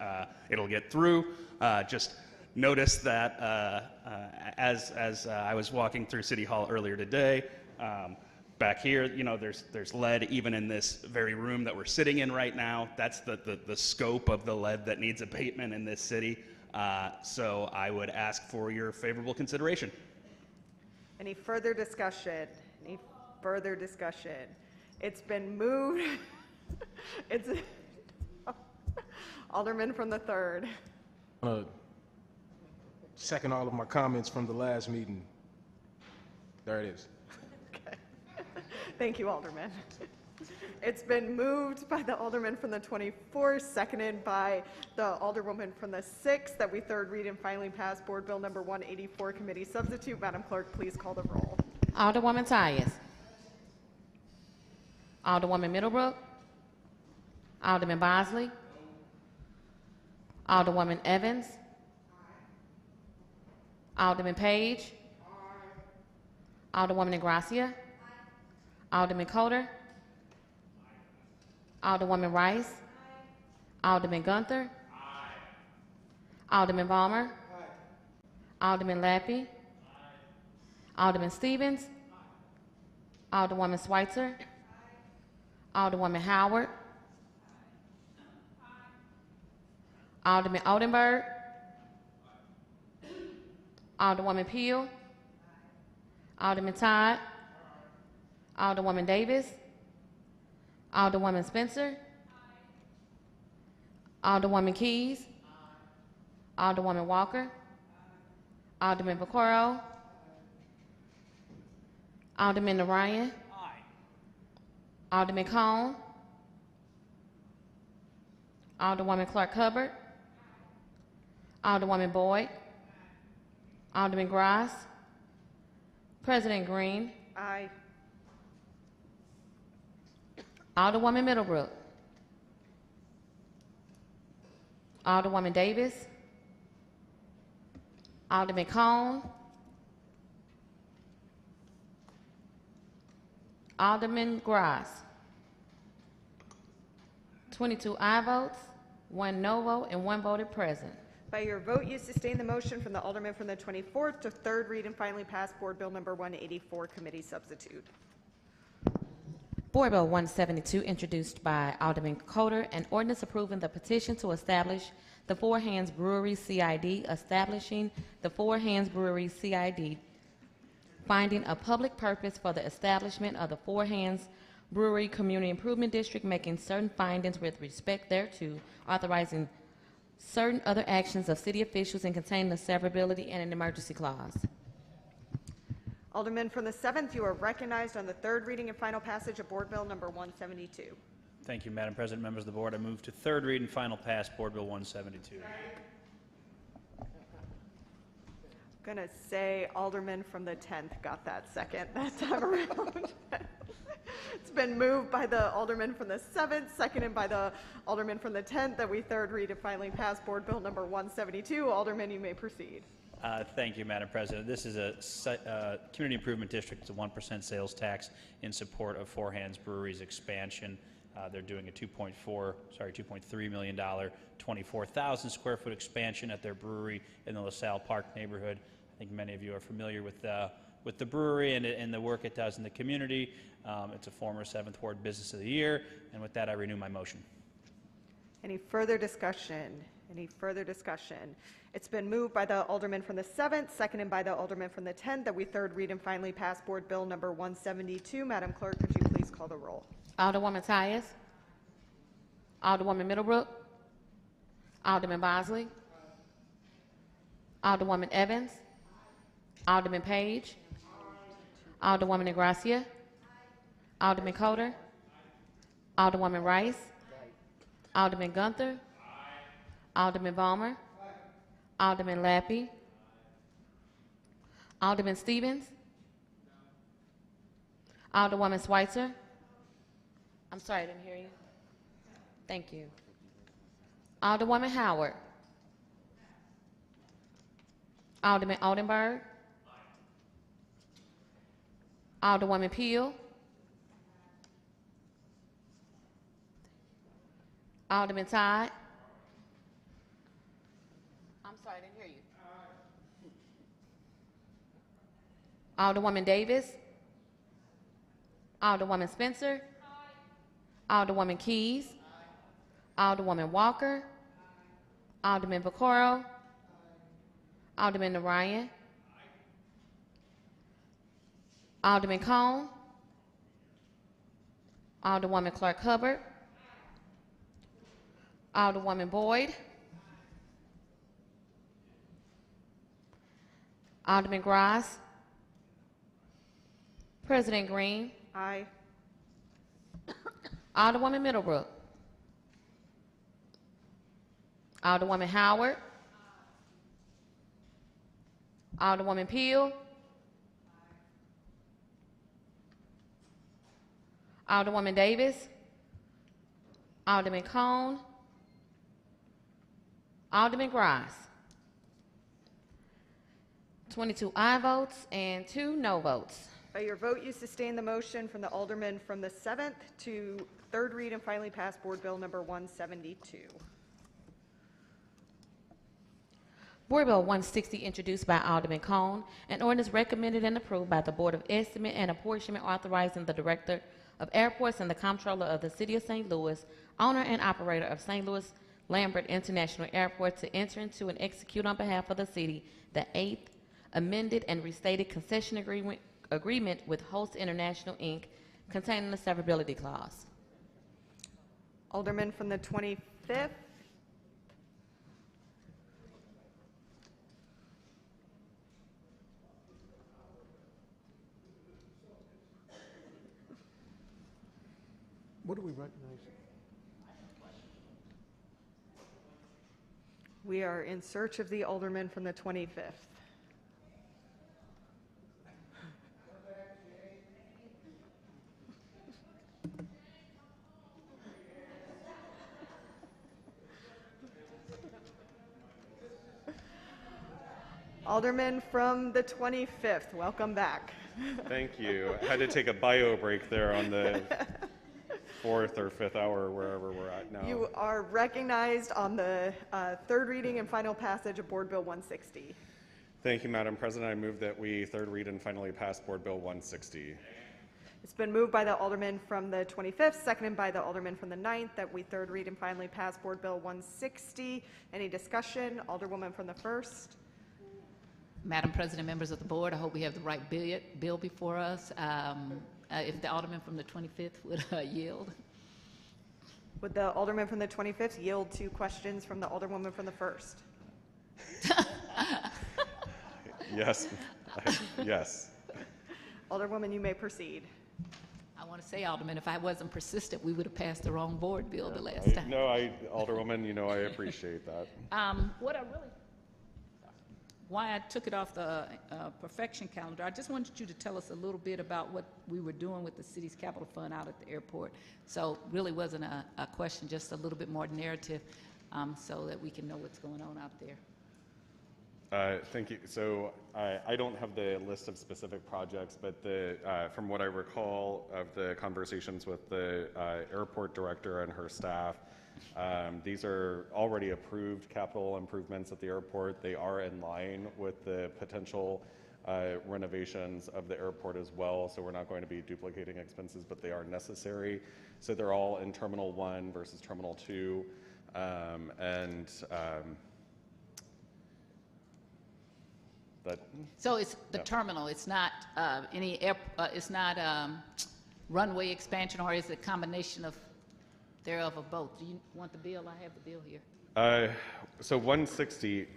it'll get through. Just notice that as I was walking through City Hall earlier today, back here, you know, there's lead even in this very room that we're sitting in right now. That's the scope of the lead that needs abatement in this city. So I would ask for your favorable consideration. Any further discussion? Any further discussion? It's been moved. It's Alderman from the 3rd. Second all of my comments from the last meeting. There it is. Okay. Thank you, Alderman. It's been moved by the Alderman from the 24th, seconded by the Alderwoman from the 6th, that we third read and finally pass Board Bill number 184, Committee Substitute. Madam Clerk, please call the roll. Alderwoman Tyus, Alderwoman Middlebrook, Alderman Bosley, Alderwoman Evans, Alderman Page, Alderwoman Ingracia, Alderman Coder, Alderwoman Rice, Alderman Gunther, Alderman Balmer, Alderman Lappy, Alderman Stevens, Alderwoman Schweitzer, Alderwoman Howard, Alderman Oldenburg, Alderwoman Peel, Alderman Todd, Alderwoman Davis, Alderwoman Spencer, Alderwoman Keys, Alderwoman Walker, Alderman Vaccaro, Alderman Narayan, Alderman Cone, Alderwoman Clark Hubbard, Alderwoman Boyd, Alderman Gross, President Green, Aye. Alderwoman Middlebrook, Alderwoman Davis, Alderman Cone, Alderman Gross. 22 aye votes, 1 no vote, and 1 voted present. By your vote, you sustain the motion from the Alderman from the 24th to third read and finally pass Board Bill Number 184, Committee Substitute. Board Bill 172, introduced by Alderman Coder, an ordinance approving the petition to establish the Four Hands Brewery CID, establishing the Four Hands Brewery CID, finding a public purpose for the establishment of the Four Hands Brewery Community Improvement District, making certain findings with respect thereto, authorizing certain other actions of city officials, and containing a severability and an emergency clause. Alderman from the 7th, you are recognized on the third reading and final passage of Board Bill Number 172. Thank you, Madam President, members of the board. I move to third read and final pass Board Bill 172. Going to say Alderman from the 10th got that second that time around. It's been moved by the Alderman from the 7th, seconded by the Alderman from the 10th, that we third read and finally pass Board Bill Number 172. Alderman, you may proceed. Thank you, Madam President. This is a community improvement district. It's a 1% sales tax in support of Four Hands Brewery's expansion. They're doing a $2.3 million, 24,000 square foot expansion at their brewery in the LaSalle Park neighborhood. I think many of you are familiar with the brewery and the work it does in the community. It's a former 7th Ward Business of the Year, and with that, I renew my motion. Any further discussion? Any further discussion? It's been moved by the Alderman from the 7th, seconded by the Alderman from the 10th, that we third read and finally pass Board Bill Number 172. Madam Clerk, could you please call the roll? Alderwoman Tyus, Alderwoman Middlebrook, Alderman Bosley, Alderwoman Evans, Alderman Page, Alderwoman Negracia, Alderman Coder, Alderwoman Rice, Alderman Gunther, Alderman Vollmer, Alderman Lappy, Alderman Stevens, Alderwoman Schweitzer. I'm sorry, I didn't hear you. Thank you. Alderwoman Howard, Alderman Oldenburg, Alderwoman Peel, Alderman Todd. I'm sorry, I didn't hear you. Alderwoman Davis, Alderwoman Spencer, Alderwoman Keys, Alderwoman Walker, Alderman Vaccaro, Alderman Narayan, Alderman Cone, Alderwoman Clark Hubbard, Alderwoman Boyd, Alderman Gross, President Green, Aye. Alderwoman Middlebrook, Alderwoman Howard, Alderwoman Peel, Alderwoman Davis, Alderman Cone, Alderman Gross. 22 aye votes and 2 no votes. By your vote, you sustain the motion from the Alderman from the 7th to third read and finally pass Board Bill Number 172. Board Bill 160, introduced by Alderman Cone, an ordinance recommended and approved by the Board of Estimate and Apportionment, authorizing the Director of Airports and the Comptroller of the City of St. Louis, owner and operator of St. Louis Lambert International Airport, to enter into and execute on behalf of the city the 8th amended and restated concession agreement with Host International, Inc., containing the severability clause. Alderman from the 25th. What do we recognize? We are in search of the alderman from the 25th. Alderman from the 25th, welcome back. Thank you. I had to take a bio break there on the 4th or 5th hour, wherever we're at now. You are recognized on the third reading and final passage of Board Bill 160. Thank you, Madam President. I move that we third read and finally pass Board Bill 160. It's been moved by the alderman from the 25th, seconded by the alderman from the 9th, that we third read and finally pass Board Bill 160. Any discussion? Alderwoman from the 1st. Madam President, members of the board, I hope we have the right bill before us. If the alderman from the 25th would yield. Would the alderman from the 25th yield to questions from the alderwoman from the 1st? Yes. Yes. Alderwoman, you may proceed. I want to say, Alderman, if I wasn't persistent, we would have passed the wrong board bill the last time. No, Alderwoman, I appreciate that. Why I took it off the perfection calendar, I just wanted you to tell us a little bit about what we were doing with the city's capital fund out at the airport. So really wasn't a question, just a little bit more narrative so that we can know what's going on out there. Thank you. So I don't have the list of specific projects, but from what I recall of the conversations with the airport director and her staff, these are already approved capital improvements at the airport. They are in line with the potential renovations of the airport as well, so we're not going to be duplicating expenses, but they are necessary. So they're all in Terminal 1 versus Terminal 2. So it's the terminal. It's not it's not runway expansion, or is it a combination of thereof of both? Do you want the bill? I have the bill here. So 160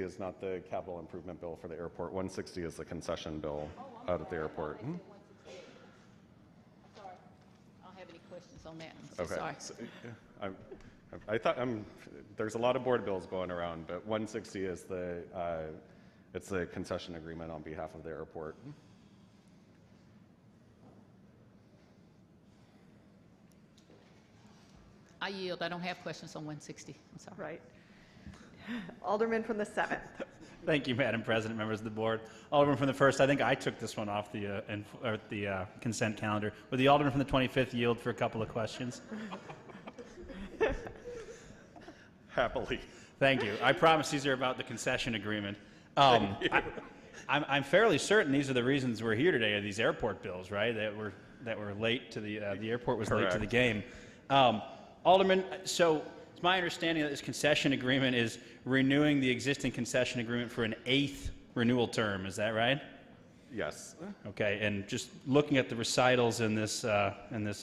is not the capital improvement bill for the airport. 160 is the concession bill out at the airport. Sorry. I don't have any questions on that. I'm so sorry. So, I thought there's a lot of board bills going around, but 160 is it's the concession agreement on behalf of the airport. I yield. I don't have questions on 160. I'm sorry. Right. Alderman from the 7th. Thank you, Madam President, members of the board. Alderman from the 1st, I think I took this one off the consent calendar. Would the alderman from the 25th yield for a couple of questions? Happily. Thank you. I promise these are about the concession agreement. I'm fairly certain these are the reasons we're here today, are these airport bills, right? That were late to the airport was Correct. late to the game. Alderman, so it's my understanding that this concession agreement is renewing the existing concession agreement for an 8th renewal term. Is that right? Yes. Okay, and just looking at the recitals in this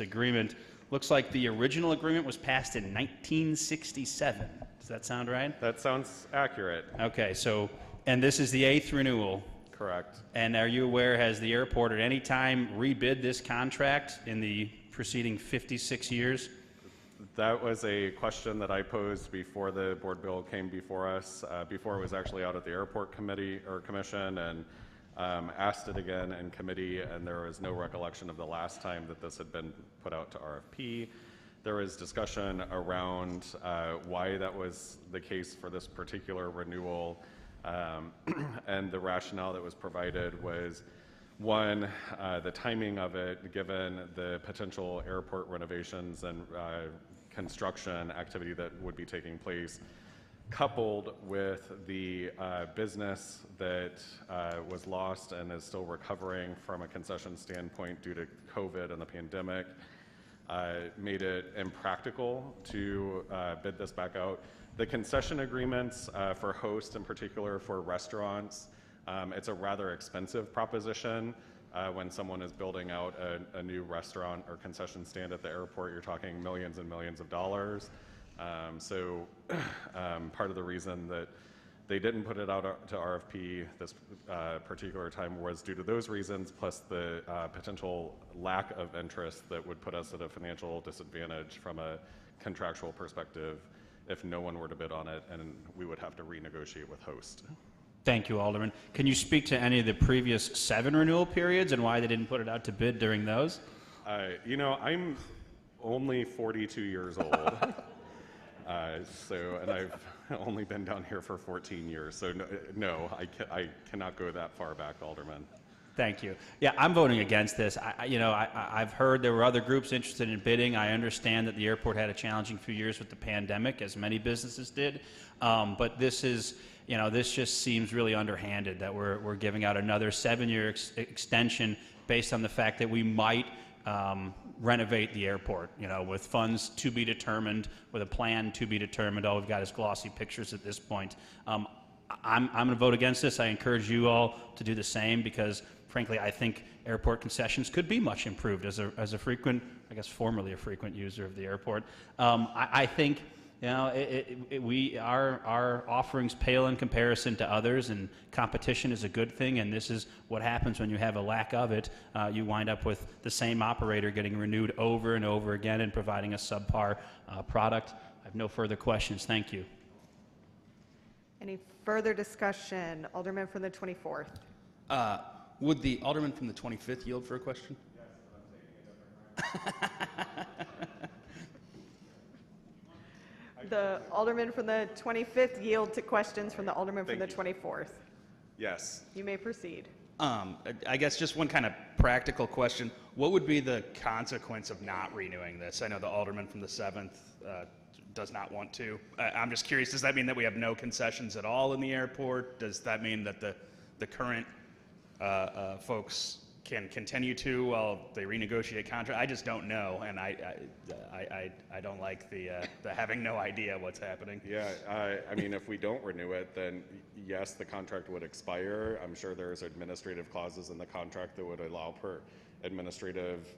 agreement, looks like the original agreement was passed in 1967. Does that sound right? That sounds accurate. Okay, so, and this is the 8th renewal. Correct. And are you aware, has the airport at any time rebid this contract in the preceding 56 years? That was a question that I posed before the board bill came before us, before it was actually out at the airport committee or commission, and asked it again in committee, and there was no recollection of the last time that this had been put out to RFP. There was discussion around why that was the case for this particular renewal, and the rationale that was provided was, one, the timing of it, given the potential airport renovations and construction activity that would be taking place, coupled with the business that was lost and is still recovering from a concession standpoint due to COVID and the pandemic, made it impractical to bid this back out. The concession agreements for hosts, in particular for restaurants, it's a rather expensive proposition. When someone is building out a new restaurant or concession stand at the airport, you're talking millions and millions of dollars. So part of the reason that They didn't put it out to RFP this particular time was due to those reasons, plus the potential lack of interest that would put us at a financial disadvantage from a contractual perspective if no one were to bid on it, and we would have to renegotiate with host. Thank you, Alderman. Can you speak to any of the previous 7 renewal periods and why they didn't put it out to bid during those? You know, I'm only 42 years old. And I've only been down here for 14 years. So no, I cannot go that far back, Alderman. Thank you. Yeah, I'm voting against this. I've heard there were other groups interested in bidding. I understand that the airport had a challenging few years with the pandemic, as many businesses did. But this is, this just seems really underhanded that we're giving out another 7-year extension based on the fact that we might renovate the airport, with funds to be determined, with a plan to be determined. All we've got is glossy pictures at this point. I'm going to vote against this. I encourage you all to do the same because, frankly, I think airport concessions could be much improved. As a frequent, I guess formerly a frequent user of the airport, I think our offerings pale in comparison to others, and competition is a good thing, and this is what happens when you have a lack of it. You wind up with the same operator getting renewed over and over again and providing a subpar product. I have no further questions. Thank you. Any further discussion? Alderman from the 24th. Would the Alderman from the 25th yield for a question? Yes, but I'm taking a different The Alderman from the 25th yield to questions from the Alderman from the 24th. Yes. You may proceed. I guess just one kind of practical question. What would be the consequence of not renewing this? I know the Alderman from the 7th does not want to. I'm just curious, does that mean that we have no concessions at all in the airport? Does that mean that the current folks can continue to while they renegotiate contract? I just don't know, and I don't like the having no idea what's happening. Yeah, I mean, if we don't renew it, then yes, the contract would expire. I'm sure there's administrative clauses in the contract that would allow per administrative,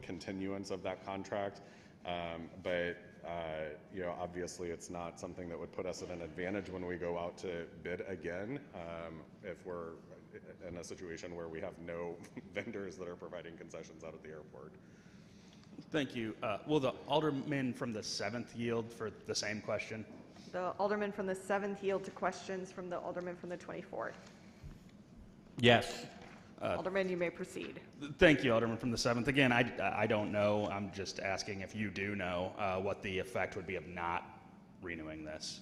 continuance of that contract. But obviously, it's not something that would put us at an advantage when we go out to bid again. If we're in a situation where we have no vendors that are providing concessions out at the airport. Thank you. Will the Alderman from the 7th yield for the same question? The Alderman from the 7th yield to questions from the Alderman from the 24th. Yes. Alderman, you may proceed. Thank you, Alderman from the 7th. Again, I don't know. I'm just asking if you do know what the effect would be of not renewing this.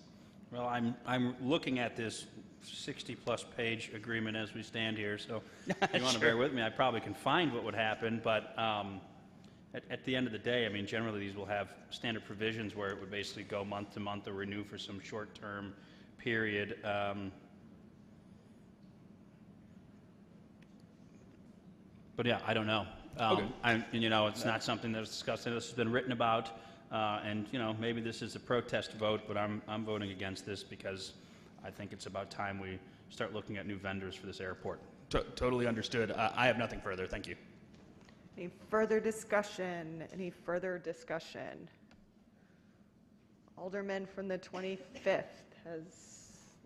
Well, I'm looking at this 60-plus page agreement as we stand here, so if you want to bear with me, I probably can find what would happen, but at the end of the day, I mean, generally these will have standard provisions where it would basically go month to month or renew for some short-term period. But yeah, I don't know. Okay. It's not something that's discussed. This has been written about, and maybe this is a protest vote, but I'm voting against this because I think it's about time we start looking at new vendors for this airport. Totally understood. I have nothing further. Thank you. Any further discussion? Any further discussion? Alderman from the 25th has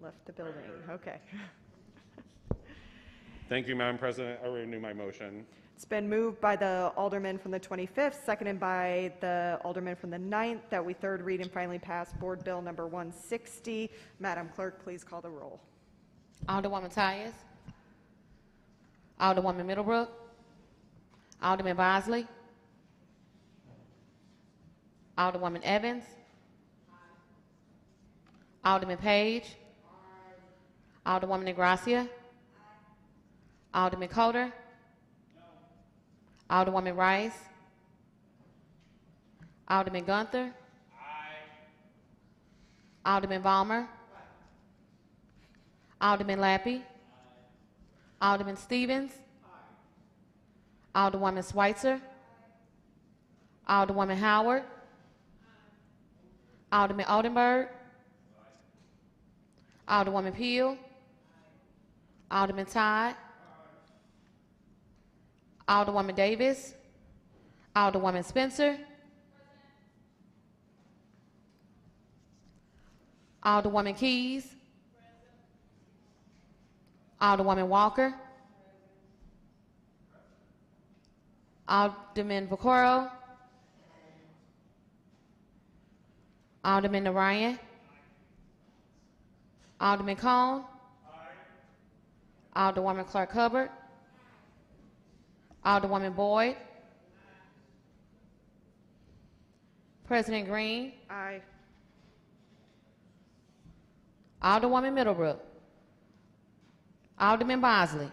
left the building. Okay. Thank you, Madam President. I renew my motion. It's been moved by the Alderman from the 25th, seconded by the Alderman from the 9th, that we third read and finally pass Board Bill number 160. Madam Clerk, please call the roll. Alderwoman Tyus. Alderwoman Middlebrook. Alderman Bosley. Alderwoman Evans. Alderman Page. Alderwoman Negracia. Alderman Coder. Alderwoman Rice. Alderman Gunther. Alderman Balmer. Alderman Lappy. Alderman Stevens. Alderwoman Schweitzer. Alderwoman Howard. Alderman Oldenburg. Alderwoman Peel. Alderman Todd. Alderwoman Davis. Alderwoman Spencer. Alderwoman Keys. Alderwoman Walker. Alderman Vaccaro. Alderman Narayan. Alderman Cone. Alderwoman Clark Hubbard. Alderwoman Boyd. President Green. Aye. Alderwoman Middlebrook. Alderman Bosley.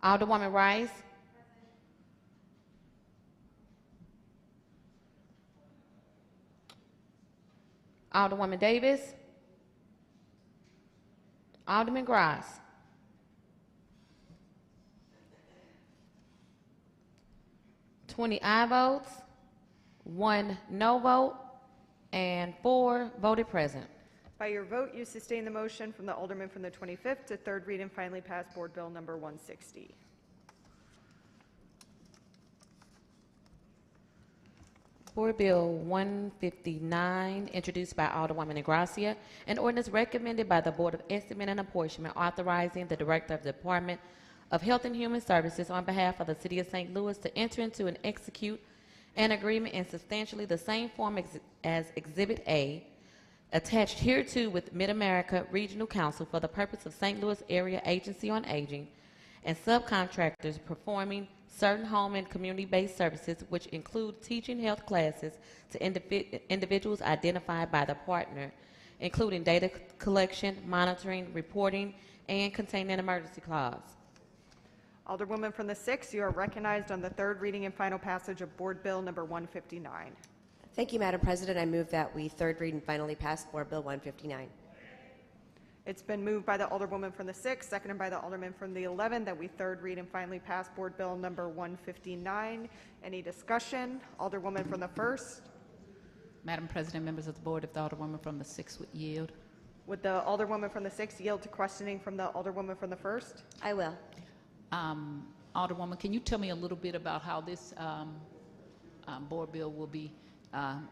Alderwoman Rice. Alderwoman Davis. Alderman Gross. Aye votes, 1 no vote, and 4 voted present. By your vote, you sustain the motion from the Alderman from the 25th to third read and finally pass Board Bill number 160. Board Bill 159, introduced by Alderwoman Negracia, an ordinance recommended by the Board of Estimate and Apportionment authorizing the Director of the Department of Health and Human Services on behalf of the City of St. Louis to enter into and execute an agreement in substantially the same form as Exhibit A, attached hereto with Mid-America Regional Council for the purpose of St. Louis Area Agency on Aging and subcontractors performing certain home and community-based services, which include teaching health classes to individuals identified by the partner, including data collection, monitoring, reporting, and containing an emergency clause. Alderwoman from the 6th, you are recognized on the third reading and final passage of Board Bill number 159. Thank you, Madam President. I move that we third read and finally pass Board Bill 159. It's been moved by the Alderwoman from the 6th, seconded by the Alderman from the 11th, that we third read and finally pass Board Bill number 159. Any discussion? Alderwoman from the 1st. Madam President, members of the board, if the Alderwoman from the 6th would yield. Would the Alderwoman from the 6th yield to questioning from the Alderwoman from the 1st? I will. Alderwoman, can you tell me a little bit about how this board bill will be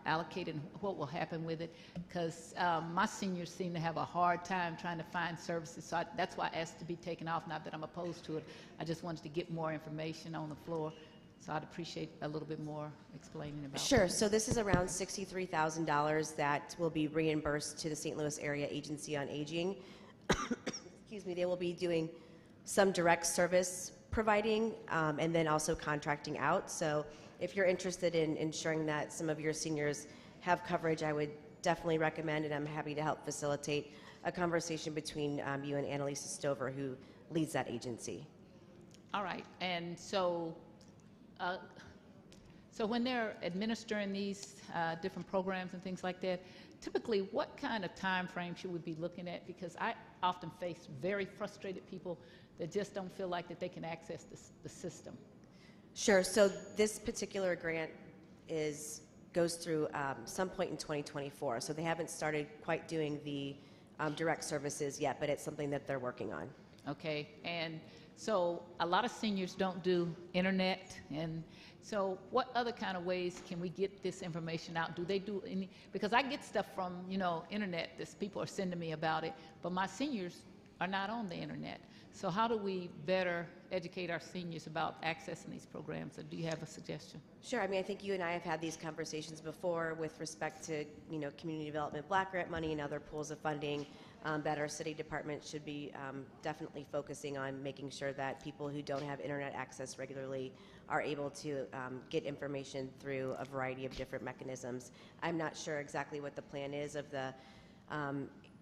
allocated and what will happen with it? Because my seniors seem to have a hard time trying to find services, so that's why I asked to be taken off. Not that I'm opposed to it, I just wanted to get more information on the floor, so I'd appreciate a little bit more explaining about Sure. So this is around $63,000 that will be reimbursed to the St. Louis Area Agency on Aging. Excuse me. They will be doing some direct service providing and then also contracting out. So if you're interested in ensuring that some of your seniors have coverage, I would definitely recommend, and I'm happy to help facilitate a conversation between you and Annalisa Stover, who leads that agency. All right, and so when they're administering these different programs and things like that, typically what kind of time frame should we be looking at? Because I often face very frustrated people that just don't feel like that they can access the system. Sure. So this particular grant goes through some point in 2024. So they haven't started quite doing the direct services yet, but it's something that they're working on. Okay, and so a lot of seniors don't do internet, and so what other kind of ways can we get this information out? Do they do any, because I get stuff from, internet, that people are sending me about it, but my seniors are not on the internet. So how do we better educate our seniors about accessing these programs? Or do you have a suggestion? Sure. I mean, I think you and I have had these conversations before with respect to, community development block grant money and other pools of funding that our city department should be definitely focusing on making sure that people who don't have internet access regularly are able to get information through a variety of different mechanisms. I'm not sure exactly what the plan is of the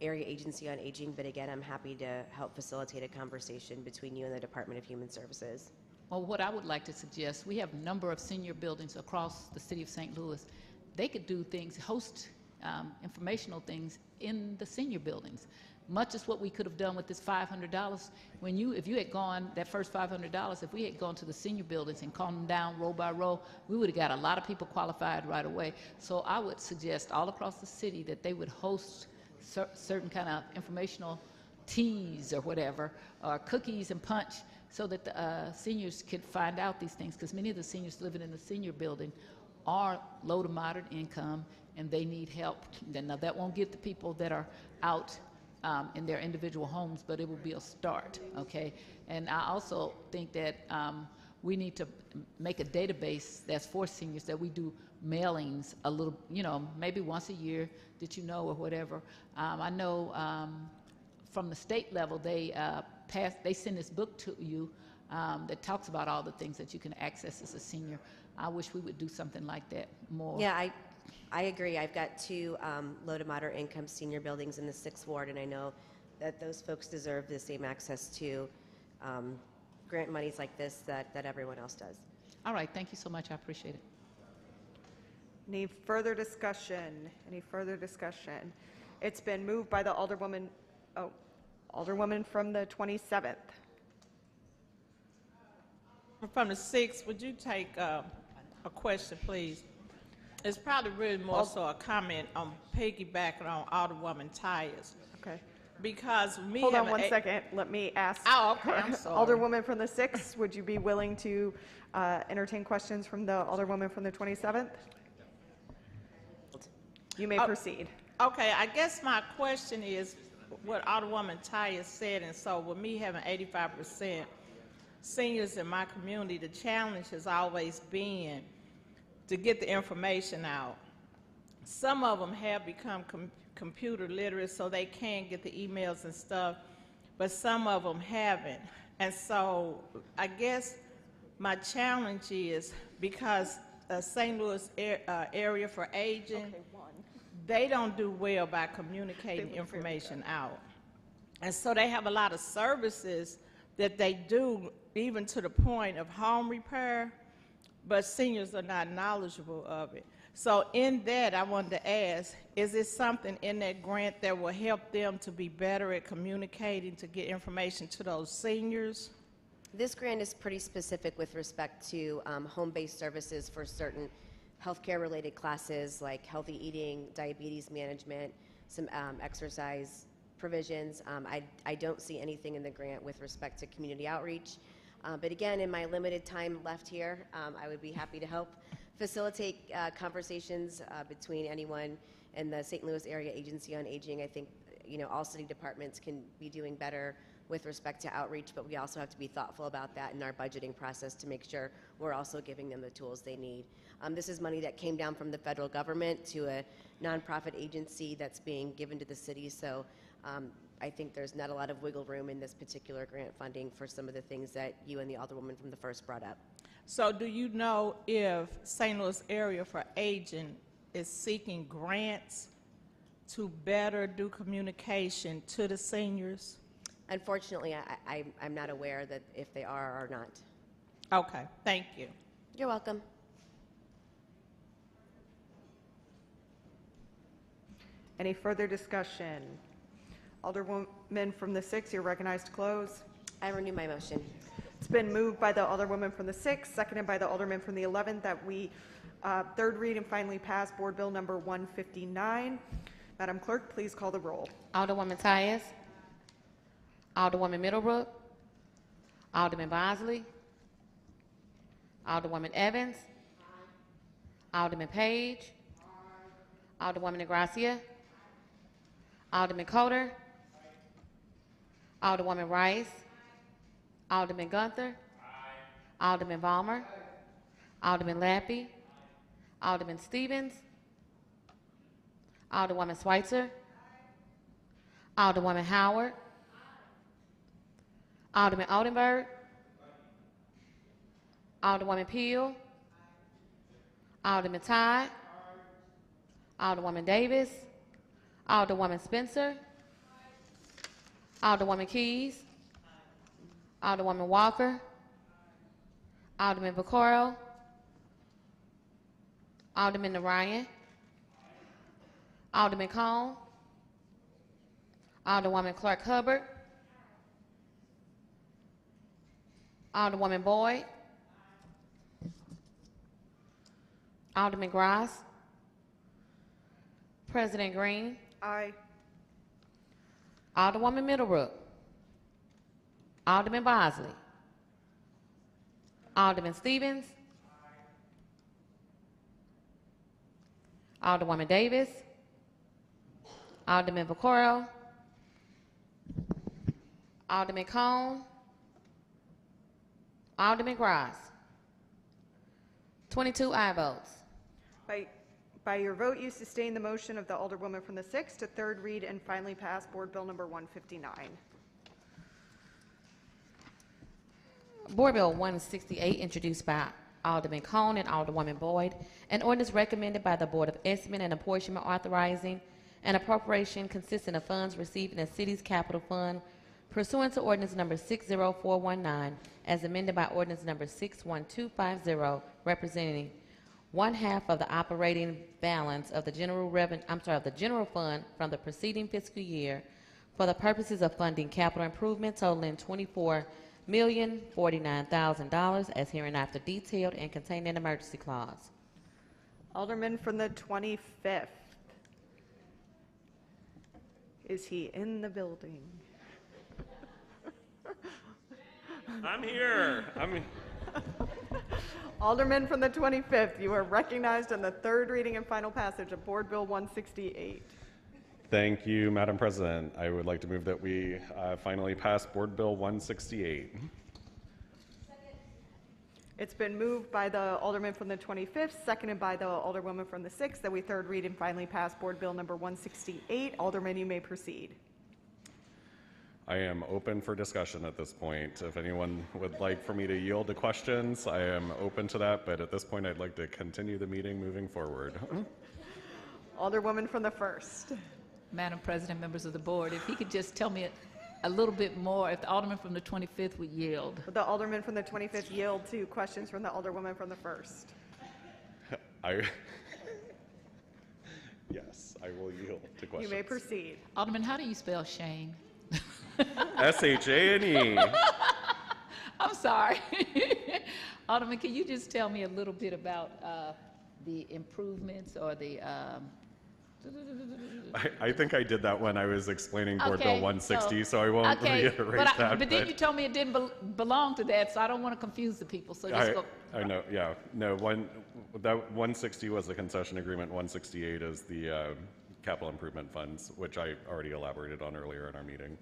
Area Agency on Aging, but again, I'm happy to help facilitate a conversation between you and the Department of Human Services. Well, what I would like to suggest, we have a number of senior buildings across the city of St. Louis. They could do things, host informational things in the senior buildings, much as what we could have done with this $500. If you had gone, that first $500, if we had gone to the senior buildings and calmed them down row by row, we would have got a lot of people qualified right away. So I would suggest all across the city that they would host certain kind of informational teas or whatever, or cookies and punch, so that the seniors could find out these things, because many of the seniors living in the senior building are low to moderate income, and they need help. Now, that won't get the people that are out in their individual homes, but it will be a start, okay? And I also think that we need to make a database that's for seniors, that we do mailings a little, maybe once a year, or whatever. I know from the state level, they send this book to you that talks about all the things that you can access as a senior. I wish we would do something like that more. Yeah, I agree. I've got 2 low to moderate income senior buildings in the 6th ward, and I know that those folks deserve the same access to grant monies like this that everyone else does. All right, thank you so much. I appreciate it. Any further discussion? Any further discussion? It's been moved by the Alderwoman from the 27th. From the 6th, would you take a question, please? It's probably really more so a comment on piggybacking on Alderwoman Tyers. Okay. Because me Hold on having one second. Let me ask. Oh, okay, I'm sorry. Alderwoman from the 6th, would you be willing to entertain questions from the Alderwoman from the 27th? You may proceed. Okay, I guess my question is what Alderwoman Tyers said, and so with me having 85% seniors in my community, the challenge has always been to get the information out. Some of them have become computer literate, so they can get the emails and stuff, but some of them haven't. And so I guess my challenge is because St. Louis area for aging, they don't do well by communicating information out. And so they have a lot of services that they do, even to the point of home repair, but seniors are not knowledgeable of it. So in that, I wanted to ask, is there something in that grant that will help them to be better at communicating to get information to those seniors? This grant is pretty specific with respect to home-based services for certain healthcare-related classes like healthy eating, diabetes management, some exercise provisions. I don't see anything in the grant with respect to community outreach. But again, in my limited time left here, I would be happy to help facilitate conversations between anyone in the St. Louis Area Agency on Aging. I think all city departments can be doing better with respect to outreach, but we also have to be thoughtful about that in our budgeting process to make sure we're also giving them the tools they need. This is money that came down from the federal government to a nonprofit agency that's being given to the city, so I think there's not a lot of wiggle room in this particular grant funding for some of the things that you and the Alderwoman from the 1st brought up. So do you know if St. Louis Area for Aging is seeking grants to better do communication to the seniors? Unfortunately, I'm not aware that if they are or not. Okay, thank you. You're welcome. Any further discussion? Alderwoman from the 6th, you're recognized to close. I renew my motion. It's been moved by the Alderwoman from the 6th, seconded by the Alderman from the 11th, that we third read and finally pass Board Bill number 159. Madam Clerk, please call the roll. Alderwoman Tyers. Alderwoman Middlebrook. Alderman Bosley. Alderwoman Evans. Alderman Page. Alderwoman Negracia. Alderman Coder. Alderwoman Rice. Alderman Gunther. Alderman Balmer. Alderman Lappy. Alderman Stevens. Alderwoman Schweitzer. Alderwoman Howard. Alderman Oldenburg. Alderwoman Peel. Alderman Todd. Alderwoman Davis. Alderwoman Spencer. Alderwoman Keys. Alderwoman Walker. Alderman Vaccaro. Alderman Narayan. Alderman Cone. Alderwoman Clark Hubbard. Alderwoman Boyd. Alderman Gross. President Green. Aye. Alderwoman Middlebrook. Alderman Bosley. Alderman Stevens. Alderwoman Davis, Alderman Vaccaro, Alderman Cone, Alderman Gross. 22 aye votes. By your vote, you sustain the motion of the Alderwoman from the 6th to third read and finally pass Board Bill number 159. Board Bill 168, introduced by Alderman Cone and Alderwoman Boyd, an ordinance recommended by the Board of Estimate and Apportionment authorizing an appropriation consisting of funds received in the city's capital fund pursuant to ordinance number 60419, as amended by ordinance number 61250, representing one half of the operating balance of the general fund from the preceding fiscal year for the purposes of funding capital improvement totaling $24,049,000 as hereinafter detailed and contained in emergency clause. Alderman from the 25th. Is he in the building? I'm here. Alderman from the 25th, you are recognized on the third reading and final passage of Board Bill 168. Thank you, Madam President. I would like to move that we finally pass Board Bill 168. It's been moved by the Alderman from the 25th, seconded by the Alderwoman from the 6th, that we third read and finally pass Board Bill number 168. Alderman, you may proceed. I am open for discussion at this point. If anyone would like for me to yield to questions, I am open to that, but at this point I'd like to continue the meeting moving forward. Alderwoman from the 1st. Madam President, members of the board, if he could just tell me a little bit more, if the Alderman from the 25th would yield. Would the Alderman from the 25th yield to questions from the Alderwoman from the 1st? Yes, I will yield to questions. You may proceed. Alderman, how do you spell Shane? S-H-A-N-E. I'm sorry. Alderman, can you just tell me a little bit about the improvements or the... I think I did that when I was explaining Board Bill 160, so I won't reiterate that. But then you told me it didn't belong to that, so I don't want to confuse the people. So just go. I know, yeah. No, that 160 was the concession agreement. 168 is the capital improvement funds, which I already elaborated on earlier in our meeting.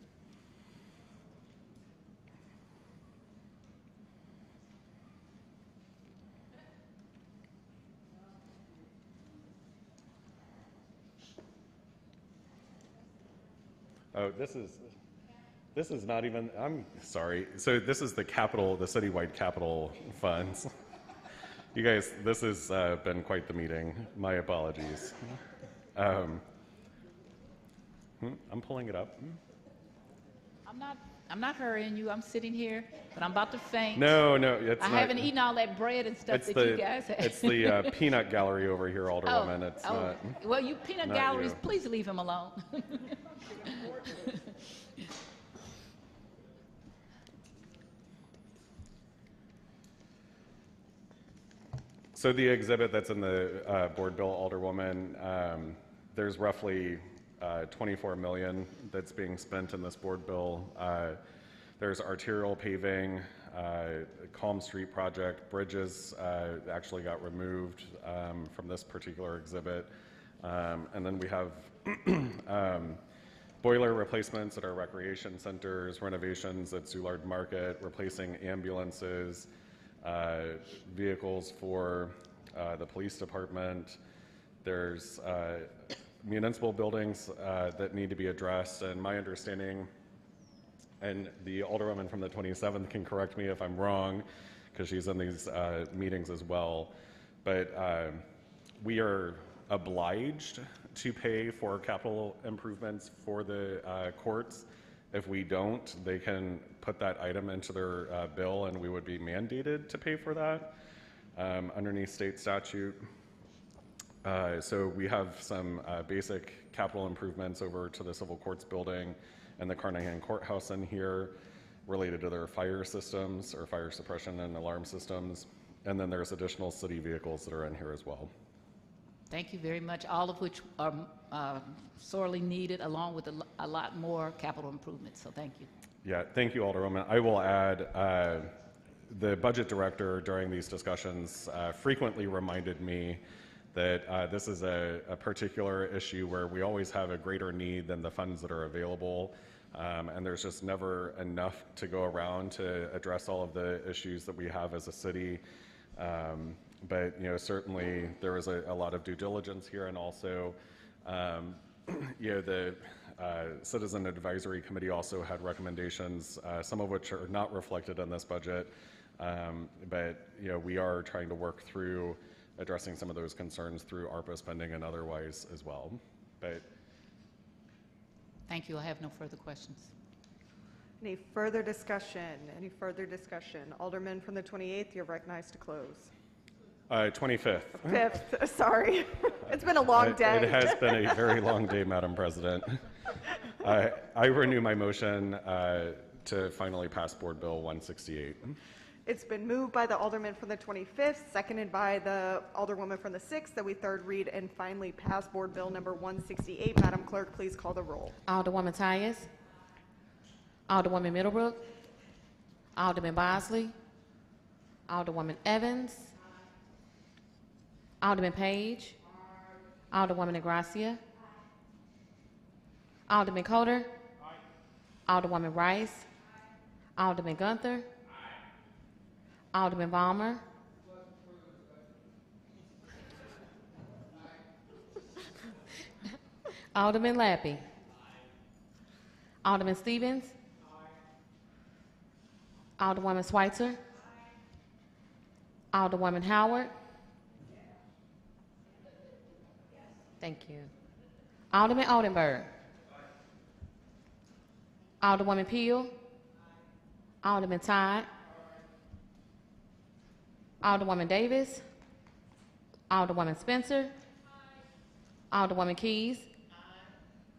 Oh, this is not even, I'm sorry. So this is the citywide capital funds. You guys, this has been quite the meeting. My apologies. I'm pulling it up. I'm not hurrying you. I'm sitting here, but I'm about to faint. No, it's I not. haven't eaten all that bread and stuff that you guys have. It's the peanut gallery over here, Alderwoman. It's not. Well, you peanut not galleries, you. please leave him alone. So the exhibit that's in the board bill, Alderwoman, there's roughly 24 million that's being spent in this board bill. There's arterial paving, Calm Street project, bridges actually got removed from this particular exhibit. And then we have boiler replacements at our recreation centers, renovations at Soulard Market, replacing ambulances, vehicles for the police department. There's municipal buildings that need to be addressed, and my understanding, and the Alderwoman from the 27th can correct me if I'm wrong, because she's in these meetings as well, but we are obliged to pay for capital improvements for the courts. If we don't, they can put that item into their bill, and we would be mandated to pay for that underneath state statute. So we have some basic capital improvements over to the Civil Courts building and the Carnahan Courthouse in here related to their fire systems or fire suppression and alarm systems. And then there's additional city vehicles that are in here as well. Thank you very much, all of which are sorely needed, along with a lot more capital improvements, so thank you. Yeah, thank you, Alderwoman. I will add, the budget director during these discussions frequently reminded me that this is a particular issue where we always have a greater need than the funds that are available. And there's just never enough to go around to address all of the issues that we have as a city. But certainly there was a lot of due diligence here, and also the Citizen Advisory Committee also had recommendations, some of which are not reflected in this budget. But we are trying to work through addressing some of those concerns through ARPA spending and otherwise as well. But Thank you. I have no further questions. Any further discussion? Any further discussion? Alderman from the 28th, you're recognized to close. 25th. 5th, sorry. It's been a long day. It has been a very long day, Madam President. I renew my motion to finally pass Board Bill 168. It's been moved by the Alderman from the 25th, seconded by the Alderwoman from the 6th, that we third read and finally pass Board Bill number 168. Madam Clerk, please call the roll. Alderwoman Tyus. Alderwoman Middlebrook. Alderman Bosley. Alderwoman Evans. Alderman Page. Alderwoman Negracia. Alderman Coder. Alderwoman Rice. Alderman Gunther. Alderman Balmer. Alderman Lappy. Alderman Stevens. Alderwoman Schweitzer. Alderwoman Howard. Thank you. Alderman Oldenburg. Alderwoman Peel. Alderman Todd. Alderwoman Davis. Alderwoman Spencer. Alderwoman Keys.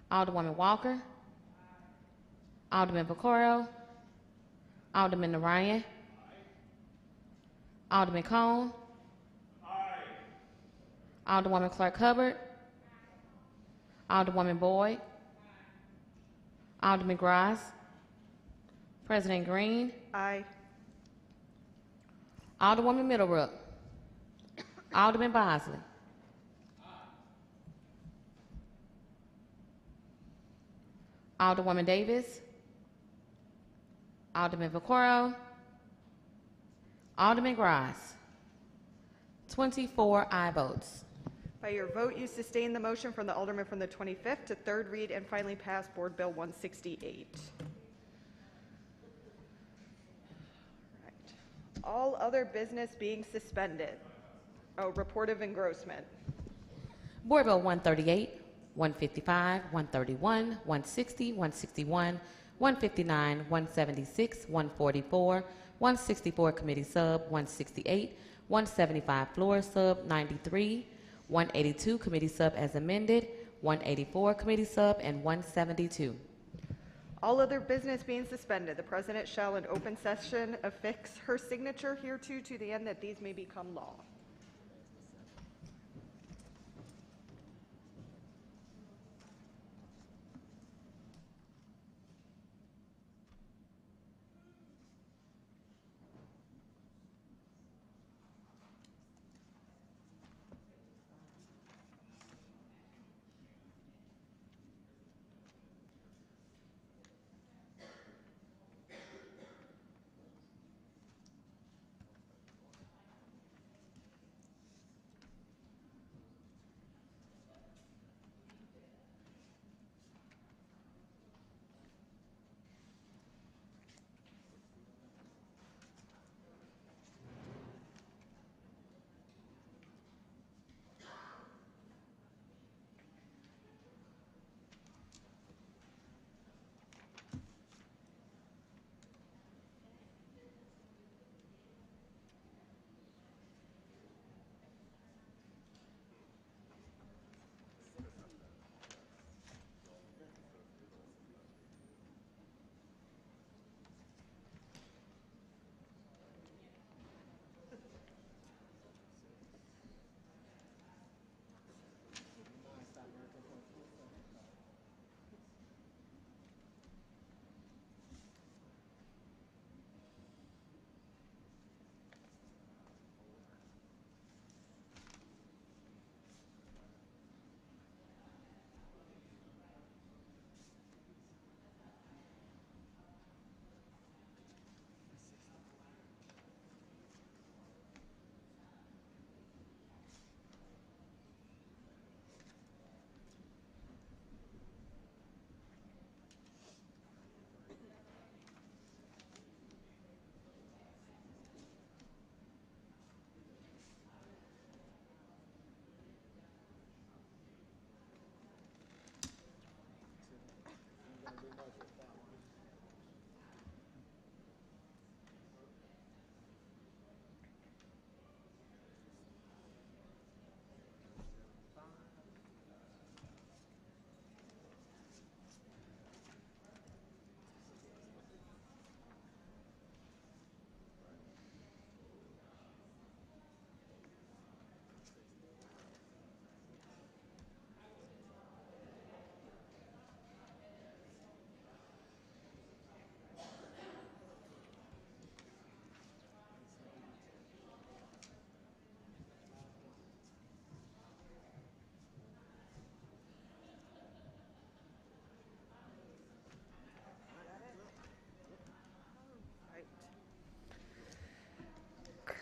Alderwoman Walker. Alderman Vaccaro. Alderman Narayan. Alderman Cone. Alderwoman Clark Hubbard. Alderwoman Boyd. Alderman Gross. President Green. Aye. Alderwoman Middlebrook. Alderman Bosley. Alderwoman Davis. Alderman Vaccaro. Alderman Gross. 24 aye votes. By your vote, you sustain the motion from the Alderman from the 25th to third read and finally pass Board Bill 168. All other business being suspended. Oh, report of engrossment. Board Bill 138, 155, 131, 160, 161, 159, 176, 144, 164 Committee Sub 168, 175 Floor Sub 93, 182 Committee Sub as amended, 184 Committee Sub, and 172. All other business being suspended, the President shall in open session affix her signature hereto to the end that these may become law.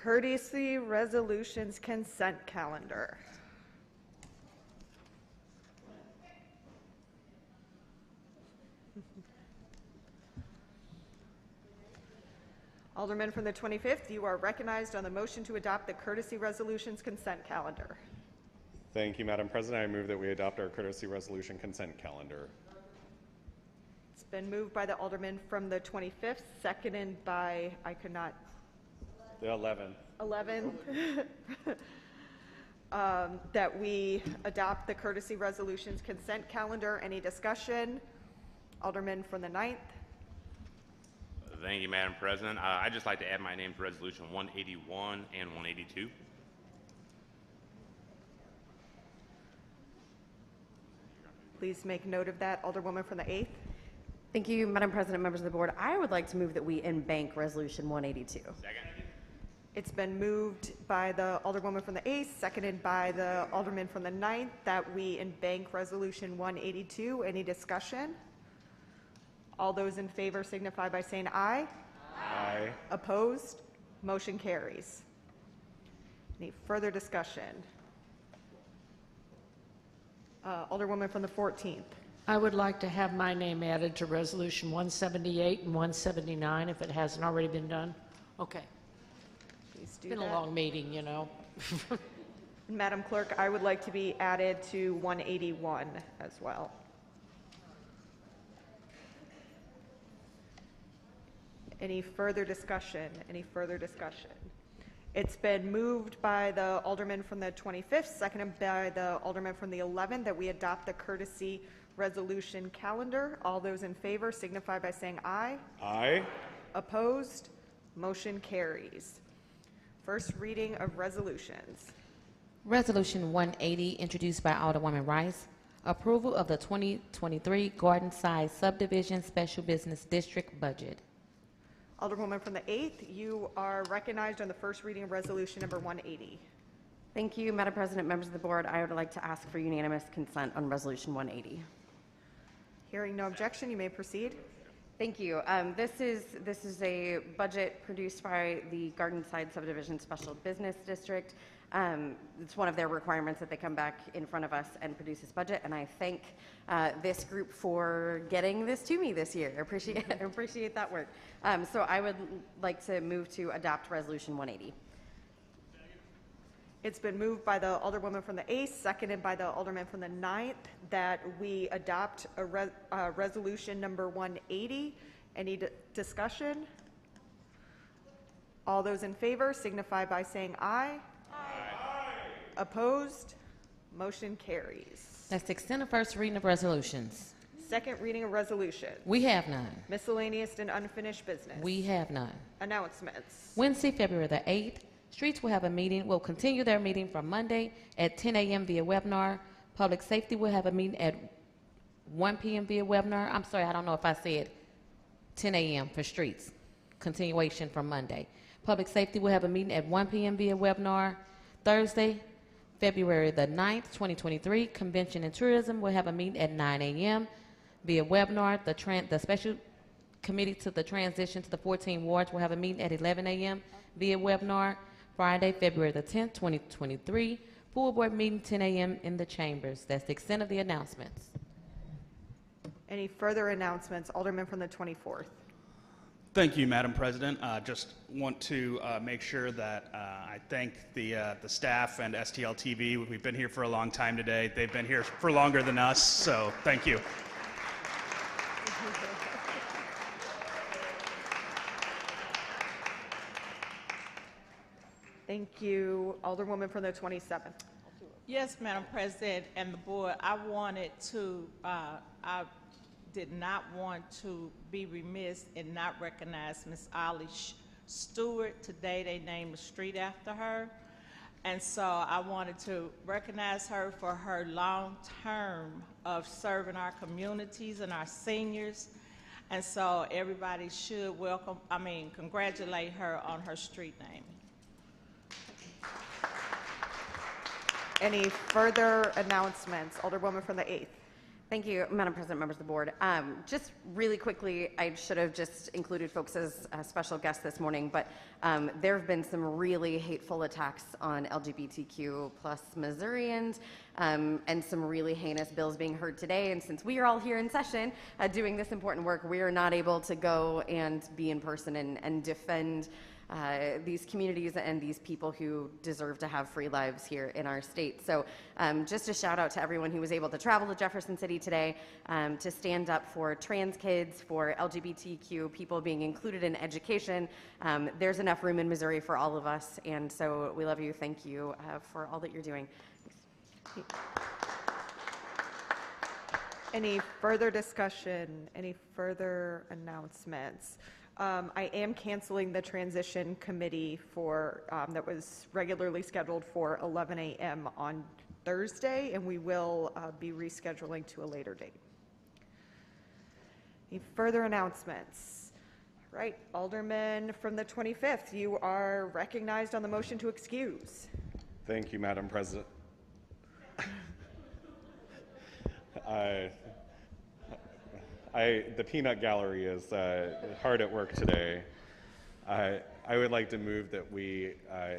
Courtesy resolutions consent calendar. Alderman from the 25th, you are recognized on the motion to adopt the courtesy resolutions consent calendar. Thank you, Madam President. I move that we adopt our courtesy resolution consent calendar. It's been moved by the Alderman from the 25th, seconded by, The 11. 11, that we adopt the courtesy resolutions consent calendar. Any discussion? Alderman from the 9th. Thank you, Madam President. I'd just like to add my name to Resolution 181 and 182. Please make note of that. Alderwoman from the 8th. Thank you, Madam President, members of the board. I would like to move that we in-bank Resolution 182. Second. It's been moved by the Alderwoman from the 8th, seconded by the Alderman from the 9th, that we in-bank Resolution 182. Any discussion? All those in favor signify by saying aye. Aye. Opposed? Motion carries. Any further discussion? Alderwoman from the 14th. I would like to have my name added to Resolution 178 and 179 if it hasn't already been done. Okay. Please do Been that. a long meeting, you know. Madam Clerk, I would like to be added to 181 as well. Any further discussion? Any further discussion? It's been moved by the Alderman from the 25th, seconded by the Alderman from the 11th, that we adopt the courtesy resolution calendar. All those in favor signify by saying aye. Aye. Opposed? Motion carries. First reading of resolutions. Resolution 180, introduced by Alderwoman Rice. Approval of the 2023 Garden Side Subdivision Special Business District Budget. Alderwoman from the 8th, you are recognized on the first reading of resolution number 180. Thank you, Madam President, members of the board. I would like to ask for unanimous consent on Resolution 180. Hearing no objection, you may proceed. Thank you. This is a budget produced by the Garden Side Subdivision Special Business District. It's one of their requirements that they come back in front of us and produce this budget, and I thank this group for getting this to me this year. I appreciate that work. So I would like to move to adopt Resolution 180. It's been moved by the Alderwoman from the 8th, seconded by the Alderman from the 9th, that we adopt a resolution number 180. Any discussion? All those in favor signify by saying aye. Aye. Opposed? Motion carries. Let's extend the first reading of resolutions. Second reading of resolutions. We have none. Miscellaneous and unfinished business. We have none. Announcements. Wednesday, February the 8th, Streets will continue their meeting from Monday at 10 a.m. via webinar. Public Safety will have a meeting at 1 p.m. via webinar. I'm sorry, I don't know if I said 10 a.m. for Streets. Continuation from Monday. Public Safety will have a meeting at 1 p.m. via webinar. Thursday, February the 9th, 2023, Convention and Tourism will have a meeting at 9 a.m. via webinar. The Special Committee to the Transition to the 14 Wards will have a meeting at 11 a.m. via webinar. Friday, February the 10th, 2023, full board meeting 10 a.m. in the chambers. That's the extent of the announcements. Any further announcements? Alderman from the 24th. Thank you, Madam President. Just want to make sure that I thank the staff and STL TV. We've been here for a long time today. They've been here for longer than us, so thank you. Thank you. Alderwoman from the 27th. Yes, Madam President and the board, I did not want to be remiss and not recognize Miss Ollie Stewart. Today they named a street after her. And so I wanted to recognize her for her long term of serving our communities and our seniors. And so everybody should congratulate her on her street name. Any further announcements? Alderwoman from the 8th. Thank you, Madam President, members of the board. Just really quickly, I should have just included folks as special guests this morning, but there have been some really hateful attacks on LGBTQ plus Missourians and some really heinous bills being heard today. And since we are all here in session doing this important work, we are not able to go and be in person and defend these communities and these people who deserve to have free lives here in our state. So just a shout out to everyone who was able to travel to Jefferson City today to stand up for trans kids, for LGBTQ people being included in education. There's enough room in Missouri for all of us, and so we love you. Thank you for all that you're doing. Any further discussion? Any further announcements? I am canceling the transition committee for that was regularly scheduled for 11 a.m. on Thursday, and we will be rescheduling to a later date. Any further announcements? All right, Alderman from the 25th, you are recognized on the motion to excuse. Thank you, Madam President. The peanut gallery is hard at work today. I would like to move that we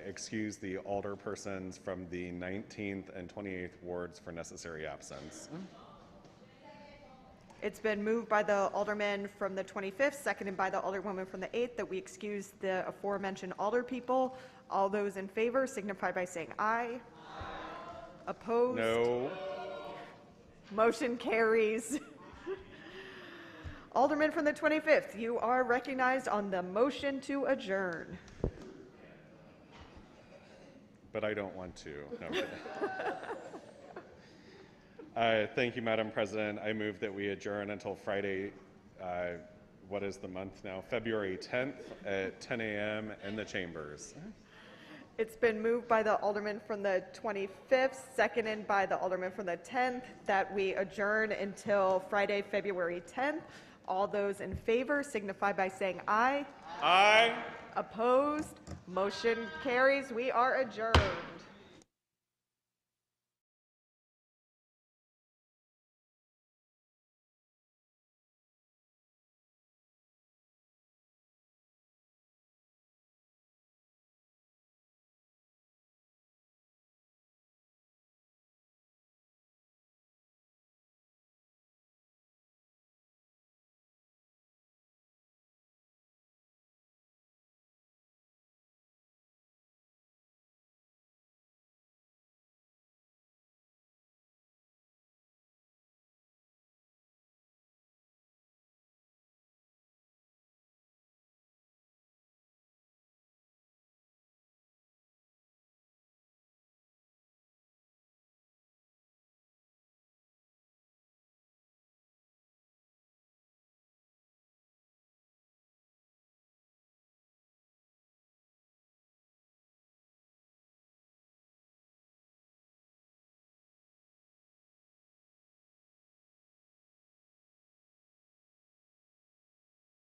excuse the alderpersons from the 19th and 28th wards for necessary absence. It's been moved by the alderman from the 25th, seconded by the alderwoman from the 8th, that we excuse the aforementioned alder people. All those in favor signify by saying aye. Opposed? No. Motion carries. Alderman from the 25th, you are recognized on the motion to adjourn. But I don't want to. No. Thank you, Madam President. I move that we adjourn until Friday, what is the month now? February 10th at 10 a.m. in the chambers. It's been moved by the alderman from the 25th, seconded by the alderman from the 10th, that we adjourn until Friday, February 10th. All those in favor signify by saying aye. Aye. Opposed? Motion carries. We are adjourned.